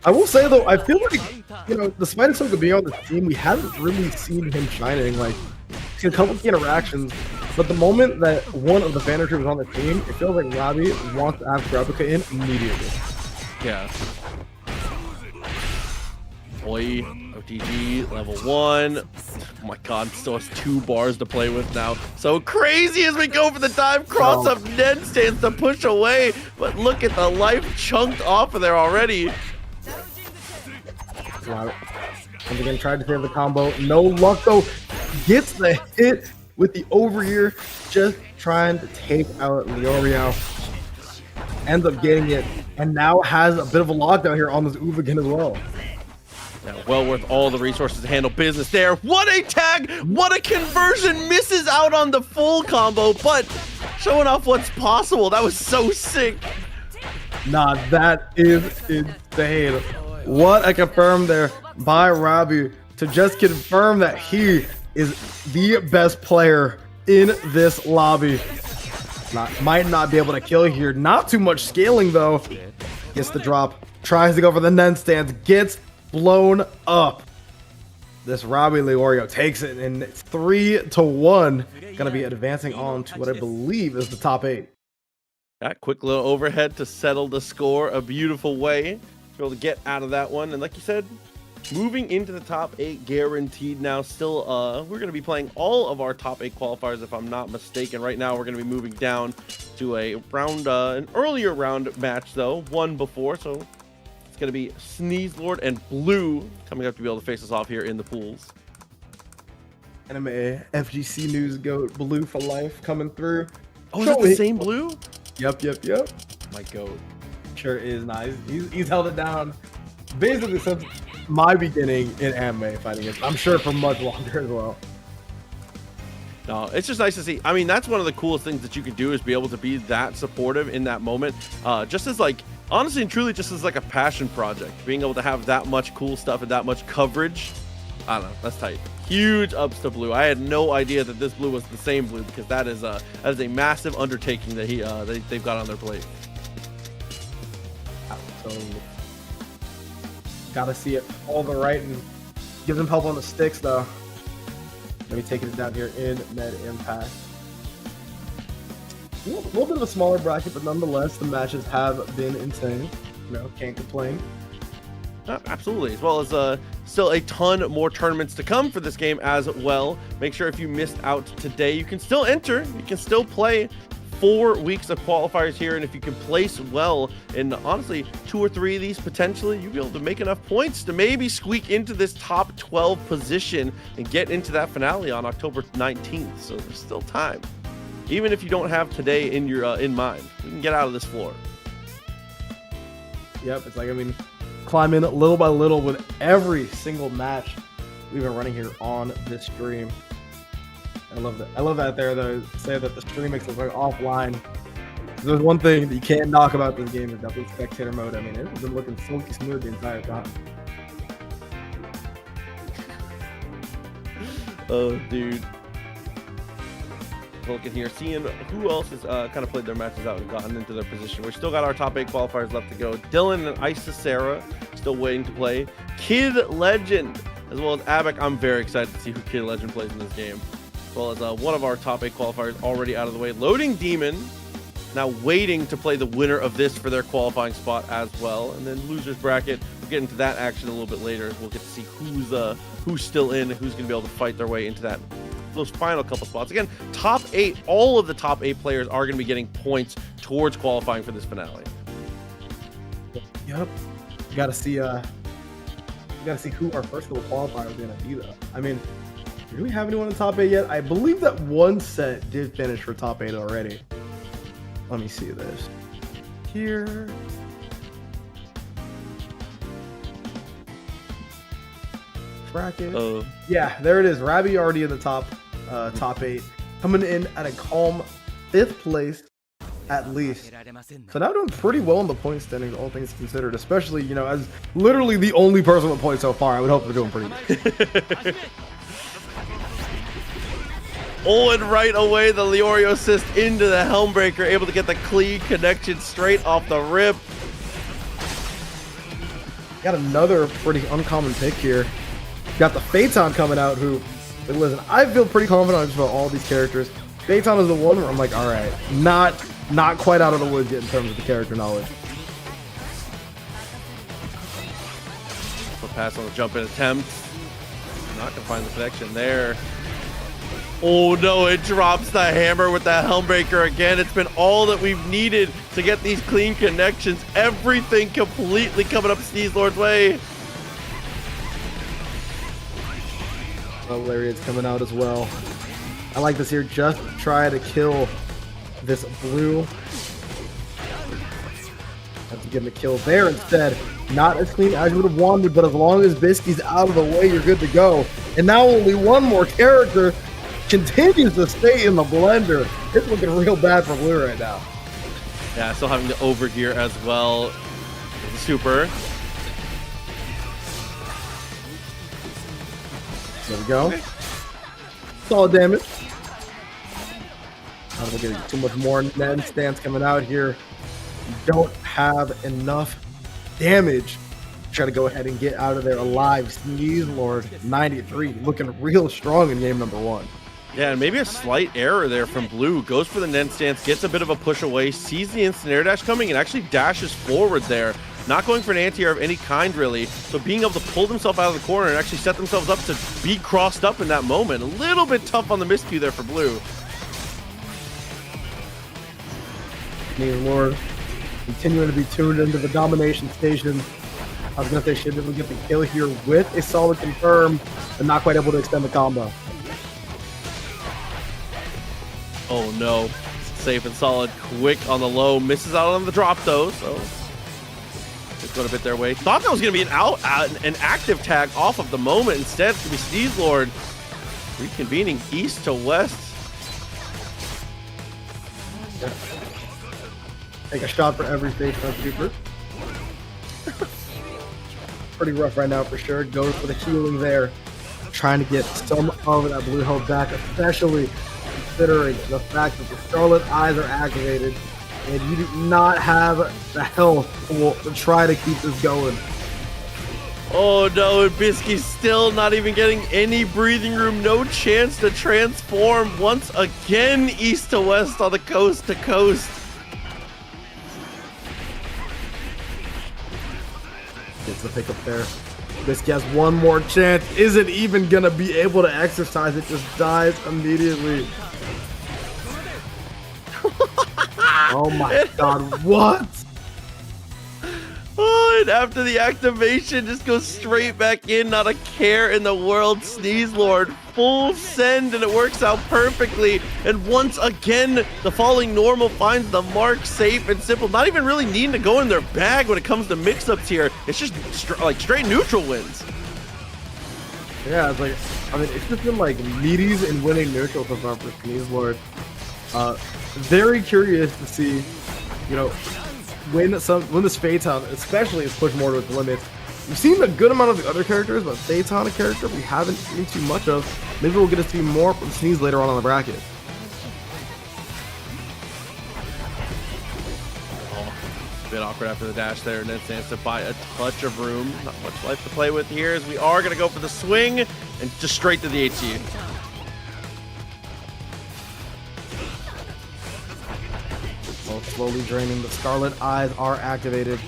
[SPEAKER 6] I will say though, I feel like, you know, despite Ahsoka being on the team, we haven't really seen him shining. Like, he's seen a couple of interactions, but the moment that one of the Vanishers was on the team, it feels like Robbie wants to have Replica in immediately.
[SPEAKER 5] Yeah. Boy, OTG level 1. Oh my god, still has 2 bars to play with now. So crazy as we go for the dive cross up. Ned stands to push away, but look at the life chunked off of there already.
[SPEAKER 6] Wow. Once again, tried to save the combo. No luck though. Gets the hit with the overear, just trying to take out Leorio. Ends up getting it, and now has a bit of a lockdown here on this Uvagan as well.
[SPEAKER 5] Yeah, well worth all the resources to handle business there. What a tag! What a conversion! Misses out on the full combo, but showing off what's possible. That was so sick.
[SPEAKER 6] Nah, that is insane. What a confirm there by Robbie to just confirm that he is the best player in this lobby. Might not be able to kill here. Not too much scaling though. Gets the drop. Tries to go for the Nen stance. Gets blown up. This Robbie Leorio takes it, and it's 3-1. Gonna be advancing on to what I believe is the top 8.
[SPEAKER 5] That quick little overhead to settle the score a beautiful way. Be able to get out of that one, and like you said, moving into the top 8 guaranteed now. Still, we're going to be playing all of our top 8 qualifiers, if I'm not mistaken. Right now, we're going to be moving down to a round, an earlier round match though, one before. So it's going to be Sneeze Lord and Blue coming up to be able to face us off here in the pools.
[SPEAKER 6] Anime FGC news goat Blue for life coming through.
[SPEAKER 5] Oh, is that the same Blue?
[SPEAKER 6] Yep.
[SPEAKER 5] My goat.
[SPEAKER 6] Sure is nice. He's held it down basically since my beginning in anime fighting it. I'm sure for much longer as well.
[SPEAKER 5] No, it's just nice to see. I mean, that's one of the coolest things that you can do is be able to be that supportive in that moment. Just as like, honestly and truly, just as like a passion project. Being able to have that much cool stuff and that much coverage. I don't know, that's tight. Huge ups to Blue. I had no idea that this Blue was the same Blue, because that is a massive undertaking that they've got on their plate.
[SPEAKER 6] So gotta see it all the right and give them help on the sticks though. Maybe taking it down here in Med Impact. A little bit of a smaller bracket, but nonetheless, the matches have been insane. You know, can't complain.
[SPEAKER 5] Absolutely, as well as still a ton more tournaments to come for this game as well. Make sure if you missed out today, you can still enter. You can still play 4 weeks of qualifiers here, and if you can place well in honestly 2 or 3 of these potentially, you'll be able to make enough points to maybe squeak into this top 12 position and get into that finale on October 19th. So there's still time, even if you don't have today in your in mind. You can get out of this floor.
[SPEAKER 6] Yep, it's like, I mean, climb in little by little with every single match we've been running here on this stream. I love that. I love that there, though. Say that the stream makes it look offline. There's one thing that you can't knock about this game is definitely spectator mode. I mean, it's been looking silky smooth the entire time.
[SPEAKER 5] Oh, dude. Looking here, seeing who else has kind of played their matches out and gotten into their position. We've still got our top 8 qualifiers left to go. Dylan and Isis Sarah still waiting to play. Kid Legend, as well as Abek. I'm very excited to see who Kid Legend plays in this game. As well as one of our top 8 qualifiers already out of the way. Loading Demon now waiting to play the winner of this for their qualifying spot as well. And then losers bracket, we'll get into that action a little bit later. We'll get to see who's still in, who's going to be able to fight their way into those final couple spots. Again, top 8, all of the top 8 players are going to be getting points towards qualifying for this finale.
[SPEAKER 6] Yep. You gotta see who our first couple qualifiers are gonna be though. I mean, do we have anyone in the top 8 yet? I believe that one set did finish for top 8 already. Let me see this. Here. Bracket. Yeah, there it is. Rabi already in the top 8. Coming in at a calm 5th place at least. So now doing pretty well in the point standings, all things considered, especially, you know, as literally the only person with points so far. I would hope we're doing pretty good.
[SPEAKER 5] Oh, and right away, the Leorio assist into the Helmbreaker, able to get the clean connection straight off the rip.
[SPEAKER 6] Got another pretty uncommon pick here. Got the Phaeton coming out, who, listen, I feel pretty confident about all these characters. Phaeton is the one where I'm like, all right, not quite out of the woods yet in terms of the character knowledge.
[SPEAKER 5] So pass on the jump in attempt. Not gonna find the connection there. Oh no, it drops the hammer with the Helmbreaker again. It's been all that we've needed to get these clean connections. Everything completely coming up Sneezelord's way.
[SPEAKER 6] Lariat's coming out as well. I like this here. Just try to kill this blue. Have to get him a kill there instead. Not as clean as you would have wanted, but as long as Bisky's out of the way, you're good to go. And now only one more character continues to stay in the blender. It's looking real bad for blue right now.
[SPEAKER 5] Yeah, still having to over here as well. The super.
[SPEAKER 6] There we go. Solid damage. I don't get too much more net stance coming out here. You don't have enough damage. Try to go ahead and get out of there alive. Sneezelord 93 looking real strong in game number 1.
[SPEAKER 5] Yeah, and maybe a slight error there from blue. Goes for the net stance, gets a bit of a push away, sees the instant air dash coming, and actually dashes forward there. Not going for an anti-air of any kind, really. So being able to pull themselves out of the corner and actually set themselves up to be crossed up in that moment. A little bit tough on the miscue there for blue.
[SPEAKER 6] Sneezelord continuing to be tuned into the domination station. I was going to say should be able to get the kill here with a solid confirm, but not quite able to extend the combo.
[SPEAKER 5] Oh no, safe and solid, quick on the low, misses out on the drop though, so it's going a bit their way. Thought that was going to be an active tag off of the moment. Instead, it's going to be Sneezelord reconvening east to west.
[SPEAKER 6] Take a shot for every stage from Super. Pretty rough right now for sure. Goes for the healing there. Trying to get some of that blue health back, especially considering the fact that the Scarlet Eyes are activated and you do not have the health to try to keep this going.
[SPEAKER 5] Oh no, and Bisky's still not even getting any breathing room, no chance to transform once again east to west on the coast to coast.
[SPEAKER 6] Gets the pickup there. Bisky has one more chance. Isn't even gonna be able to exercise it, just dies immediately. Oh my god, what?
[SPEAKER 5] Oh, and after the activation, just goes straight back in, not a care in the world. Sneezelord, full send, and it works out perfectly. And once again, the falling normal finds the mark safe and simple. Not even really needing to go in their bag when it comes to mix-ups here. It's just like straight neutral wins.
[SPEAKER 6] Yeah, it's like, I mean, it's just been like meaties and winning neutral so far for Sneezelord. Very curious to see, you know, when this Phaeton, especially, is pushed more to its limits. We've seen a good amount of the other characters, but Phaeton, a character we haven't seen too much of. Maybe we'll get to see more from Sneeze later on the bracket.
[SPEAKER 5] A bit awkward after the dash there, and then stands to buy a touch of room. Not much life to play with here, as we are going to go for the swing and just straight to the HC.
[SPEAKER 6] slowly draining. The Scarlet Eyes are activated.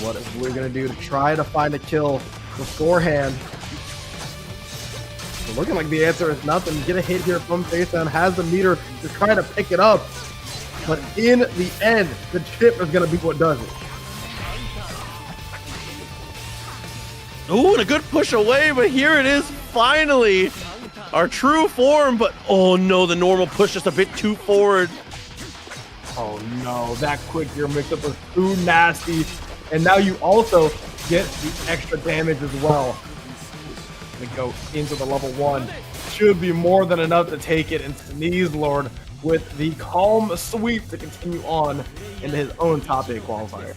[SPEAKER 6] What is Blue gonna do to try to find a kill beforehand? So looking like the answer is nothing. Get a hit here from Facedown, has the meter to try to pick it up. But in the end, the chip is gonna be what does it.
[SPEAKER 5] Ooh, and a good push away, but here it is, finally. Our true form, but oh no, the normal push just a bit too forward.
[SPEAKER 6] Oh no, that quick gear mix-up was too nasty. And now you also get the extra damage as well. We go into the level 1. Should be more than enough to take it, and Sneeze Lord with the calm sweep to continue on into his own top 8 qualifier.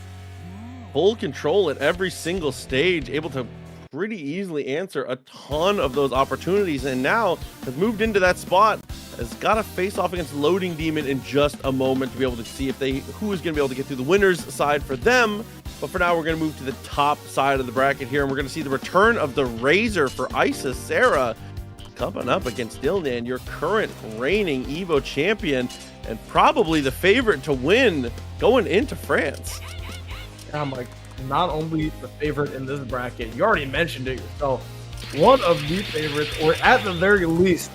[SPEAKER 5] Full control at every single stage, able to pretty easily answer a ton of those opportunities, and now has moved into that spot, has got to face off against Loading Demon in just a moment to be able to see if who is going to be able to get through the winner's side for them. But for now, we're going to move to the top side of the bracket here, and we're going to see the return of the Razor for Isa Sarah coming up against Dylan, your current reigning Evo champion, and probably the favorite to win going into France.
[SPEAKER 6] I'm like, not only the favorite in this bracket, you already mentioned it yourself, one of the favorites, or at the very least,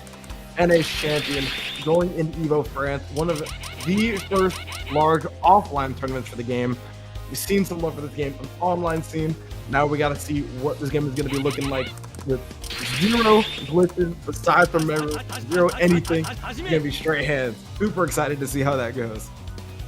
[SPEAKER 6] NA champion going in Evo France, one of the first large offline tournaments for the game. We've seen some love for this game on the online scene. Now we got to see what this game is going to be looking like with zero glitches, aside from zero anything. It's going to be straight hands. Super excited to see how that goes.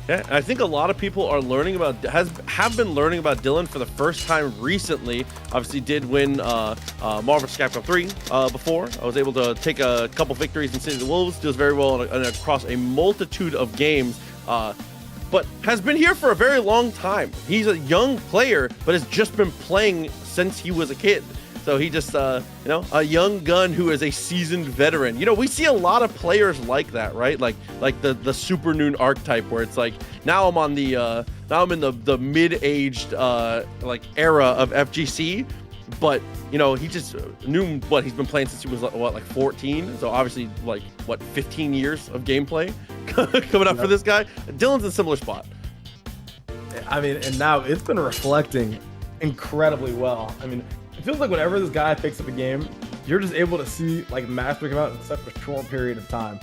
[SPEAKER 5] Yeah, I think a lot of people are learning about have been learning about Dylan for the first time recently. Obviously, did win Marvel vs. Capcom 3 before. I was able to take a couple victories in City of the Wolves. Does very well across a multitude of games. But has been here for a very long time. He's a young player, but has just been playing since he was a kid. So he just, a young gun who is a seasoned veteran. You know, we see a lot of players like that, right? Like the Super Noon archetype, where it's like, now I'm on the, now I'm in the mid-aged era of FGC. But he just knew what he's been playing since he was like 14. So obviously 15 years of gameplay coming up for this guy. Dylan's in a similar spot.
[SPEAKER 6] I mean, and now it's been reflecting incredibly well. I mean, it feels like whenever this guy picks up a game, you're just able to see mastery come out in such a short period of time.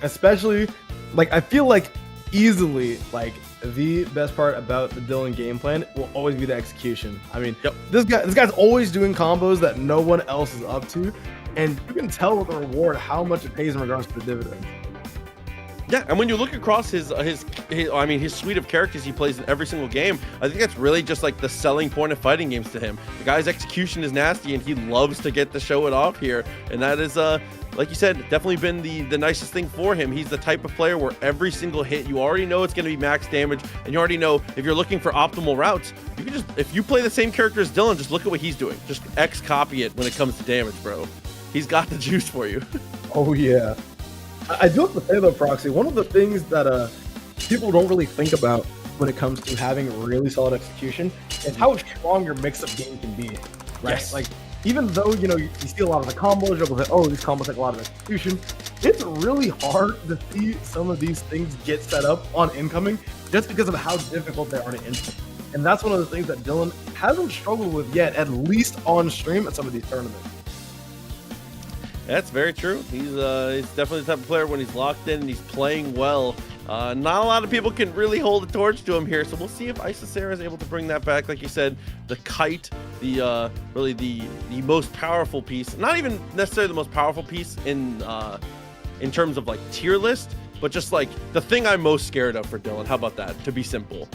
[SPEAKER 6] Especially I feel like easily the best part about the Dylan game plan will always be the execution. I mean, this guy's always doing combos that no one else is up to, and you can tell with the reward how much it pays in regards to the dividend.
[SPEAKER 5] Yeah, and when you look across his suite of characters he plays in every single game, I think that's really just the selling point of fighting games to him. The guy's execution is nasty, and he loves to get to show it off here, and that is like you said, definitely been the nicest thing for him. He's the type of player where every single hit, you already know it's going to be max damage, and you already know if you're looking for optimal routes, you can if you play the same character as Dylan, just look at what he's doing. Just X copy it when it comes to damage, bro. He's got the juice for you.
[SPEAKER 6] Oh yeah. I do have to say though, Proxy, one of the things that people don't really think about when it comes to having really solid execution is how strong your mix-up game can be, right?
[SPEAKER 5] Yes.
[SPEAKER 6] Even though, you see a lot of the combos, you're able to say, oh, these combos take a lot of execution, it's really hard to see some of these things get set up on incoming just because of how difficult they are to input. And that's one of the things that Dylan hasn't struggled with yet, at least on stream at some of these tournaments.
[SPEAKER 5] That's very true. He's definitely the type of player when he's locked in and he's playing well. Not a lot of people can really hold a torch to him here, so we'll see if Isa Sarah is able to bring that back. Like you said, the kite, really the most powerful piece. Not even necessarily the most powerful piece in terms of tier list, but just the thing I'm most scared of for Dylan. How about that? To be simple.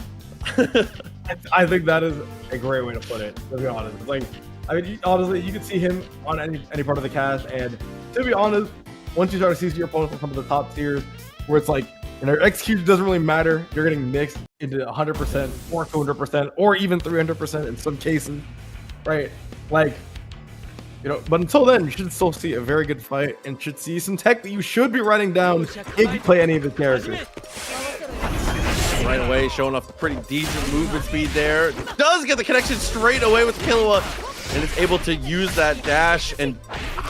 [SPEAKER 6] I think that is a great way to put it, to be honest. Honestly, you could see him on any part of the cast, and to be honest, once you start to see your opponents on some of the top tiers, where it's execution doesn't really matter, you're getting mixed into 100% or 200% or even 300% in some cases, right? But until then, you should still see a very good fight and should see some tech that you should be writing down if you play any of the characters.
[SPEAKER 5] Right away, showing off pretty decent movement speed there. Does get the connection straight away with Killua, and is able to use that dash and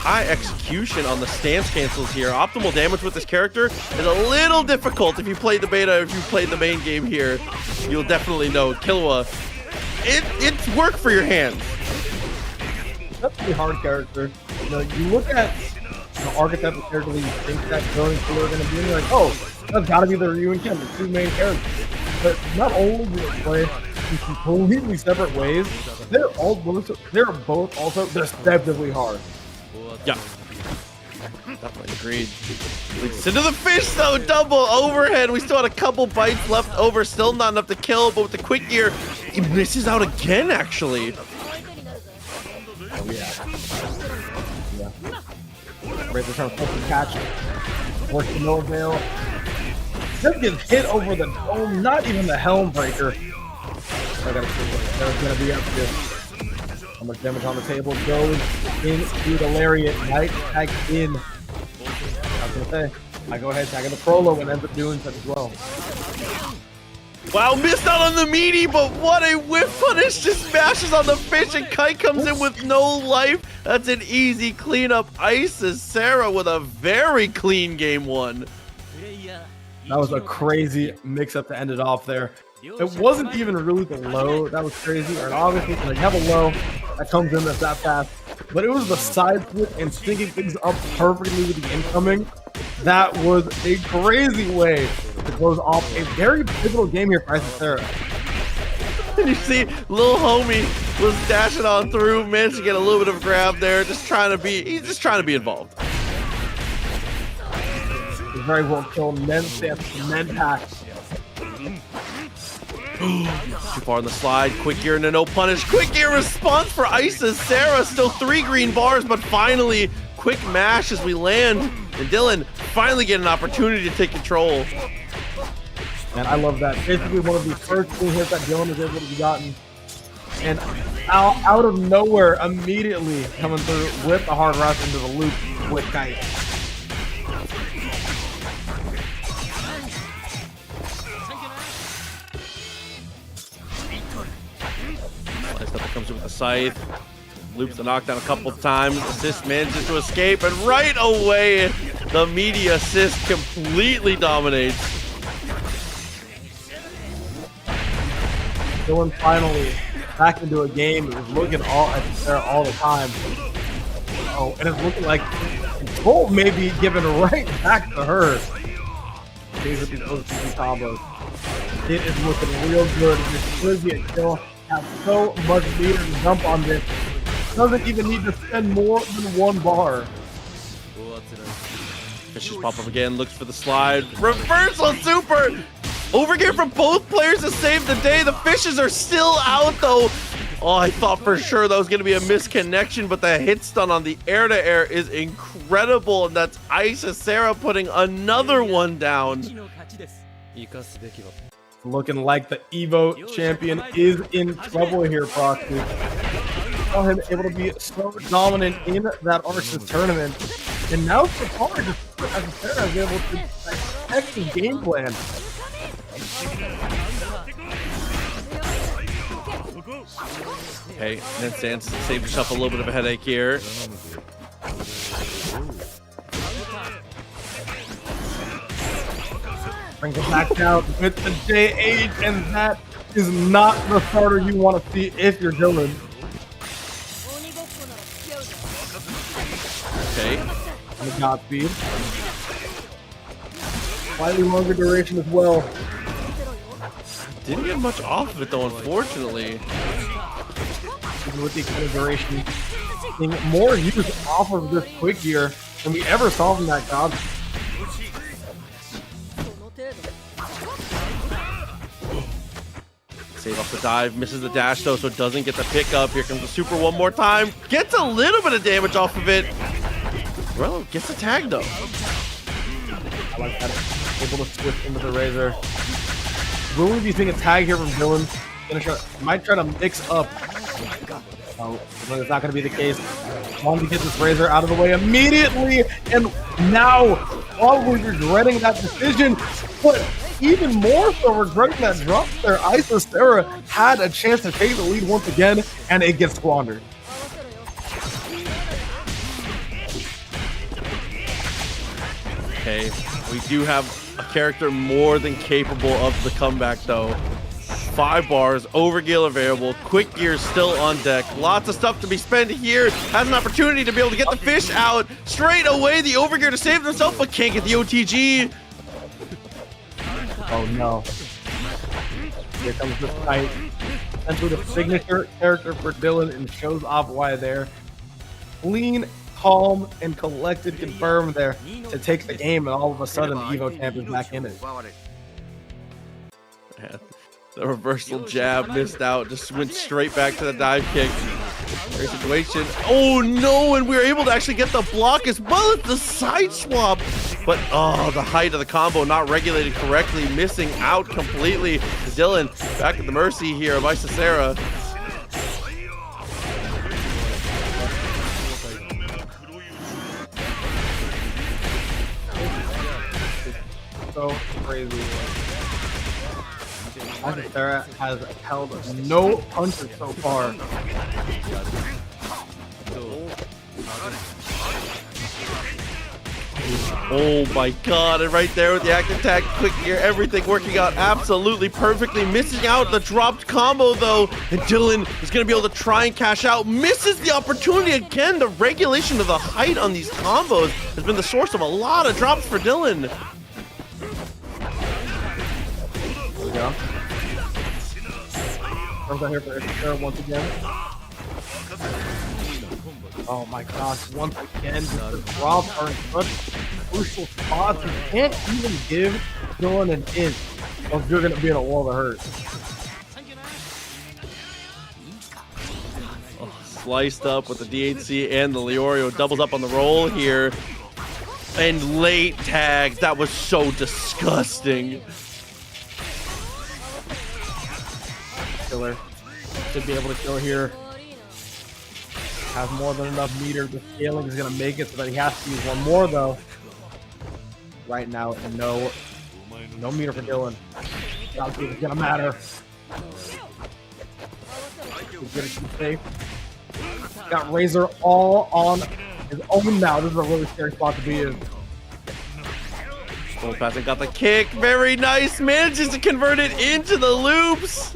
[SPEAKER 5] high execution on the stance cancels here. Optimal damage with this character is a little difficult. If you played the beta, if you played the main game here, you'll definitely know Killua. It's work for your hands.
[SPEAKER 6] That's a pretty hard character. You know, you look at the archetype of character that you think that Villain Killer are going to be, and you're like, oh, that's got to be the Ryu and Ken, the two main characters. But not only do they play in completely separate ways, they're both also deceptively hard.
[SPEAKER 5] Yeah. Definitely agreed. Leads into the fish though, double overhead. We still had a couple bites left over, still not enough to kill, but with the quick gear, he misses out again actually.
[SPEAKER 6] Oh, yeah. Razor trying to catch. Works the no avail. Just gets hit over the dome, not even the helm breaker. I gotta see what there's gonna be up here. How much damage on the table goes into the lariat. Knight tag in. I was gonna say, I go ahead, tag in the Prolo and end up doing that as well.
[SPEAKER 5] Wow, missed out on the meaty, but what a whiff punish! Just smashes on the fish and Kite comes in with no life. That's an easy cleanup. Ices Sarah with a very clean game one.
[SPEAKER 6] That was a crazy mix-up to end it off there. It wasn't even really the low that was crazy, and obviously when you have a low that comes in that's that fast, but it was the side flip and syncing things up perfectly with the incoming. That was a crazy way to close off a very pivotal game here for Isis Sarah.
[SPEAKER 5] And you see, little homie was dashing on through, managed to get a little bit of a grab there, he's just trying to be involved.
[SPEAKER 6] Very well killed. Men stance, men pack.
[SPEAKER 5] Too far on the slide. Quick gear into no punish. Quick gear response for Isis Sarah. Still 3 green bars, but finally, quick mash as we land. And Dylan finally get an opportunity to take control.
[SPEAKER 6] And I love that. Basically, one of the first clean hits that Dylan was able to be gotten. And out of nowhere, immediately coming through with the hard rush into the loop with Kite.
[SPEAKER 5] Comes in with the scythe, loops the knockdown a couple times, assist manages to escape, and right away the media assist completely dominates.
[SPEAKER 6] Dylan finally back into a game that was looking all the time. Oh, and it's looking like control may be given right back to her. These are these OCG combos. It is looking real good. This could be a kill. Have so much meter to jump on this. Doesn't even need to spend more than 1 bar.
[SPEAKER 5] Fishes pop up again, looks for the slide. Reversal super! Overgear from both players to save the day. The fishes are still out though. Oh, I thought for sure that was going to be a misconnection, but the hit stun on the air-to-air is incredible, and that's Isis Sarah putting another one down.
[SPEAKER 6] Looking like the Evo champion is in trouble here, Proxy. Saw him able to be so dominant in that Arxis tournament. And now so far, as Sarah is able to protect his game plan.
[SPEAKER 5] Okay, then Sans saved yourself a little bit of a headache here.
[SPEAKER 6] Brings it back down with the J8, and that is not the starter you want to see if you're Dylan.
[SPEAKER 5] Okay.
[SPEAKER 6] And the Godspeed. Slightly longer duration as well.
[SPEAKER 5] Didn't get much off of it though, unfortunately.
[SPEAKER 6] Even with the extended duration, seeing more use off of this quick gear than we ever saw from that Godspeed.
[SPEAKER 5] Save off the dive, misses the dash though, so it doesn't get the pickup. Here comes the super one more time. Gets a little bit of damage off of it. Well, gets the tag though.
[SPEAKER 6] I like that. Able to switch into the Razor. Will we be seeing a tag here from Dylan? Might try to mix up. Oh, but it's not going to be the case. Wanted to get this Razor out of the way immediately, and now probably regretting that decision. But even more so regretting that drop there. Isis Sarah had a chance to take the lead once again, and it gets squandered.
[SPEAKER 5] Okay, we do have a character more than capable of the comeback though. 5 bars, overgear available, quick gear still on deck. Lots of stuff to be spent here. Has an opportunity to be able to get the fish out straight away. The overgear to save himself, but can't get the OTG.
[SPEAKER 6] Oh no. Here comes this fight. Essentially the signature character for Dylan and shows off why they're clean, calm, and collected, confirmed there to take the game, and all of a sudden the Evo champ is back in it.
[SPEAKER 5] The reversal jab missed out, just went straight back to the dive kick. Great situation. Oh no, and we were able to actually get the block as well as the side swap. But oh, the height of the combo not regulated correctly, missing out completely. Dylan back at the mercy here by Cicera.
[SPEAKER 6] So crazy. Cicera has held no punches so far.
[SPEAKER 5] Oh my god, and right there with the active tag, quick gear, everything working out absolutely perfectly. Missing out the dropped combo though, and Dylan is going to be able to try and cash out. Misses the opportunity again. The regulation of the height on these combos has been the source of a lot of drops for Dylan.
[SPEAKER 6] There we go. Comes out here for Cicera once again. Oh my gosh, once again, the drops are in such crucial spots. You can't even give Dylan an inch, or you're going to be in a world of hurt.
[SPEAKER 5] Oh, sliced up with the DHC and the Leorio, doubles up on the roll here. And late tags, that was so disgusting.
[SPEAKER 6] Killer should be able to kill here. Has more than enough meter. The scaling is going to make it so that he has to use one more though. Right now, no meter for Dylan. That's going to matter. He's going to be safe. Got Razor all on his own now. This is a really scary spot to be in.
[SPEAKER 5] Full passing, got the kick. Very nice. Manages to convert it into the loops.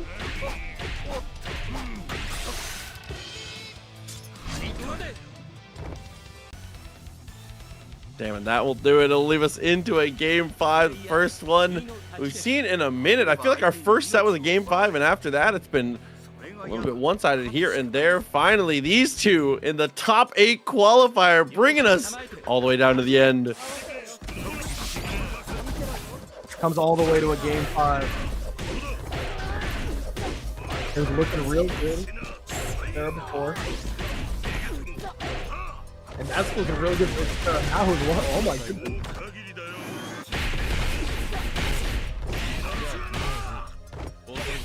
[SPEAKER 5] Damn it, that will do it. It'll leave us into a game 5, first one we've seen in a minute. I feel like our first set was a game 5, and after that, it's been a little bit one-sided here and there. Finally, these two in the top 8 qualifier, bringing us all the way down to the end.
[SPEAKER 6] Comes all the way to a game 5. It was looking real good there before. And that's looking really good for Cicera now as well. Oh my goodness.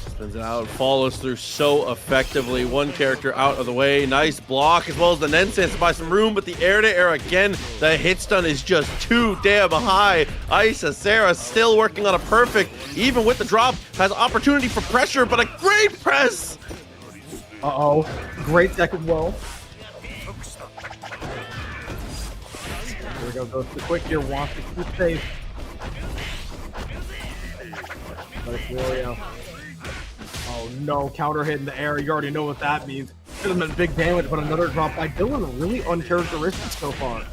[SPEAKER 5] Spins it out, follows through so effectively. One character out of the way. Nice block, as well as the Nensens to buy some room, but the air-to-air again, the hit stun is just too damn high. Cicera still working on a perfect, even with the drop, has opportunity for pressure, but a great press!
[SPEAKER 6] Uh-oh. Great tech as well. Here we go, goes to quick here, wants to keep safe. But it's Wario. Oh no, counter hit in the air, you already know what that means. Could have been big damage, but another drop by Dylan, really uncharacteristic so far.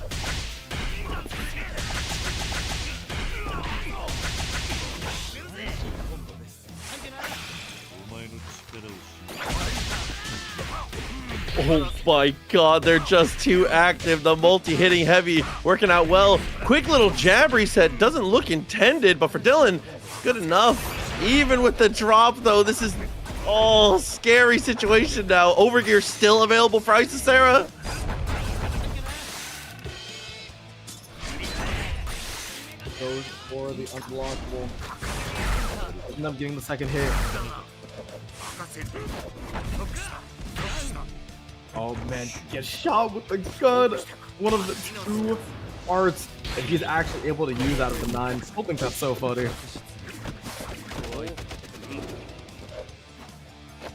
[SPEAKER 5] Oh my god, they're just too active. The multi hitting heavy, working out well. Quick little jab reset, doesn't look intended, but for Dylan, good enough. Even with the drop though, this is all scary situation now. Overgear still available for Cicera.
[SPEAKER 6] Goes for the unblockable. Doesn't end up getting the second hit. Oh man, get shot with the gun. One of the 2 parts that he's actually able to use out of the 9. I think that's so funny.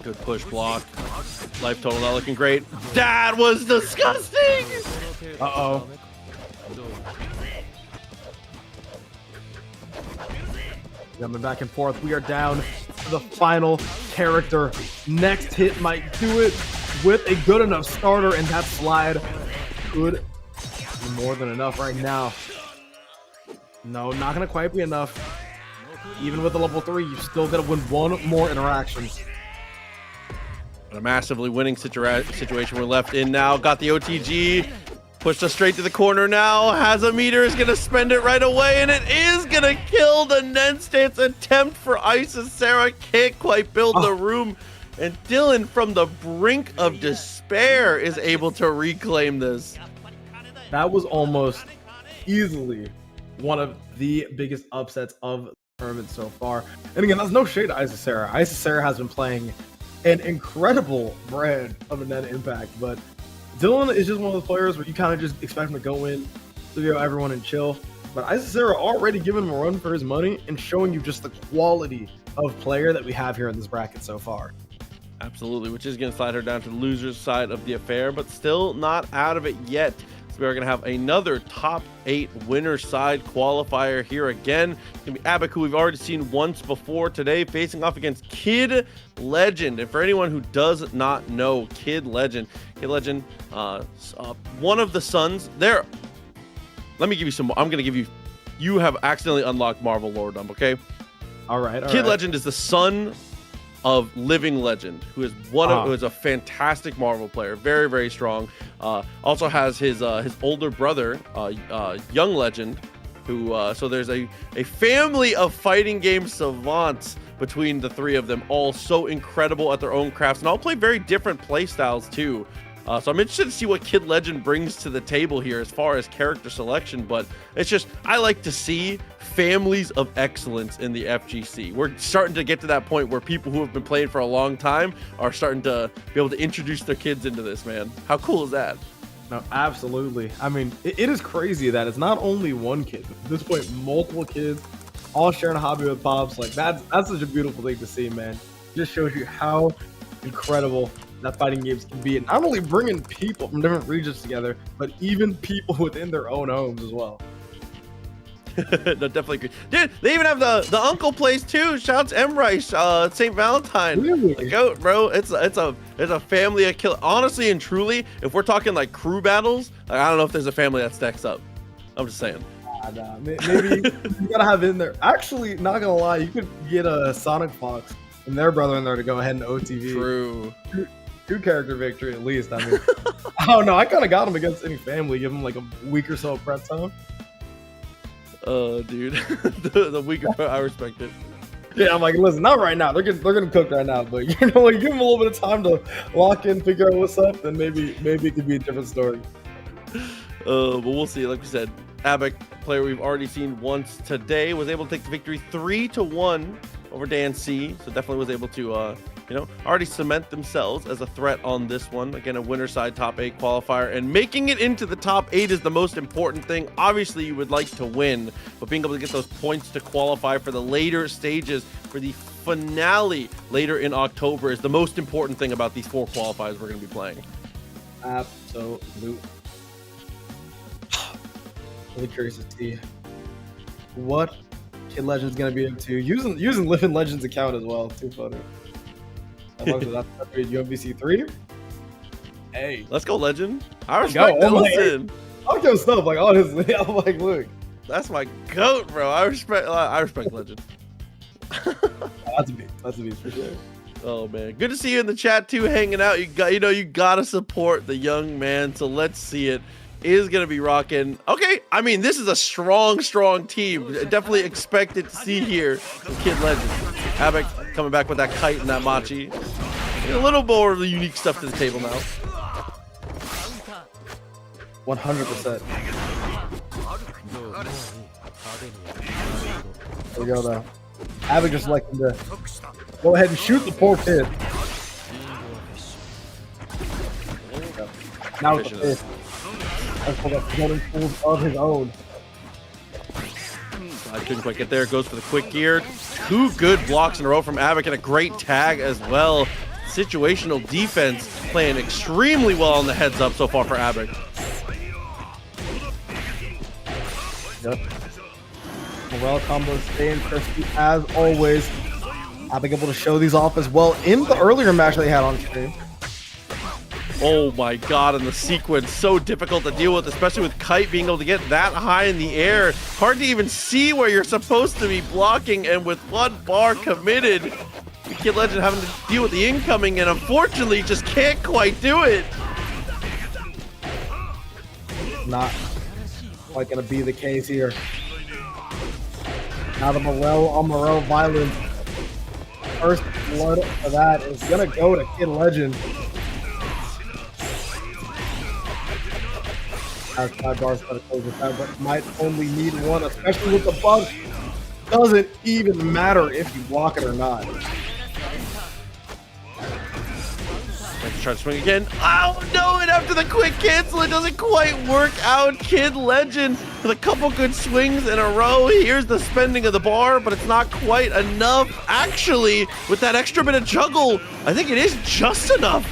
[SPEAKER 5] Good push block. Life total not looking great. That was disgusting!
[SPEAKER 6] Uh-oh. Jumping back and forth. We are down to the final character. Next hit might do it with a good enough starter, and that slide could be more than enough right now. No, not going to quite be enough. Even with the level 3, you still got to win one more interaction.
[SPEAKER 5] A massively winning situation we're left in now. Got the OTG. Pushed us straight to the corner now. Has a meter, is going to spend it right away, and it is going to kill the Nenstate's attempt for Isis. Sarah can't quite build the room, and Dylan from the brink of despair is able to reclaim this.
[SPEAKER 6] That was almost easily one of the biggest upsets of the tournament so far. And again, that's no shade to Isis Sarah. Isis Sarah has been playing an incredible brand of a net impact, but Dylan is just one of those players where you kind of just expect him to go in, studio everyone, and chill. But Isis Sarah already giving him a run for his money and showing you just the quality of player that we have here in this bracket so far.
[SPEAKER 5] Absolutely, which is going to slide her down to the loser's side of the affair, but still not out of it yet. So we are going to have another top 8 winner side qualifier here again. It's going to be Abek, who we've already seen once before today, facing off against Kid Legend. And for anyone who does not know Kid Legend, one of the sons there. Let me give you some. I'm going to give you. You have accidentally unlocked Marvel Lorddom, okay?
[SPEAKER 6] All right.
[SPEAKER 5] Kid Legend is the son of Living Legend, who is who is a fantastic Marvel player, very, very strong. Also has his older brother, Young Legend, who so there's a family of fighting game savants between the three of them, all so incredible at their own crafts, and all play very different play styles too. So I'm interested to see what Kid Legend brings to the table here as far as character selection, but it's just, I like to see families of excellence in the FGC. We're starting to get to that point where people who have been playing for a long time are starting to be able to introduce their kids into this, man. How cool is that?
[SPEAKER 6] No, absolutely. I mean, it is crazy that it's not only one kid. At this point, multiple kids all sharing a hobby with Pops. Like, that's such a beautiful thing to see, man. It just shows you how incredible that fighting games can be, and not only bringing people from different regions together, but even people within their own homes as well.
[SPEAKER 5] No, definitely agree. Dude, they even have the uncle place too. Shouts Emreich, St. Valentine.
[SPEAKER 6] Really?
[SPEAKER 5] The goat, bro. It's a family of kill. Honestly and truly, if we're talking like crew battles, like, I don't know if there's a family that stacks up. I'm just saying.
[SPEAKER 6] Nah, maybe you gotta have in there. Actually, not gonna lie, you could get a Sonic Fox and their brother in there to go ahead and OTV.
[SPEAKER 5] True.
[SPEAKER 6] Two character victory at least. I mean, I don't know. I kind of got him against any family. Give him like a week or so of prep time.
[SPEAKER 5] Dude, the week of I respect it.
[SPEAKER 6] Yeah, I'm like, listen, not right now. They're gonna cook right now, but you know, you give them a little bit of time to lock in, figure out what's up, then maybe it could be a different story.
[SPEAKER 5] But we'll see. Like we said, Abek, player we've already seen once today, was able to take the victory 3-1 over Dan C. So definitely was able to already cement themselves as a threat on this one. Again, a winner side top 8 qualifier, and making it into the top 8 is the most important thing. Obviously, you would like to win, but being able to get those points to qualify for the later stages, for the finale later in October, is the most important thing about these 4 qualifiers we're going to be playing.
[SPEAKER 6] Absolutely. Really curious to see what Kid Legend's going to be into. Using Living Legend's account as well. Too funny. That's UMBC 3. Hey,
[SPEAKER 5] let's go, Legend. I respect that. Listen,
[SPEAKER 6] I'll go stuff like honestly. I'm like, look,
[SPEAKER 5] that's my goat, bro. I respect Legend.
[SPEAKER 6] That's a beast for sure.
[SPEAKER 5] Oh man, good to see you in the chat too, hanging out. You gotta support the young man. So let's see it. Is gonna be rocking. Okay, I mean, this is a strong team. Definitely expected to see here from Kid Legend. Abek coming back with that kite and that machi. A little more of the unique stuff to the table now.
[SPEAKER 6] 100%. There we go though. Abek just electing to go ahead and shoot the poor kid. Now it's the fish. For the golden pools of his own.
[SPEAKER 5] I couldn't quite get there. Goes for the quick gear. 2 good blocks in a row from Abek and a great tag as well. Situational defense playing extremely well on the heads up so far for Abek.
[SPEAKER 6] Yep. Morel combos staying crispy as always. I've been able to show these off as well in the earlier match they had on stream.
[SPEAKER 5] Oh my god, and the sequence so difficult to deal with, especially with Kite being able to get that high in the air. Hard to even see where you're supposed to be blocking, and with one bar committed, Kid Legend having to deal with the incoming, and unfortunately just can't quite do it.
[SPEAKER 6] Not quite gonna be the case here. Now the Morel on Morel violence. First blood for that is gonna go to Kid Legend. Has 5 bars for the close with that, but might only need one, especially with the bug. Doesn't even matter if you block it or not.
[SPEAKER 5] Let's try to swing again. Oh no, and after the quick cancel, it doesn't quite work out. Kid Legend with a couple good swings in a row. Here's the spending of the bar, but it's not quite enough. Actually, with that extra bit of juggle, I think it is just enough.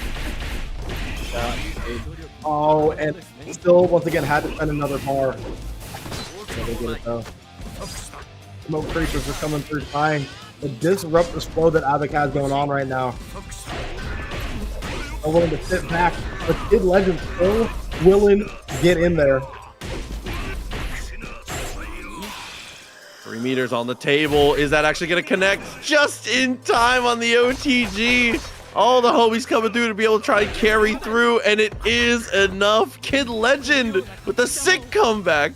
[SPEAKER 6] Oh, and still, once again, had to spend another bar. They get it though. Smoke creatures are coming through trying to disrupt the flow that Avic has going on right now. They're willing to sit back, but Kid Legend still willing to get in there.
[SPEAKER 5] 3 meters on the table. Is that actually going to connect just in time on the OTG? All the homies coming through to be able to try and carry through, and it is enough. Kid Legend with a sick comeback.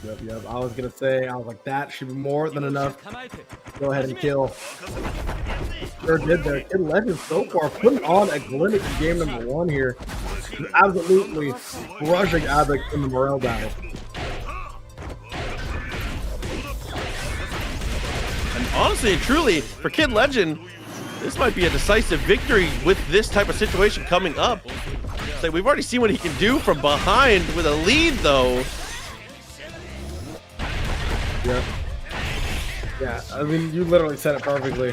[SPEAKER 6] Yep. I was going to say, I was like, that should be more than enough. Go ahead and kill. Sure did there. Kid Legend so far putting on a clinic in game number 1 here. He's absolutely crushing Avic in the Morel battle.
[SPEAKER 5] And honestly and truly, for Kid Legend, this might be a decisive victory with this type of situation coming up. It's like we've already seen what he can do from behind with a lead, though.
[SPEAKER 6] Yeah, I mean, you literally said it perfectly.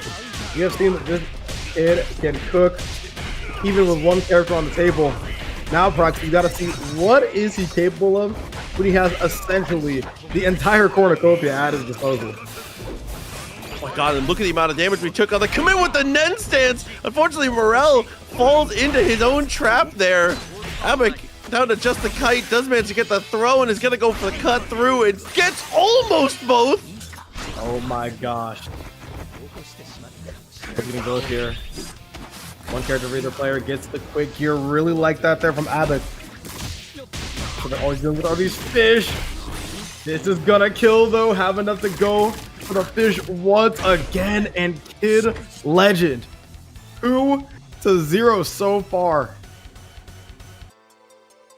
[SPEAKER 6] You have seen that this kid can cook even with one character on the table. Now, Prox, you got to see what is he capable of when he has essentially the entire cornucopia at his disposal.
[SPEAKER 5] Oh my god, and look at the amount of damage we took on the commit with the Nen stance. Unfortunately, Morel falls into his own trap there. Abic down to just the Kite, does manage to get the throw and is going to go for the cut through and gets almost both.
[SPEAKER 6] Oh my gosh. We're gonna go here. One character for either player gets the quick gear. Really like that there from Abbott. So they're always dealing with all these fish. This is gonna kill though. Have enough to go for the fish once again. And Kid Legend 2-0 so far.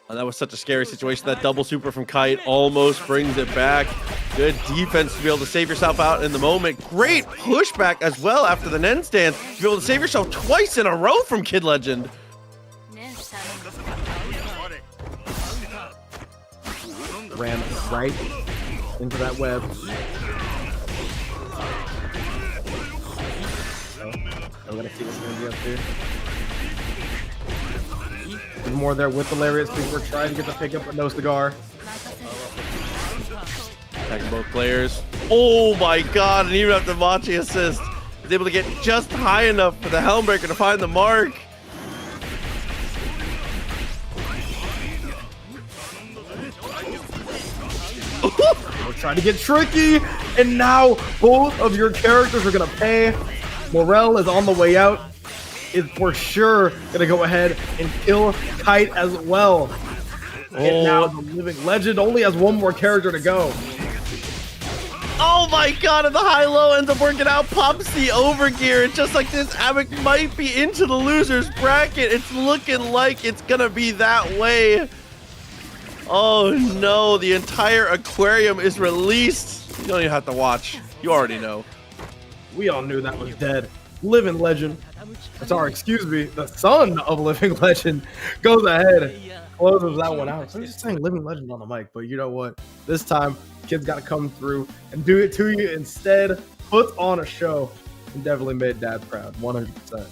[SPEAKER 5] And that was such a scary situation. That double super from Kite almost brings it back. Good defense to be able to save yourself out in the moment. Great pushback as well after the Nen stance. To be able to save yourself twice in a row from Kid Legend.
[SPEAKER 6] Ran right into that web. I'm gonna see what's gonna be up here. There's more there with the lariat. We're trying to get the pickup, but no cigar.
[SPEAKER 5] Attacking both players. Oh my god, and even after Machi assist, is able to get just high enough for the Helmbreaker to find the mark.
[SPEAKER 6] We're trying to get tricky, and now both of your characters are gonna pay. Morel is on the way out. Is for sure gonna go ahead and kill Kite as well. And now the Living Legend only has one more character to go.
[SPEAKER 5] Oh my god, and the high-low ends up working out, pops the overgear, and just like this, Abic might be into the loser's bracket. It's looking like it's gonna be that way. Oh no, the entire aquarium is released. You don't even have to watch. You already know.
[SPEAKER 6] We all knew that was dead. Living Legend. Sorry, excuse me. The son of Living Legend goes ahead, closes that one out. So I'm just saying Living Legend on the mic, but you know what? This time, kid's got to come through and do it to you instead. Put on a show and definitely made Dad proud, 100%.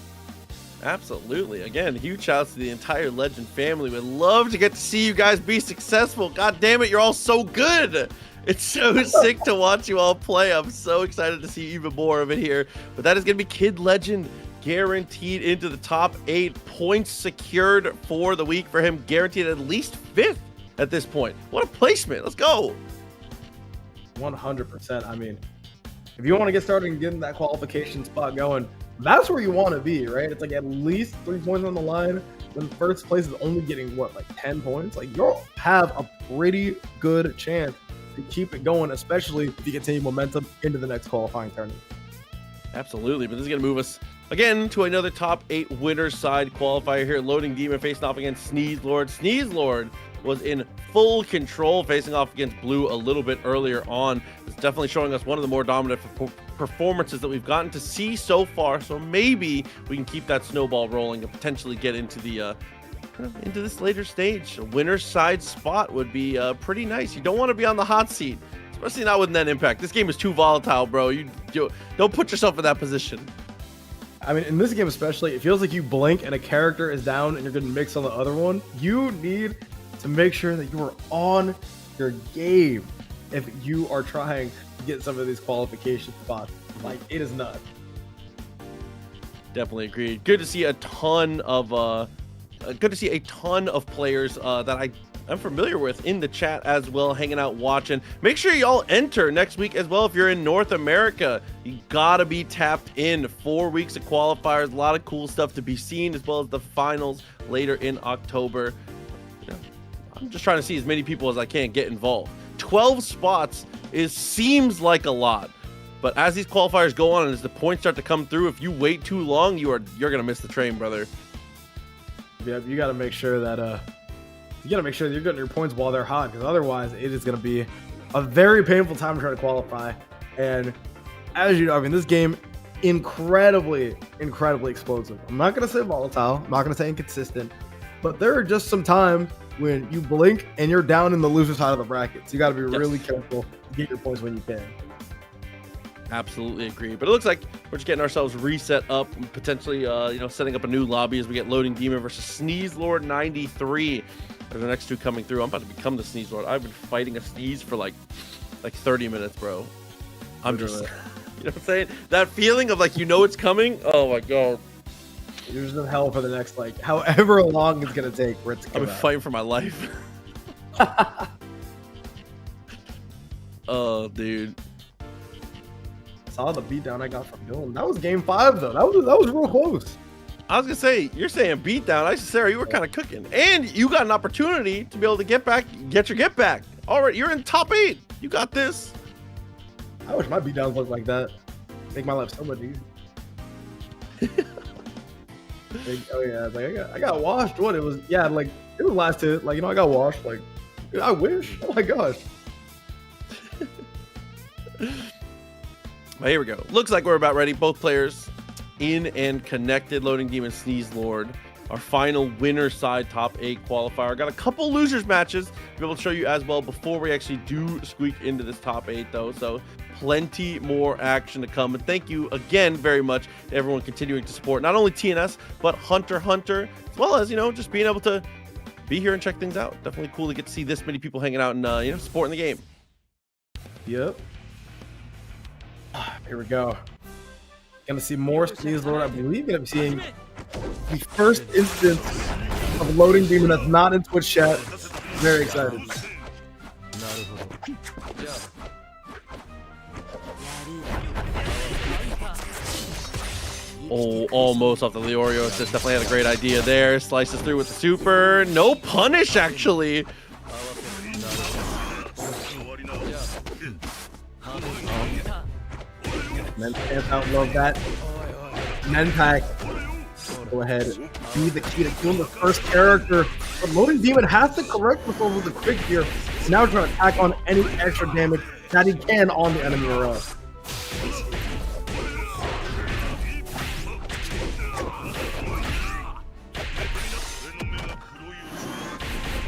[SPEAKER 5] Absolutely. Again, huge shouts to the entire Legend family. Would love to get to see you guys be successful. God damn it, you're all so good. It's so sick to watch you all play. I'm so excited to see even more of it here. But that is going to be Kid Legend guaranteed into the top 8. Points secured for the week for him. Guaranteed at least 5th at this point. What a placement. Let's go.
[SPEAKER 6] 100%. I mean, if you want to get started and getting that qualification spot going, that's where you want to be, right? It's like at least 3 points on the line. When first place is only getting, what, like 10 points? Like, you'll have a pretty good chance to keep it going, especially if you continue momentum into the next qualifying tournament.
[SPEAKER 5] Absolutely, but this is going to move us again to another top 8 winners side qualifier here. Loading Demon facing off against Sneeze Lord. Sneeze Lord was in full control, facing off against Blue a little bit earlier on. It's definitely showing us one of the more dominant performances that we've gotten to see so far. So maybe we can keep that snowball rolling and potentially get into the into this later stage. A winner's side spot would be pretty nice. You don't want to be on the hot seat, especially not with Net Impact. This game is too volatile, bro. You don't put yourself in that position.
[SPEAKER 6] I mean, in this game especially, it feels like you blink and a character is down and you're getting mixed on the other one. You need to make sure that you are on your game if you are trying to get some of these qualification spots. Like, it is nuts.
[SPEAKER 5] Definitely agreed. Good to see a ton of players that I'm familiar with in the chat as well, hanging out, watching. Make sure y'all enter next week as well if you're in North America. You gotta be tapped in. 4 weeks of qualifiers, a lot of cool stuff to be seen, as well as the finals later in October. I'm just trying to see as many people as I can get involved. 12 spots seems like a lot, but as these qualifiers go on and as the points start to come through, if you wait too long, you're gonna miss the train, brother.
[SPEAKER 6] Yeah, you got to make sure that you're getting your points while they're hot, because otherwise it is going to be a very painful time to try to qualify. And as you know, I mean, this game incredibly explosive. I'm not going to say volatile. I'm not going to say inconsistent, but there are just some times when you blink and you're down in the loser side of the bracket. So you got to be really careful to get your points when you can.
[SPEAKER 5] Absolutely agree. But it looks like we're just getting ourselves reset up, and potentially, setting up a new lobby as we get Loading Demon versus Sneeze Lord 93. There's the next two coming through. I'm about to become the Sneeze Lord. I've been fighting a sneeze for like 30 minutes, bro. I'm just, you know what I'm saying? That feeling of like, it's coming. Oh my God.
[SPEAKER 6] You're just in hell for the next, like, however long it's going to take for it to come
[SPEAKER 5] I've been fighting for my life. Oh, dude.
[SPEAKER 6] Saw the beatdown I got from Dylan. That was game 5 though. That was real close.
[SPEAKER 5] I was gonna say, you're saying beatdown. I said, Sarah, you were kind of cooking, and you got an opportunity to be able to get your get back. All right, you're in top 8. You got this.
[SPEAKER 6] I wish my beatdowns looked like that. Make my life so much easier. Oh yeah, like I got washed. What it was? Yeah, like it was last hit. Like, I got washed. Like, I wish. Oh my gosh.
[SPEAKER 5] But here we go. Looks like we're about ready. Both players in and connected. Loading Demon, Sneeze Lord. Our final winner side top 8 qualifier. Got a couple losers matches to be able to show you as well before we actually do squeak into this top 8 though. So plenty more action to come. And thank you again very much to everyone continuing to support not only TNS, but Hunter, as well as, just being able to be here and check things out. Definitely cool to get to see this many people hanging out and, supporting the game.
[SPEAKER 6] Yep. Here we go. Gonna see more Sneeze Lord. I believe gonna be seeing the first instance of Loading Demon that's not in Twitch chat. Very excited.
[SPEAKER 5] Oh, almost off the Leorio assist. Definitely had a great idea there. Slices through with the super. No punish, actually.
[SPEAKER 6] Menpack out, love that. Menpack, go ahead, be the key to killing the first character. But Loading Demon has to correct himself with a quick here. He's now trying to attack on any extra damage that he can on the enemy row.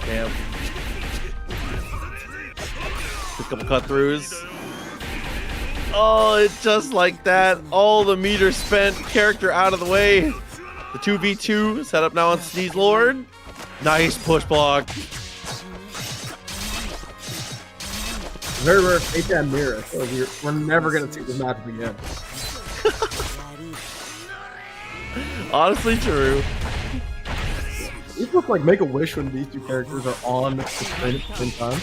[SPEAKER 5] Damn. A couple cut throughs. Oh, it's just like that. All the meters spent, character out of the way. The 2v2 set up now on Sneeze Lord. Nice push block.
[SPEAKER 6] Very rare fake that mirror, so we're never gonna see this match again.
[SPEAKER 5] Honestly true.
[SPEAKER 6] These look like Make a Wish when these two characters are on the screen at the same time.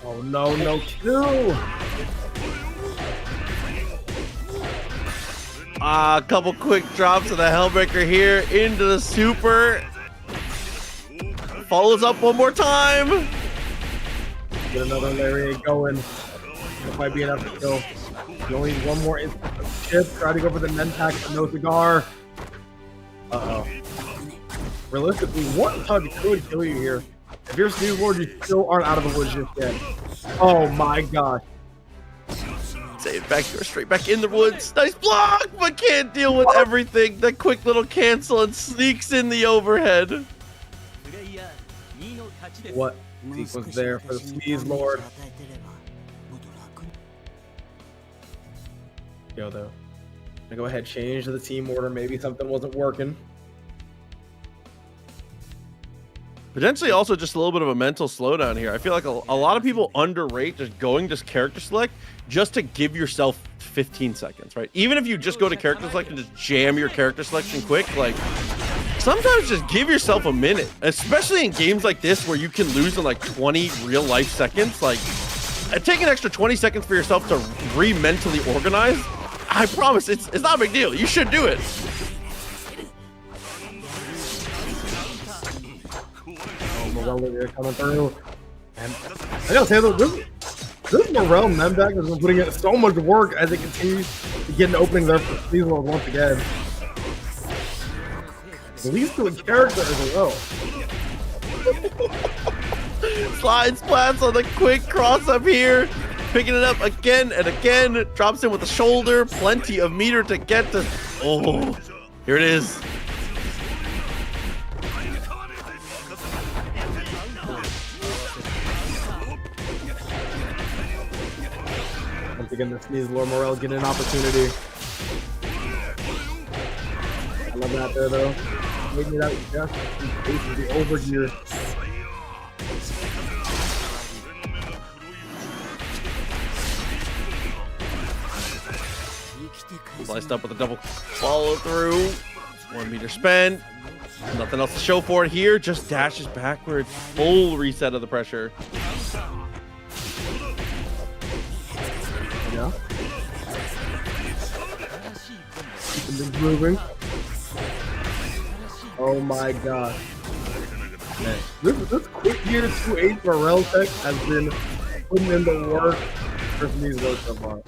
[SPEAKER 6] Oh no, no kill!
[SPEAKER 5] A couple quick drops of the Hellbreaker here into the super. Follows up one more time.
[SPEAKER 6] Get another lariat going. It might be enough to kill. You only need one more instant of chip. Try to go for the Nentac, but no cigar. Uh-oh. Realistically, one touch could kill you here. If you're Sneeze Lord, you still aren't out of the woods just yet. Oh my gosh.
[SPEAKER 5] Save back here, straight back in the woods. Nice block, but can't deal with everything. The quick little cancel and sneaks in the overhead.
[SPEAKER 6] What sequence there for the Sneeze Lord? Yo, though. I'm gonna go ahead, change the team order. Maybe something wasn't working.
[SPEAKER 5] Potentially also just a little bit of a mental slowdown here. I feel like a lot of people underrate just character select just to give yourself 15 seconds, right? Even if you just go to character select and just jam your character selection quick, like sometimes just give yourself a minute, especially in games like this where you can lose in like 20 real life seconds. Like take an extra 20 seconds for yourself to mentally organize. I promise it's not a big deal. You should do it.
[SPEAKER 6] Morel coming through, and I gotta say though, this Morel Nemback has been putting in so much work as it continues to get an opening there for Sneeze Lord once again. At least to a character as well.
[SPEAKER 5] Slide splats on the quick cross up here, picking it up again and again. Drops in with the shoulder, plenty of meter to get to. Oh, here it is.
[SPEAKER 6] Again, the Sneeze Lord Morel getting an opportunity. I love that there though. Making it out just in case of the overgear.
[SPEAKER 5] Sliced up with a double follow through. 1 meter spent. Nothing else to show for it here. Just dashes backwards. Full reset of the pressure.
[SPEAKER 6] Yeah. Keeping things moving. Oh my god. Man. This quick gear 2-8 Morel tech has been putting in the work for Sneeze Lord so far.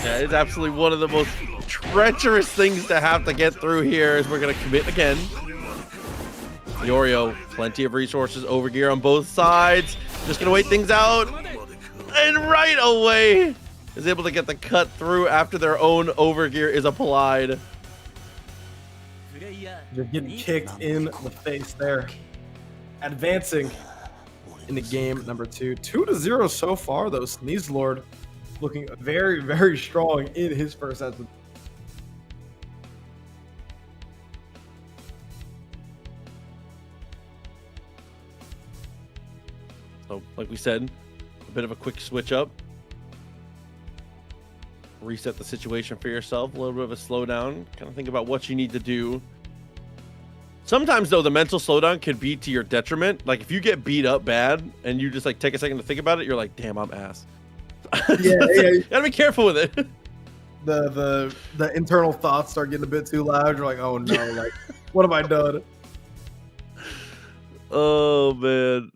[SPEAKER 5] Yeah, it's absolutely one of the most treacherous things to have to get through here as we're going to commit again. The Oreo, plenty of resources, overgear on both sides. Just going to wait things out. And right away is able to get the cut through after their own overgear is applied.
[SPEAKER 6] They're getting kicked in the face there. Advancing in the game number 2. 2-0 so far though. Sneeze Lord looking very, very strong in his first set.
[SPEAKER 5] So, like we said, a bit of a quick switch up. Reset the situation for yourself. A little bit of a slowdown. Kind of think about what you need to do. Sometimes, though, the mental slowdown can be to your detriment. Like, if you get beat up bad and you just, like, take a second to think about it, you're like, damn, I'm ass.
[SPEAKER 6] Yeah.
[SPEAKER 5] You gotta be careful with it.
[SPEAKER 6] The internal thoughts start getting a bit too loud. You're like, oh no, like, what have I done?
[SPEAKER 5] Oh, man.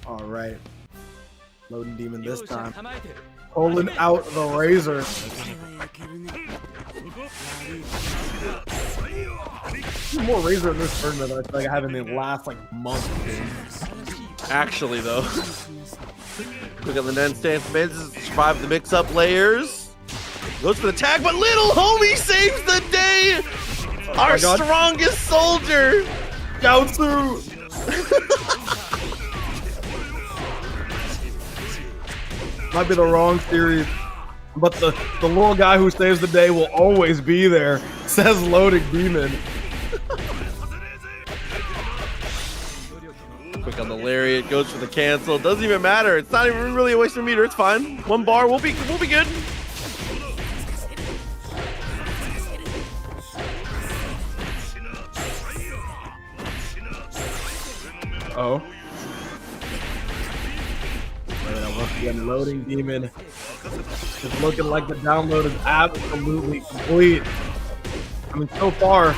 [SPEAKER 6] All right. Loading demon this time. Pulling out the razor. More razor in this tournament I feel like I have in the last like month.
[SPEAKER 5] Actually, though. Look at the Nen stance. Manages to survive the mix-up layers. Goes for the tag, but little homie saves the day. Our strongest soldier.
[SPEAKER 6] Gaotsu! Might be the wrong series, but the little guy who saves the day will always be there, says Loading Demon.
[SPEAKER 5] Quick on the lariat, goes for the cancel. Doesn't even matter. It's not even really a waste of meter. It's fine. One bar, we'll be good.
[SPEAKER 6] Oh. Once again, Loading Demon is looking like the download is absolutely complete. I mean, so far,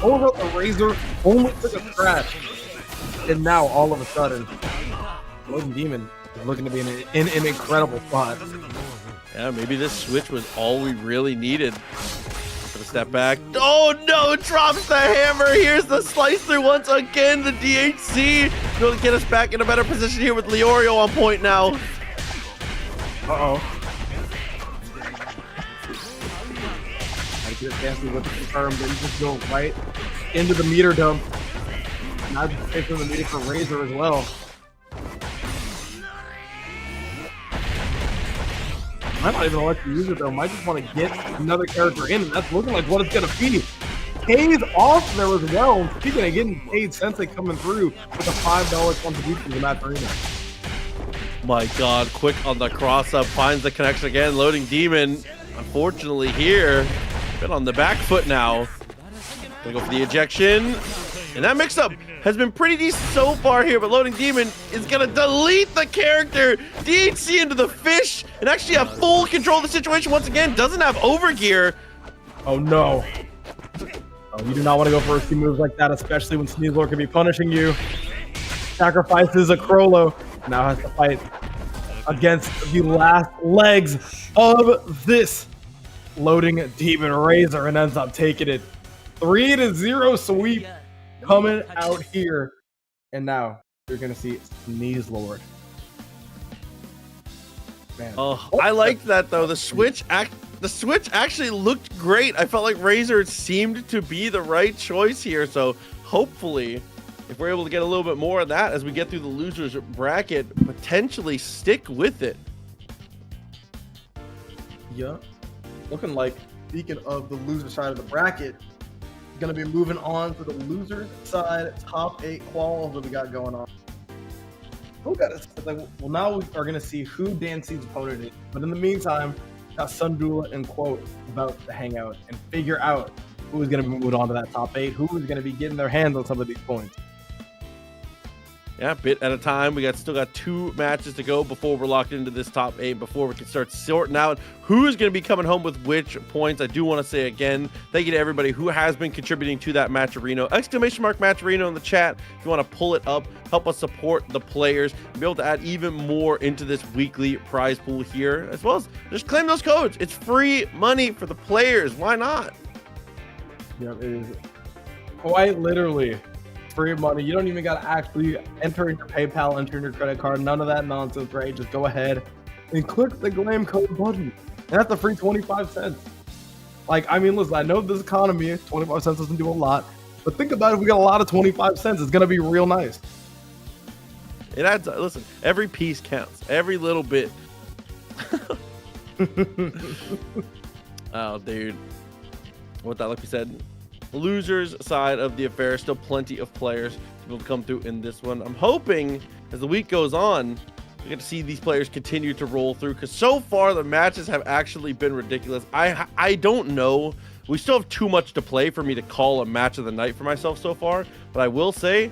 [SPEAKER 6] over the Razor only took a scratch, and now all of a sudden, Loading Demon is looking to be in an incredible spot.
[SPEAKER 5] Yeah, maybe this switch was all we really needed. For the step back. Oh no, drops the hammer. Here's the slice through once again. The DHC will get us back in a better position here with Leorio on point now.
[SPEAKER 6] Uh-oh. I get fancy with the confirm, but he just go right into the meter dump. Now just take from the meter for Razor as well. Might not even let you use it though. Might just want to get another character in, and that's looking like what it's gonna be. K's off there as well. Speaking of getting paid, Sensei coming through with a $5 contribution to matcherino.
[SPEAKER 5] My God, quick on the cross up, finds the connection again. Loading Demon, unfortunately here, been on the back foot now. Gonna go for the ejection, and that mix up has been pretty decent so far here, but Loading Demon is gonna delete the character. DHC into the fish, and actually have full control of the situation once again. Doesn't have overgear.
[SPEAKER 6] Oh no. Oh, you do not want to go for risky moves like that, especially when Sneaselord can be punishing you. Sacrifices a Crollo. Now has to fight against the last legs of this Loading Demon Razor and ends up taking it. 3-0 sweep coming out here. And now you're going to see Sneaselord. Man.
[SPEAKER 5] Oh, I liked that though. The switch actually looked great. I felt like Razor seemed to be the right choice here. So hopefully, if we're able to get a little bit more of that as we get through the losers bracket, potentially stick with it.
[SPEAKER 6] Yeah. Looking like, speaking of the loser side of the bracket, going to be moving on to the losers side top 8 quals that we got going on. Who got us? Well, now we are going to see who Dancy's opponent is. But in the meantime, got Sundula and Quote about to hang out and figure out who is going to be moving on to that top 8, who is going to be getting their hands on some of these points.
[SPEAKER 5] Yeah, bit at a time. We still got 2 matches to go before we're locked into this top 8, before we can start sorting out who's going to be coming home with which points. I do want to say again, thank you to everybody who has been contributing to that matcherino. !Matcherino in the chat if you want to pull it up, help us support the players, and be able to add even more into this weekly prize pool here, as well as just claim those codes. It's free money for the players. Why not?
[SPEAKER 6] Yeah, it is quite literally free money. You don't even got to actually enter in your PayPal, enter in your credit card, none of that nonsense, right? Just go ahead and click the glam code button, and that's a free 25 cents. Like, I mean, listen, I know this economy, 25 cents doesn't do a lot, but think about it, if we got a lot of 25 cents, it's going to be real nice.
[SPEAKER 5] It adds up. Listen, every piece counts, every little bit. Oh, dude. What that, like we said, losers side of the affair, still plenty of players to be able to come through in this one. I'm hoping as the week goes on, we get to see these players continue to roll through, because so far the matches have actually been ridiculous. I don't know. We still have too much to play for me to call a match of the night for myself so far, but I will say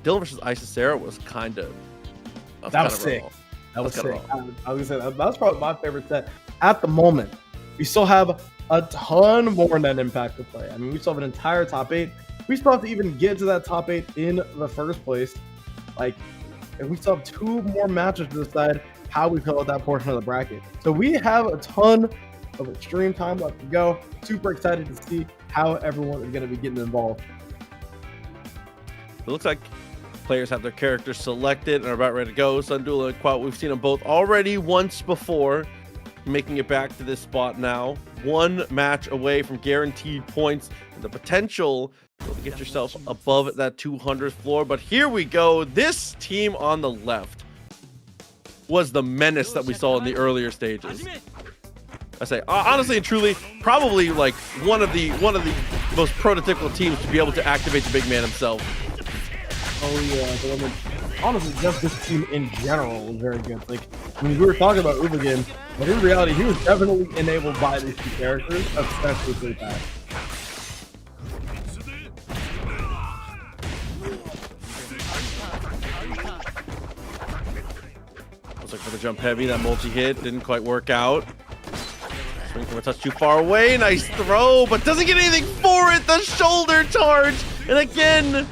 [SPEAKER 5] Dylan versus Isisera was kind of
[SPEAKER 6] sick. That was sick. I was gonna say that was probably my favorite set at the moment. We still have a ton more net impact to play. I mean, we still have an entire top 8. We still have to even get to that top 8 in the first place. Like, and we still have 2 more matches to decide how we fill out that portion of the bracket. So we have a ton of extreme time left to go. Super excited to see how everyone is going to be getting involved.
[SPEAKER 5] It looks like players have their characters selected and are about ready to go. Sundula and Quat, we've seen them both already once before. making it back to this spot now. One match away from guaranteed points and the potential to get yourself above that 200th floor. But here we go. This team on the left was the menace that we saw in the earlier stages. I say honestly and truly, probably like one of the most prototypical teams to be able to activate the big man himself.
[SPEAKER 6] Oh yeah, honestly, just this team in general was very good. Like when we were talking about Ubagin, but in reality, he was definitely enabled by these two characters, especially for that.
[SPEAKER 5] Looks like for the jump heavy, that multi-hit didn't quite work out. Swing from a touch too far away, nice throw, but doesn't get anything for it. The shoulder charge, and again,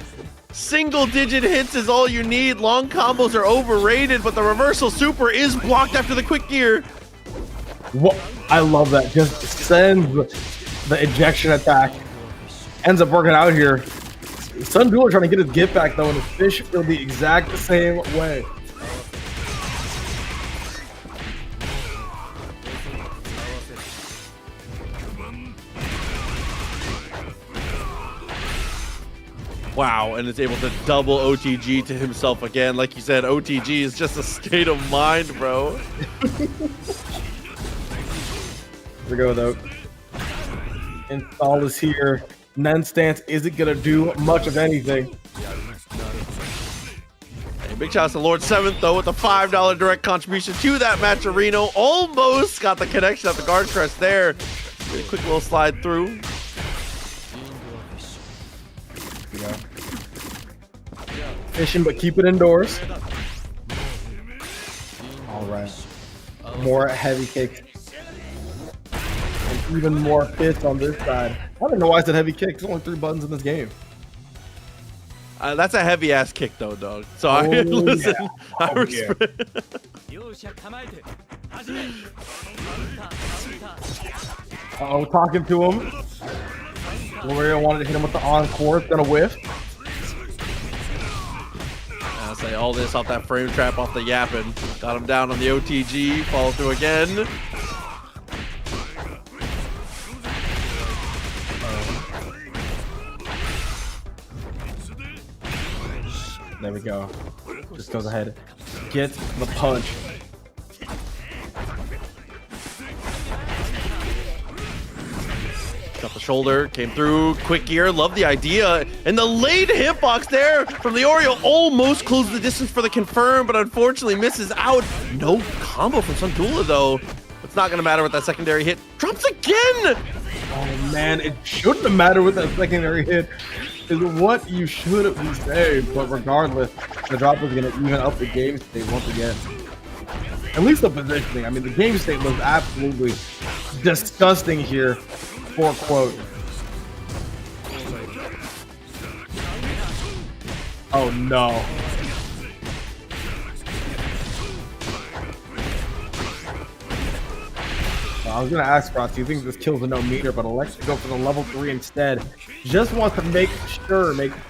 [SPEAKER 5] single-digit hits is all you need. Long combos are overrated, but the reversal super is blocked after the quick gear.
[SPEAKER 6] What? I love that. Just sends the ejection attack. Ends up working out here. Sun Dueler trying to get his get back though, and his fish feel the exact same way.
[SPEAKER 5] Wow, and is able to double OTG to himself again. Like you said, OTG is just a state of mind, bro.
[SPEAKER 6] Here we go though. Install is here. Nen stance isn't gonna do much of anything.
[SPEAKER 5] Hey, big shout out to Lord 7th though with the $5 direct contribution to that matcherino. Almost got the connection at the guard crest there. Really quick little slide through.
[SPEAKER 6] Fishing, but keep it indoors. All right. More heavy kicks. And even more fists on this side. I don't know why I said heavy kicks. There's only 3 buttons in this game.
[SPEAKER 5] That's a heavy ass kick though, dog. So I listen.
[SPEAKER 6] Yeah.
[SPEAKER 5] I respect.
[SPEAKER 6] Uh-oh, talking to him. Gloria wanted to hit him with the encore. It's gonna whiff.
[SPEAKER 5] I'll say all this off that frame trap off the yapping. Got him down on the OTG. Follow through again.
[SPEAKER 6] There we go. Just goes ahead. Get the punch.
[SPEAKER 5] Got the shoulder, came through, quick gear, love the idea. And the late hitbox there from the Oreo almost closed the distance for the confirm, but unfortunately misses out. No combo from Sundula though. It's not gonna matter with that secondary hit. Drops again!
[SPEAKER 6] Oh man, it shouldn't have mattered with that secondary hit. Is what you should be saying, but regardless, the drop was gonna even up the game state once again. At least the positioning. I mean, the game state was absolutely disgusting here. For quote. Oh no. I was gonna ask Ross, do you think this kills a no meter, but elects to go for the level 3 instead. Just wants to make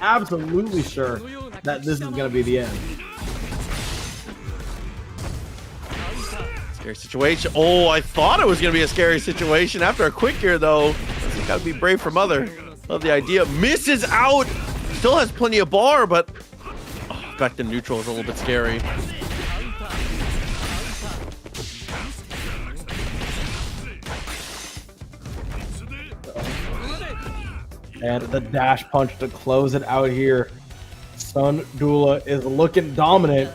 [SPEAKER 6] absolutely sure that this is gonna be the end.
[SPEAKER 5] Scary situation. Oh, I thought it was going to be a scary situation. After a quick gear, though, got to be brave for mother. Love the idea. Misses out. Still has plenty of bar, but back to neutral is a little bit scary.
[SPEAKER 6] And the dash punch to close it out here. Sun Dula is looking dominant,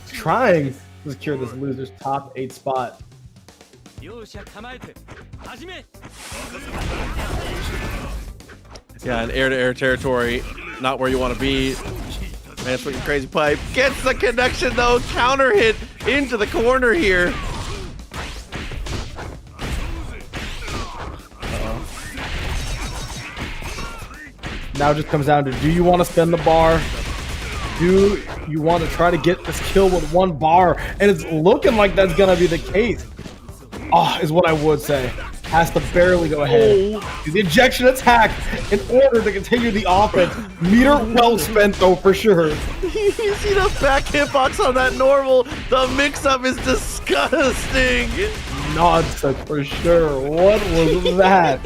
[SPEAKER 6] trying to secure this loser's top 8 spot.
[SPEAKER 5] Yeah, in air-to-air territory, not where you want to be. Man, swinging crazy pipe. Gets the connection, though. Counter hit into the corner here.
[SPEAKER 6] Now it just comes down to, do you want to spend the bar? Do you want to try to get this kill with 1 bar? And it's looking like that's going to be the case. Is what I would say. Has to barely go ahead. Do the ejection attack in order to continue the offense. Meter well spent, though, for sure.
[SPEAKER 5] You see the back hitbox on that normal. The mix-up is disgusting.
[SPEAKER 6] nonsense for sure. What was that?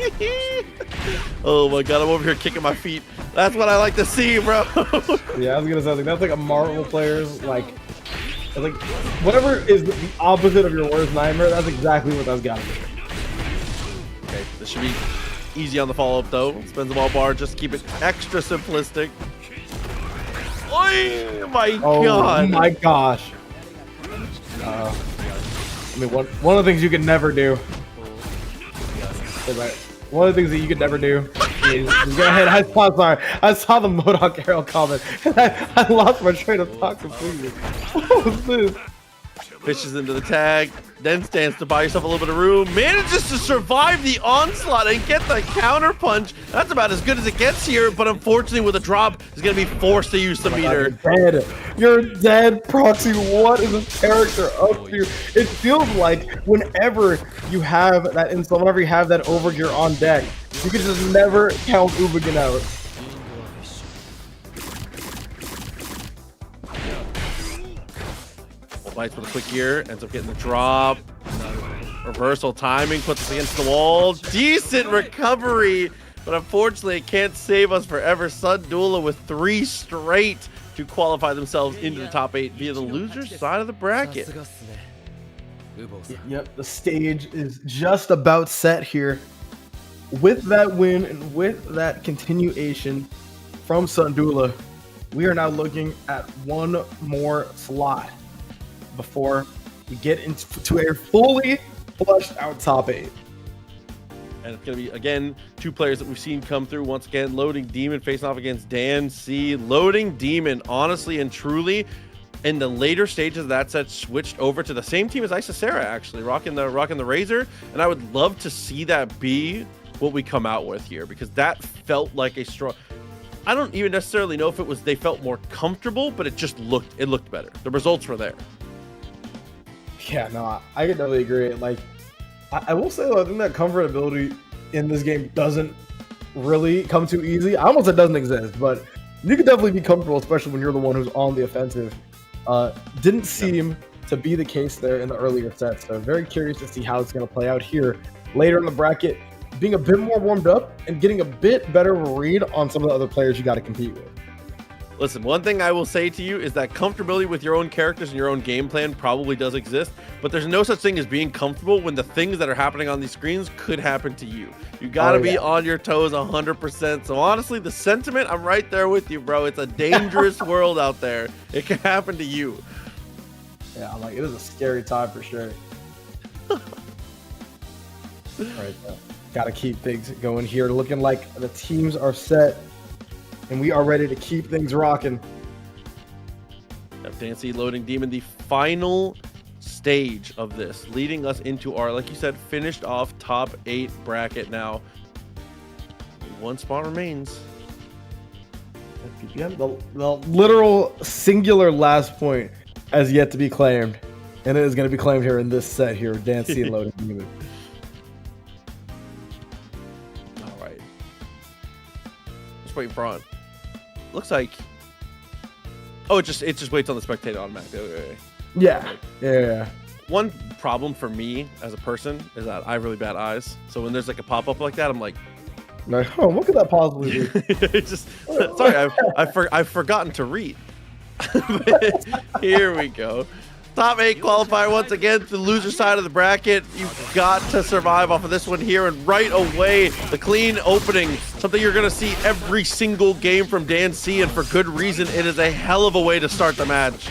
[SPEAKER 5] Oh my god, I'm over here kicking my feet. That's what I like to see, bro.
[SPEAKER 6] Yeah, I was gonna say like, that's like a Marvel player's like whatever is the opposite of your worst nightmare. That's exactly what that's gotta be.
[SPEAKER 5] Okay, this should be easy on the follow-up though. Spends the ball bar, just keep it extra simplistic. Oh my god!
[SPEAKER 6] Oh my gosh! I mean, one of the things you can never do. One of the things that you could never do is go ahead. I saw the Modok arrow comment, and I lost my train of thought completely. What was this?
[SPEAKER 5] Fishes into the tag, then stands to buy yourself a little bit of room, manages to survive the onslaught and get the counter punch. That's about as good as it gets here, but unfortunately with a drop, he's gonna be forced to use the meter.
[SPEAKER 6] You're dead. You're dead, Proxy. What is this character up to? It feels like whenever you have that install, whenever you have that overgear on deck, you can just never count Ubigan out.
[SPEAKER 5] Bites with a quick gear, ends up getting the drop. Reversal timing puts us against the wall. Decent recovery, but unfortunately it can't save us forever. Sundula with 3 straight to qualify themselves into the top 8 via the loser side of the bracket.
[SPEAKER 6] Yep, the stage is just about set here. With that win and with that continuation from Sundula, we are now looking at one more slot before we get into a fully flushed out top 8.
[SPEAKER 5] And it's going to be, again, 2 players that we've seen come through once again. Loading Demon facing off against Dan C. Loading Demon, honestly and truly, in the later stages of that set, switched over to the same team as Isisera, actually, rocking the Razor. And I would love to see that be what we come out with here, because that felt like a strong... I don't even necessarily know if it was they felt more comfortable, but it looked better. The results were there.
[SPEAKER 6] Yeah, no, I can definitely agree. Like, I will say, though, I think that comfortability in this game doesn't really come too easy. I almost said doesn't exist, but you can definitely be comfortable, especially when you're the one who's on the offensive. Didn't seem to be the case there in the earlier sets, so very curious to see how it's going to play out here later in the bracket, being a bit more warmed up and getting a bit better of a read on some of the other players you got to compete with.
[SPEAKER 5] Listen, one thing I will say to you is that comfortability with your own characters and your own game plan probably does exist, but there's no such thing as being comfortable when the things that are happening on these screens could happen to you. You got to be on your toes 100%. So honestly, the sentiment, I'm right there with you, bro. It's a dangerous world out there. It can happen to you.
[SPEAKER 6] Yeah, like, it is a scary time for sure. Right, got to keep things going here. Looking like the teams are set, and we are ready to keep things rocking.
[SPEAKER 5] Fancy Loading Demon, the final stage of this, leading us into our, like you said, finished off top 8 bracket now. 1 spot remains.
[SPEAKER 6] The literal singular last point has yet to be claimed, and it is going to be claimed here in this set here, Dancy and Loading Demon.
[SPEAKER 5] All right. Just waiting for on. Looks like, oh, it just waits on the spectator automatically. Okay.
[SPEAKER 6] Yeah.
[SPEAKER 5] One problem for me as a person is that I have really bad eyes. So when there's like a pop-up like that, I'm like,
[SPEAKER 6] oh, what could that possibly be?
[SPEAKER 5] It's just, sorry, I've forgotten to read. Here we go. Top 8 qualifier once again to the loser side of the bracket. You've got to survive off of this one here, and right away, the clean opening, something you're going to see every single game from Dan C, and for good reason. It is a hell of a way to start the match.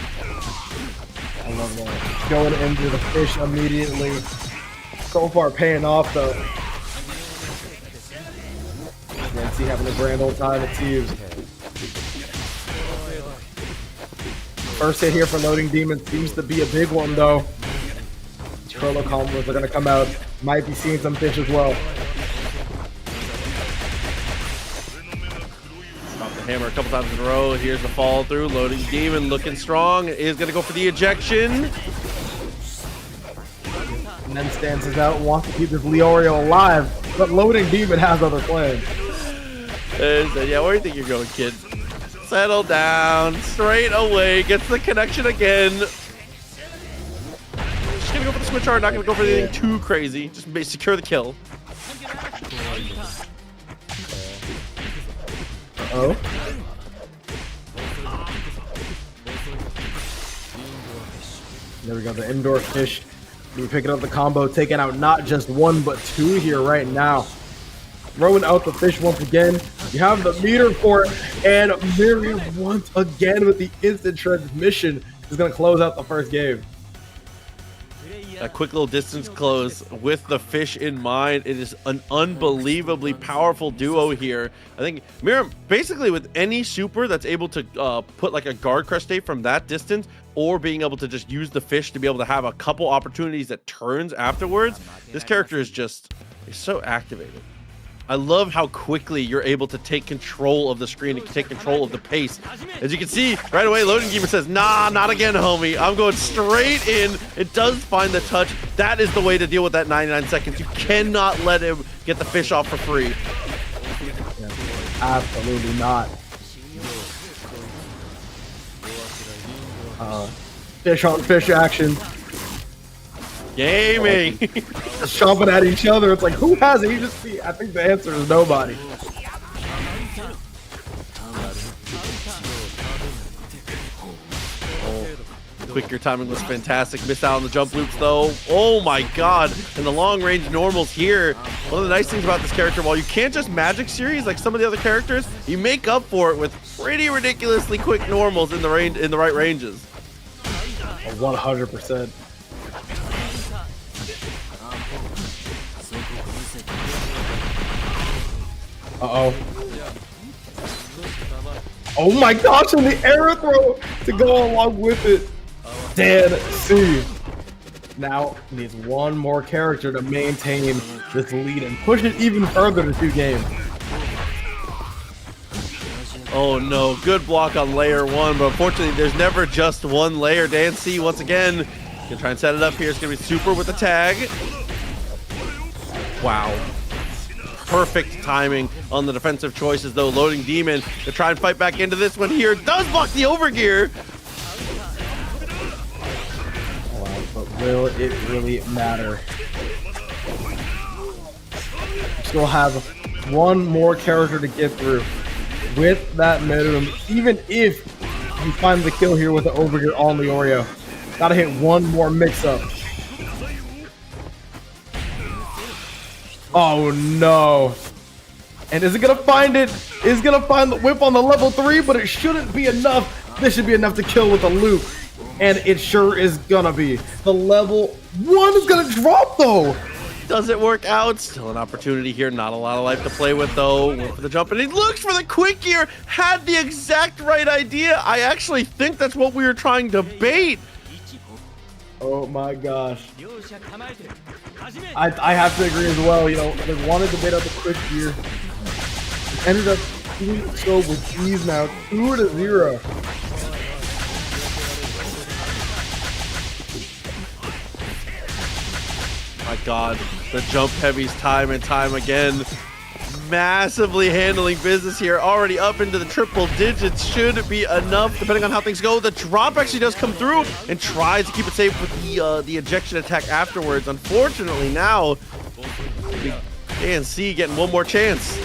[SPEAKER 6] I love that. Going into the fish immediately. So far paying off, though. Dan C having a grand old time, it seems. First hit here for Loading Demon seems to be a big one, though. Trollo combos are going to come out. Might be seeing some fish as well.
[SPEAKER 5] Drop the hammer a couple times in a row. Here's the follow through. Loading Demon looking strong. Is going to go for the ejection.
[SPEAKER 6] And then stances out, wants to keep this Leorio alive, but Loading Demon has other plans.
[SPEAKER 5] Yeah, where do you think you're going, kid? Settle down, straight away, gets the connection again. She's gonna go for the switch art, not going to go for anything too crazy. Just secure the kill.
[SPEAKER 6] Oh. There we go, the indoor fish. We're picking up the combo, taking out not just one, but two here right now. Throwing out the fish once again. You have the meter for it, and Miriam once again with the instant transmission is going to close out the first game.
[SPEAKER 5] A quick little distance close with the fish in mind. It is an unbelievably powerful duo here. I think Miriam, basically with any super that's able to put like a guard crush state from that distance, or being able to just use the fish to be able to have a couple opportunities that turns afterwards, this character is so activated. I love how quickly you're able to take control of the screen and take control of the pace. As you can see, right away, Loading Gamer says, nah, not again, homie. I'm going straight in. It does find the touch. That is the way to deal with that 99 seconds. You cannot let him get the fish off for free.
[SPEAKER 6] Absolutely not. Fish on fish action.
[SPEAKER 5] Gaming.
[SPEAKER 6] Just chomping at each other. It's like, who has it? You just see. I think the answer is nobody.
[SPEAKER 5] Quicker timing was fantastic. Missed out on the jump loops though. Oh my god. And the long range normals here. One of the nice things about this character, while you can't just magic series like some of the other characters, you make up for it with pretty ridiculously quick normals in the right ranges.
[SPEAKER 6] 100%. Uh-oh. Oh my gosh, and the arrow throw to go along with it. TNS now needs one more character to maintain this lead and push it even further to 2 games.
[SPEAKER 5] Oh no, good block on layer 1, but unfortunately there's never just one layer. TNS once again gonna try and set it up here. It's gonna be super with the tag. Wow. Perfect timing on the defensive choices though. Loading Demon to try and fight back into this one here. Does block the overgear.
[SPEAKER 6] Wow, but will it really matter? Still have one more character to get through with that minimum, even if you find the kill here with the overgear on the Oreo. Gotta hit one more mix-up. Oh no. And is it gonna find it? Is gonna find the whip on the level 3, but it shouldn't be enough. This should be enough to kill with a loop. And it sure is gonna be. The level 1 is gonna drop though.
[SPEAKER 5] Does it work out? Still an opportunity here. Not a lot of life to play with though. Went for the jump and he looks for the quick gear. Had the exact right idea. I actually think that's what we were trying to bait.
[SPEAKER 6] Oh my gosh. I have to agree as well. You know, they wanted to bait out the quick gear. Ended up doing so with ease now. 2-0.
[SPEAKER 5] My god, the jump heavies time and time again. Massively handling business here. Already up into the triple digits. Should be enough depending on how things go. The drop actually does come through and tries to keep it safe with the ejection attack afterwards. Unfortunately now, TNS getting one more chance.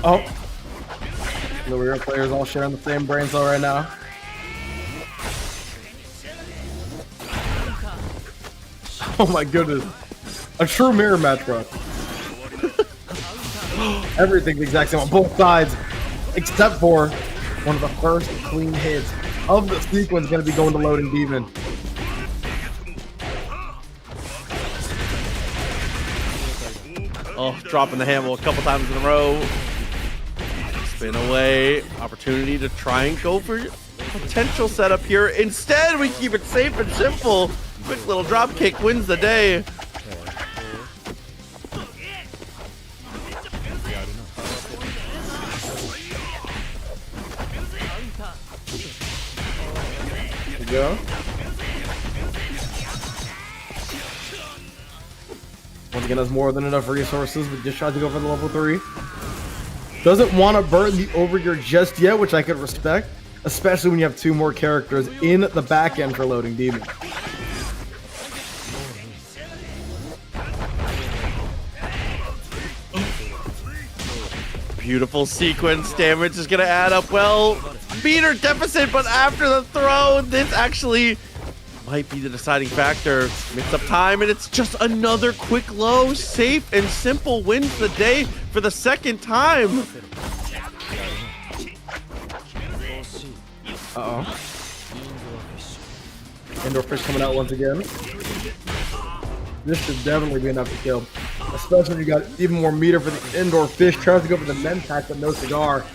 [SPEAKER 6] Oh. The rear players all sharing the same brain cell right now. Oh my goodness. A true mirror match, bro. Everything's the exact same on both sides, except for one of the first clean hits of the sequence going to be going to Loading Demon.
[SPEAKER 5] Oh, dropping the handle a couple times in a row. Spin away. Opportunity to try and go for potential setup here. Instead, we keep it safe and simple. Quick little drop kick wins the day.
[SPEAKER 6] There we go. Once again, has more than enough resources, but just tried to go for the level 3. Doesn't want to burn the overgear just yet, which I could respect. especially when you have 2 more characters in the back end for loading demon.
[SPEAKER 5] Beautiful sequence. Damage is going to add up well. Meter deficit, but after the throw, this actually might be the deciding factor. Mix up time, and it's just another quick low. Safe and simple wins the day for the second time.
[SPEAKER 6] Uh-oh. Indoor fish coming out once again. This should definitely be enough to kill. Especially when you got even more meter for the indoor fish. Tries to go for the men pack, but no cigar.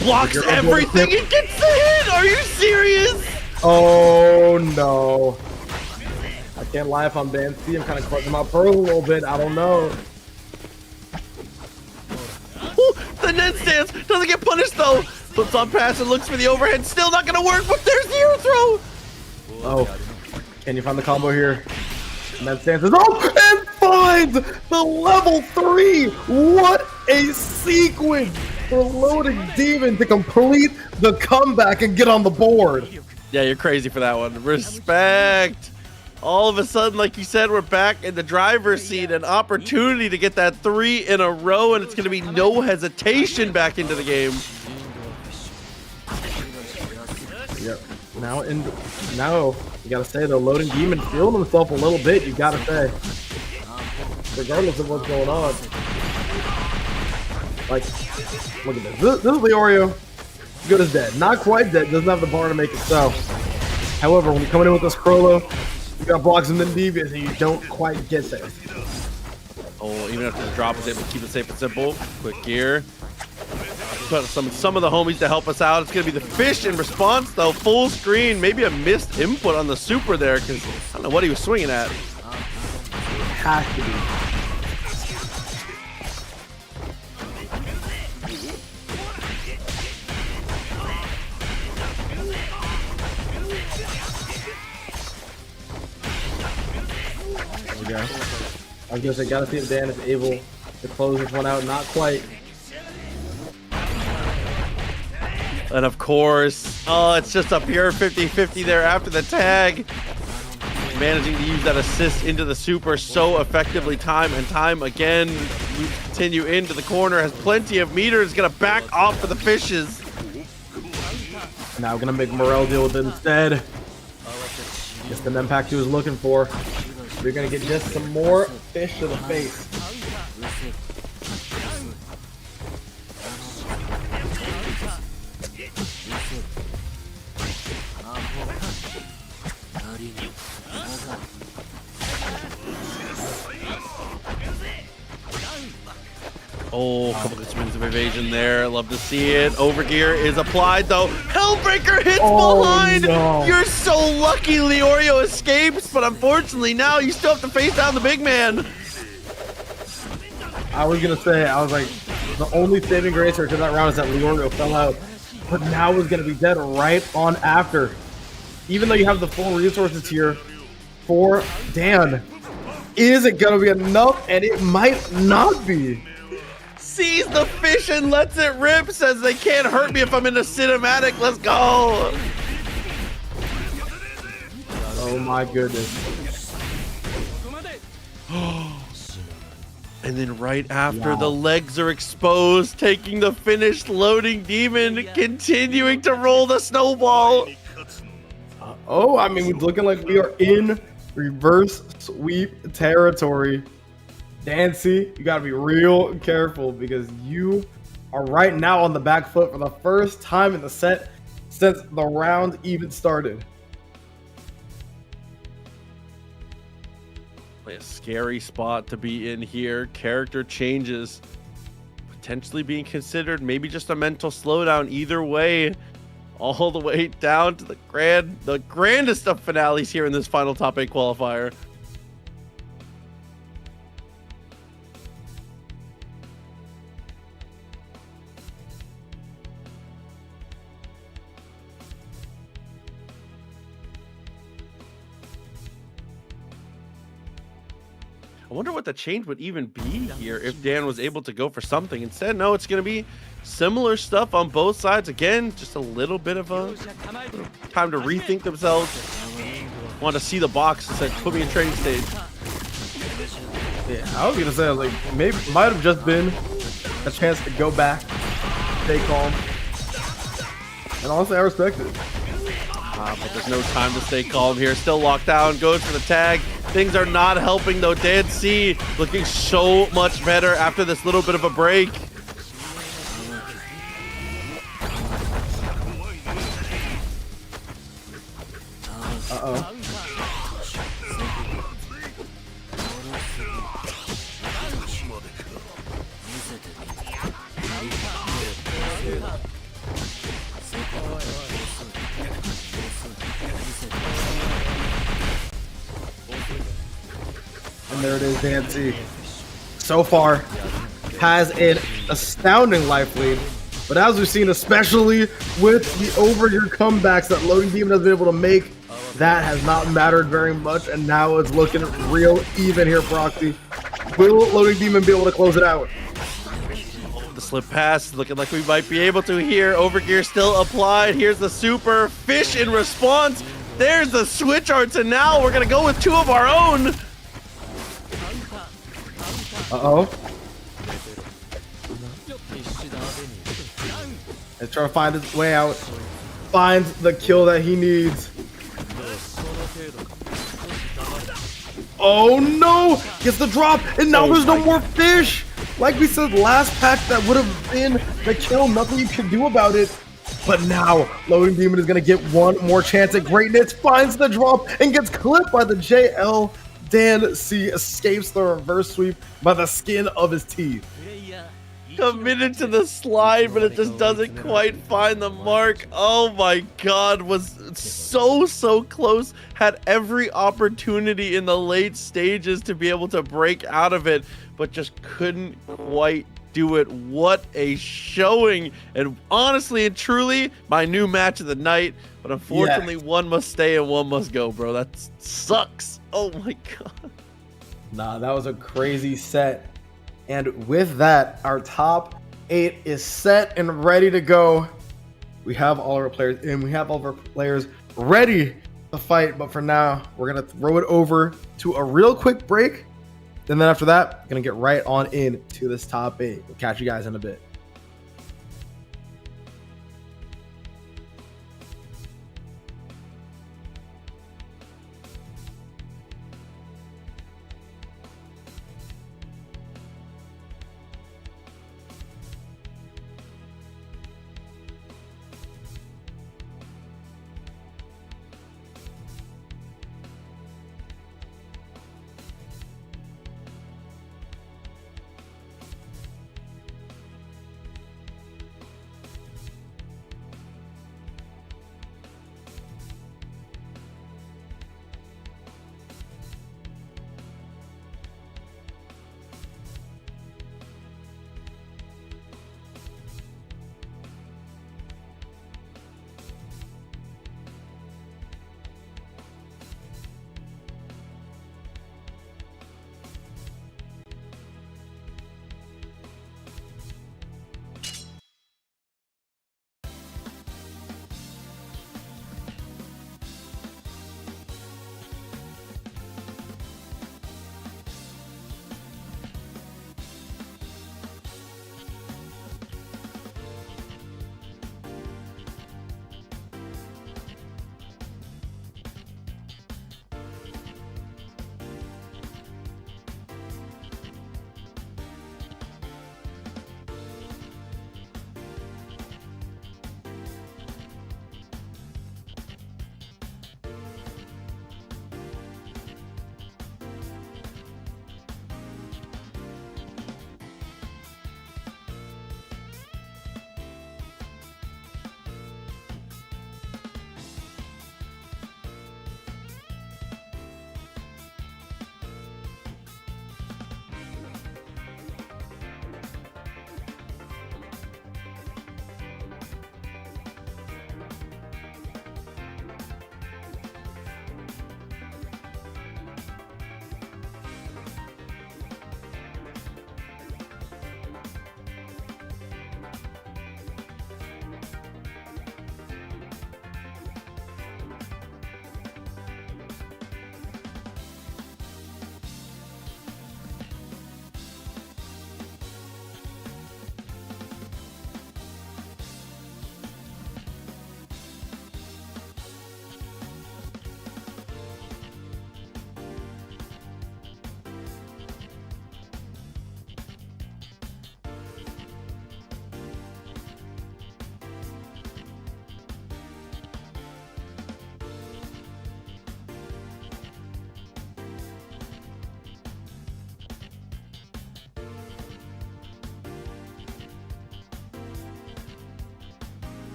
[SPEAKER 5] Blocks everything and gets the hit! Are you serious?
[SPEAKER 6] Oh no. I can't lie if I'm Dancy. I'm kind of clutching my pearl a little bit. I don't know.
[SPEAKER 5] Ooh, the net stance doesn't get punished though. Flips on pass and looks for the overhead. Still not gonna work, but there's the air throw.
[SPEAKER 6] Oh. Can you find the combo here? Net stance is and finds the level 3. What a sequence for loading demon to complete the comeback and get on the board.
[SPEAKER 5] Yeah, you're crazy for that one. Respect. All of a sudden, like you said, we're back in the driver's seat. An opportunity to get that 3 in a row, and it's going to be no hesitation back into the game.
[SPEAKER 6] Yep. Now you gotta say the loading demon feeling himself a little bit. You gotta say, regardless of what's going on. Like, look at this. This is Leorio. Good as dead. Not quite dead. Doesn't have the bar to make it so. However, when you're coming in with this Crollo, you got blocks and then devious, and you don't quite get there.
[SPEAKER 5] Oh, even after the drop is able to keep it safe and simple. Quick gear. Put some of the homies to help us out. It's going to be the fish in response, though. Full screen. Maybe a missed input on the super there, because I don't know what he was swinging at.
[SPEAKER 6] Has to be. There we go. I was gonna say, gotta see if Dan is able to close this one out. Not quite.
[SPEAKER 5] And of course, oh, it's just a pure 50-50 there after the tag. Managing to use that assist into the super so effectively time and time again. You continue into the corner, has plenty of meters, gonna back off for the fishes.
[SPEAKER 6] Now gonna make Morel deal with it instead. Just the impact he was looking for. We're gonna get just some more fish to the face.
[SPEAKER 5] Oh, a couple of spins of evasion there. Love to see it. Overgear is applied, though. Hellbreaker hits behind.
[SPEAKER 6] No.
[SPEAKER 5] You're so lucky Leorio escapes, but unfortunately now you still have to face down the big man.
[SPEAKER 6] I was gonna say, I was like, the only saving grace to that round is that Leorio fell out. But now is gonna be dead right on after. Even though you have the full resources here for Dan, is it gonna be enough? And it might not be.
[SPEAKER 5] Sees the fish and lets it rip, says they can't hurt me if I'm in a cinematic. Let's go.
[SPEAKER 6] Oh my goodness.
[SPEAKER 5] And then right after, the legs are exposed, taking the finished loading demon, continuing to roll the snowball.
[SPEAKER 6] Oh, I mean, we're looking like we are in reverse sweep territory. Dancy, you gotta be real careful because you are right now on the back foot for the first time in the set since the round even started.
[SPEAKER 5] A scary spot to be in here. Character changes potentially being considered, maybe just a mental slowdown. Either way, all the way down to the grandest of finales here in this final top 8 qualifier. I wonder what the change would even be here if Dan was able to go for something. Instead, no, it's going to be similar stuff on both sides. Again, just a little bit of a time to rethink themselves. Want to see the box and said, put me in training stage.
[SPEAKER 6] Yeah, I was gonna say like maybe might have just been a chance to go back, stay calm, and honestly, I respect it.
[SPEAKER 5] But there's no time to stay calm here. Still locked down. Goes for the tag. Things are not helping though. Dan C looking so much better after this little bit of a break.
[SPEAKER 6] Uh-oh. And there it is, Dan C. So far, has an astounding life lead. But as we've seen, especially with the over-year comebacks that Loading Demon has been able to make, that has not mattered very much. And now it's looking real even here, Proxy. Will Loading Demon be able to close it out?
[SPEAKER 5] The slip pass looking like we might be able to here. Overgear still applied. Here's the super fish in response. There's the switch arts, and now we're gonna go with two of our own.
[SPEAKER 6] Uh-oh. He's trying to find his way out. Finds the kill that he needs. Oh no! Gets the drop, and now there's no more fish! Like we said last pack, that would have been the kill. Nothing you can do about it. But now, Loading Demon is going to get one more chance at greatness. Finds the drop and gets clipped by the JL. Dan C escapes the reverse sweep by the skin of his teeth.
[SPEAKER 5] Committed to the slide, but it just doesn't quite find the mark. Oh my god, was so close. Had every opportunity in the late stages to be able to break out of it, but just couldn't quite do it. What a showing. And honestly and truly, my new match of the night. But unfortunately, one must stay and one must go, bro. That sucks. Oh my god.
[SPEAKER 6] Nah, that was a crazy set. And with that, our top 8 is set and ready to go. We have all our players in. We have all of our players ready to fight. But for now, we're going to throw it over to a real quick break. And then after that, going to get right on in to this top 8. We'll catch you guys in a bit.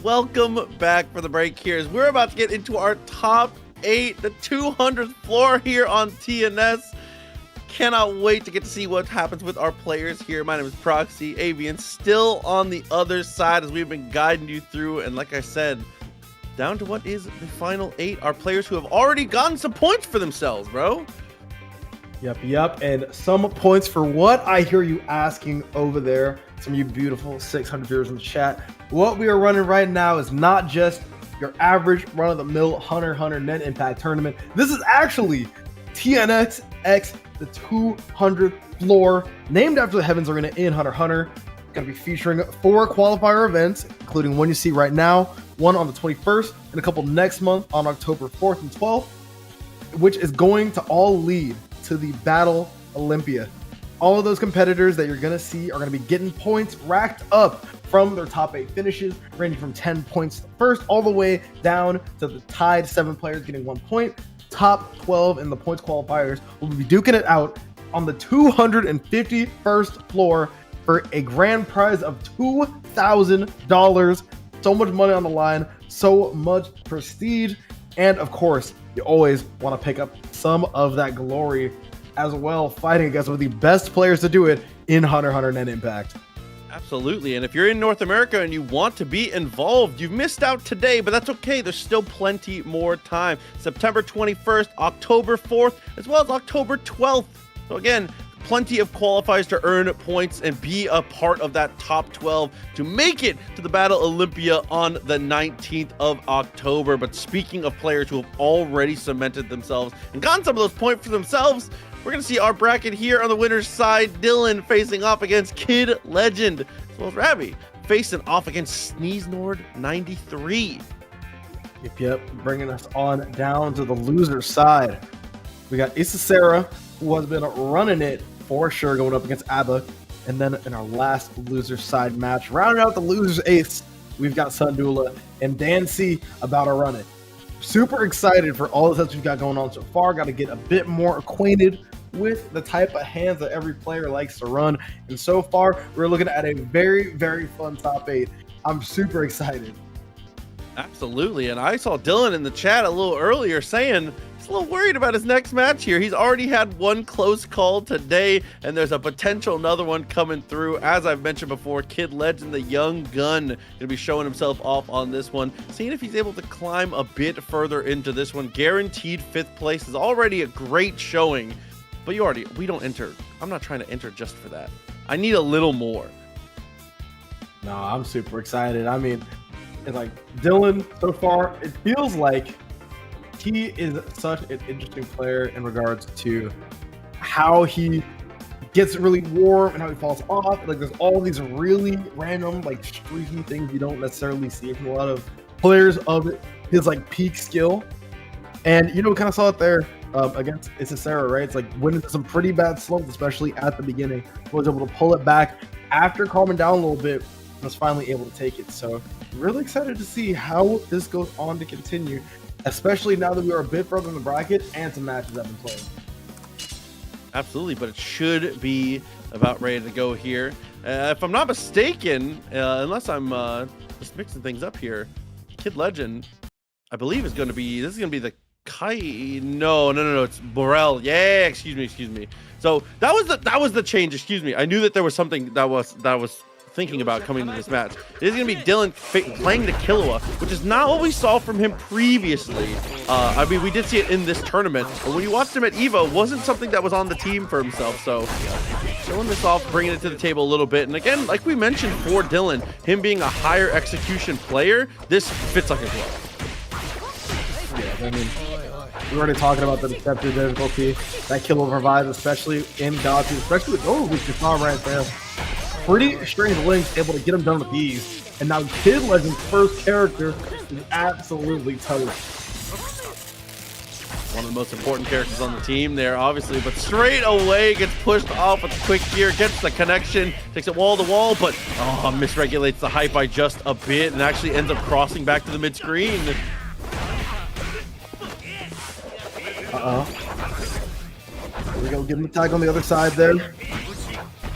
[SPEAKER 5] welcome back for the break here as we're about to get into our top 8, the 200th floor here on TNS. Cannot wait to get to see what happens with our players here. My name is Proxy. Avian still on the other side as we've been guiding you through, and like I said, down to what is the final 8 are players who have already gotten some points for themselves, bro.
[SPEAKER 6] Yep, and some points for what I hear you asking over there. Some of you beautiful 600 viewers in the chat. What we are running right now is not just your average run-of-the-mill Hunter net impact tournament. This is actually TNS X, the 200th floor, named after the Heavens Arena in Hunter x Hunter. Going to be featuring 4 qualifier events, including one you see right now, one on the 21st, and a couple next month on October 4th and 12th, which is going to all lead to the Battle Olympia. All of those competitors that you're going to see are going to be getting points racked up from their top 8 finishes, ranging from 10 points first all the way down to the tied 7 players getting 1 point. Top 12 in the points qualifiers will be duking it out on the 251st floor for a grand prize of $2,000. So much money on the line, so much prestige, and of course, you always want to pick up some of that glory as well, fighting against one of the best players to do it in Hunter x Hunter net impact.
[SPEAKER 5] Absolutely, and if you're in North America and you want to be involved, you've missed out today, but that's okay. There's still plenty more time. September 21st, October 4th, as well as October 12th. So again, plenty of qualifiers to earn points and be a part of that top 12 to make it to the Battle Olympia on the 19th of October. But speaking of players who have already cemented themselves and gotten some of those points for themselves, we're going to see our bracket here on the winner's side. Dylan facing off against Kid Legend, as well as Rabbi facing off against Sneeznord 93.
[SPEAKER 6] Yep, bringing us on down to the loser side. We got Isasera, who has been running it for sure, going up against Abba. And then in our last loser side match, rounding out the loser's ace, we've got Sundula and Dan C about to run it. Super excited for all the sets we've got going on so far. Got to get a bit more acquainted with the type of hands that every player likes to run. And so far, we're looking at a very, very fun top 8. I'm super excited.
[SPEAKER 5] Absolutely, and I saw Dylan in the chat a little earlier saying he's a little worried about his next match here. He's already had one close call today, and there's a potential another one coming through. As I've mentioned before, Kid Legend, the young gun, going to be showing himself off on this one, seeing if he's able to climb a bit further into this one. Guaranteed 5th place is already a great showing, but we don't enter. I'm not trying to enter just for that. I need a little more.
[SPEAKER 6] No, I'm super excited. I mean, it's like Dylan, so far, it feels like he is such an interesting player in regards to how he gets really warm and how he falls off. Like, there's all these really random, like, streaky things you don't necessarily see from a lot of players of his, like, peak skill. And, you know, we kind of saw it there against Isasera, right? It's like went into some pretty bad slumps, especially at the beginning. Was able to pull it back after calming down a little bit, was finally able to take it. So really excited to see how this goes on to continue, especially now that we are a bit further in the bracket and some matches have been played.
[SPEAKER 5] Absolutely, but it should be about ready to go here. If I'm not mistaken, unless I'm just mixing things up here, Kid Legend, I believe this is going to be the Kai. No, it's Borel. Yeah, excuse me. So that was the change. Excuse me. I knew that there was something that was thinking about coming to this match. It is going to be Dylan playing the Killua, which is not what we saw from him previously. I mean, we did see it in this tournament, but when you watched him at EVO, it wasn't something that was on the team for himself. So showing this off, bringing it to the table a little bit. And again, like we mentioned for Dylan, him being a higher execution player, this fits like a glove.
[SPEAKER 6] Yeah, I mean, we're already talking about the deceptive difficulty that Killua provides, especially in Galaxy, especially with those we just saw right there. Pretty strange links, able to get him done with ease. And now Kid Legend's first character is absolutely toast.
[SPEAKER 5] One of the most important characters on the team there, obviously, but straight away gets pushed off with the quick gear, gets the connection, takes it wall to wall, but misregulates the height by just a bit and actually ends up crossing back to the mid-screen.
[SPEAKER 6] Here we go, get him a tag on the other side there.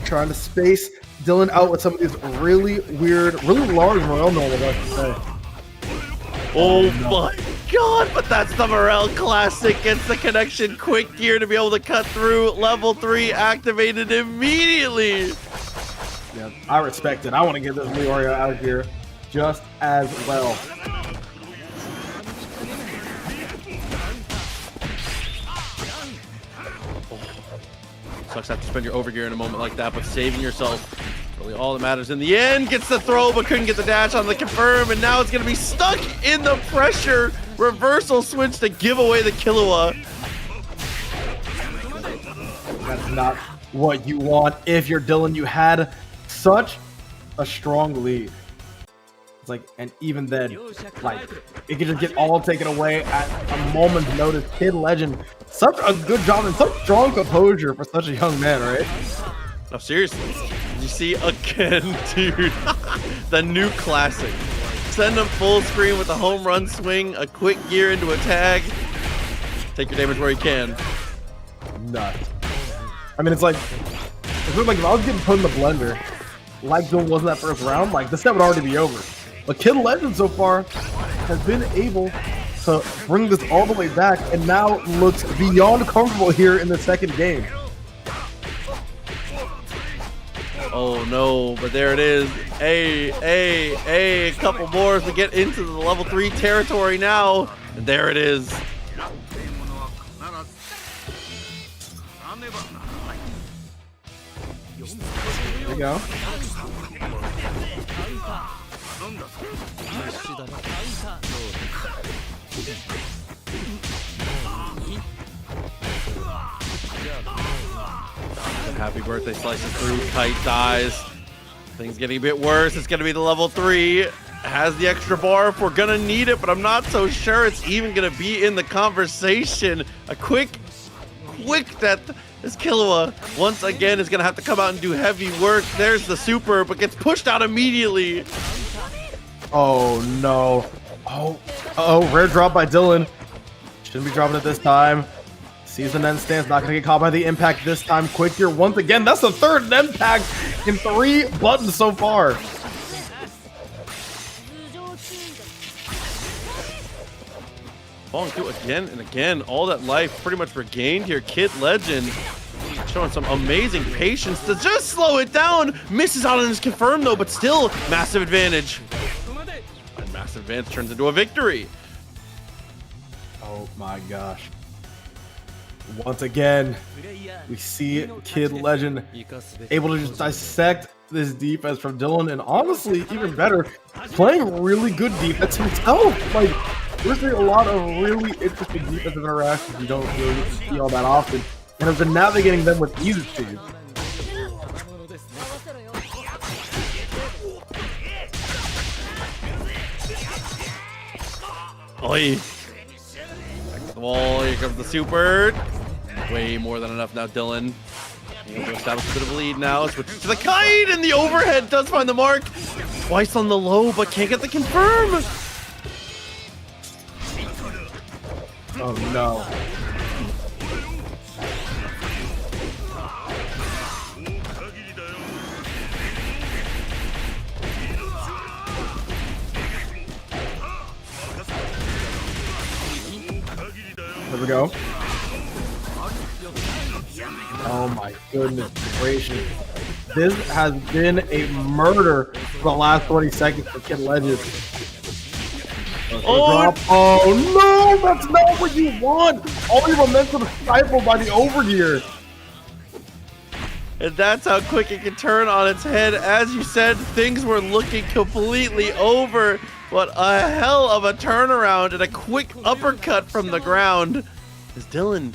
[SPEAKER 6] Trying to space Dylan out with some of these really weird, really large Morel normals, I should say.
[SPEAKER 5] Oh my god, but that's the Morel Classic. Gets the connection quick gear to be able to cut through. Level 3 activated immediately.
[SPEAKER 6] Yeah, I respect it. I want to get this Leorio out here just as well.
[SPEAKER 5] Sucks to have to spend your overgear in a moment like that, but saving yourself really all that matters in the end. Gets the throw, but couldn't get the dash on the confirm, and now it's going to be stuck in the pressure. Reversal switch to give away the Killua.
[SPEAKER 6] That's not what you want. If you're Dylan, you had such a strong lead. It's like, and even then, like, it could just get all taken away at a moment's notice. Kid Legend, such a good job and such strong composure for such a young man, right?
[SPEAKER 5] No, seriously. You see again, dude. The new classic. Send him full screen with a home run swing, a quick gear into a tag. Take your damage where you can.
[SPEAKER 6] Nuts. I mean, it's like if I was getting put in the blender, like Dylan was in that first round, like this set would already be over. But Kid Legend so far has been able to bring this all the way back and now looks beyond comfortable here in the second game.
[SPEAKER 5] Oh no, but there it is. A couple more to get into the level 3 territory now. And there it is.
[SPEAKER 6] There we go.
[SPEAKER 5] Happy birthday slices through, Kite dies. Things getting a bit worse. It's gonna be the level 3. Has the extra bar if we're gonna need it, but I'm not so sure it's even gonna be in the conversation. A quick death. This Killua once again is gonna have to come out and do heavy work. There's the super, but gets pushed out immediately.
[SPEAKER 6] Oh no. Oh, rare drop by Dylan. Shouldn't be dropping it this time. Sees an end stance, not gonna get caught by the impact this time. Quick here once again. That's the third impact in 3 buttons so far.
[SPEAKER 5] Falling through again and again. All that life pretty much regained here. Kid Legend showing some amazing patience to just slow it down. Misses out on his confirm though, but still massive advantage. And massive advantage turns into a victory.
[SPEAKER 6] Oh my gosh. Once again, we see Kid Legend able to just dissect this defense from Dylan, and honestly, even better, playing really good defense himself. Like, we're seeing a lot of really interesting defensive interactions you don't really see all that often, and have been navigating them with ease, dude.
[SPEAKER 5] Oi. Back to the wall. Here comes the super. Way more than enough now, Dylan. Able to establish a bit of a lead now. Switches to the kite, and the overhead does find the mark. Twice on the low, but can't get the confirm.
[SPEAKER 6] Oh no. There we go. Oh my goodness gracious. This has been a murder for the last 20 seconds for Kid Legend. Oh no, that's not what you want! All your momentum stifled by the overgear.
[SPEAKER 5] And that's how quick it can turn on its head. As you said, things were looking completely over. What a hell of a turnaround and a quick uppercut from the ground. Is Dylan.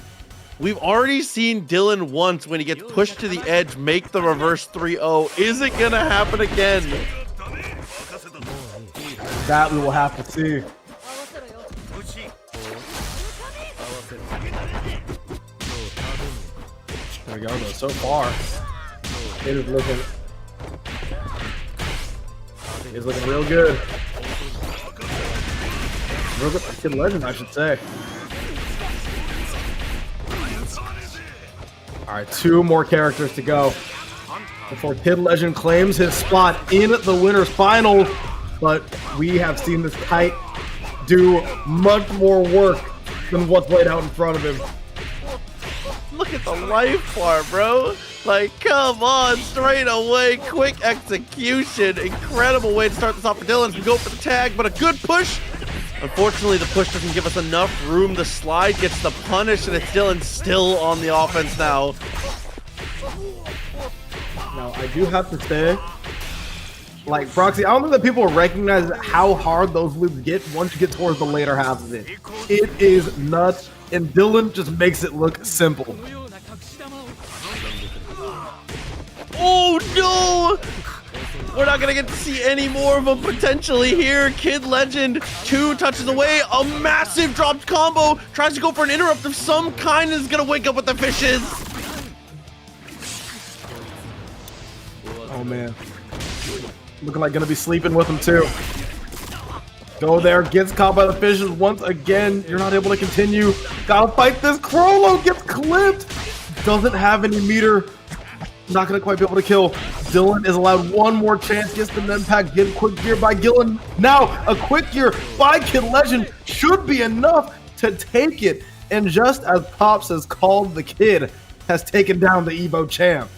[SPEAKER 5] We've already seen Dylan once when he gets pushed to the edge make the reverse 3-0. Is it gonna happen again?
[SPEAKER 6] That we will have to see. There we go though. So far, it is looking real good. Real good for Kid Legend, I should say. All right, 2 more characters to go. before Kid Legend claims his spot in the winner's finals. But we have seen this kite do much more work than what's laid out in front of him.
[SPEAKER 5] Look at the life bar, bro. Like, come on, straight away, quick execution. Incredible way to start this off for Dylan. We go for the tag, but a good push. Unfortunately, the push doesn't give us enough room. The slide gets the punish, and it's Dylan still on the offense now.
[SPEAKER 6] Now, I do have to say, like, Proxy, I don't think that people recognize how hard those loops get once you get towards the later half of it. It is nuts, and Dylan just makes it look simple.
[SPEAKER 5] Oh no! We're not gonna get to see any more of them potentially here. Kid Legend, 2 touches away, a massive dropped combo, tries to go for an interrupt of some kind and is gonna wake up with the fishes.
[SPEAKER 6] Oh man. Looking like gonna be sleeping with him too. Go there, gets caught by the fishes once again. You're not able to continue. Gotta fight this. Crollo gets clipped. Doesn't have any meter. Not gonna quite be able to kill. Dylan is allowed one more chance. Gets the mem pack. Get quick gear by Gillen. Now a quick gear by Kid Legend should be enough to take it. And just as Pops has called, the kid has taken down the Evo champ.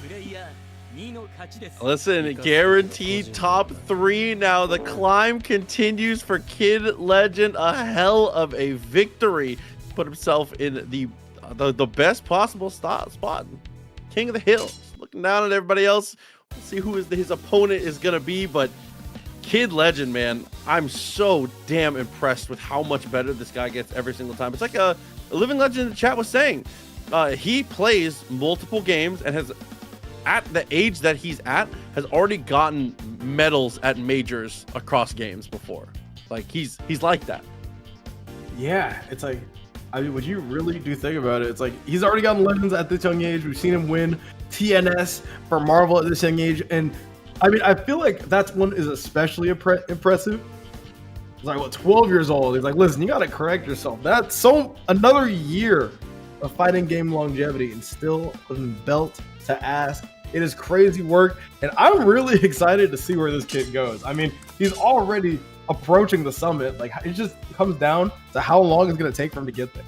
[SPEAKER 5] Listen, guaranteed top 3 now. The climb continues for Kid Legend. A hell of a victory. Put himself in the best possible spot. King of the Hills. Looking down at everybody else. We'll see who his opponent is going to be. But Kid Legend, man, I'm so damn impressed with how much better this guy gets every single time. It's like a living legend in the chat was saying. He plays multiple games and has, at the age that he's at, has already gotten medals at majors across games before. Like, he's like that.
[SPEAKER 6] Yeah, it's like, I mean, when you really do think about it, it's like he's already gotten legends at this young age. We've seen him win TNS for Marvel at this young age, and I mean, I feel like that's one is especially impressive. He's like, what, 12 years old? He's like, listen, you got to correct yourself. That's so another year of fighting game longevity and still putting belt to ass. It is crazy work, and I'm really excited to see where this kid goes. I mean, he's already approaching the summit. Like, it just comes down to how long it's going to take for him to get there.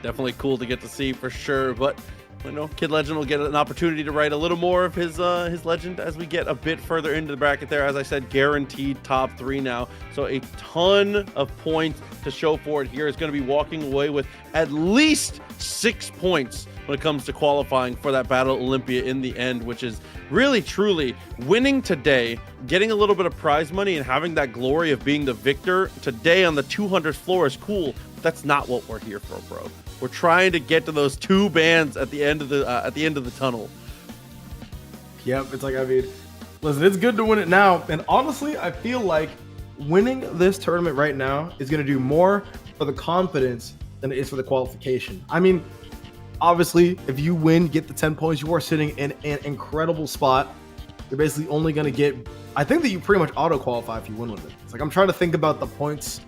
[SPEAKER 5] Definitely cool to get to see for sure, but you know, Kid Legend will get an opportunity to write a little more of his legend as we get a bit further into the bracket there. As I said, guaranteed top 3 now, so a ton of points to show for it here. Is going to be walking away with at least 6 points when it comes to qualifying for that Battle Olympia in the end, which is really truly winning today, getting a little bit of prize money and having that glory of being the victor today on the 200th floor is cool. But that's not what we're here for, bro. We're trying to get to those 2 bands at the end of the tunnel.
[SPEAKER 6] Yep, it's like, I mean, listen, it's good to win it now, and honestly, I feel like winning this tournament right now is going to do more for the confidence than it is for the qualification. I mean, obviously, if you win, get the 10 points, you are sitting in an incredible spot. You're basically only going to get, I think that you pretty much auto-qualify if you win with it. It's like, I'm trying to think about the points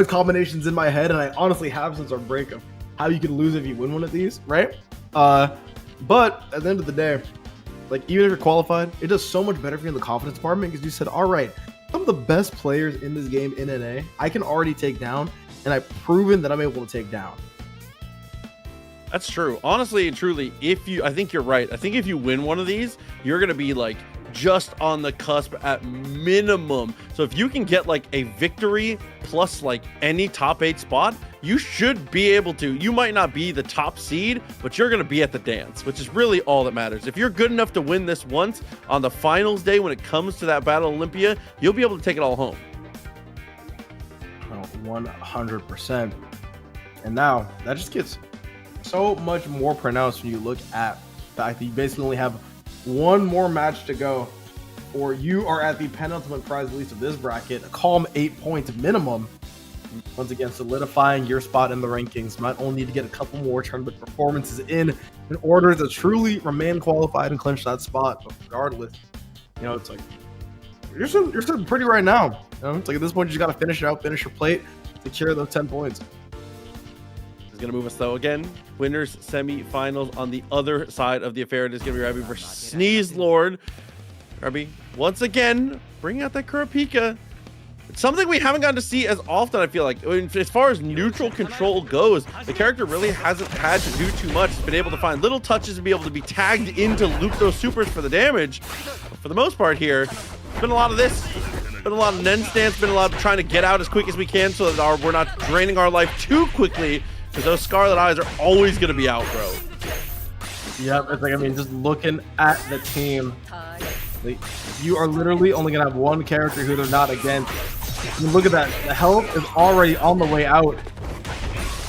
[SPEAKER 6] combinations in my head, and I honestly have since our break of how you can lose if you win one of these, right? But at the end of the day, like, even if you're qualified, it does so much better for you in the confidence department because you said, all right, some of the best players in this game in NA, I can already take down, and I've proven that I'm able to take down.
[SPEAKER 5] That's true. Honestly and truly, I think you're right. I think if you win one of these, you're going to be like just on the cusp at minimum. So if you can get like a victory plus like any top 8 spot, you should be able to. You might not be the top seed, but you're going to be at the dance, which is really all that matters. If you're good enough to win this once on the finals day when it comes to that Battle Olympia, you'll be able to take it all home.
[SPEAKER 6] 100%. And now that just gets so much more pronounced when you look at the fact that you basically only have one more match to go, or you are at the penultimate prize at least of this bracket, a calm 8 points minimum. Once again, solidifying your spot in the rankings. You might only need to get a couple more tournament performances in order to truly remain qualified and clinch that spot. But regardless, you know, it's like you're sitting pretty right now. You know, it's like at this point you just got to finish it out, finish your plate, secure those 10 points.
[SPEAKER 5] gonna move us though. Again, winners semi-finals on the other side of the affair. It is gonna be Rabbi versus Sneeze Lord. Rabbi, once again, bring out that Kurapika. It's something we haven't gotten to see as often, I feel like. I mean, as far as neutral control goes, the character really hasn't had to do too much. It's been able to find little touches and be able to be tagged in to loop those supers for the damage. But for the most part here, it's been a lot of this. Been a lot of Nen stance, been a lot of trying to get out as quick as we can so that we're not draining our life too quickly, because those Scarlet Eyes are always going to be out, bro.
[SPEAKER 6] Yep, it's like, I mean, just looking at the team, you are literally only going to have one character who they're not against. I mean, look at that. The health is already on the way out.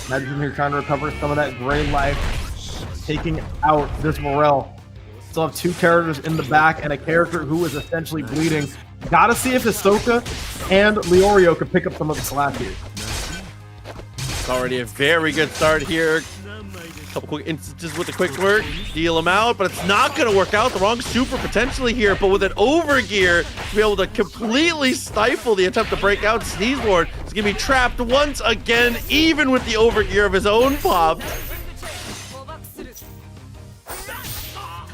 [SPEAKER 6] Imagine here trying to recover some of that gray life, taking out this Morel. Still have two characters in the back and a character who is essentially bleeding. Gotta see if Hisoka and Leorio can pick up some of the slack here.
[SPEAKER 5] It's already a very good start here. Couple quick instances with the quick work, deal him out, but it's not going to work out. The wrong super potentially here, but with an overgear to be able to completely stifle the attempt to break out, Sneeze Lord is going to be trapped once again, even with the overgear of his own pop.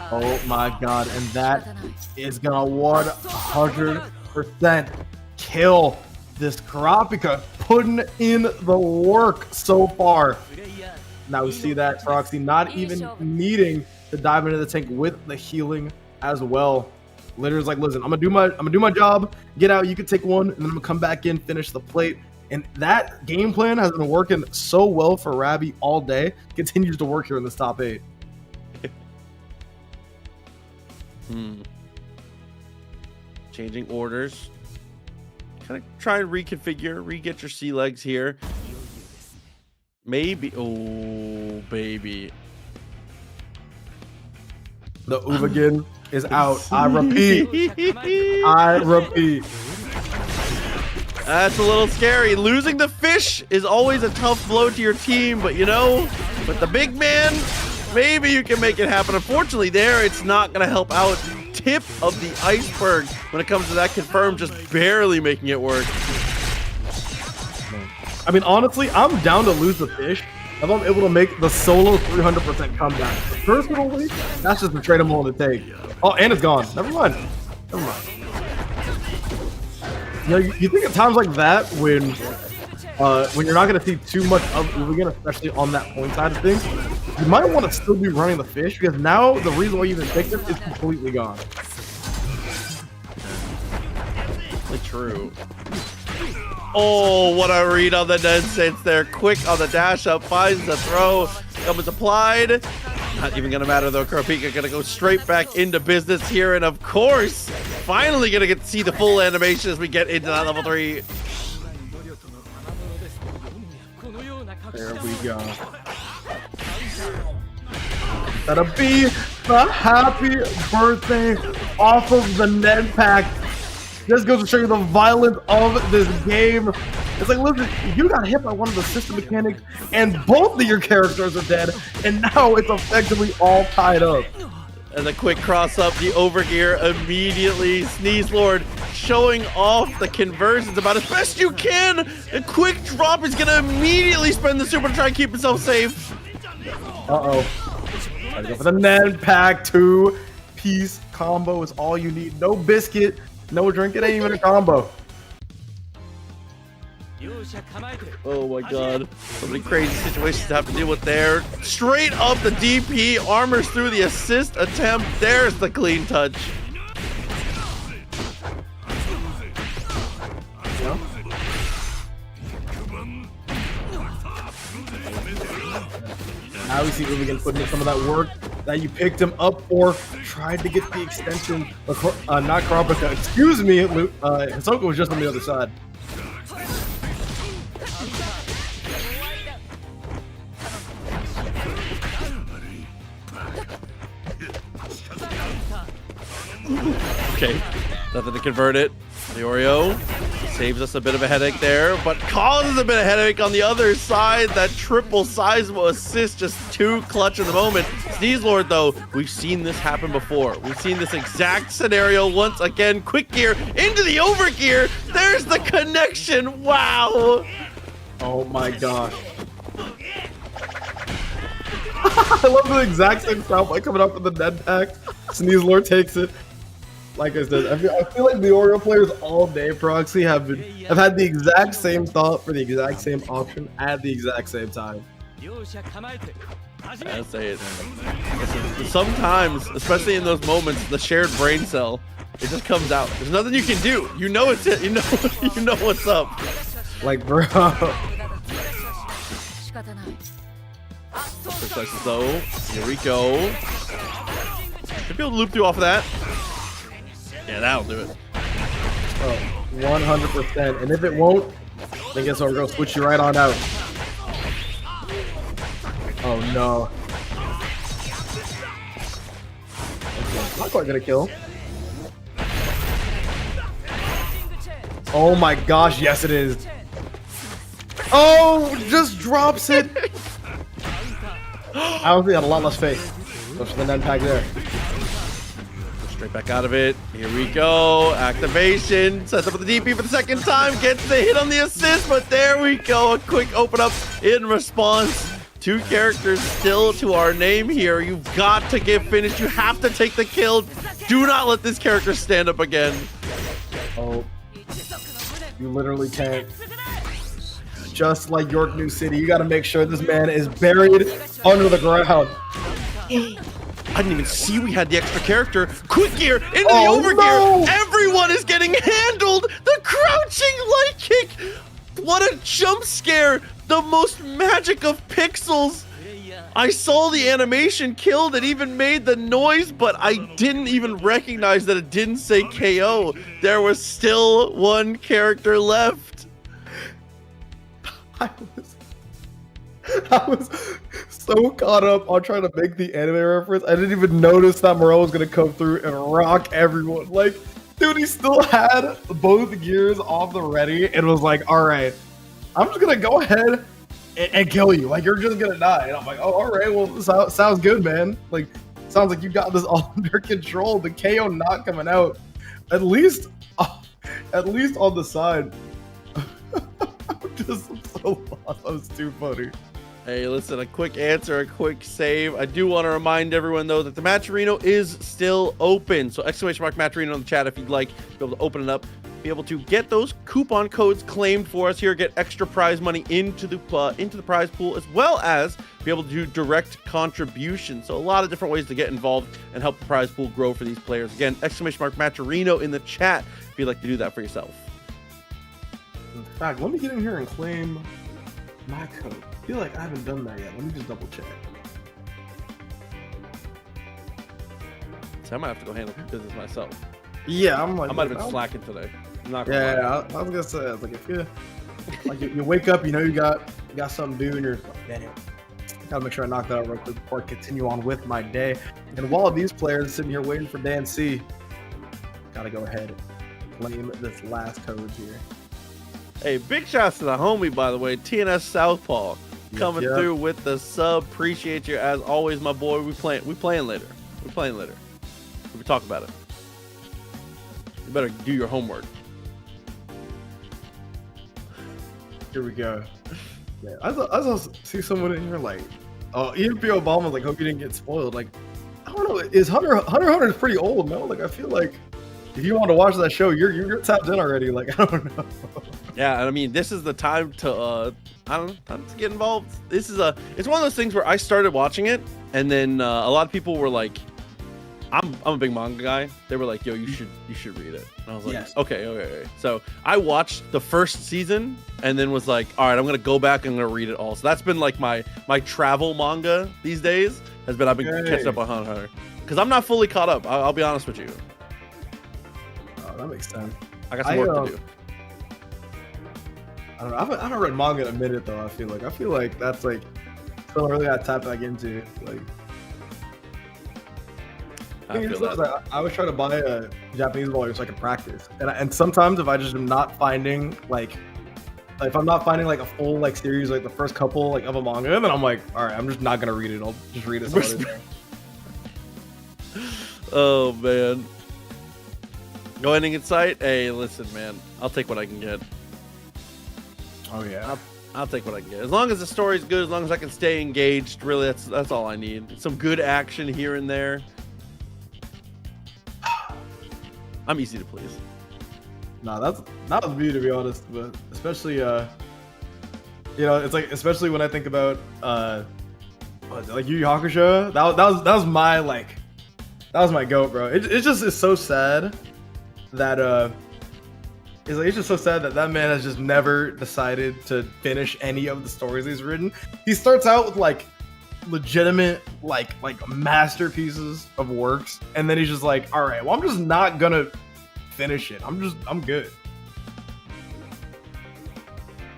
[SPEAKER 6] Oh my god, and that is going to 100% kill this Kurapika, putting in the work so far. Now we see that Proxy not even needing to dive into the tank with the healing as well. Litter's like, listen, I'm gonna do my job. Get out, you can take one, and then I'm gonna come back in, finish the plate. And that game plan has been working so well for Rabbi all day. Continues to work here in this top 8.
[SPEAKER 5] Changing orders. Kind of try and reconfigure, re-get your sea legs here. Maybe. Oh, baby.
[SPEAKER 6] The Uvagin is out. I repeat. I repeat.
[SPEAKER 5] That's a little scary. Losing the fish is always a tough blow to your team, but you know, with the big man, maybe you can make it happen. Unfortunately, there, it's not going to help out. Tip of the iceberg when it comes to that confirmed, just barely making it work.
[SPEAKER 6] I mean, honestly, I'm down to lose the fish if I'm able to make the solo 300% comeback. Personally, that's just a trade I'm willing to take. Oh, and it's gone. Never mind. Never mind. You know, you think at times like that when you're not going to see too much of Uvagin, especially on that point side of things, you might want to still be running the fish, because now the reason why you even picked it is completely gone.
[SPEAKER 5] True. Oh, what a read on the Nen sense there. Quick on the dash up, finds the throw. Gum is applied. Not even going to matter though. Kurapika going to go straight back into business here. And of course, finally going to get to see the full animation as we get into that level 3.
[SPEAKER 6] There we go. That'll be the happy birthday off of the Ned pack. This goes to show you the violence of this game. It's like, listen, you got hit by one of the system mechanics, and both of your characters are dead, and now it's effectively all tied up.
[SPEAKER 5] And the quick cross up, the overgear immediately. Sneeze Lord showing off the conversions about as best you can. A quick drop is going to immediately spend the super to try and keep himself safe.
[SPEAKER 6] Uh-oh. Gotta go for the Ned pack. 2-piece combo is all you need. No biscuit. No drink, it ain't even a combo.
[SPEAKER 5] Oh my god. So many crazy situations to have to deal with there. Straight up the DP, armors through the assist attempt. There's the clean touch.
[SPEAKER 6] Yeah. Now we see Uvagin putting in some of that work that you picked him up for. Tried to get the extension. Not Kurapika. Excuse me, Hisoka was just on the other side.
[SPEAKER 5] Okay, nothing to convert it. Leorio saves us a bit of a headache there, but causes a bit of headache on the other side. That triple sizable assist, just too clutch in the moment. Sneeze Lord, though, we've seen this happen before. We've seen this exact scenario once again. Quick gear into the overgear. There's the connection. Wow.
[SPEAKER 6] Oh my gosh. I love the exact same sound like coming up with the Ned pack. Sneeze Lord takes it. Like I said, I feel like the Oreo players all day, Proxy, have had the exact same thought for the exact same option at the exact same time.
[SPEAKER 5] I say it. Listen, sometimes, especially in those moments, the shared brain cell, it just comes out. There's nothing you can do. You know it's it. You know what's up.
[SPEAKER 6] Like, bro.
[SPEAKER 5] Precise though. Here we go. Should be able to loop through off of that. Yeah, that'll do it.
[SPEAKER 6] Oh, 100%. And if it won't, then guess what? We're gonna switch you right on out. Oh no. Okay, not quite gonna kill. Oh my gosh, yes it is. Oh, just drops it. I honestly had a lot less faith. Goes for the Ned pack there.
[SPEAKER 5] Straight back out of it. Here we go. Activation. Sets up with the DP for the second time. Gets the hit on the assist, but there we go. A quick open up in response. 2 characters still to our name here. You've got to get finished. You have to take the kill. Do not let this character stand up again.
[SPEAKER 6] Oh, you literally can't. Just like York New City, you got to make sure this man is buried under the ground.
[SPEAKER 5] I didn't even see we had the extra character. Quick gear into the over
[SPEAKER 6] no!
[SPEAKER 5] gear. Everyone is getting handled. The crouching light kick. What a jump scare. The most magic of pixels. I saw the animation killed. It even made the noise, but I didn't even recognize that it didn't say KO. There was still 1 character left.
[SPEAKER 6] I was so caught up on trying to make the anime reference. I didn't even notice that Moreau was gonna come through and rock everyone. Like, dude, he still had both gears off the ready and was like, all right, I'm just gonna go ahead and kill you. Like, you're just gonna die. And I'm like, oh, all right, well, this sounds good, man. Like, sounds like you got this all under control. The KO not coming out, at least on the side. I'm so lost. That was too funny.
[SPEAKER 5] Hey, listen, a quick answer, a quick save. I do want to remind everyone, though, that the matcherino is still open. So !matcherino in the chat if you'd like to be able to open it up, be able to get those coupon codes claimed for us here, get extra prize money into the prize pool, as well as be able to do direct contributions. So a lot of different ways to get involved and help the prize pool grow for these players. Again, !matcherino in the chat if you'd like to do that for yourself.
[SPEAKER 6] In fact, let me get in here and claim my code. I feel like I haven't done that yet. Let me just double check.
[SPEAKER 5] So I might have to go handle business myself.
[SPEAKER 6] Yeah, I'm like,
[SPEAKER 5] I might have been slacking today. I'm not gonna
[SPEAKER 6] yeah,
[SPEAKER 5] lie.
[SPEAKER 6] I was gonna say, I was like, if you like, you wake up, you know you got something to do, and you're like, man, gotta make sure I knock that out real quick before I continue on with my day. And while these players are sitting here waiting for Dan C, gotta go ahead and claim this last code here.
[SPEAKER 5] Hey, big shouts to the homie, by the way, TNS Southpaw, coming through with the sub. Appreciate you as always, my boy. We playing later. We're playing later. We talk about it. You better do your homework.
[SPEAKER 6] Here we go. Yeah, I saw see someone in here like, oh, EMP Obama's like, hope you didn't get spoiled. Like, I don't know, is Hunter is pretty old, no? Like, I feel like if you want to watch that show, you're tapped in already. Like, I don't know.
[SPEAKER 5] Yeah, I mean, this is the time to time to get involved. It's one of those things where I started watching it, and then a lot of people were like, I'm a big manga guy. They were like, yo, you should read it. And I was like,
[SPEAKER 6] Yes.
[SPEAKER 5] Okay. So I watched the first season and then was like, all right, I'm gonna go back and I'm gonna read it all. So that's been like my travel manga these days I've been catching up on Hunter because I'm not fully caught up. I'll be honest with you.
[SPEAKER 6] Oh, that makes sense.
[SPEAKER 5] I got some work to do.
[SPEAKER 6] I don't know. I haven't read manga in a minute though. I feel like that's like something I really got to tap back into. Like,
[SPEAKER 5] I feel that.
[SPEAKER 6] I always try to buy a Japanese volume so I can practice. And sometimes if I just am not finding like if I'm not finding like a full like series like the first couple like of a manga, then I'm like, all right, I'm just not gonna read it. I'll just read it some other day.
[SPEAKER 5] Oh man. Go ending in sight. Hey, listen, man. I'll take what I can get.
[SPEAKER 6] Oh yeah.
[SPEAKER 5] I'll take what I can get. As long as the story's good, as long as I can stay engaged, really, that's all I need. Some good action here and there. I'm easy to please.
[SPEAKER 6] No, that's not me, to be honest, but especially you know, it's like, especially when I think about like Yu Yu Hakusho, that was my that was my goat, bro. It just is so sad that it's just so sad that that man has just never decided to finish any of the stories he's written. He starts out with like legitimate like masterpieces of works, and then he's just like, all right, well, I'm just not gonna finish it. I'm good.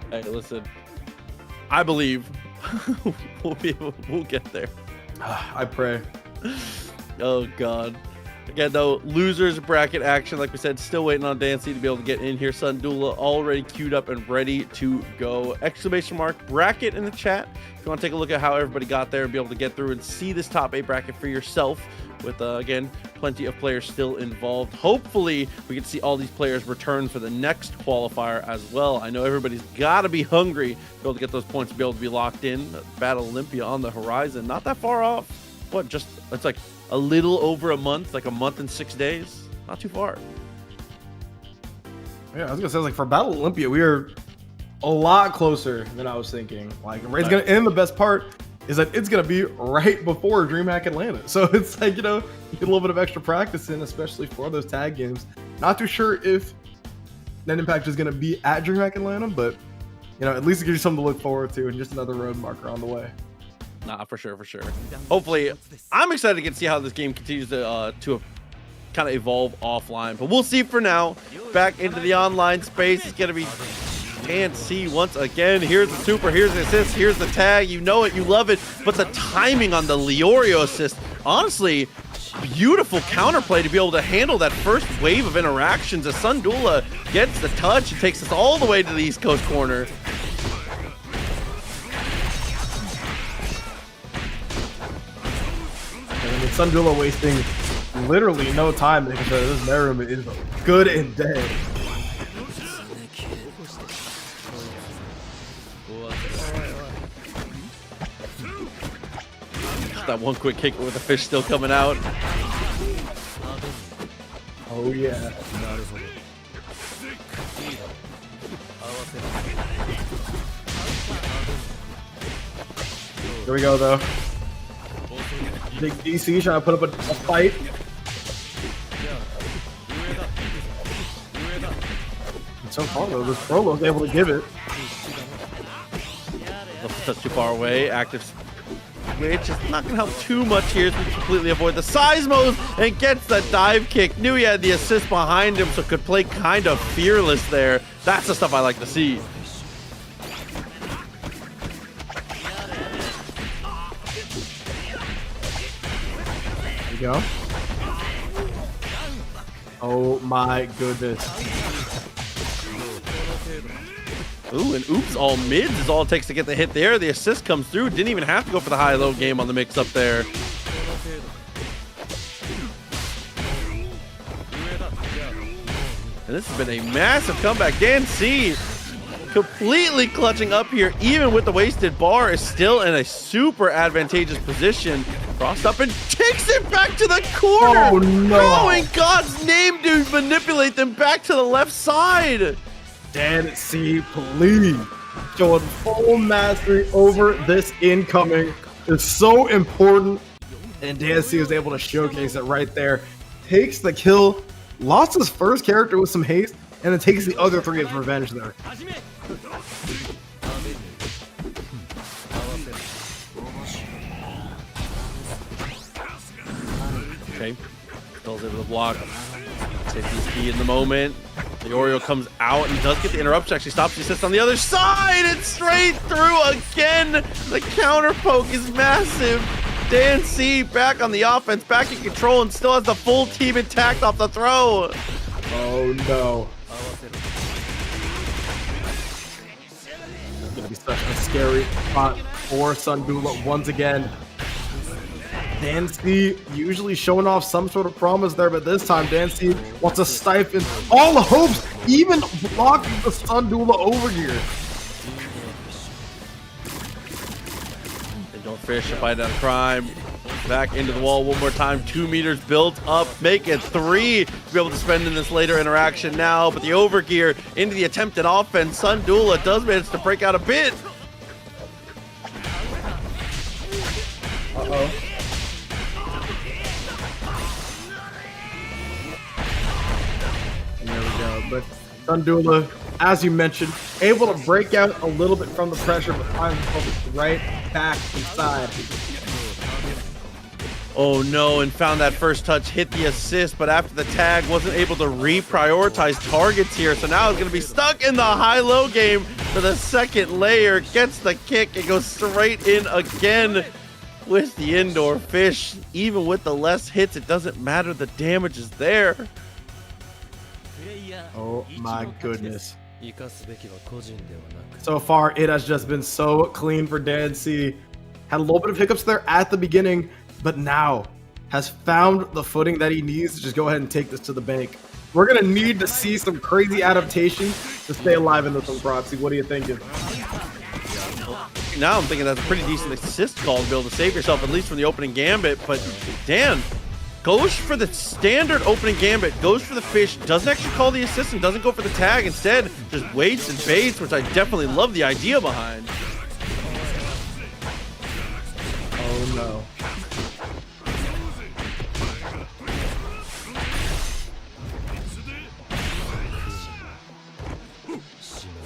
[SPEAKER 5] Hey, listen, I believe we'll get there.
[SPEAKER 6] I pray.
[SPEAKER 5] Oh God. Again, though, losers bracket action, like we said, still waiting on Dancy to be able to get in here. Sundula already queued up and ready to go. Exclamation mark bracket in the chat if you want to take a look at how everybody got there and be able to get through and see this top 8 bracket for yourself with, again, plenty of players still involved. Hopefully, we can see all these players return for the next qualifier as well. I know everybody's got to be hungry to be able to get those points to be able to be locked in. Battle Olympia on the horizon. Not that far off. What, just, it's like a little over a month, like a month and 6 days. Not too far.
[SPEAKER 6] Yeah, I was gonna say, like, for Battle Olympia, we are a lot closer than I was thinking. Like, it's gonna end. The best part is that it's gonna be right before DreamHack Atlanta, so it's like, you know, you get a little bit of extra practice in, especially for those tag games. Not too sure if Net Impact is gonna be at DreamHack Atlanta, but you know, at least it gives you something to look forward to and just another road marker on the way.
[SPEAKER 5] Nah, for sure, for sure. Hopefully, I'm excited to get to see how this game continues to kind of evolve offline. But we'll see for now. Back into the online space. It's going to be TNS once again. Here's the super, here's the assist, here's the tag. You know it, you love it. But the timing on the Leorio assist, honestly, beautiful counterplay to be able to handle that first wave of interactions as Sundula gets the touch and takes us all the way to the East Coast corner.
[SPEAKER 6] Sundula wasting literally no time because this Merum is good and dead.
[SPEAKER 5] That one quick kick with the fish still coming out.
[SPEAKER 6] Oh yeah. Here we go though. Big DC trying to put up a fight. And so far though, this Frollo's able to give it.
[SPEAKER 5] Touch too far away. Active switch is not going to help too much here as we completely avoid the seismos and gets the dive kick. Knew he had the assist behind him, so could play kind of fearless there. That's the stuff I like to see.
[SPEAKER 6] Go. Oh my goodness.
[SPEAKER 5] Ooh, and oops, all mids is all it takes to get the hit there. The assist comes through. Didn't even have to go for the high-low game on the mix up there. And this has been a massive comeback. DanC completely clutching up here, even with the wasted bar, is still in a super advantageous position. Crossed up and takes it back to the corner.
[SPEAKER 6] Oh no.
[SPEAKER 5] How in God's name do you manipulate them back to the left side?
[SPEAKER 6] DanC, please. Showing full mastery over this incoming is so important. And DanC is able to showcase it right there. Takes the kill, lost his first character with some haste, and then takes the other 3 as revenge there.
[SPEAKER 5] Okay, fills it with a block. Safety's key in the moment. The Oreo comes out and does get the interruption. Actually stops the assist on the other side. It's straight through again. The counter poke is massive. DanC back on the offense, back in control, and still has the full team intact off the throw.
[SPEAKER 6] Oh no. It's gonna be such a scary spot for Sundula once again. DanC usually showing off some sort of promise there, but this time DanC wants to stifle all hopes, even block the Sundula over here.
[SPEAKER 5] Fish, a fight out of crime. Back into the wall one more time. 2 meters built up. Make it 3 to be able to spend in this later interaction now. But the overgear into the attempted offense. Sundula does manage to break out a bit.
[SPEAKER 6] Uh-oh. There we go. But Sundula, as you mentioned, able to break out a little bit from the pressure, but finds himself right back inside.
[SPEAKER 5] Oh no, and found that first touch, hit the assist, but after the tag, wasn't able to reprioritize targets here. So now it's going to be stuck in the high-low game for the second layer. Gets the kick and goes straight in again with the indoor fish. Even with the less hits, it doesn't matter. The damage is there.
[SPEAKER 6] Oh my goodness. So far, it has just been so clean for Dan C. Had a little bit of hiccups there at the beginning, but now has found the footing that he needs to just go ahead and take this to the bank. We're going to need to see some crazy adaptation to stay alive in this one, Proxy. What are you thinking?
[SPEAKER 5] Now I'm thinking that's a pretty decent assist call to be able to save yourself, at least from the opening gambit. But Dan goes for the standard opening gambit, goes for the fish, doesn't actually call the assist and doesn't go for the tag. Instead, just waits and baits, which I definitely love the idea behind.
[SPEAKER 6] Oh no.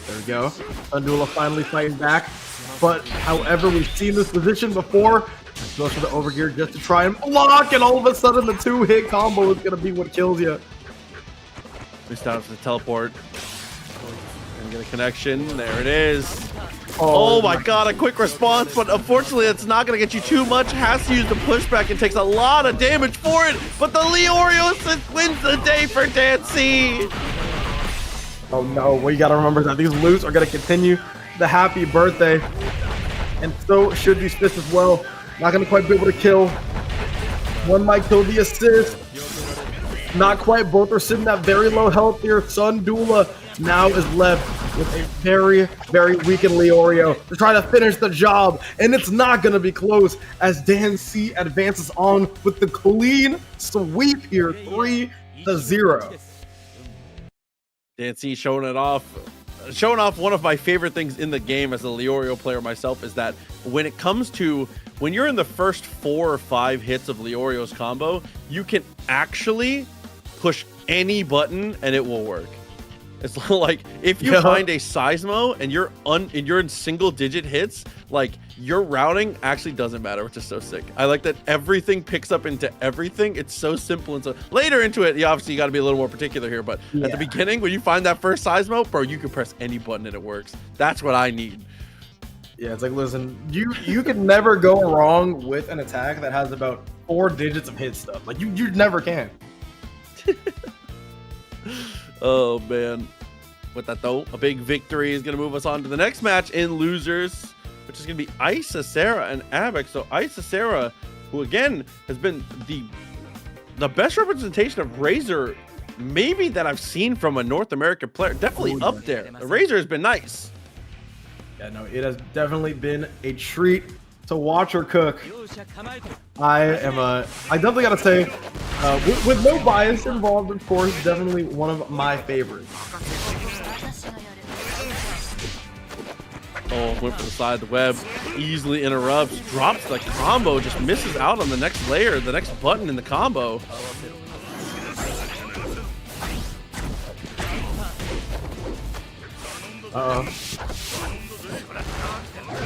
[SPEAKER 6] There we go. Sundula finally fighting back. But however, we've seen this position before. Goes for the overgear just to try and block, and all of a sudden the 2-hit combo is going to be what kills you.
[SPEAKER 5] Missed out for the teleport. And get a connection. There it is.
[SPEAKER 6] Oh
[SPEAKER 5] my god, a quick response, but unfortunately it's not going to get you too much. Has to use the pushback and takes a lot of damage for it. But the Leorio wins the day for Dan C.
[SPEAKER 6] Oh no, well, you got to remember that these loops are going to continue the happy birthday. And so should these fists as well. Not going to quite be able to kill. One might kill the assist. Not quite. Both are sitting at very low health here. Sundula now is left with a very, very weakened Leorio to try to finish the job. And it's not going to be close as Dan C advances on with the clean sweep here, 3-0.
[SPEAKER 5] Dan C showing it off. Showing off one of my favorite things in the game as a Leorio player myself is that when it comes to when you're in the first 4 or 5 hits of Leorio's combo, you can actually push any button and it will work. It's like if you find a Seismo and you're in single digit hits, like your routing actually doesn't matter, which is so sick. I like that everything picks up into everything. It's so simple. And so later into it, obviously you got to be a little more particular here, but at the beginning when you find that first Seismo, bro, you can press any button and it works. That's what I need.
[SPEAKER 6] Yeah, it's like, listen, you can never go wrong with an attack that has about 4 digits of hit stuff. Like you never can.
[SPEAKER 5] Oh man. With that though, a big victory is going to move us on to the next match in losers, which is going to be Isa Sarah and Abex. So Isa Sarah, who again has been the best representation of Razor maybe that I've seen from a North American player. Definitely up there. The Razor has been nice.
[SPEAKER 6] Yeah, no, it has definitely been a treat to watch her cook. I definitely gotta say, with no bias involved, of course, definitely one of my favorites.
[SPEAKER 5] Oh, went for the side of the web, easily interrupts, drops the combo, just misses out on the next layer, the next button in the combo.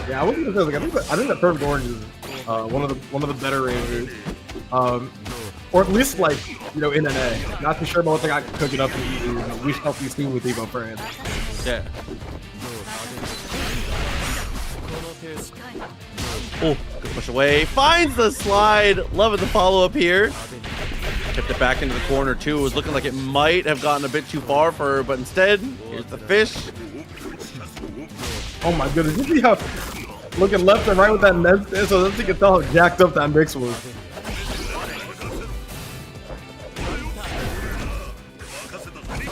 [SPEAKER 6] Yeah, I wasn't gonna say, like, I think that Perfect Orange is one of the better Razors, or at least, like, you know, in NA. Not too sure about what they got cooking up in EU. We shall see soon with Evo France.
[SPEAKER 5] Yeah. Oh, good push away. Finds the slide. Loving the follow up here. Tipped it back into the corner too. It was looking like it might have gotten a bit too far for her, but instead, here's the fish.
[SPEAKER 6] Oh my goodness, you see how looking left and right with that net there, so you can tell how jacked up that mix was.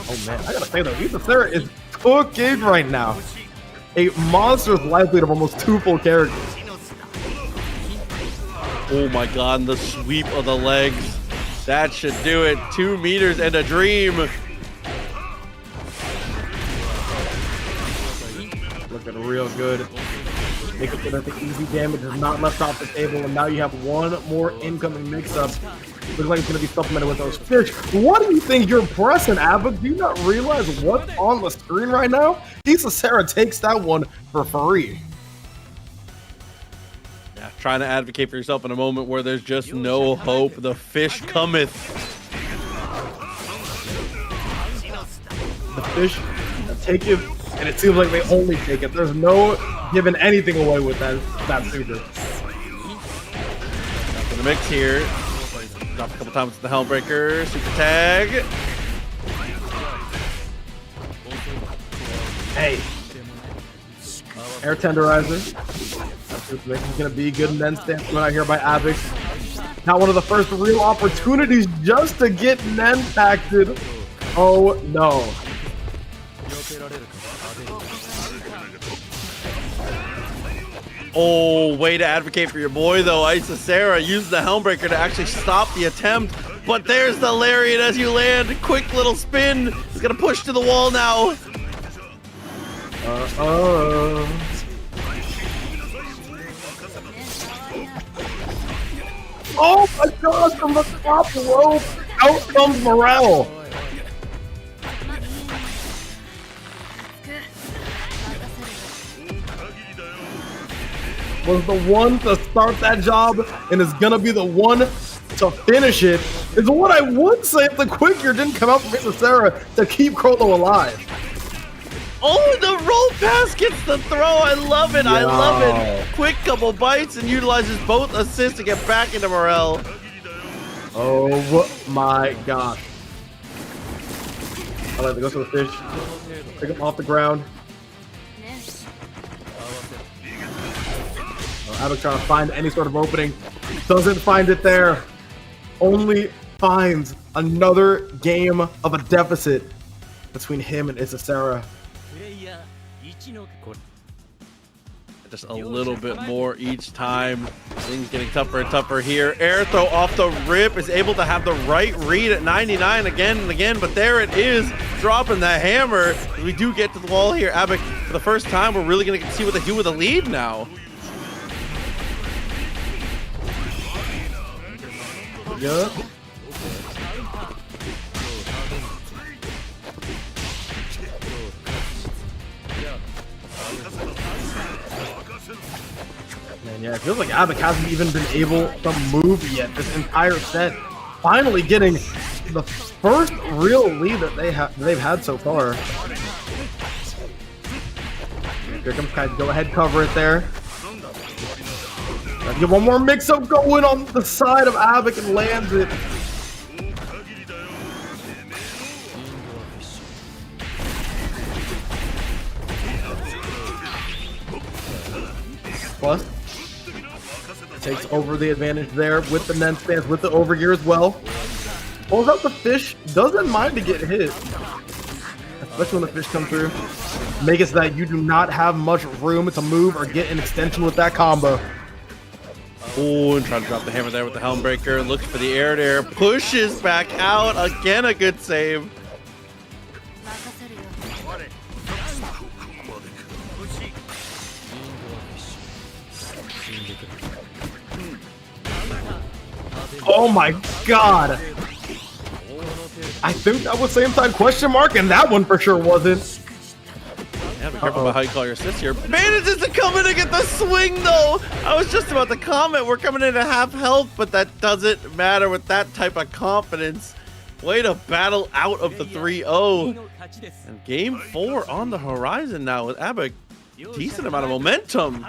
[SPEAKER 6] Oh man, I gotta say though, Isa Sarah is cooking right now. A monstrous livelihood of almost 2 full characters.
[SPEAKER 5] Oh my god, and the sweep of the legs. That should do it. 2 meters and a dream.
[SPEAKER 6] Looking real good. Making sure that the easy damage is not left off the table, and now you have one more incoming mix-up. Looks like it's going to be supplemented with those fish. What do you think you're pressing, Abba? Do you not realize what's on the screen right now? Issa Sarah takes that one for free.
[SPEAKER 5] Yeah, trying to advocate for yourself in a moment where there's just no hope. The fish cometh.
[SPEAKER 6] The fish take it, and it seems like they only take it. There's no giving anything away with that super.
[SPEAKER 5] In the mix here. Dropped a couple times with the Helmbreaker. Super tag.
[SPEAKER 6] Hey. Air tenderizer. That's just making it gonna be good and then stance going out here by Avix. Not one of the first real opportunities just to get Nen impacted. Oh no.
[SPEAKER 5] Oh, way to advocate for your boy though. Issa Sarah used the Helmbreaker to actually stop the attempt. But there's the Lariat as you land. Quick little spin. He's gonna push to the wall now.
[SPEAKER 6] Oh my gosh, from the top rope, out comes Morel. Was the one to start that job and is gonna be the one to finish it. Is what I would say if the quicker didn't come out from Issa Sarah to keep Krollo alive.
[SPEAKER 5] Oh, the roll pass gets the throw. I love it. I love it. Quick couple bites and utilizes both assists to get back into Morel.
[SPEAKER 6] Oh my gosh. I like to go to the fish. Pick him off the ground. Abba trying to find any sort of opening. Doesn't find it there. Only finds another game of a deficit between him and Issa Sarah.
[SPEAKER 5] Just a little bit more each time. Things getting tougher and tougher here. Air throw off the rip is able to have the right read at 99 again and again, but there it is, dropping the hammer. We do get to the wall here. Abba, for the first time, we're really going to see what they do with the lead now.
[SPEAKER 6] Yep. Man, yeah, it feels like Abba hasn't even been able to move yet this entire set. Finally getting the first real lead that they've had so far. Here comes Kai. Go ahead, cover it there. Get one more mix-up going on the side of Avik and lands it. Plus, takes over the advantage there with the Nen stance, with the overgear as well. Pulls out the fish, doesn't mind to get hit. Especially when the fish come through. Make it so that you do not have much room to move or get an extension with that combo.
[SPEAKER 5] Oh, and trying to drop the hammer there with the Helmbreaker. Looks for the air to air. Pushes back out. Again, a good save.
[SPEAKER 6] Oh my god! I think that was same time question mark, and that one for sure wasn't.
[SPEAKER 5] Yeah, be careful about how you call your assist here. Manages to come in and get the swing, though. I was just about to comment. We're coming in at half health, but that doesn't matter with that type of confidence. Way to battle out of the 3-0. And game 4 on the horizon now with Abba. Decent amount of momentum.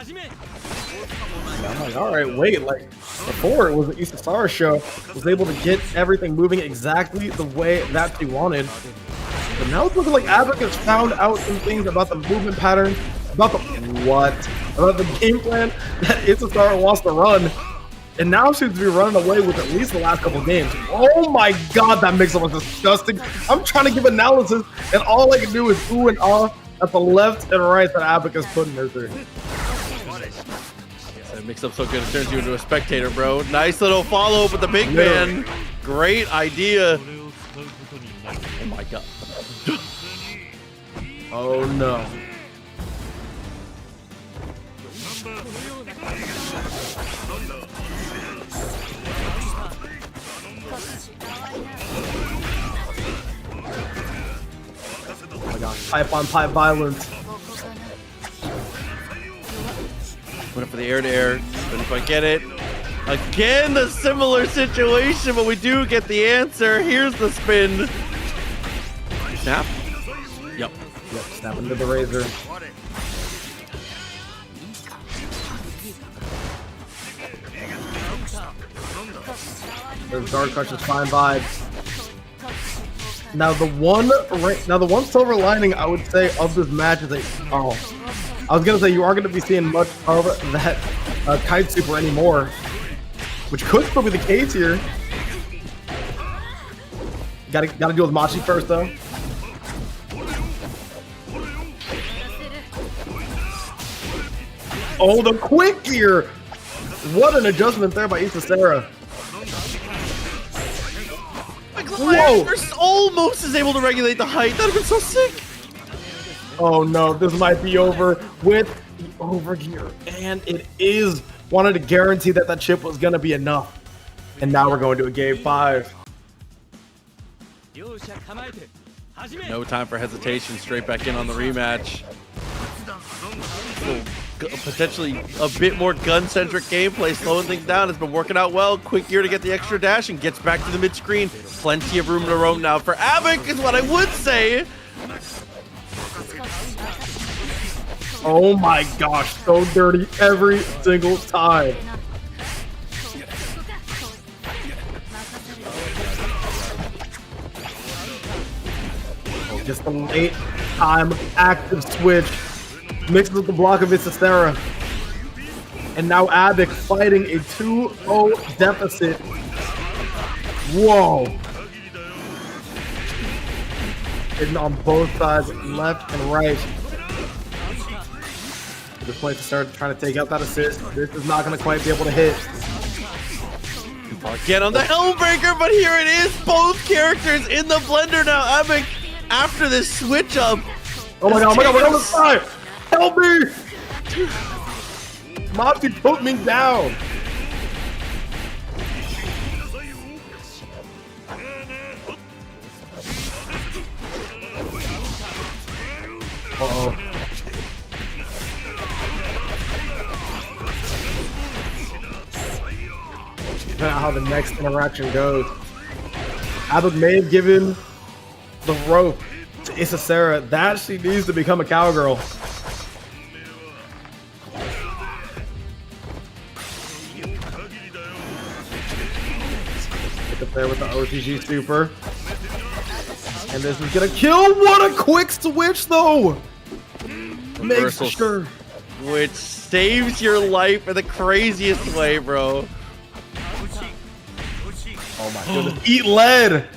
[SPEAKER 6] I'm like, all right, wait, like before it was the Issa Sarah show, was able to get everything moving exactly the way that she wanted. But now it's looking like Avik has found out some things about the movement pattern, about the game plan that Issa Sarah wants to run. And now seems to be running away with at least the last couple games. Oh my god, that mix-up was disgusting. I'm trying to give analysis, and all I can do is ooh and ah at the left and right that Avik is putting her through.
[SPEAKER 5] mix up so good it turns you into a spectator, bro. Nice little follow up with the big man. Great idea. Oh my god.
[SPEAKER 6] Oh no. Oh my gosh. Pipe on pipe violence.
[SPEAKER 5] Went for the air to air, but if I get it, again the similar situation, but we do get the answer. Here's the spin. Snap. Yep.
[SPEAKER 6] Yep, snap into the razor. Those guard crushes, fine vibes. Now the one silver lining I would say of this match is that I was gonna say you aren't gonna be seeing much of that kite super anymore, which could still be the case here. Gotta deal with Machi first though. Oh, the quick gear! What an adjustment there by Isasera.
[SPEAKER 5] Whoa! Almost is able to regulate the height. That'd have been so sick.
[SPEAKER 6] Oh no, this might be over with the overgear. And it is. Wanted to guarantee that that chip was gonna be enough. And now we're going to a game 5.
[SPEAKER 5] No time for hesitation. Straight back in on the rematch. Potentially a bit more gun-centric gameplay, slowing things down. Has been working out well. Quick gear to get the extra dash and gets back to the mid-screen. Plenty of room to roam now for Avic is what I would say.
[SPEAKER 6] Oh my gosh, so dirty every single time. Oh, just a late time active switch. Mixed with the block of Isasera. And now Avic fighting a 2-0 deficit. Whoa. Hitting on both sides, left and right. The point to start trying to take out that assist. This is not going to quite be able to hit.
[SPEAKER 5] Again on the Helmbreaker, but here it is. Both characters in the blender now. Avic, after this switch up.
[SPEAKER 6] Oh my god, we're on the side. Help me! Monty put me down. Uh-oh. Depending on how the next interaction goes. Avic may have given the rope to Isasera. That she needs to become a cowgirl. Up there with the OTG super. And this is gonna kill. What a quick switch though! Makes sure.
[SPEAKER 5] Which saves your life in the craziest way, bro.
[SPEAKER 6] Oh my goodness. Eat lead!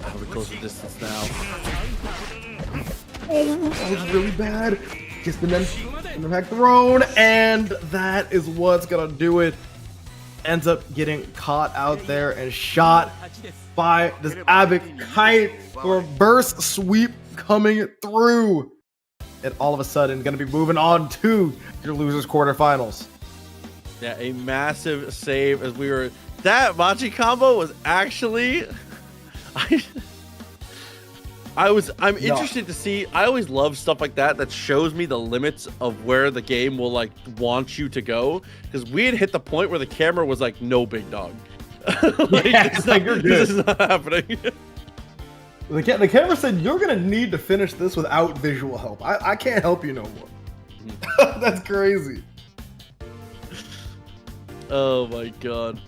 [SPEAKER 5] How we close the distance now?
[SPEAKER 6] Oh, that was really bad. Just an impact thrown, and that is what's gonna do it. Ends up getting caught out there and shot by this Avic kite. Reverse sweep coming through. And all of a sudden, gonna be moving on to your losers quarterfinals.
[SPEAKER 5] Yeah, a massive save as we were. That Machi combo was actually. I'm interested to see. I always love stuff like that shows me the limits of where the game will like want you to go, because we had hit the point where the camera was like, no, big dog. This is not happening.
[SPEAKER 6] The camera said you're gonna need to finish this without visual help. I can't help you no more. That's crazy.
[SPEAKER 5] Oh my god.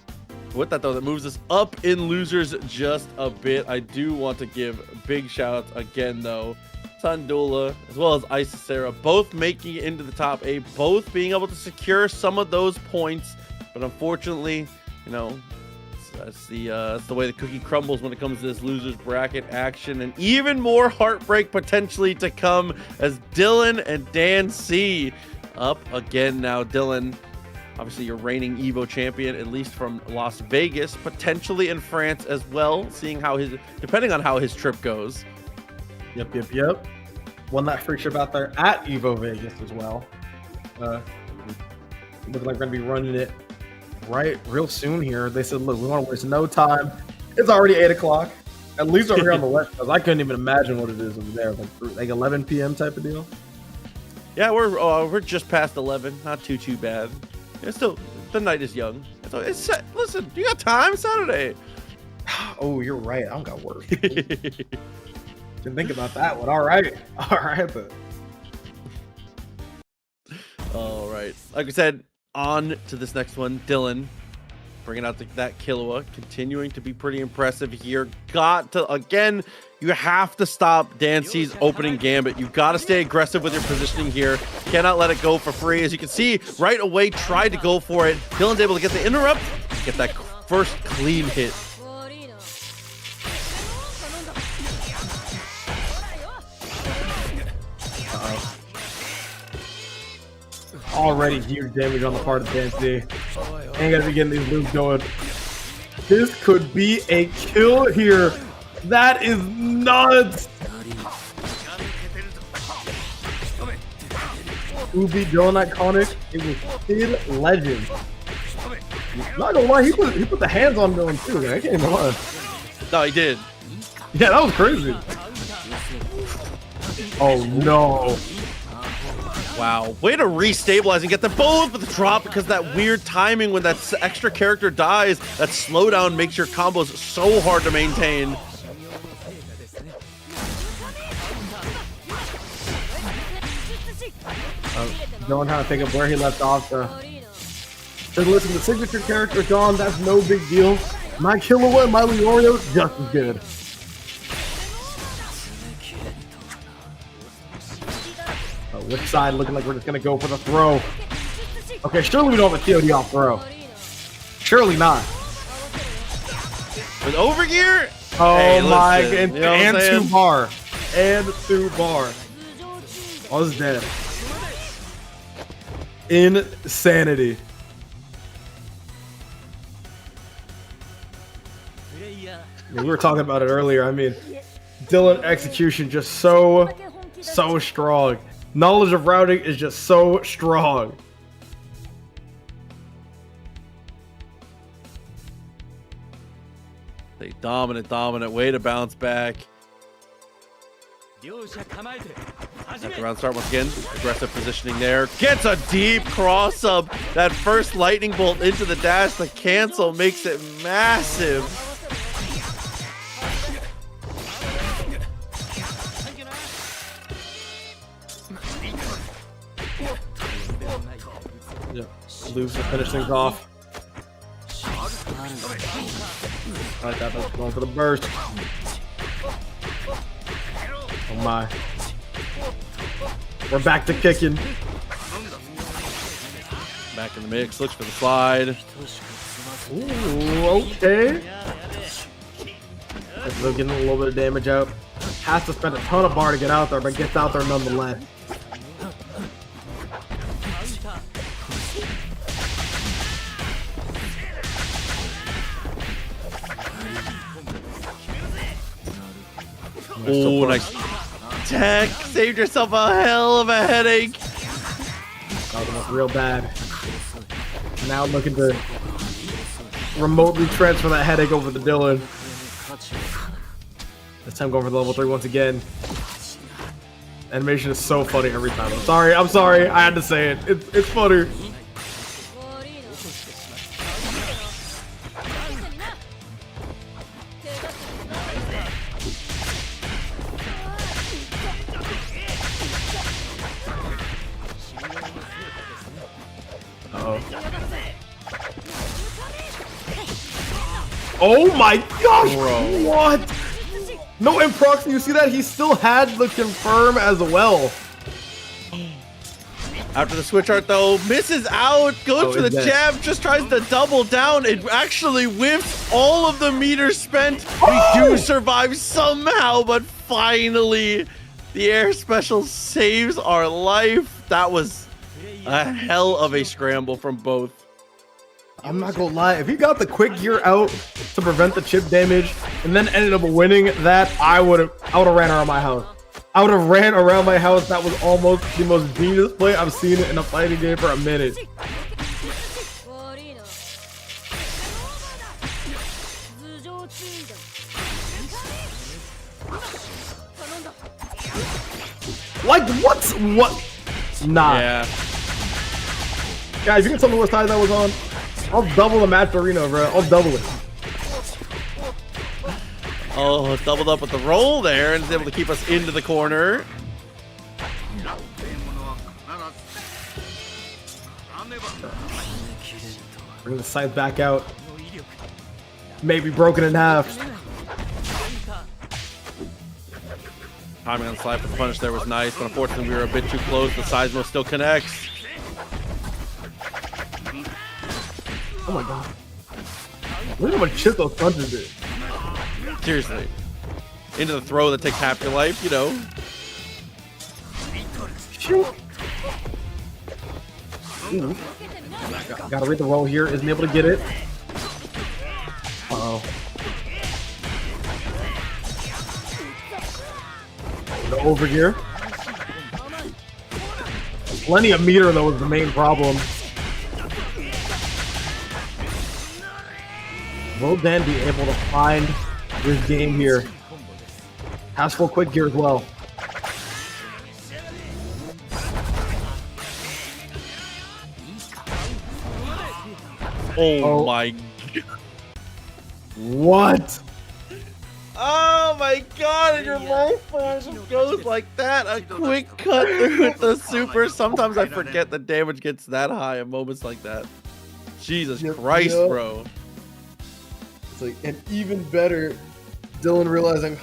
[SPEAKER 5] With that though, that moves us up in losers just a bit. I do want to give big shout outs again though. Sandula as well as Isasera, both making it into the top 8, both being able to secure some of those points. But unfortunately, you know, That's the way the cookie crumbles when it comes to this losers bracket action, and even more heartbreak potentially to come as Dylan and Dan C up again now. Dylan, obviously your reigning Evo champion, at least from Las Vegas, potentially in France as well, seeing how depending on how his trip goes.
[SPEAKER 6] Yep. Won that free trip out there at Evo Vegas as well. Looking like we're gonna be running it right real soon here. They said, look, we want to waste no time. It's already 8 o'clock. At least over here on the West Coast. I couldn't even imagine what it is over there. Like 11 p.m. type of deal.
[SPEAKER 5] Yeah, we're just past 11. Not too bad. It's still, the night is young. Listen, you got time Saturday.
[SPEAKER 6] Oh, you're right. I don't got work. Didn't think about that one. All right, but
[SPEAKER 5] all right. Like I said, on to this next one. Dylan bringing out that Killua, continuing to be pretty impressive here. Got to, again, you have to stop Dan C's opening gambit. You've got to stay aggressive with your positioning here. Cannot let it go for free. As you can see, right away, tried to go for it. Dylan's able to get the interrupt, get that first clean hit.
[SPEAKER 6] Already huge damage on the part of Dan C. Ain't gonna be getting these loops going. This could be a kill here. That is nuts. Ubi Dylan iconic. It was Kid Legend. Not gonna lie, he put the hands on Dylan too. Man. I can't even lie.
[SPEAKER 5] No, he did.
[SPEAKER 6] Yeah, that was crazy. Oh no.
[SPEAKER 5] Wow, way to restabilize and get them both with the drop, because that weird timing when that extra character dies, that slowdown makes your combos so hard to maintain.
[SPEAKER 6] Dylan trying to pick up where he left off. Said, listen, the signature character gone, that's no big deal. My Killua and my Leorio is just as good. Which side looking like we're just gonna go for the throw. Okay, surely we don't have a TOD off throw. Surely not.
[SPEAKER 5] With overgear?
[SPEAKER 6] Oh
[SPEAKER 5] hey,
[SPEAKER 6] my
[SPEAKER 5] listen,
[SPEAKER 6] god,
[SPEAKER 5] you know
[SPEAKER 6] and 2 bar. And 2 bar. I was dead. Insanity. I mean, we were talking about it earlier. I mean, Dylan execution just so strong. Knowledge of routing is just so strong.
[SPEAKER 5] They dominant way to bounce back. Let the round start once again. Aggressive positioning there. Gets a deep cross up. That first lightning bolt into the dash. The cancel makes it massive.
[SPEAKER 6] Lose to finish things off. I like that. That's going for the burst. Oh my. We're back to kicking.
[SPEAKER 5] Back in the mix. Looks for the slide.
[SPEAKER 6] Ooh, okay. Still getting a little bit of damage out. Has to spend a ton of bar to get out there, but gets out there nonetheless.
[SPEAKER 5] Oh, nice tech. Saved yourself a hell of a headache.
[SPEAKER 6] That was real bad. Now looking to remotely transfer that headache over to Dylan. This time going for the level 3 once again. Animation is so funny every time. I'm sorry. I had to say it. It's funny. Oh my gosh! Bro. What? No, in proxy, you see that? He still had the confirm as well.
[SPEAKER 5] After the switch art though, misses out, goes for the jab, just tries to double down. It actually whiffs all of the meters spent. We do survive somehow, but finally the air special saves our life. That was a hell of a scramble from both.
[SPEAKER 6] I'm not gonna lie, if he got the quick gear out to prevent the chip damage and then ended up winning that, I would have ran around my house. I would have ran around my house. That was almost the most genius play I've seen in a fighting game for a minute. Like what? Nah.
[SPEAKER 5] Yeah.
[SPEAKER 6] Guys, you can tell me what side that was on. I'll double the matcherino, bro. I'll double it.
[SPEAKER 5] Oh, doubled up with the roll there and is able to keep us into the corner.
[SPEAKER 6] Bring the scythe back out. Maybe broken in half.
[SPEAKER 5] Timing on the slide for the punish there was nice, but unfortunately we were a bit too close. The Seismo still connects.
[SPEAKER 6] Oh my god. Look at how much shit those punches did.
[SPEAKER 5] Seriously. Into the throw that takes half your life, you know.
[SPEAKER 6] Ooh. Gotta read the roll here. Isn't able to get it. Uh-oh. The over here. Plenty of meter though was the main problem. Will Dan be able to find this game here? Has full quick gear as well.
[SPEAKER 5] Oh my.
[SPEAKER 6] What?
[SPEAKER 5] Oh my god, and your life bar just goes like that. A quick cut through with the super. Sometimes I forget the damage gets that high in moments like that. Jesus Christ, bro.
[SPEAKER 7] It's like, and even better, Dylan realizing,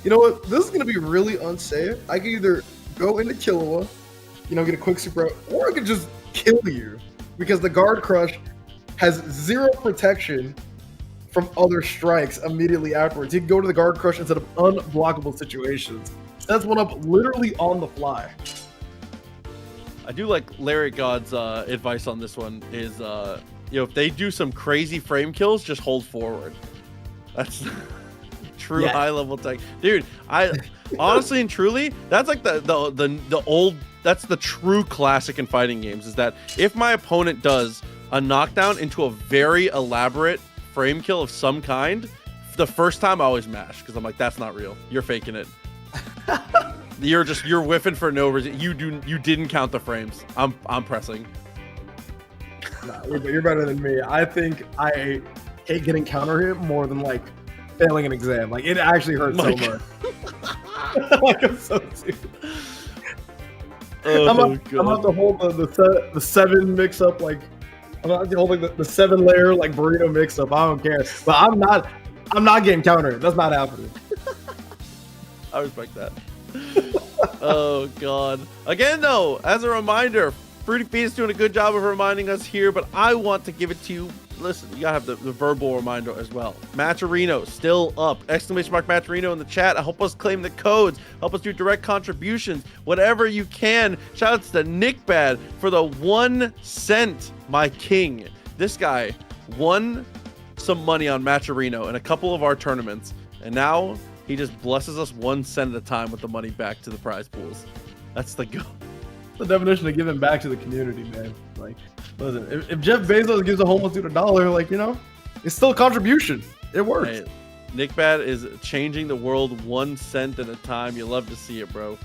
[SPEAKER 7] you know what? This is going to be really unsafe. I can either go into Killua, get a quick super out, or I could just kill you because the guard crush has 0 protection from other strikes immediately afterwards. You can go to the guard crush instead of unblockable situations. Sets one up literally on the fly.
[SPEAKER 5] I do like Lariat God's advice on this one is, if they do some crazy frame kills, just hold forward. That's true high level tech, dude. I honestly and truly, that's like the old. That's the true classic in fighting games. Is that if my opponent does a knockdown into a very elaborate frame kill of some kind, the first time I always mash because I'm like, that's not real. You're faking it. You're whiffing for no reason. You didn't count the frames. I'm pressing.
[SPEAKER 6] Nah, you're better than me. I think I hate getting counter hit more than like failing an exam. Like it actually hurts so much. Like I'm so serious. I'm about to hold the 7 mix up. Like I'm not holding the 7 layer like burrito mix up. I don't care. But I'm not getting counter hit. That's not happening.
[SPEAKER 5] I respect that. Oh god. Again though, as a reminder, Fruity Feet is doing a good job of reminding us here, but I want to give it to you. Listen, you gotta have the verbal reminder as well. Matcherino still up. Exclamation mark Matcherino in the chat. Help us claim the codes. Help us do direct contributions. Whatever you can. Shout outs to Nick Bad for the 1 cent, my king. This guy won some money on Matcherino in a couple of our tournaments, and now he just blesses us 1 cent at a time with the money back to the prize pools. That's the goal.
[SPEAKER 6] The definition of giving back to the community, man. Like, listen, if Jeff Bezos gives a homeless dude $1, like, it's still a contribution. It works.
[SPEAKER 5] Hey, Nick Bad is changing the world 1 cent at a time. You love to see it, bro.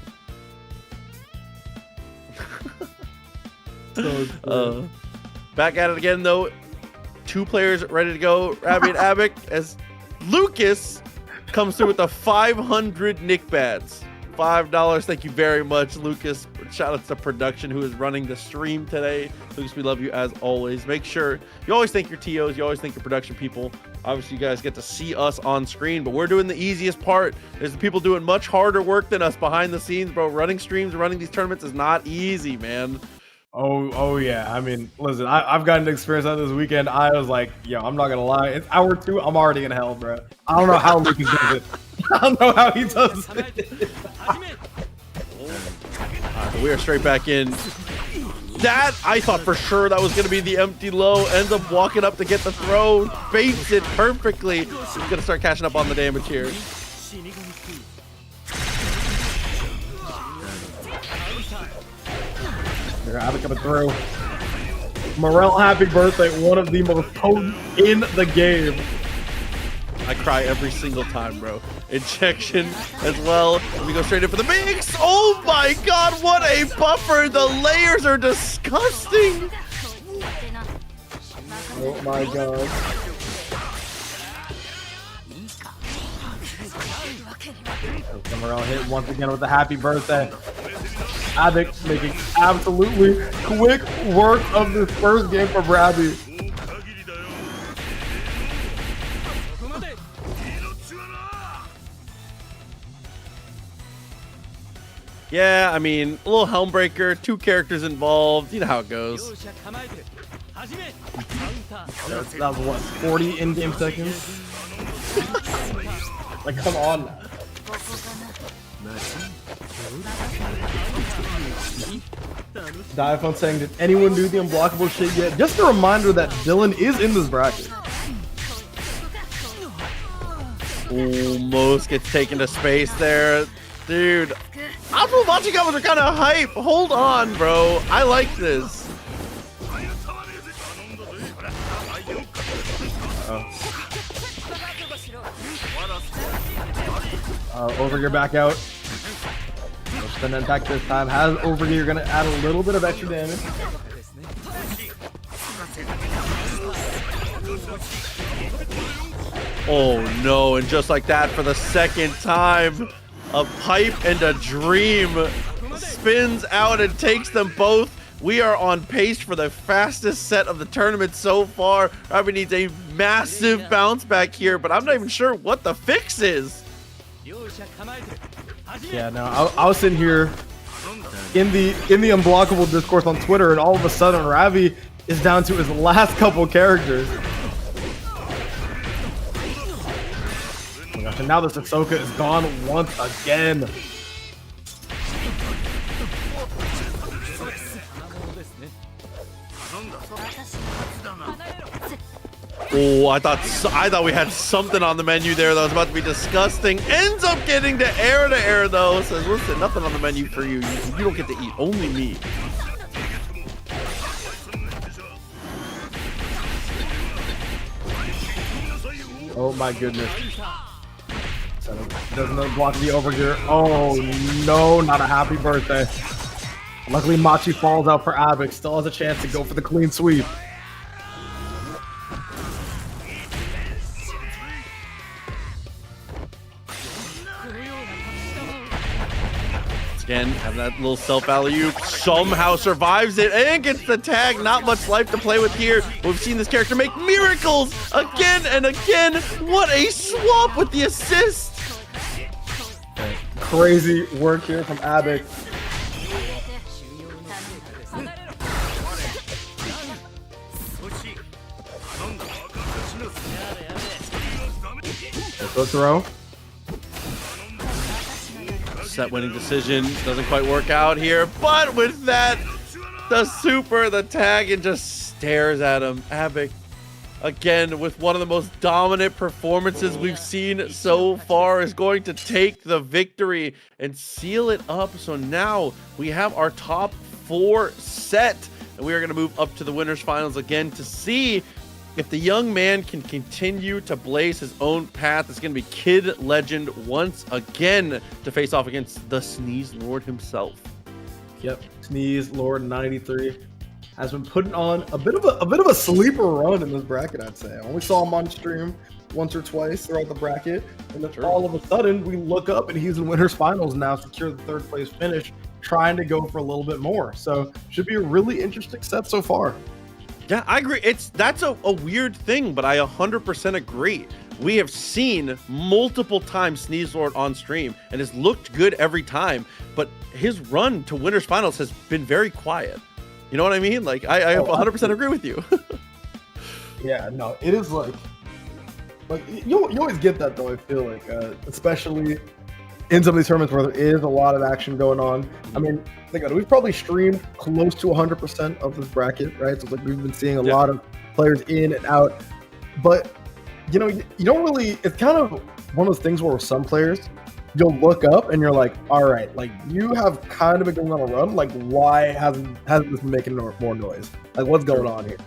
[SPEAKER 5] Back at it again, though. 2 players ready to go. Rabbi and Abik as Lucas comes through with the 500 Nick Bads. $5. Thank you very much, Lucas. Shout out to production who is running the stream today. Lucas, we love you as always. Make sure you always thank your TOs, you always thank your production people. Obviously, you guys get to see us on screen, but we're doing the easiest part. There's the people doing much harder work than us behind the scenes, bro. Running streams, running these tournaments is not easy, man.
[SPEAKER 6] Oh yeah. I mean, listen, I've gotten experience on this weekend. I was like, yo, I'm not gonna lie. It's hour 2. I'm already in hell, bro. I don't know how Lucas does it. I don't know how he does it.
[SPEAKER 5] We are straight back in. That, I thought for sure that was going to be the empty low. Ends up walking up to get the throw. Baits it perfectly. He's going to start catching up on the damage here.
[SPEAKER 6] They're having coming through. Morel, happy birthday. One of the most potent in the game.
[SPEAKER 5] I cry every single time, bro. Injection as well. We go straight in for the mix. Oh my god, what a buffer. The layers are disgusting.
[SPEAKER 6] Oh my god. Morel hit once again with the happy birthday. Abbott making absolutely quick work of this first game for Brabby.
[SPEAKER 5] Yeah, I mean, a little Helmbreaker, 2 characters involved. You know how it goes.
[SPEAKER 6] That was what, 40 in-game seconds? Like, come on now. Diaphone saying, did anyone do the unblockable shit yet? Just a reminder that Dylan is in this bracket.
[SPEAKER 5] Almost gets taken to space there. Dude, Optimal Machigamas are kind of hype. Hold on, bro. I like this.
[SPEAKER 6] Overgear back out. Spin and attack this time. Has Overgear gonna add a little bit of extra damage.
[SPEAKER 5] Oh no, and just like that for the second time, a pipe and a dream spins out and takes them both. We are on pace for the fastest set of the tournament so far. Robbie needs a massive bounce back here, but I'm not even sure what the fix is.
[SPEAKER 6] Yeah, no, I was sitting here in the unblockable discourse on Twitter, and all of a sudden Ravi is down to his last couple characters. Oh my gosh, and now the Sokka is gone once again.
[SPEAKER 5] Oh, I thought we had something on the menu there that was about to be disgusting. Ends up getting to air though. Says, listen, nothing on the menu for you. You don't get to eat, only me.
[SPEAKER 6] Oh my goodness. Doesn't block the overgear. Oh no, not a happy birthday. Luckily Machi falls out for Abik. Still has a chance to go for the clean sweep.
[SPEAKER 5] Again, have that little self alley-oop, somehow survives it and gets the tag. Not much life to play with here. We've seen this character make miracles again and again. What a swap with the assist.
[SPEAKER 6] Crazy work here from Abik. Let's go throw.
[SPEAKER 5] Set winning decision doesn't quite work out here, but with that, the super, the tag, and just stares at him. Abik, again, with one of the most dominant performances we've seen so far, is going to take the victory and seal it up. So now we have our top 4 set, and we are going to move up to the winners finals again to see if the young man can continue to blaze his own path. It's going to be Kid Legend once again to face off against the Sneeze Lord himself.
[SPEAKER 6] Yep, Sneeze Lord 93 has been putting on a bit of a sleeper run in this bracket, I'd say. I only saw him on stream once or twice throughout the bracket, and then all of a sudden we look up and he's in winners finals now, secure the 3rd place finish, trying to go for a little bit more. So should be a really interesting set so far.
[SPEAKER 5] Yeah, I agree. That's a weird thing, but I 100% agree. We have seen multiple times Sneeze Lord on stream and has looked good every time, but his run to winners finals has been very quiet. You know what I mean? Like, I 100% agree with you.
[SPEAKER 6] Yeah, no, it is like you always get that though. I feel like, especially in some of these tournaments where there is a lot of action going on. I mean, think about it. We've probably streamed close to 100% of this bracket, right? So it's like we've been seeing a lot of players in and out, but you know, you don't really. It's kind of one of those things where with some players, you'll look up and you're like, all right, like you have kind of been going on a run. Like, why hasn't this been making more noise? Like, what's going on here?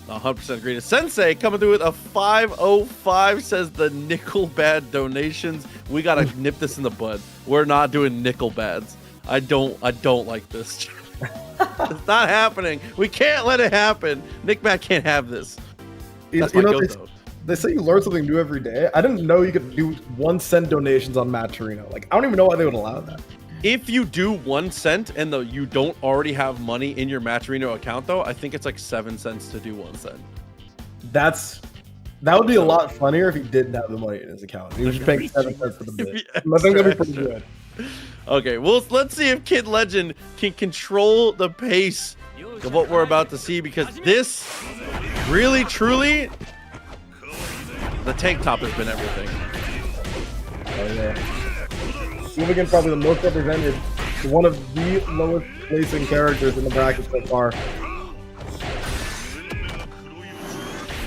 [SPEAKER 5] 100% agree. Sensei coming through with a 505 says the nickel bad donations. We gotta nip this in the bud. We're not doing nickel bads. I don't like this. It's not happening. We can't let it happen. Nick Matt can't have this. That's my go-to.
[SPEAKER 6] They say you learn something new every day. I didn't know you could do 1 cent donations on matcherino. Like, I don't even know why they would allow that.
[SPEAKER 5] If you do 1 cent and you don't already have money in your matcherino account, though, I think it's like 7 cents to do 1 cent.
[SPEAKER 6] That would be a lot funnier if he didn't have the money in his account. He was just paying 7 cents for the bid. I think that'd be pretty good.
[SPEAKER 5] Okay, well, let's see if Kid Legend can control the pace of what we're about to see, because this really, truly, the tank top has been everything.
[SPEAKER 6] Oh, yeah. Hooligan probably the most represented, one of the lowest placing characters in the bracket so far.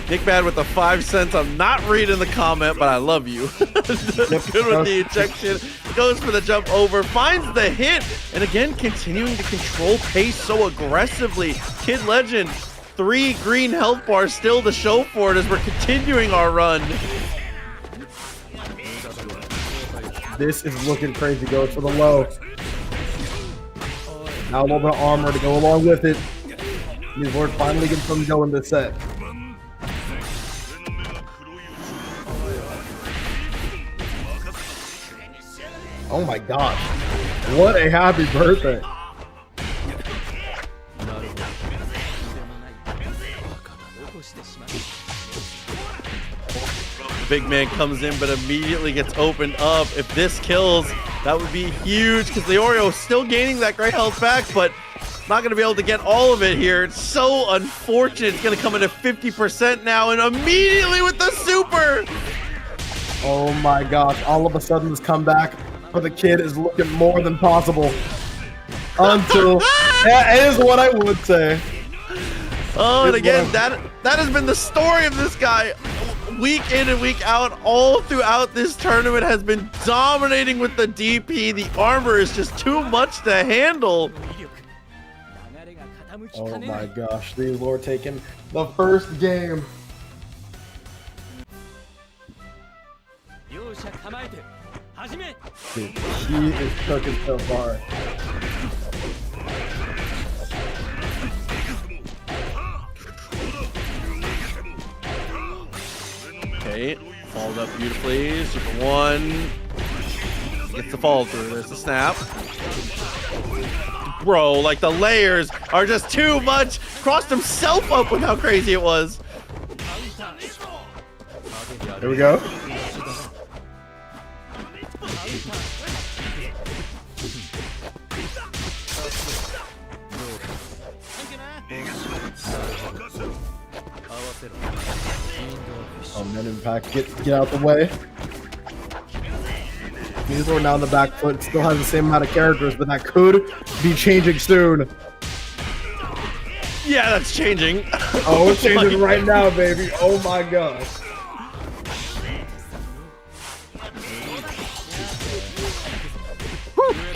[SPEAKER 5] Nick Bad with the 5 cents. I'm not reading the comment, but I love you. Good with the ejection. Goes for the jump over, finds the hit, and again continuing to control pace so aggressively. Kid Legend, 3 green health bars still to show for it as we're continuing our run.
[SPEAKER 6] This is looking crazy. Goes for the low. Now a little bit of armor to go along with it. These Lord finally get some go in this set. Oh my gosh. What a happy birthday.
[SPEAKER 5] Big man comes in, but immediately gets opened up. If this kills, that would be huge, because Leorio is still gaining that great health back, but not going to be able to get all of it here. It's so unfortunate. It's going to come in at 50% now, and immediately with the super.
[SPEAKER 6] Oh my gosh. All of a sudden, this comeback for the kid is looking more than possible. Until, that is what I would say.
[SPEAKER 5] Oh, and again, that has been the story of this guy. Week in and week out, all throughout this tournament, has been dominating with the DP. The armor is just too much to handle.
[SPEAKER 6] Oh my gosh, these Lord taking the first game. Dude, he is cooking so far.
[SPEAKER 5] Okay, followed up beautifully. Super 1 gets the follow through. There's the snap. Bro, like the layers are just too much. Crossed himself up with how crazy it was.
[SPEAKER 6] Here we go. Oh, men impact. Get out the way. These are now on the back foot. Still has the same amount of characters, but that could be changing soon.
[SPEAKER 5] Yeah, that's changing.
[SPEAKER 6] Oh, it's changing right now, baby. Oh my gosh.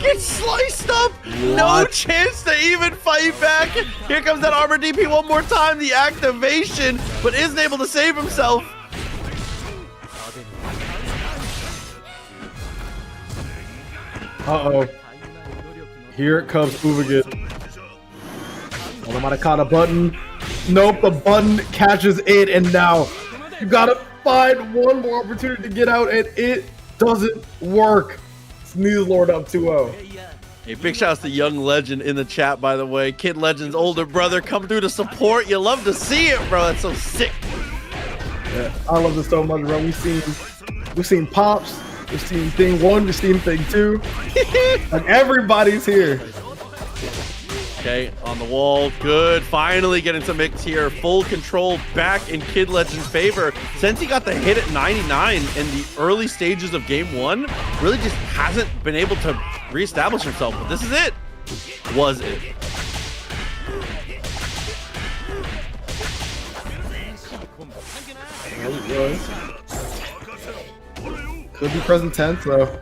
[SPEAKER 5] Gets sliced up. No chance to even fight back. Here comes that armor DP one more time. The activation, but isn't able to save himself.
[SPEAKER 6] Uh-oh. Here it comes Uvagan. Oh, they might have caught a button. Nope, the button catches it, and now you gotta find one more opportunity to get out, and it doesn't work. Sneeze Lord up 2-0.
[SPEAKER 5] Hey, big shout out to Young Legend in the chat, by the way. Kid Legend's older brother come through to support. You love to see it, bro. That's so sick.
[SPEAKER 6] Yeah, I love this so much, bro. We've seen Pops, we've seen Thing 1, we've seen Thing 2. Like, everybody's here.
[SPEAKER 5] Okay, on the wall, good. Finally getting some mix here. Full control back in Kid Legend's favor. Since he got the hit at 99 in the early stages of game 1, really just hasn't been able to reestablish himself. But this is it. Was it?
[SPEAKER 6] Could be present tense though.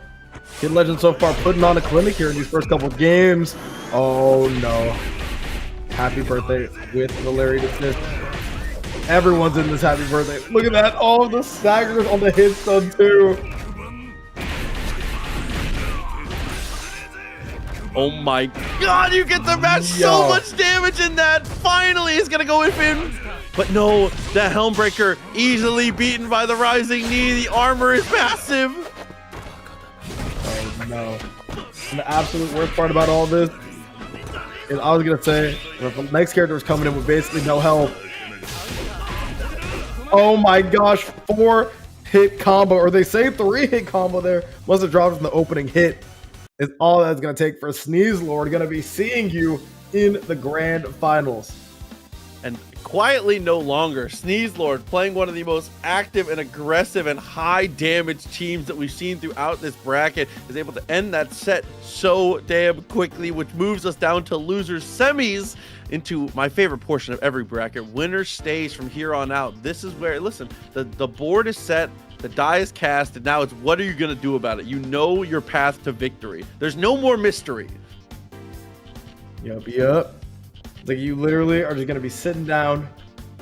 [SPEAKER 6] Kid Legend so far putting on a clinic here in these first couple games. Oh no. Happy birthday with the Larry Dismiss. Everyone's in this happy birthday. Look at that. Oh, the staggers on the hit stun too.
[SPEAKER 5] Oh my god, you get the match. So much damage in that. Finally, it's gonna go in. But no, the Helmbreaker easily beaten by the Rising Knee. The armor is massive.
[SPEAKER 6] Oh no. And the absolute worst part about all this is I was gonna say if the next character was coming in with basically no health. Oh my gosh, 4-hit combo, or they say 3-hit combo there. Must have dropped in the opening hit. Is all that's gonna take for Sneeze Lord. Gonna be seeing you in the grand finals.
[SPEAKER 5] And quietly no longer, Sneeze Lord playing one of the most active and aggressive and high damage teams that we've seen throughout this bracket, is able to end that set so damn quickly, which moves us down to losers semis into my favorite portion of every bracket. Winner stays from here on out. This is where, listen, the board is set, the die is cast, and now it's what are you going to do about it? You know your path to victory. There's no more mystery.
[SPEAKER 6] Yep. Like you literally are just going to be sitting down,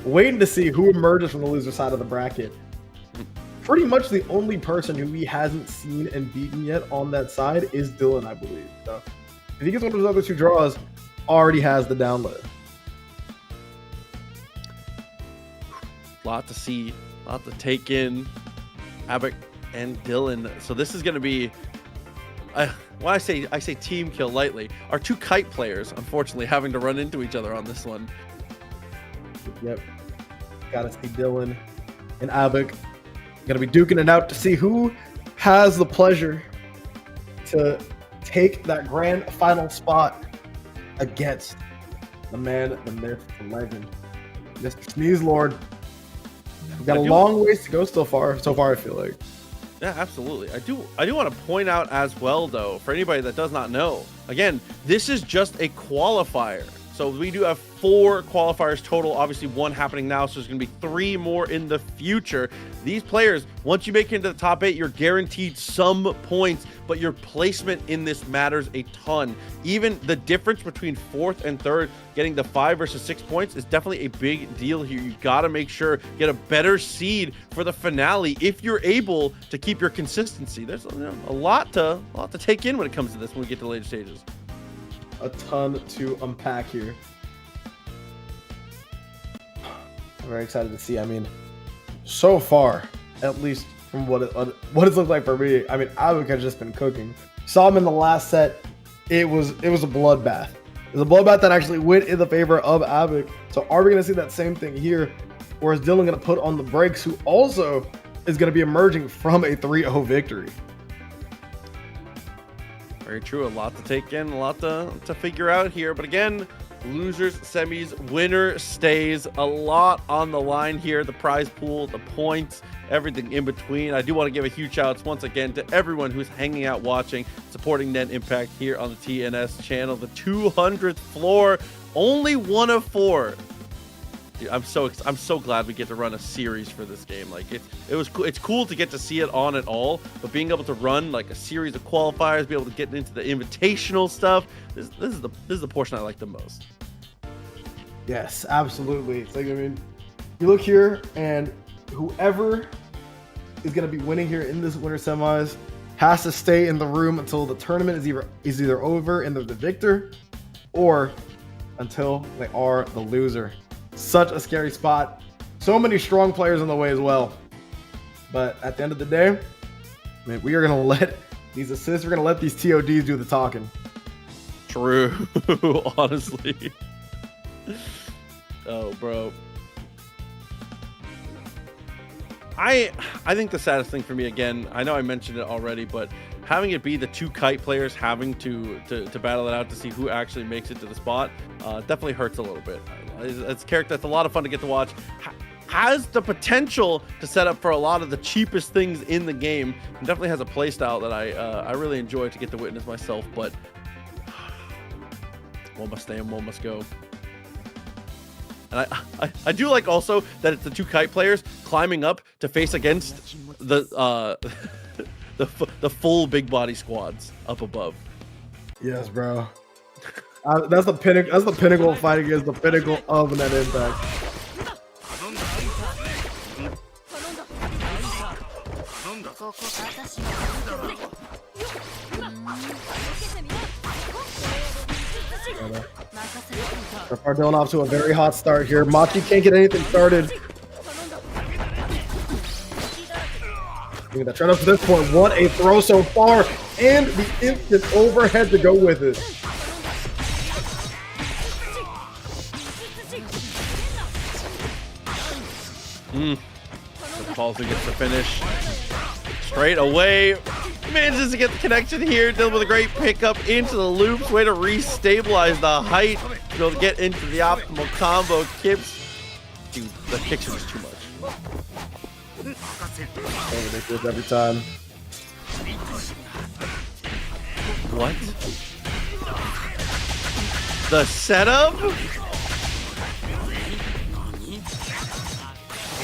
[SPEAKER 6] waiting to see who emerges from the loser side of the bracket. Pretty much the only person who he hasn't seen and beaten yet on that side is Dylan, I believe. So if he gets one of those other 2 draws, already has the download.
[SPEAKER 5] Lot to see, lot to take in. Abbott and Dylan. So this is going to be, when I say team kill lightly, our 2 kite players, unfortunately, having to run into each other on this one.
[SPEAKER 6] Yep. Gotta see Dylan and Abbott. Gonna be duking it out to see who has the pleasure to take that grand final spot against the man, the myth, the legend, Mr. Sneeze Lord. We've got a long ways to go so far, I feel like.
[SPEAKER 5] Yeah, absolutely. I do want to point out as well, though, for anybody that does not know, again, this is just a qualifier. So we do have 4 qualifiers total, obviously 1 happening now, so there's going to be 3 more in the future. These players, once you make it into the top 8, you're guaranteed some points, but your placement in this matters a ton. Even the difference between 4th and 3rd, getting the 5 versus 6 points is definitely a big deal here. You got to make sure you get a better seed for the finale if you're able to keep your consistency. There's a lot to take in when it comes to this when we get to the later stages.
[SPEAKER 6] A ton to unpack here. I'm very excited to see. I mean, so far, at least from what it's looked like for me, I mean, Avik has just been cooking. Saw him in the last set. It was a bloodbath. It was a bloodbath that actually went in the favor of Avik. So are we going to see that same thing here? Or is Dylan going to put on the brakes, who also is going to be emerging from a 3-0 victory?
[SPEAKER 5] Very true. A lot to take in, a lot to figure out here. But again, losers, semis, winner stays. A lot on the line here. The prize pool, the points, everything in between. I do want to give a huge shout out once again to everyone who's hanging out, watching, supporting Net Impact here on the TNS channel. The 200th floor, only 1 of 4. Dude, I'm so glad we get to run a series for this game. Like it's cool to get to see it on at all, but being able to run like a series of qualifiers, be able to get into the invitational stuff, this is the portion I like the most.
[SPEAKER 6] Yes, absolutely. It's like, I mean, you look here, and whoever is going to be winning here in this winter semis has to stay in the room until the tournament is either over and they're the victor, or until they are the loser. Such a scary spot. So many strong players in the way as well. But at the end of the day, I mean, we are going to let these assists, we're going to let these TODs do the talking.
[SPEAKER 5] True, honestly. Oh, bro. I think the saddest thing for me, again, I know I mentioned it already, but having it be the two kite players having to battle it out to see who actually makes it to the spot definitely hurts a little bit. It's a character that's a lot of fun to get to watch. Has the potential to set up for a lot of the cheapest things in the game, and definitely has a play style that I really enjoy to get to witness myself, but one must stay and one must go. And I do like also that it's the two kite players climbing up to face against the the full big body squads up above.
[SPEAKER 6] Yes, bro. That's the pinnacle. That's the pinnacle of fighting. Is the pinnacle of Net Impact. So far, Dylan off to a very hot start here. Machi can't get anything started. That trend up to this point. What a throw so far, and the instant overhead to go with it.
[SPEAKER 5] Palsy gets the finish straight away. Manages to get the connection here. Dylan with a great pickup into the loops. Way to re-stabilize the height. To be able to get into the optimal combo. Kips. Dude, the kicks are just too much.
[SPEAKER 6] Ridiculous every time.
[SPEAKER 5] What? The setup?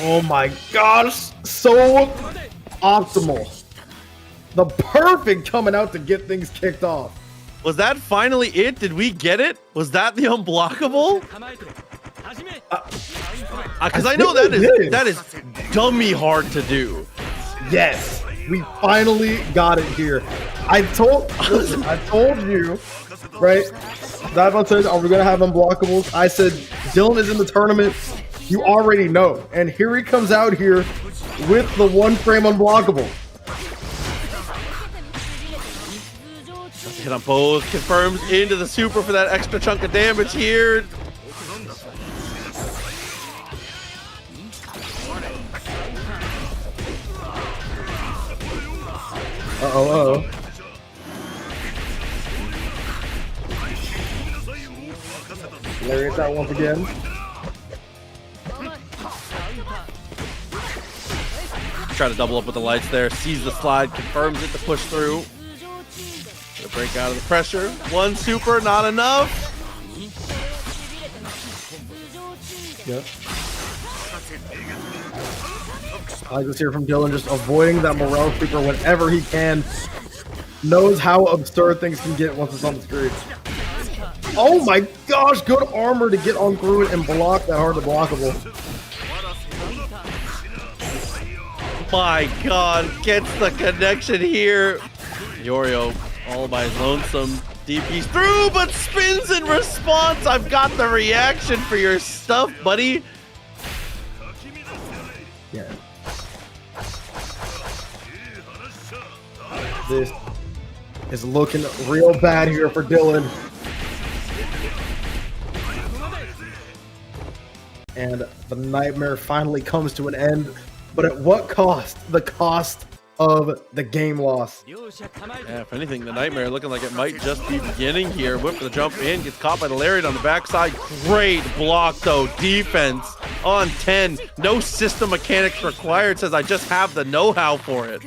[SPEAKER 6] Oh my gosh, so optimal. The perfect coming out to get things kicked off.
[SPEAKER 5] Was that finally it? Did we get it? Was that the unblockable? Because I know that is dummy hard to do.
[SPEAKER 6] Yes, we finally got it here. Listen, I told you, right? That one says, are we gonna have unblockables? I said, Dylan is in the tournament. You already know. And here he comes out here with the one frame unblockable.
[SPEAKER 5] Hit on both, confirms into the super for that extra chunk of damage here.
[SPEAKER 6] Uh-oh. Lariat that once again.
[SPEAKER 5] Try to double up with the lights there. Sees the slide, confirms it to push through. Gonna break out of the pressure. One super, not enough.
[SPEAKER 6] Yep. I just hear from Dylan just avoiding that morale super whenever he can. Knows how absurd things can get once it's on the screen. Oh my gosh, good armor to get on through it and block that hard to blockable.
[SPEAKER 5] My god, gets the connection here. Yorio all by his lonesome. DP's through, but spins in response. I've got the reaction for your stuff, buddy.
[SPEAKER 6] Yeah. This is looking real bad here for Dylan. And the nightmare finally comes to an end. But at what cost? The cost of the game loss.
[SPEAKER 5] Yeah, if anything, the nightmare looking like it might just be beginning here. Whip for the jump in, gets caught by the lariat on the backside. Great block though, defense on 10. No system mechanics required, says I just have the know-how for it.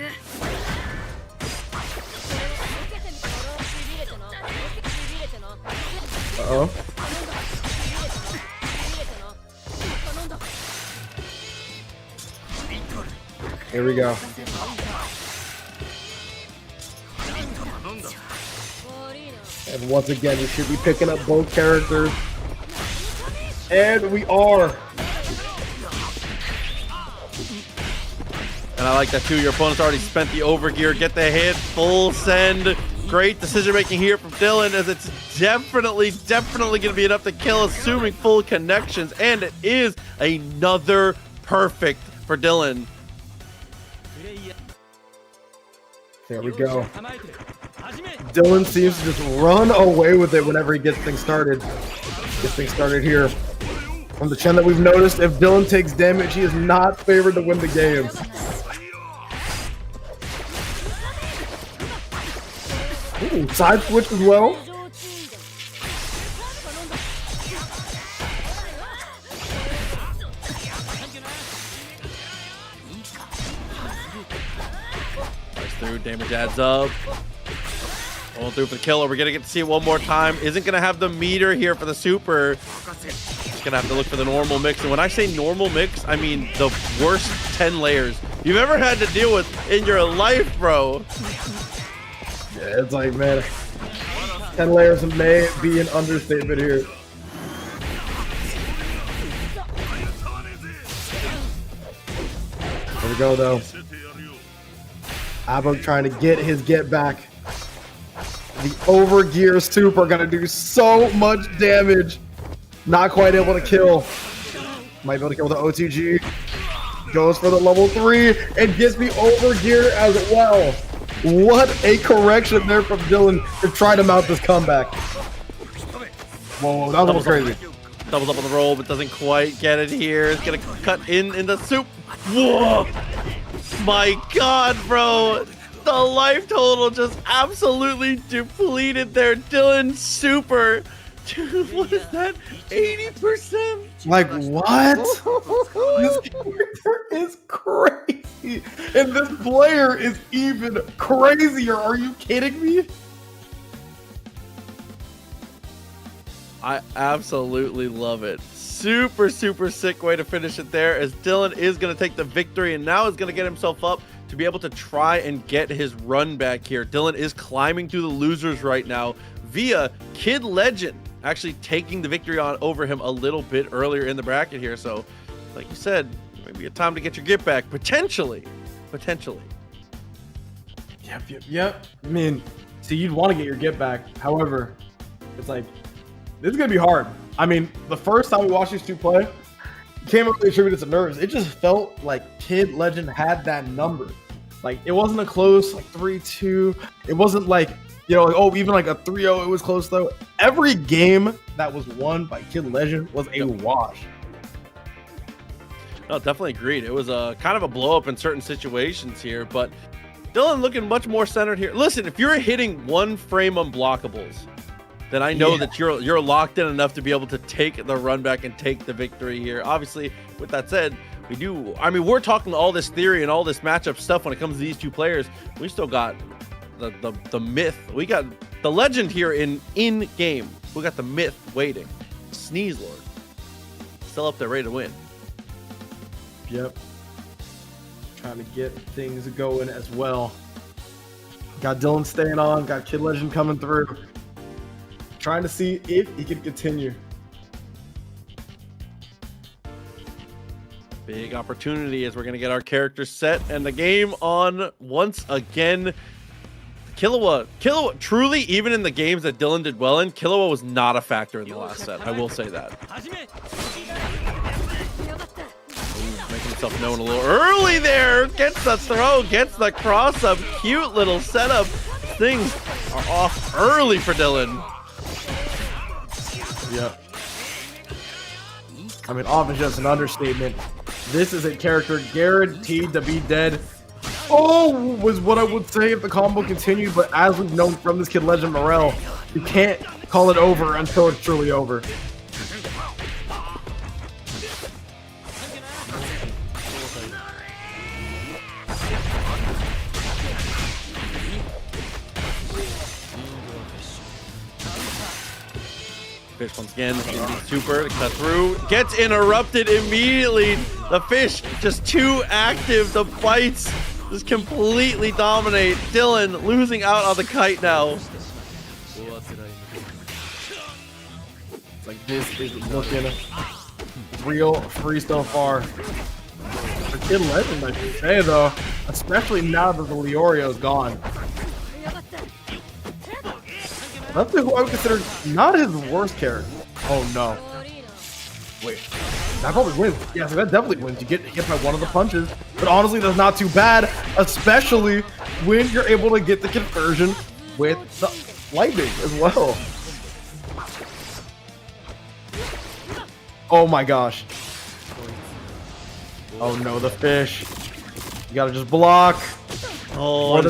[SPEAKER 6] Uh-oh. Here we go. And once again, we should be picking up both characters. And we are.
[SPEAKER 5] And I like that too. Your opponent's already spent the overgear. Get the hit, full send. Great decision making here from Dylan, as it's definitely going to be enough to kill, assuming full connections. And it is another perfect for Dylan.
[SPEAKER 6] There we go. Dylan seems to just run away with it whenever he gets things started. Here. From the trend that we've noticed, if Dylan takes damage, he is not favored to win the game. Ooh, side switch as well.
[SPEAKER 5] Nice through, damage adds up. Going through for the killer. We're gonna get to see it one more time. Isn't gonna have the meter here for the super. Just gonna have to look for the normal mix. And when I say normal mix, I mean the worst 10 layers you've ever had to deal with in your life, bro.
[SPEAKER 6] Yeah, it's like, man, 10 layers may be an understatement here. There we go, though. Abo trying to get his get back. The overgear super gonna do so much damage. Not quite able to kill. Might be able to kill the OTG. Goes for the level 3 and gets me overgear as well. What a correction there from Dylan to try to mount this comeback. Whoa, that was almost crazy.
[SPEAKER 5] Doubles up on the roll, but doesn't quite get it here. It's gonna cut in the soup. Whoa! My God, bro! The life total just absolutely depleted there. Dylan super. Dude, what is that? 80%?
[SPEAKER 6] Like, what? This character is crazy. And this player is even crazier. Are you kidding me?
[SPEAKER 5] I absolutely love it. Super, super sick way to finish it there, as Dylan is going to take the victory and now is going to get himself up to be able to try and get his run back here. Dylan is climbing through the losers right now via Kid Legend, actually taking the victory on over him a little bit earlier in the bracket here. So, like you said, maybe a time to get your get back, potentially.
[SPEAKER 6] Yep. I mean, see, you'd want to get your get back. However, it's like, this is going to be hard. I mean, the first time we watched these two play, it can't really attribute it to nerves. It just felt like Kid Legend had that number. Like, it wasn't a close, like, 3-2. It wasn't like, you know, like, oh, even like a 3-0, it was close, though. Every game that was won by Kid Legend was a wash.
[SPEAKER 5] No, definitely agreed. It was a kind of a blow up in certain situations here, but Dylan looking much more centered here. Listen, if you're hitting one frame unblockables, then I know that you're locked in enough to be able to take the run back and take the victory here. Obviously, with that said, we're talking all this theory and all this matchup stuff when it comes to these two players. We still got the myth. We got the legend here in game. We got the myth waiting. Sneeze Lord. Still up there ready to win.
[SPEAKER 6] Yep. Trying to get things going as well. Got Dylan staying on, got Kid Legend coming through. Trying to see if he can continue.
[SPEAKER 5] Big opportunity as we're going to get our characters set and the game on once again. Killua, truly, even in the games that Dylan did well in, Killua was not a factor in the last set. I will say that. Making himself known a little early there. Gets the throw, gets the cross up. Cute little setup. Things are off early for Dylan.
[SPEAKER 6] Yep. I mean, off is just an understatement. This is a character guaranteed to be dead. Oh, was what I would say if the combo continued, but as we've known from this Kid Legend Morel, you can't call it over until it's truly over.
[SPEAKER 5] Fish once again, super to cut through, gets interrupted immediately. The fish just too active. The bites just completely dominate. Dylan losing out on the kite now.
[SPEAKER 6] It's like, this is looking real free so far. For Kid Legend, I should say, though, especially now that the Leorio's gone. That's who I would consider not his worst character. Oh no. Wait. That probably wins. Yeah, so that definitely wins. You get hit by one of the punches. But honestly, that's not too bad. Especially when you're able to get the conversion with the lightning as well. Oh my gosh. Oh no, the fish. You gotta just block.
[SPEAKER 5] Oh,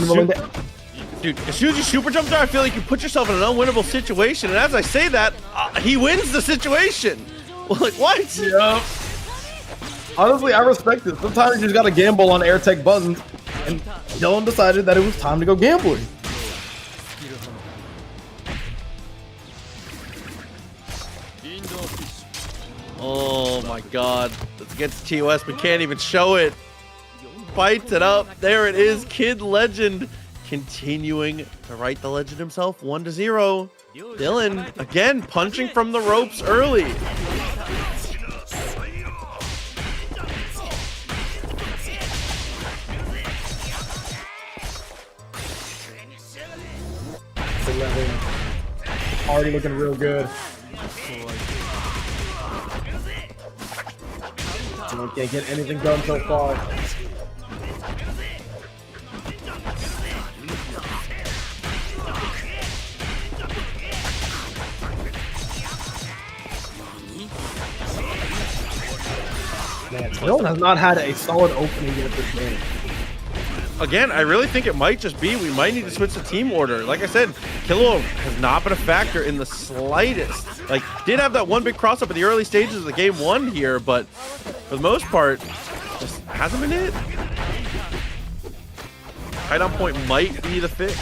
[SPEAKER 5] Dude, as soon as you super jump there, I feel like you put yourself in an unwinnable situation. And as I say that, he wins the situation. Like, what?
[SPEAKER 6] Yep. Honestly, I respect it. Sometimes you just gotta gamble on air tech buttons, and Dylan decided that it was time to go gambling.
[SPEAKER 5] Oh my god. It's against TOS, but can't even show it. Fights it up. There it is. Kid Legend continuing to write the legend himself. 1-0. Dylan, again, punching from the ropes early.
[SPEAKER 6] Already looking real good. Can't get anything done so far. Man, Dylan has not had a solid opening yet this game.
[SPEAKER 5] Again, I really think it might just be we might need to switch the team order. Like I said, Kilo has not been a factor in the slightest. Like, did have that one big cross up in the early stages of the game one here, but for the most part, just hasn't been it. Height on point might be the fix.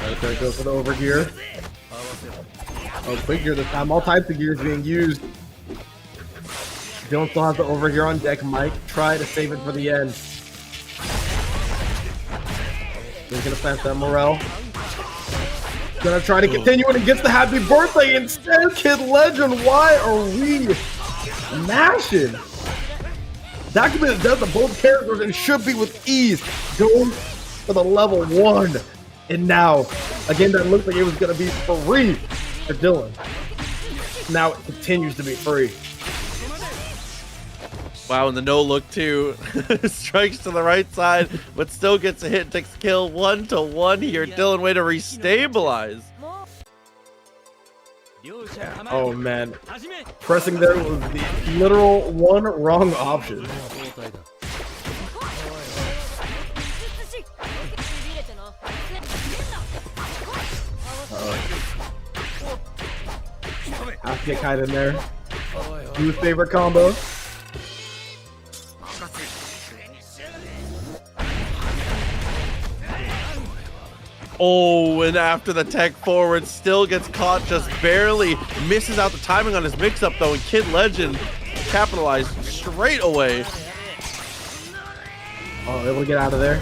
[SPEAKER 6] Right there, go for the overgear. Oh, quick gear this time. All types of gears being used. Dylan still has the overgear on deck. Mike try to save it for the end. He's gonna plant that Morel. Gonna try to continue and gets the happy birthday instead. Kid Legend, why are we mashing? That could be the death of both characters and should be with ease. Going for the level 1. And now, again, that looked like it was gonna be free for Dylan. Now it continues to be free.
[SPEAKER 5] Wow, and the no look too. Strikes to the right side, but still gets a hit, takes the kill. 1-1 here. Dylan, way to restabilize.
[SPEAKER 6] Oh man, pressing there was the literal one wrong option. Have to get Kite in there. Do his favorite combo.
[SPEAKER 5] Oh, and after the tech forward, still gets caught, just barely misses out the timing on his mix-up though, and Kid Legend capitalized straight away.
[SPEAKER 6] Oh, able to get out of there.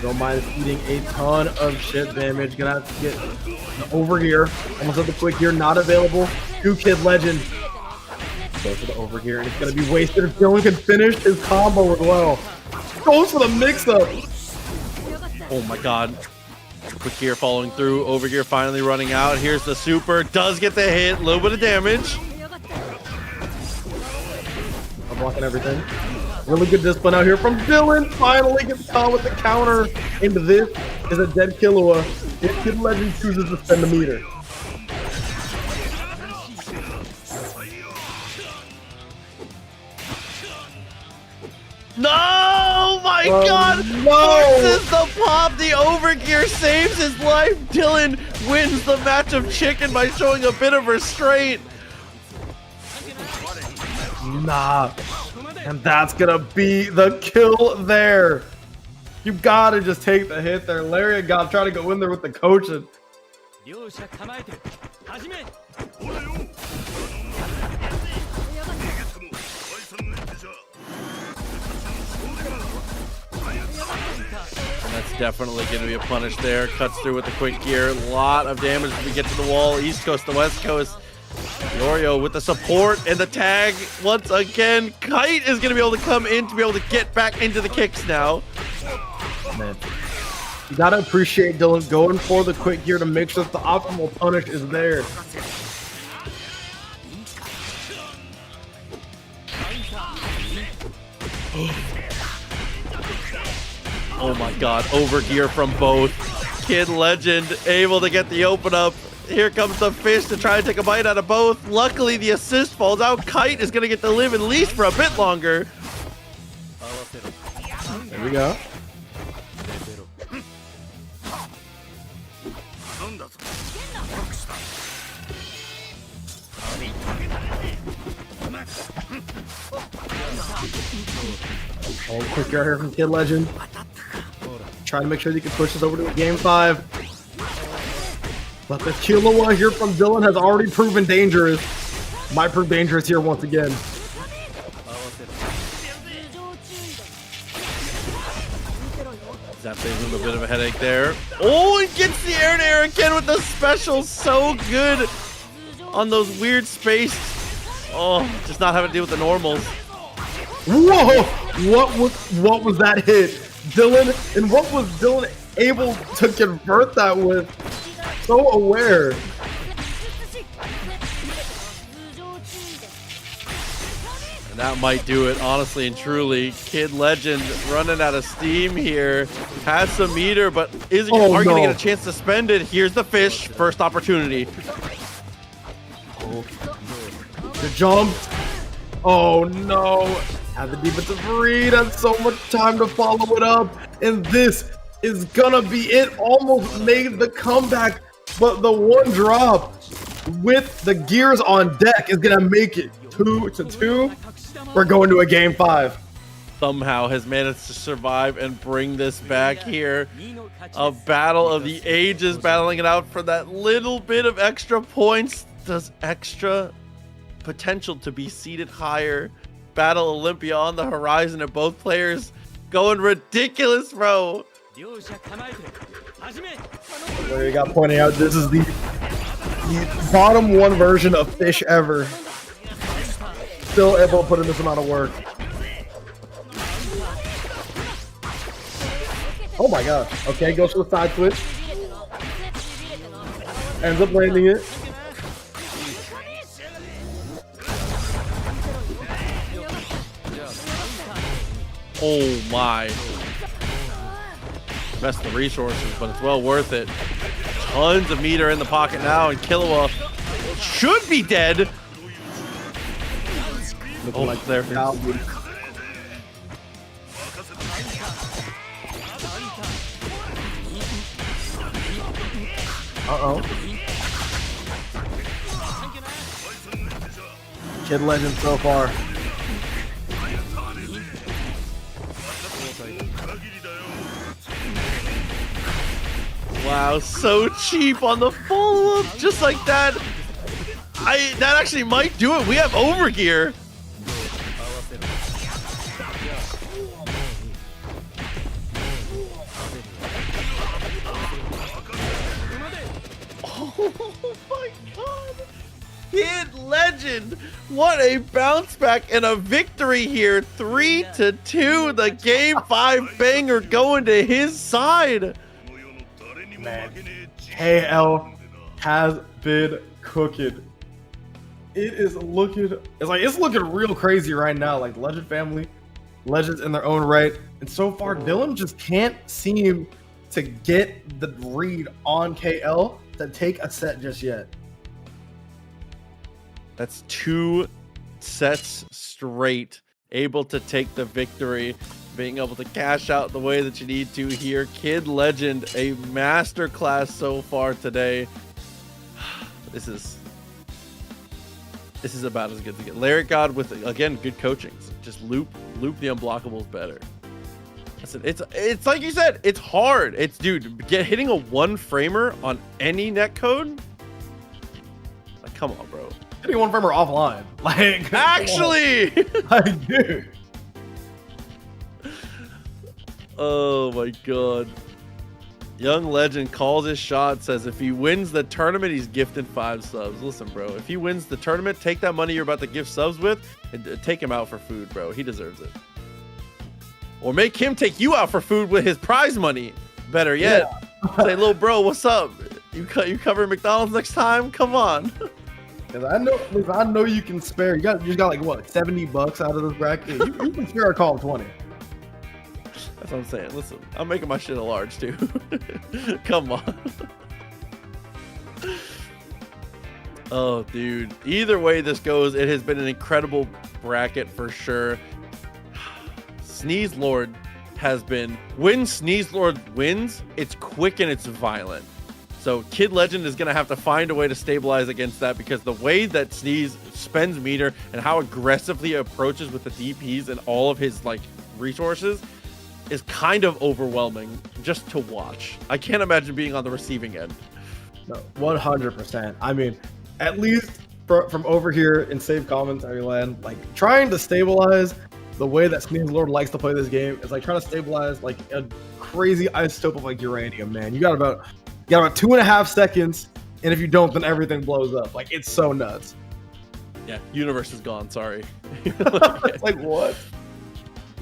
[SPEAKER 6] Don't mind eating a ton of shit damage. Gonna have to get the over here. Almost have the quick gear not available to Kid Legend. Go for the over gear, and it's gonna be wasted if Dylan can finish his combo as well. Goes for the mix-up.
[SPEAKER 5] Oh my god. Quick gear following through, over gear finally running out. Here's the super, does get the hit, a little bit of damage.
[SPEAKER 6] I'm blocking everything. Really good discipline out here from Dylan. Finally gets caught with the counter. And this is a dead Killua if Kid Legend chooses to spend the meter.
[SPEAKER 5] No, my
[SPEAKER 6] Oh,
[SPEAKER 5] god!
[SPEAKER 6] no!
[SPEAKER 5] Forces the pop, the overgear saves his life. Dylan wins the match of chicken by showing a bit of restraint.
[SPEAKER 6] Nah. And that's gonna be the kill there. You gotta just take the hit there. Lariat got trying to go in there with the coaching.
[SPEAKER 5] And that's definitely going to be a punish there. Cuts through with the quick gear. A lot of damage as we get to the wall. East Coast to West Coast. Yorio with the support and the tag once again. Kite is going to be able to come in to be able to get back into the kicks now.
[SPEAKER 6] Man, you gotta appreciate Dylan going for the quick gear to make sure that the optimal punish is there.
[SPEAKER 5] Oh my god, overgear from both. Kid Legend able to get the open up. Here comes the fish to try and take a bite out of both. Luckily, the assist falls out. Kite is going to get to live at least for a bit longer.
[SPEAKER 6] There we go. Oh, quick guard here from Kid Legend. Trying to make sure he can push this over to a game 5. But the Killua here from Dylan has already proven dangerous. Might prove dangerous here once again.
[SPEAKER 5] That saves him a bit of a headache there. Oh, and gets the air to air again with the special. So good on those weird space. Oh, just not having to deal with the normals.
[SPEAKER 6] Whoa! What was that hit? Dylan, and what was Dylan able to convert that with? So aware.
[SPEAKER 5] And that might do it, honestly and truly. Kid Legend running out of steam here. Has some meter, but are you going to get a chance to spend it? Here's the fish. First opportunity.
[SPEAKER 6] The jump. Oh no. Have the defensive read. That's so much time to follow it up. And this is gonna be it. Almost made the comeback, but the one drop with the gears on deck is gonna make it 2-2. We're going to a game 5.
[SPEAKER 5] Somehow has managed to survive and bring this back here. A battle of the ages, battling it out for that little bit of extra points. Does extra potential to be seated higher. Battle Olympia on the horizon, and both players going ridiculous, bro.
[SPEAKER 6] There you got pointing out, this is the bottom 1 version of Fish ever. Still able to put in this amount of work. Oh my god. Okay, goes to the side switch. Ends up landing it.
[SPEAKER 5] Oh my. Messed the resources, but it's well worth it. Tons of meter in the pocket now, and Killua should be dead. Oh, like there.
[SPEAKER 6] Uh-oh. Kid Legend so far.
[SPEAKER 5] Wow, so cheap on the follow-up, just like that. That actually might do it. We have overgear. Oh my god. Kid Legend. What a bounce back and a victory here. 3-2. The game 5 banger going to his side.
[SPEAKER 6] Man, KL has been cooking. It's looking real crazy right now. Like Legend family, legends in their own right. And so far, Dylan just can't seem to get the read on KL to take a set just yet.
[SPEAKER 5] That's 2 sets straight, able to take the victory, being able to cash out the way that you need to here. Kid Legend, a masterclass so far today. This is about as good as it gets. Larry God with, again, good coaching. Just loop the unblockables better. Listen, it's like you said, it's hard. It's, dude, hitting a 1-framer on any netcode. Like, come on, bro.
[SPEAKER 6] Hitting 1-framer offline. Like,
[SPEAKER 5] actually,
[SPEAKER 6] like, dude.
[SPEAKER 5] Oh my god. Young Legend calls his shot, says if he wins the tournament, he's gifted 5 subs. Listen, bro, if he wins the tournament, take that money you're about to gift subs with and take him out for food, bro. He deserves it. Or make him take you out for food with his prize money. Better yet, say, little bro, what's up? You cover McDonald's next time? Come on.
[SPEAKER 6] Because I know you can spare. You just got like what, $70 out of this bracket? You can spare a call of 20.
[SPEAKER 5] That's what I'm saying. Listen, I'm making my shit a large too. Come on. Oh, dude. Either way this goes, it has been an incredible bracket for sure. Sneeze Lord has been, when Sneeze Lord wins, it's quick and it's violent. So Kid Legend is going to have to find a way to stabilize against that, because the way that Sneeze spends meter and how aggressively he approaches with the DPs and all of his like resources is kind of overwhelming just to watch. I can't imagine being on the receiving end.
[SPEAKER 6] No, 100%. I mean, at least from over here in Save Commentary Land, like trying to stabilize the way that Sneeze Lord likes to play this game is like trying to stabilize like a crazy isotope of like uranium, man. You got about 2.5 seconds, and if you don't, then everything blows up. Like, it's so nuts.
[SPEAKER 5] Yeah, universe is gone, sorry.
[SPEAKER 6] It's like, what?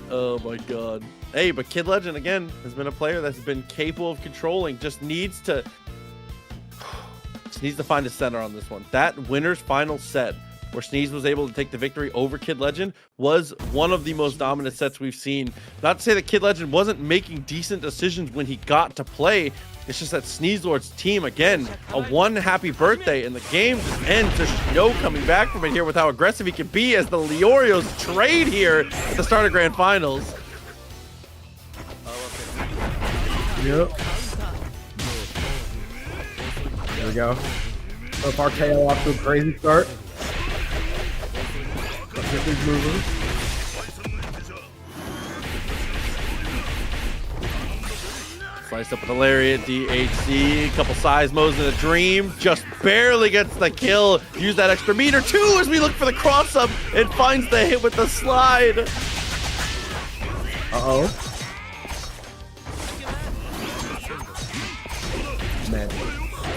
[SPEAKER 5] Oh my god. Hey, but Kid Legend, again, has been a player that's been capable of controlling, just needs to find a center on this one. That winner's final set, where Sneeze was able to take the victory over Kid Legend, was one of the most dominant sets we've seen. Not to say that Kid Legend wasn't making decent decisions when he got to play. It's just that Sneeze Lord's team, again, a one happy birthday, and the game just ends. There's no coming back from it here with how aggressive he can be as the Leorios trade here at the start of Grand Finals.
[SPEAKER 6] Yep. There we go. So far, KO off to a crazy start. Let's get these moving.
[SPEAKER 5] Slice up with a lariat, DHC, couple seismos and a dream, just barely gets the kill. Use that extra meter too as we look for the cross up. It finds the hit with the slide.
[SPEAKER 6] Uh-oh. Man,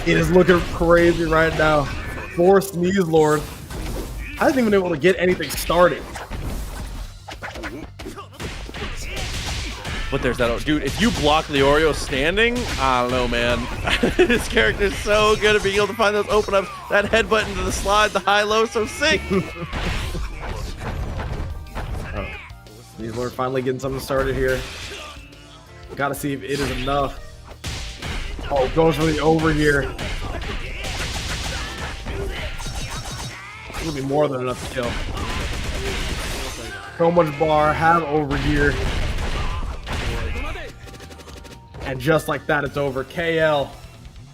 [SPEAKER 6] it is looking crazy right now for Sneeze Lord. Hasn't even been able to get anything started.
[SPEAKER 5] But there's that, dude, if you block Leorio standing, I don't know, man. This character's so good at being able to find those open ups. That headbutt into the slide, the high-low, so sick.
[SPEAKER 6] Sneeze Lord finally getting something started here. Gotta see if it is enough. Oh, goes for the over here. It'll be more than enough to kill. So much bar, have over here. And just like that, it's over. KL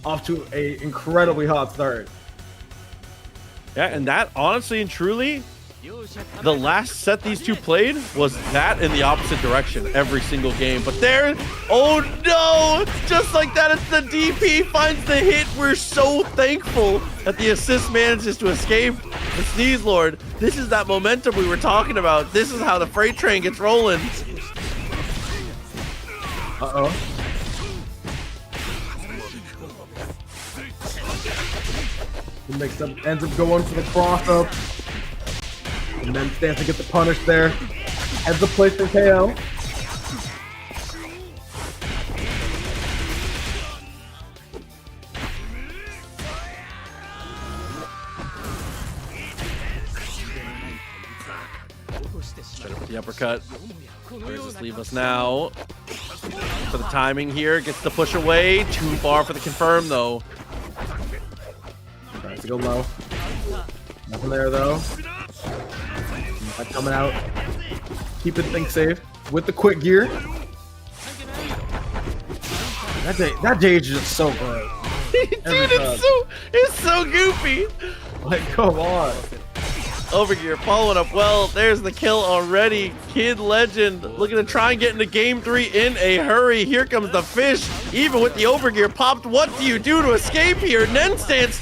[SPEAKER 6] off to a incredibly hot start.
[SPEAKER 5] Yeah, and that, honestly and truly, the last set these two played was that in the opposite direction every single game. But there, oh no! Just like that, it's the DP finds the hit. We're so thankful that the assist manages to escape the Sneeze Lord. This is that momentum we were talking about. This is how the freight train gets rolling.
[SPEAKER 6] Uh-oh. He ends up going for the cross up. And then stands to get the punish there. Heads the place for KO.
[SPEAKER 5] Better with the uppercut. Where does this leave us now? For the timing here, gets the push away. Too far for the confirm though.
[SPEAKER 6] Tries to go low. Nothing there though. Coming out, keeping things safe with the quick gear. That J is just so good.
[SPEAKER 5] Dude, it's so goofy.
[SPEAKER 6] Like, come on.
[SPEAKER 5] Overgear following up well. There's the kill already. Kid Legend looking to try and get into game 3 in a hurry. Here comes the fish. Even with the overgear popped, what do you do to escape here? Nen stance.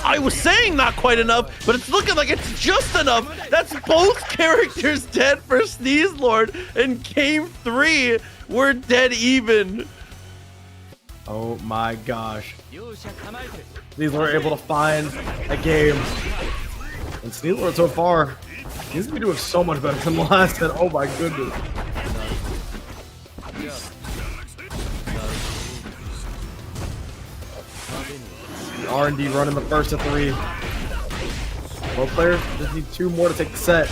[SPEAKER 5] I was saying not quite enough, but it's looking like it's just enough. That's both characters dead for Sneeze Lord. In game 3, we're dead even.
[SPEAKER 6] Oh my gosh. Sneeze Lord able to find a game. And Sneeze Lord so far, he's gonna be doing so much better than the last set. Oh my goodness. R&D running the first of 3. Both players just need 2 more to take the set.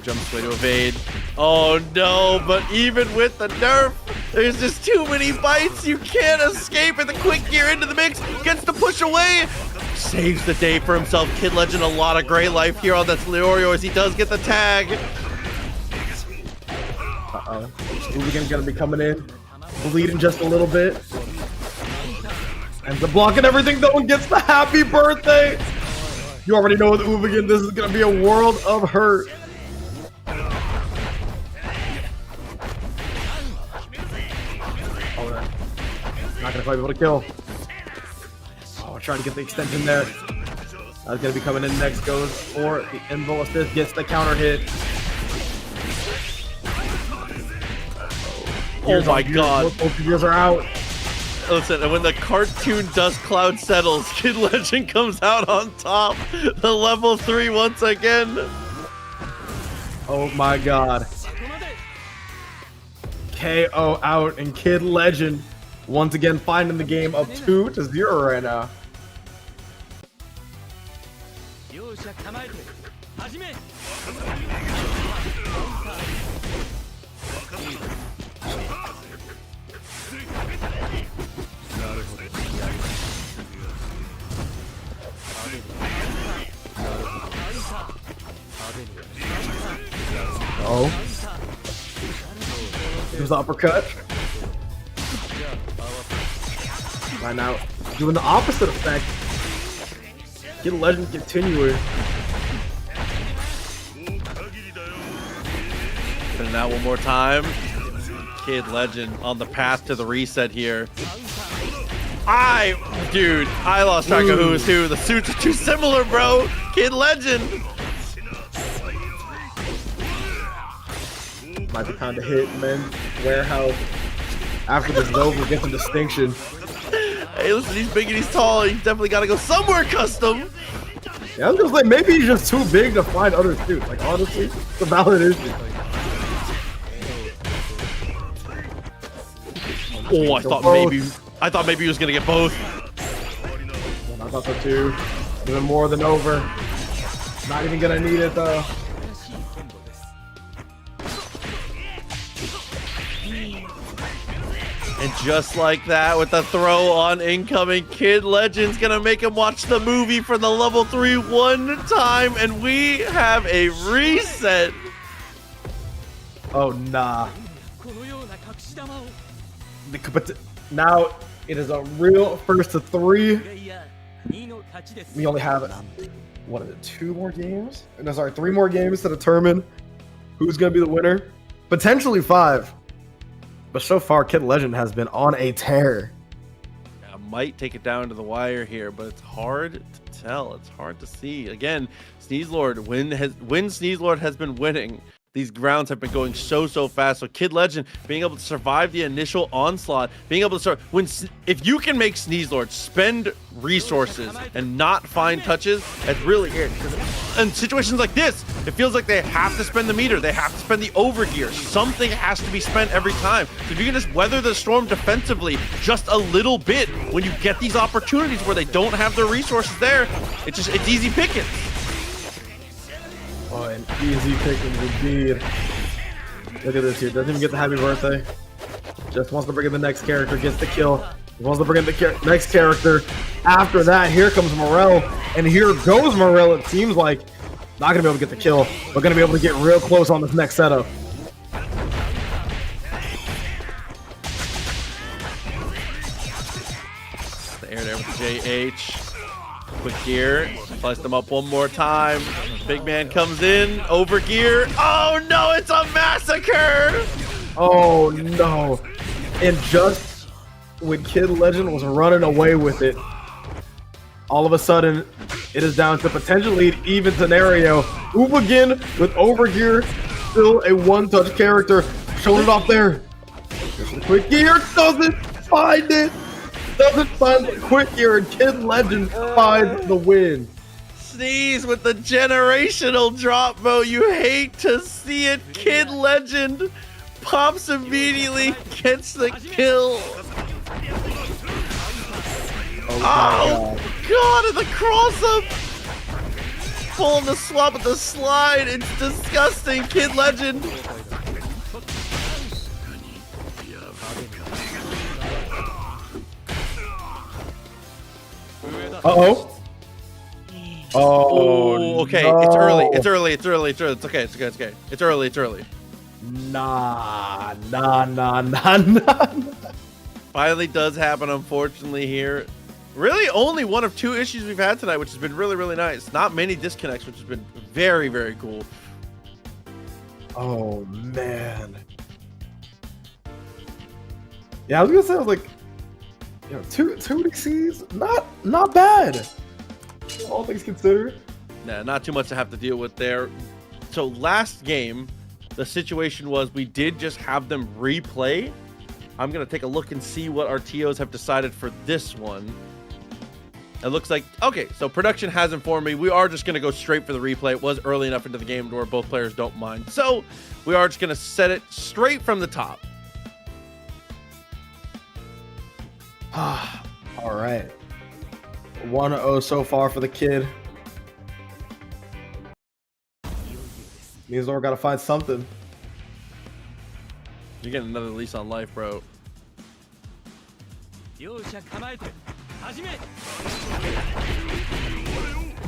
[SPEAKER 5] Jumps way to evade. Oh no, but even with the nerf, There's just too many bites. You can't escape it. The quick gear into the mix. Gets the push away. Saves the day for himself. Kid Legend, a lot of great life here on that Leorio as he does get the tag.
[SPEAKER 6] Uh-oh. Hooligan's gonna be coming in. Bleeding just a little bit. And the blocking everything though and gets the happy birthday. You already know with Uvigan, this is gonna be a world of hurt. Oh, not gonna quite be able to kill. Oh, trying to get the extension there. That's gonna be coming in next. Goes for the invul assist, gets the counter hit.
[SPEAKER 5] Oh my god.
[SPEAKER 6] Both gears are out.
[SPEAKER 5] Listen, and when the cartoon dust cloud settles, Kid Legend comes out on top. The level 3 once again.
[SPEAKER 6] Oh my god. KO out, and Kid Legend once again finding the game up 2-0 right now. Oh. There's the uppercut. Right now, doing the opposite effect. Kid Legend continuing.
[SPEAKER 5] Putting it out one more time. Kid Legend on the path to the reset here. Dude, I lost track of who is who. The suits are too similar, bro. Kid Legend.
[SPEAKER 6] Might be time to hit, man. Warehouse. After this is over, get some distinction.
[SPEAKER 5] Hey, listen, he's big and he's tall. He's definitely got to go somewhere custom.
[SPEAKER 6] Yeah, I'm just like, maybe he's just too big to find other suits. Like, honestly, it's a valid issue.
[SPEAKER 5] Oh, I thought maybe he was gonna get both.
[SPEAKER 6] I thought so too. Even more than over. Not even gonna need it though.
[SPEAKER 5] And just like that, with the throw on incoming, Kid Legend's gonna make him watch the movie for the level 3 one time, and we have a reset.
[SPEAKER 6] Oh nah. But now it is a real first to 3. We only have, what is it, 2 more games? No, sorry, 3 more games to determine who's gonna be the winner. Potentially 5. But so far, Kid Legend has been on a tear.
[SPEAKER 5] I might take it down to the wire here, but it's hard to tell. It's hard to see. Again, Sneezelord, when Sneezelord has been winning, these rounds have been going so fast. So Kid Legend being able to survive the initial onslaught, being able to start if you can make Sneezelord spend resources and not find touches, that's really good. In situations like this, it feels like they have to spend the meter, they have to spend the overgear. Something has to be spent every time. So if you can just weather the storm defensively just a little bit, when you get these opportunities where they don't have their resources there, it's easy pickings.
[SPEAKER 6] Oh, an easy pickings indeed. Look at this here. Doesn't even get the happy birthday. Just wants to bring in the next character. Gets the kill. Wants to bring in the next character. After that, here comes Morel. And here goes Morel. It seems like not going to be able to get the kill. But going to be able to get real close on this next setup.
[SPEAKER 5] The air there with the JH. Quick gear, slice them up one more time. Big man comes in, over gear. Oh no, it's a massacre!
[SPEAKER 6] Oh no. And just when Kid Legend was running away with it, all of a sudden, it is down to potentially an even scenario. Uvigan with overgear, still a one-touch character. Showing it off there. Quick gear doesn't find it. Doesn't find the quick gear, and Kid Legend finds the win.
[SPEAKER 5] Sneeze with the generational drop, bro. You hate to see it. Kid Legend pops immediately, gets the kill. Oh god, and the cross up. Pulling the swap with the slide. It's disgusting. Kid Legend.
[SPEAKER 6] Uh-oh. Oh,
[SPEAKER 5] okay.
[SPEAKER 6] no.
[SPEAKER 5] It's early. It's early. It's early. It's early. It's okay. It's okay. It's okay. It's early. It's early.
[SPEAKER 6] Nah.
[SPEAKER 5] Finally does happen, unfortunately, here. Really only one of 2 issues we've had tonight, which has been really, really nice. Not many disconnects, which has been very, very cool.
[SPEAKER 6] Oh, man. Yeah, I was gonna say, I was like, you know, two DCs, not bad. All things considered.
[SPEAKER 5] Nah, not too much to have to deal with there. So last game, the situation was we did just have them replay. I'm gonna take a look and see what our TOs have decided for this one. It looks like, okay, so production has informed me we are just going to go straight for the replay. It was early enough into the game where both players don't mind. So we are just going to set it straight from the top.
[SPEAKER 6] All right. 1-0 so far for the kid. Means we're got to find something.
[SPEAKER 5] You're getting another lease on life, bro.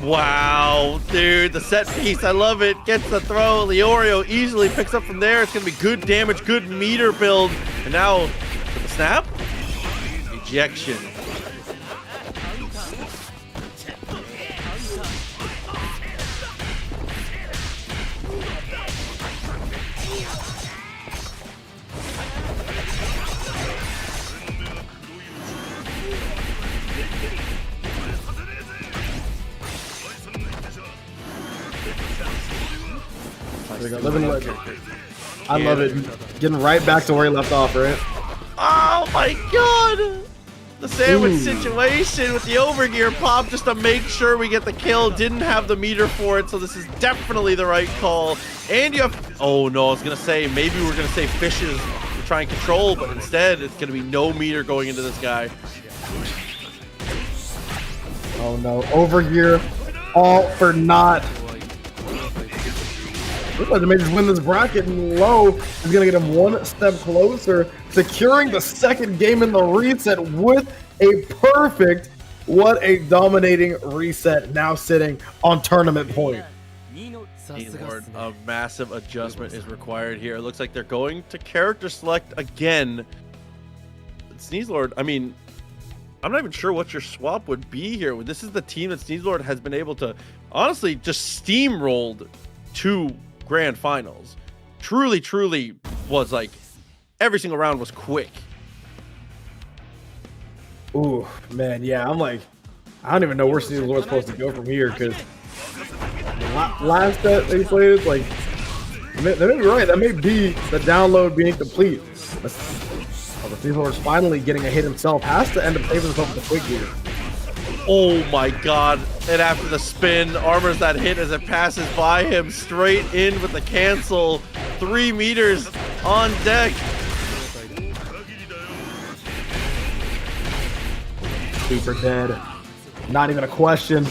[SPEAKER 5] Wow, dude, the set piece, I love it. Gets the throw. Leorio easily picks up from there. It's going to be good damage, good meter build. And now, with the snap, ejection.
[SPEAKER 6] There you go. Living legend. I love it. Getting right back to where he left off, right?
[SPEAKER 5] Oh my god! The sandwich situation with the overgear pop just to make sure we get the kill. Didn't have the meter for it, so this is definitely the right call. And you have... Oh no, I was going to say, maybe we're going to say fishes to try and control, but instead it's going to be no meter going into this guy.
[SPEAKER 6] Oh no. Overgear. All for naught. Looks like they may just win this bracket, and Low is going to get him one step closer, securing the second game in the reset with a perfect. What a dominating reset, now sitting on tournament point.
[SPEAKER 5] Lord, a massive adjustment is required here. It looks like they're going to character select again. Sneezelord, I mean, I'm not even sure what your swap would be here. This is the team that Sneezelord has been able to, honestly, just steamrolled to grand finals. Truly was like every single round was quick.
[SPEAKER 6] Ooh, man, yeah, I'm like, I don't even know where Sneezelord's supposed to go from here, because last set they played, like, they may be right, that may be the download being complete. But Sneezelord's finally getting a hit himself, has to end up saving himself with a quick gear.
[SPEAKER 5] Oh my god. And after the spin, armors that hit as it passes by him, straight in with the cancel. 3 meters on deck.
[SPEAKER 6] Super dead. Not even a question.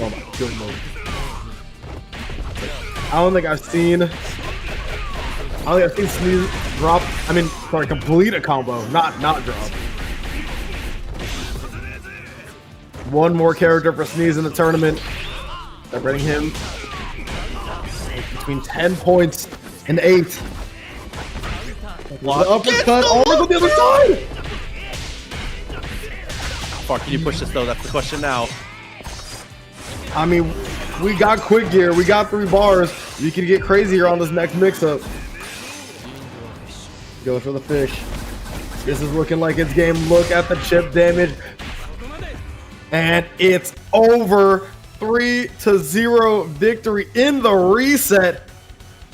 [SPEAKER 6] Oh my goodness. I don't think I've seen Sneeze drop. I mean, sorry, complete a combo, not drop. One more character for Sneeze in the tournament. They're bringing him between 10 points and 8. The uppercut over to the other side.
[SPEAKER 5] How far can you push this though? That's the question now.
[SPEAKER 6] I mean, we got quick gear, we got 3 bars. You can get crazier on this next mix-up. Go for the fish. This is looking like it's game. Look at the chip damage. And it's over. 3-0 victory in the reset.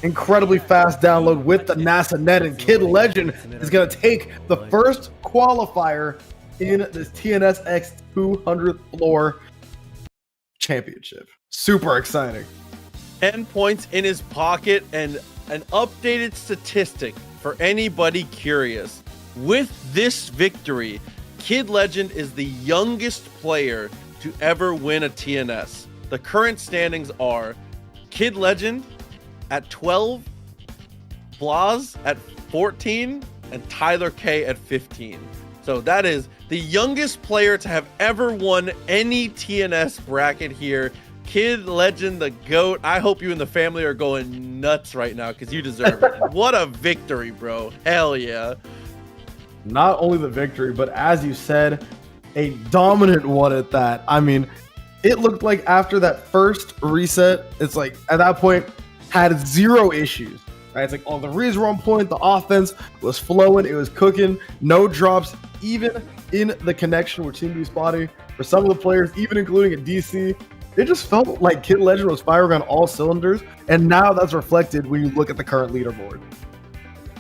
[SPEAKER 6] Incredibly fast download with the NASA net, and Kid Legend is going to take the first qualifier in this TNS X 200th floor championship. Super exciting.
[SPEAKER 5] 10 points in his pocket, and an updated statistic for anybody curious. With this victory, Kid Legend is the youngest player to ever win a TNS. The current standings are Kid Legend at 12, Blaz at 14 and Tyler K at 15. So that is the youngest player to have ever won any TNS bracket here. Kid Legend, the GOAT. I hope you and the family are going nuts right now because you deserve it. What a victory, bro. Hell yeah.
[SPEAKER 6] Not only the victory, but as you said, a dominant one at that. I mean, it looked like after that first reset, it's like at that point had zero issues. Right? It's like all the reads were on point, the offense was flowing, it was cooking, no drops, even in the connection, which seemed to be spotty for some of the players, even including a DC. It just felt like Kid Legend was firing on all cylinders, and now that's reflected when you look at the current leaderboard.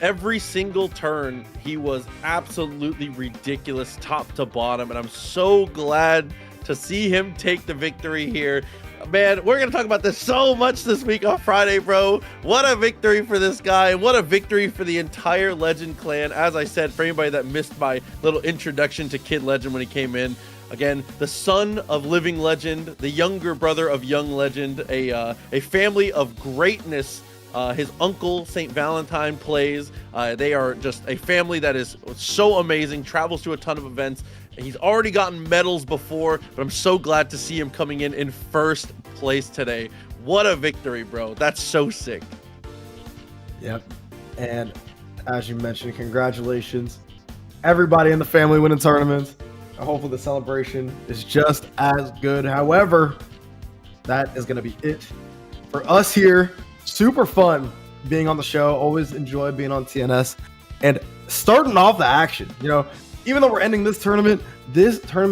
[SPEAKER 5] Every single turn, he was absolutely ridiculous top to bottom, and I'm so glad to see him take the victory here. Man, we're going to talk about this so much this week on Friday, bro. What a victory for this guy, and what a victory for the entire Legend clan. As I said, for anybody that missed my little introduction to Kid Legend when he came in, again, the son of Living Legend, the younger brother of Young Legend, a family of greatness. His uncle, St. Valentine, plays. They are just a family that is so amazing, travels to a ton of events. He's already gotten medals before, but I'm so glad to see him coming in first place today. What a victory, bro. That's so sick.
[SPEAKER 6] Yep. And as you mentioned, congratulations. Everybody in the family winning tournaments. Hopefully the celebration is just as good. However, that is going to be it for us here. Super fun being on the show. Always enjoy being on TNS. And starting off the action, you know, even though we're ending this tournament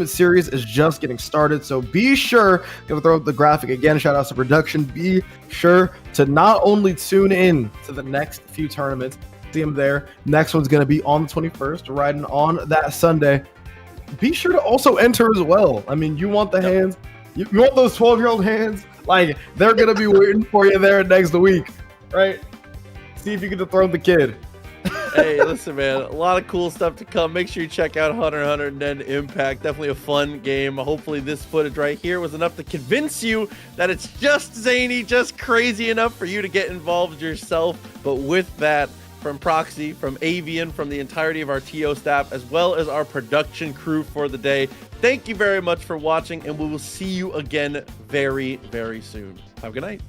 [SPEAKER 6] series is just getting started. So be sure to throw up the graphic again. Shout out to production. Be sure to not only tune in to the next few tournaments, see them there. Next one's going to be on the 21st, riding on that Sunday. Be sure to also enter as well. I mean, you want the hands, you want those 12-year-old hands. Like, they're going to be waiting for you there next week, right? See if you can dethrone the kid.
[SPEAKER 5] Hey, listen, man, a lot of cool stuff to come. Make sure you check out Hunter x Hunter and then Impact. Definitely a fun game. Hopefully this footage right here was enough to convince you that it's just zany, just crazy enough for you to get involved yourself. But with that, from Proxy, from Avian, from the entirety of our TO staff, as well as our production crew for the day, thank you very much for watching, and we will see you again very, very soon. Have a good night.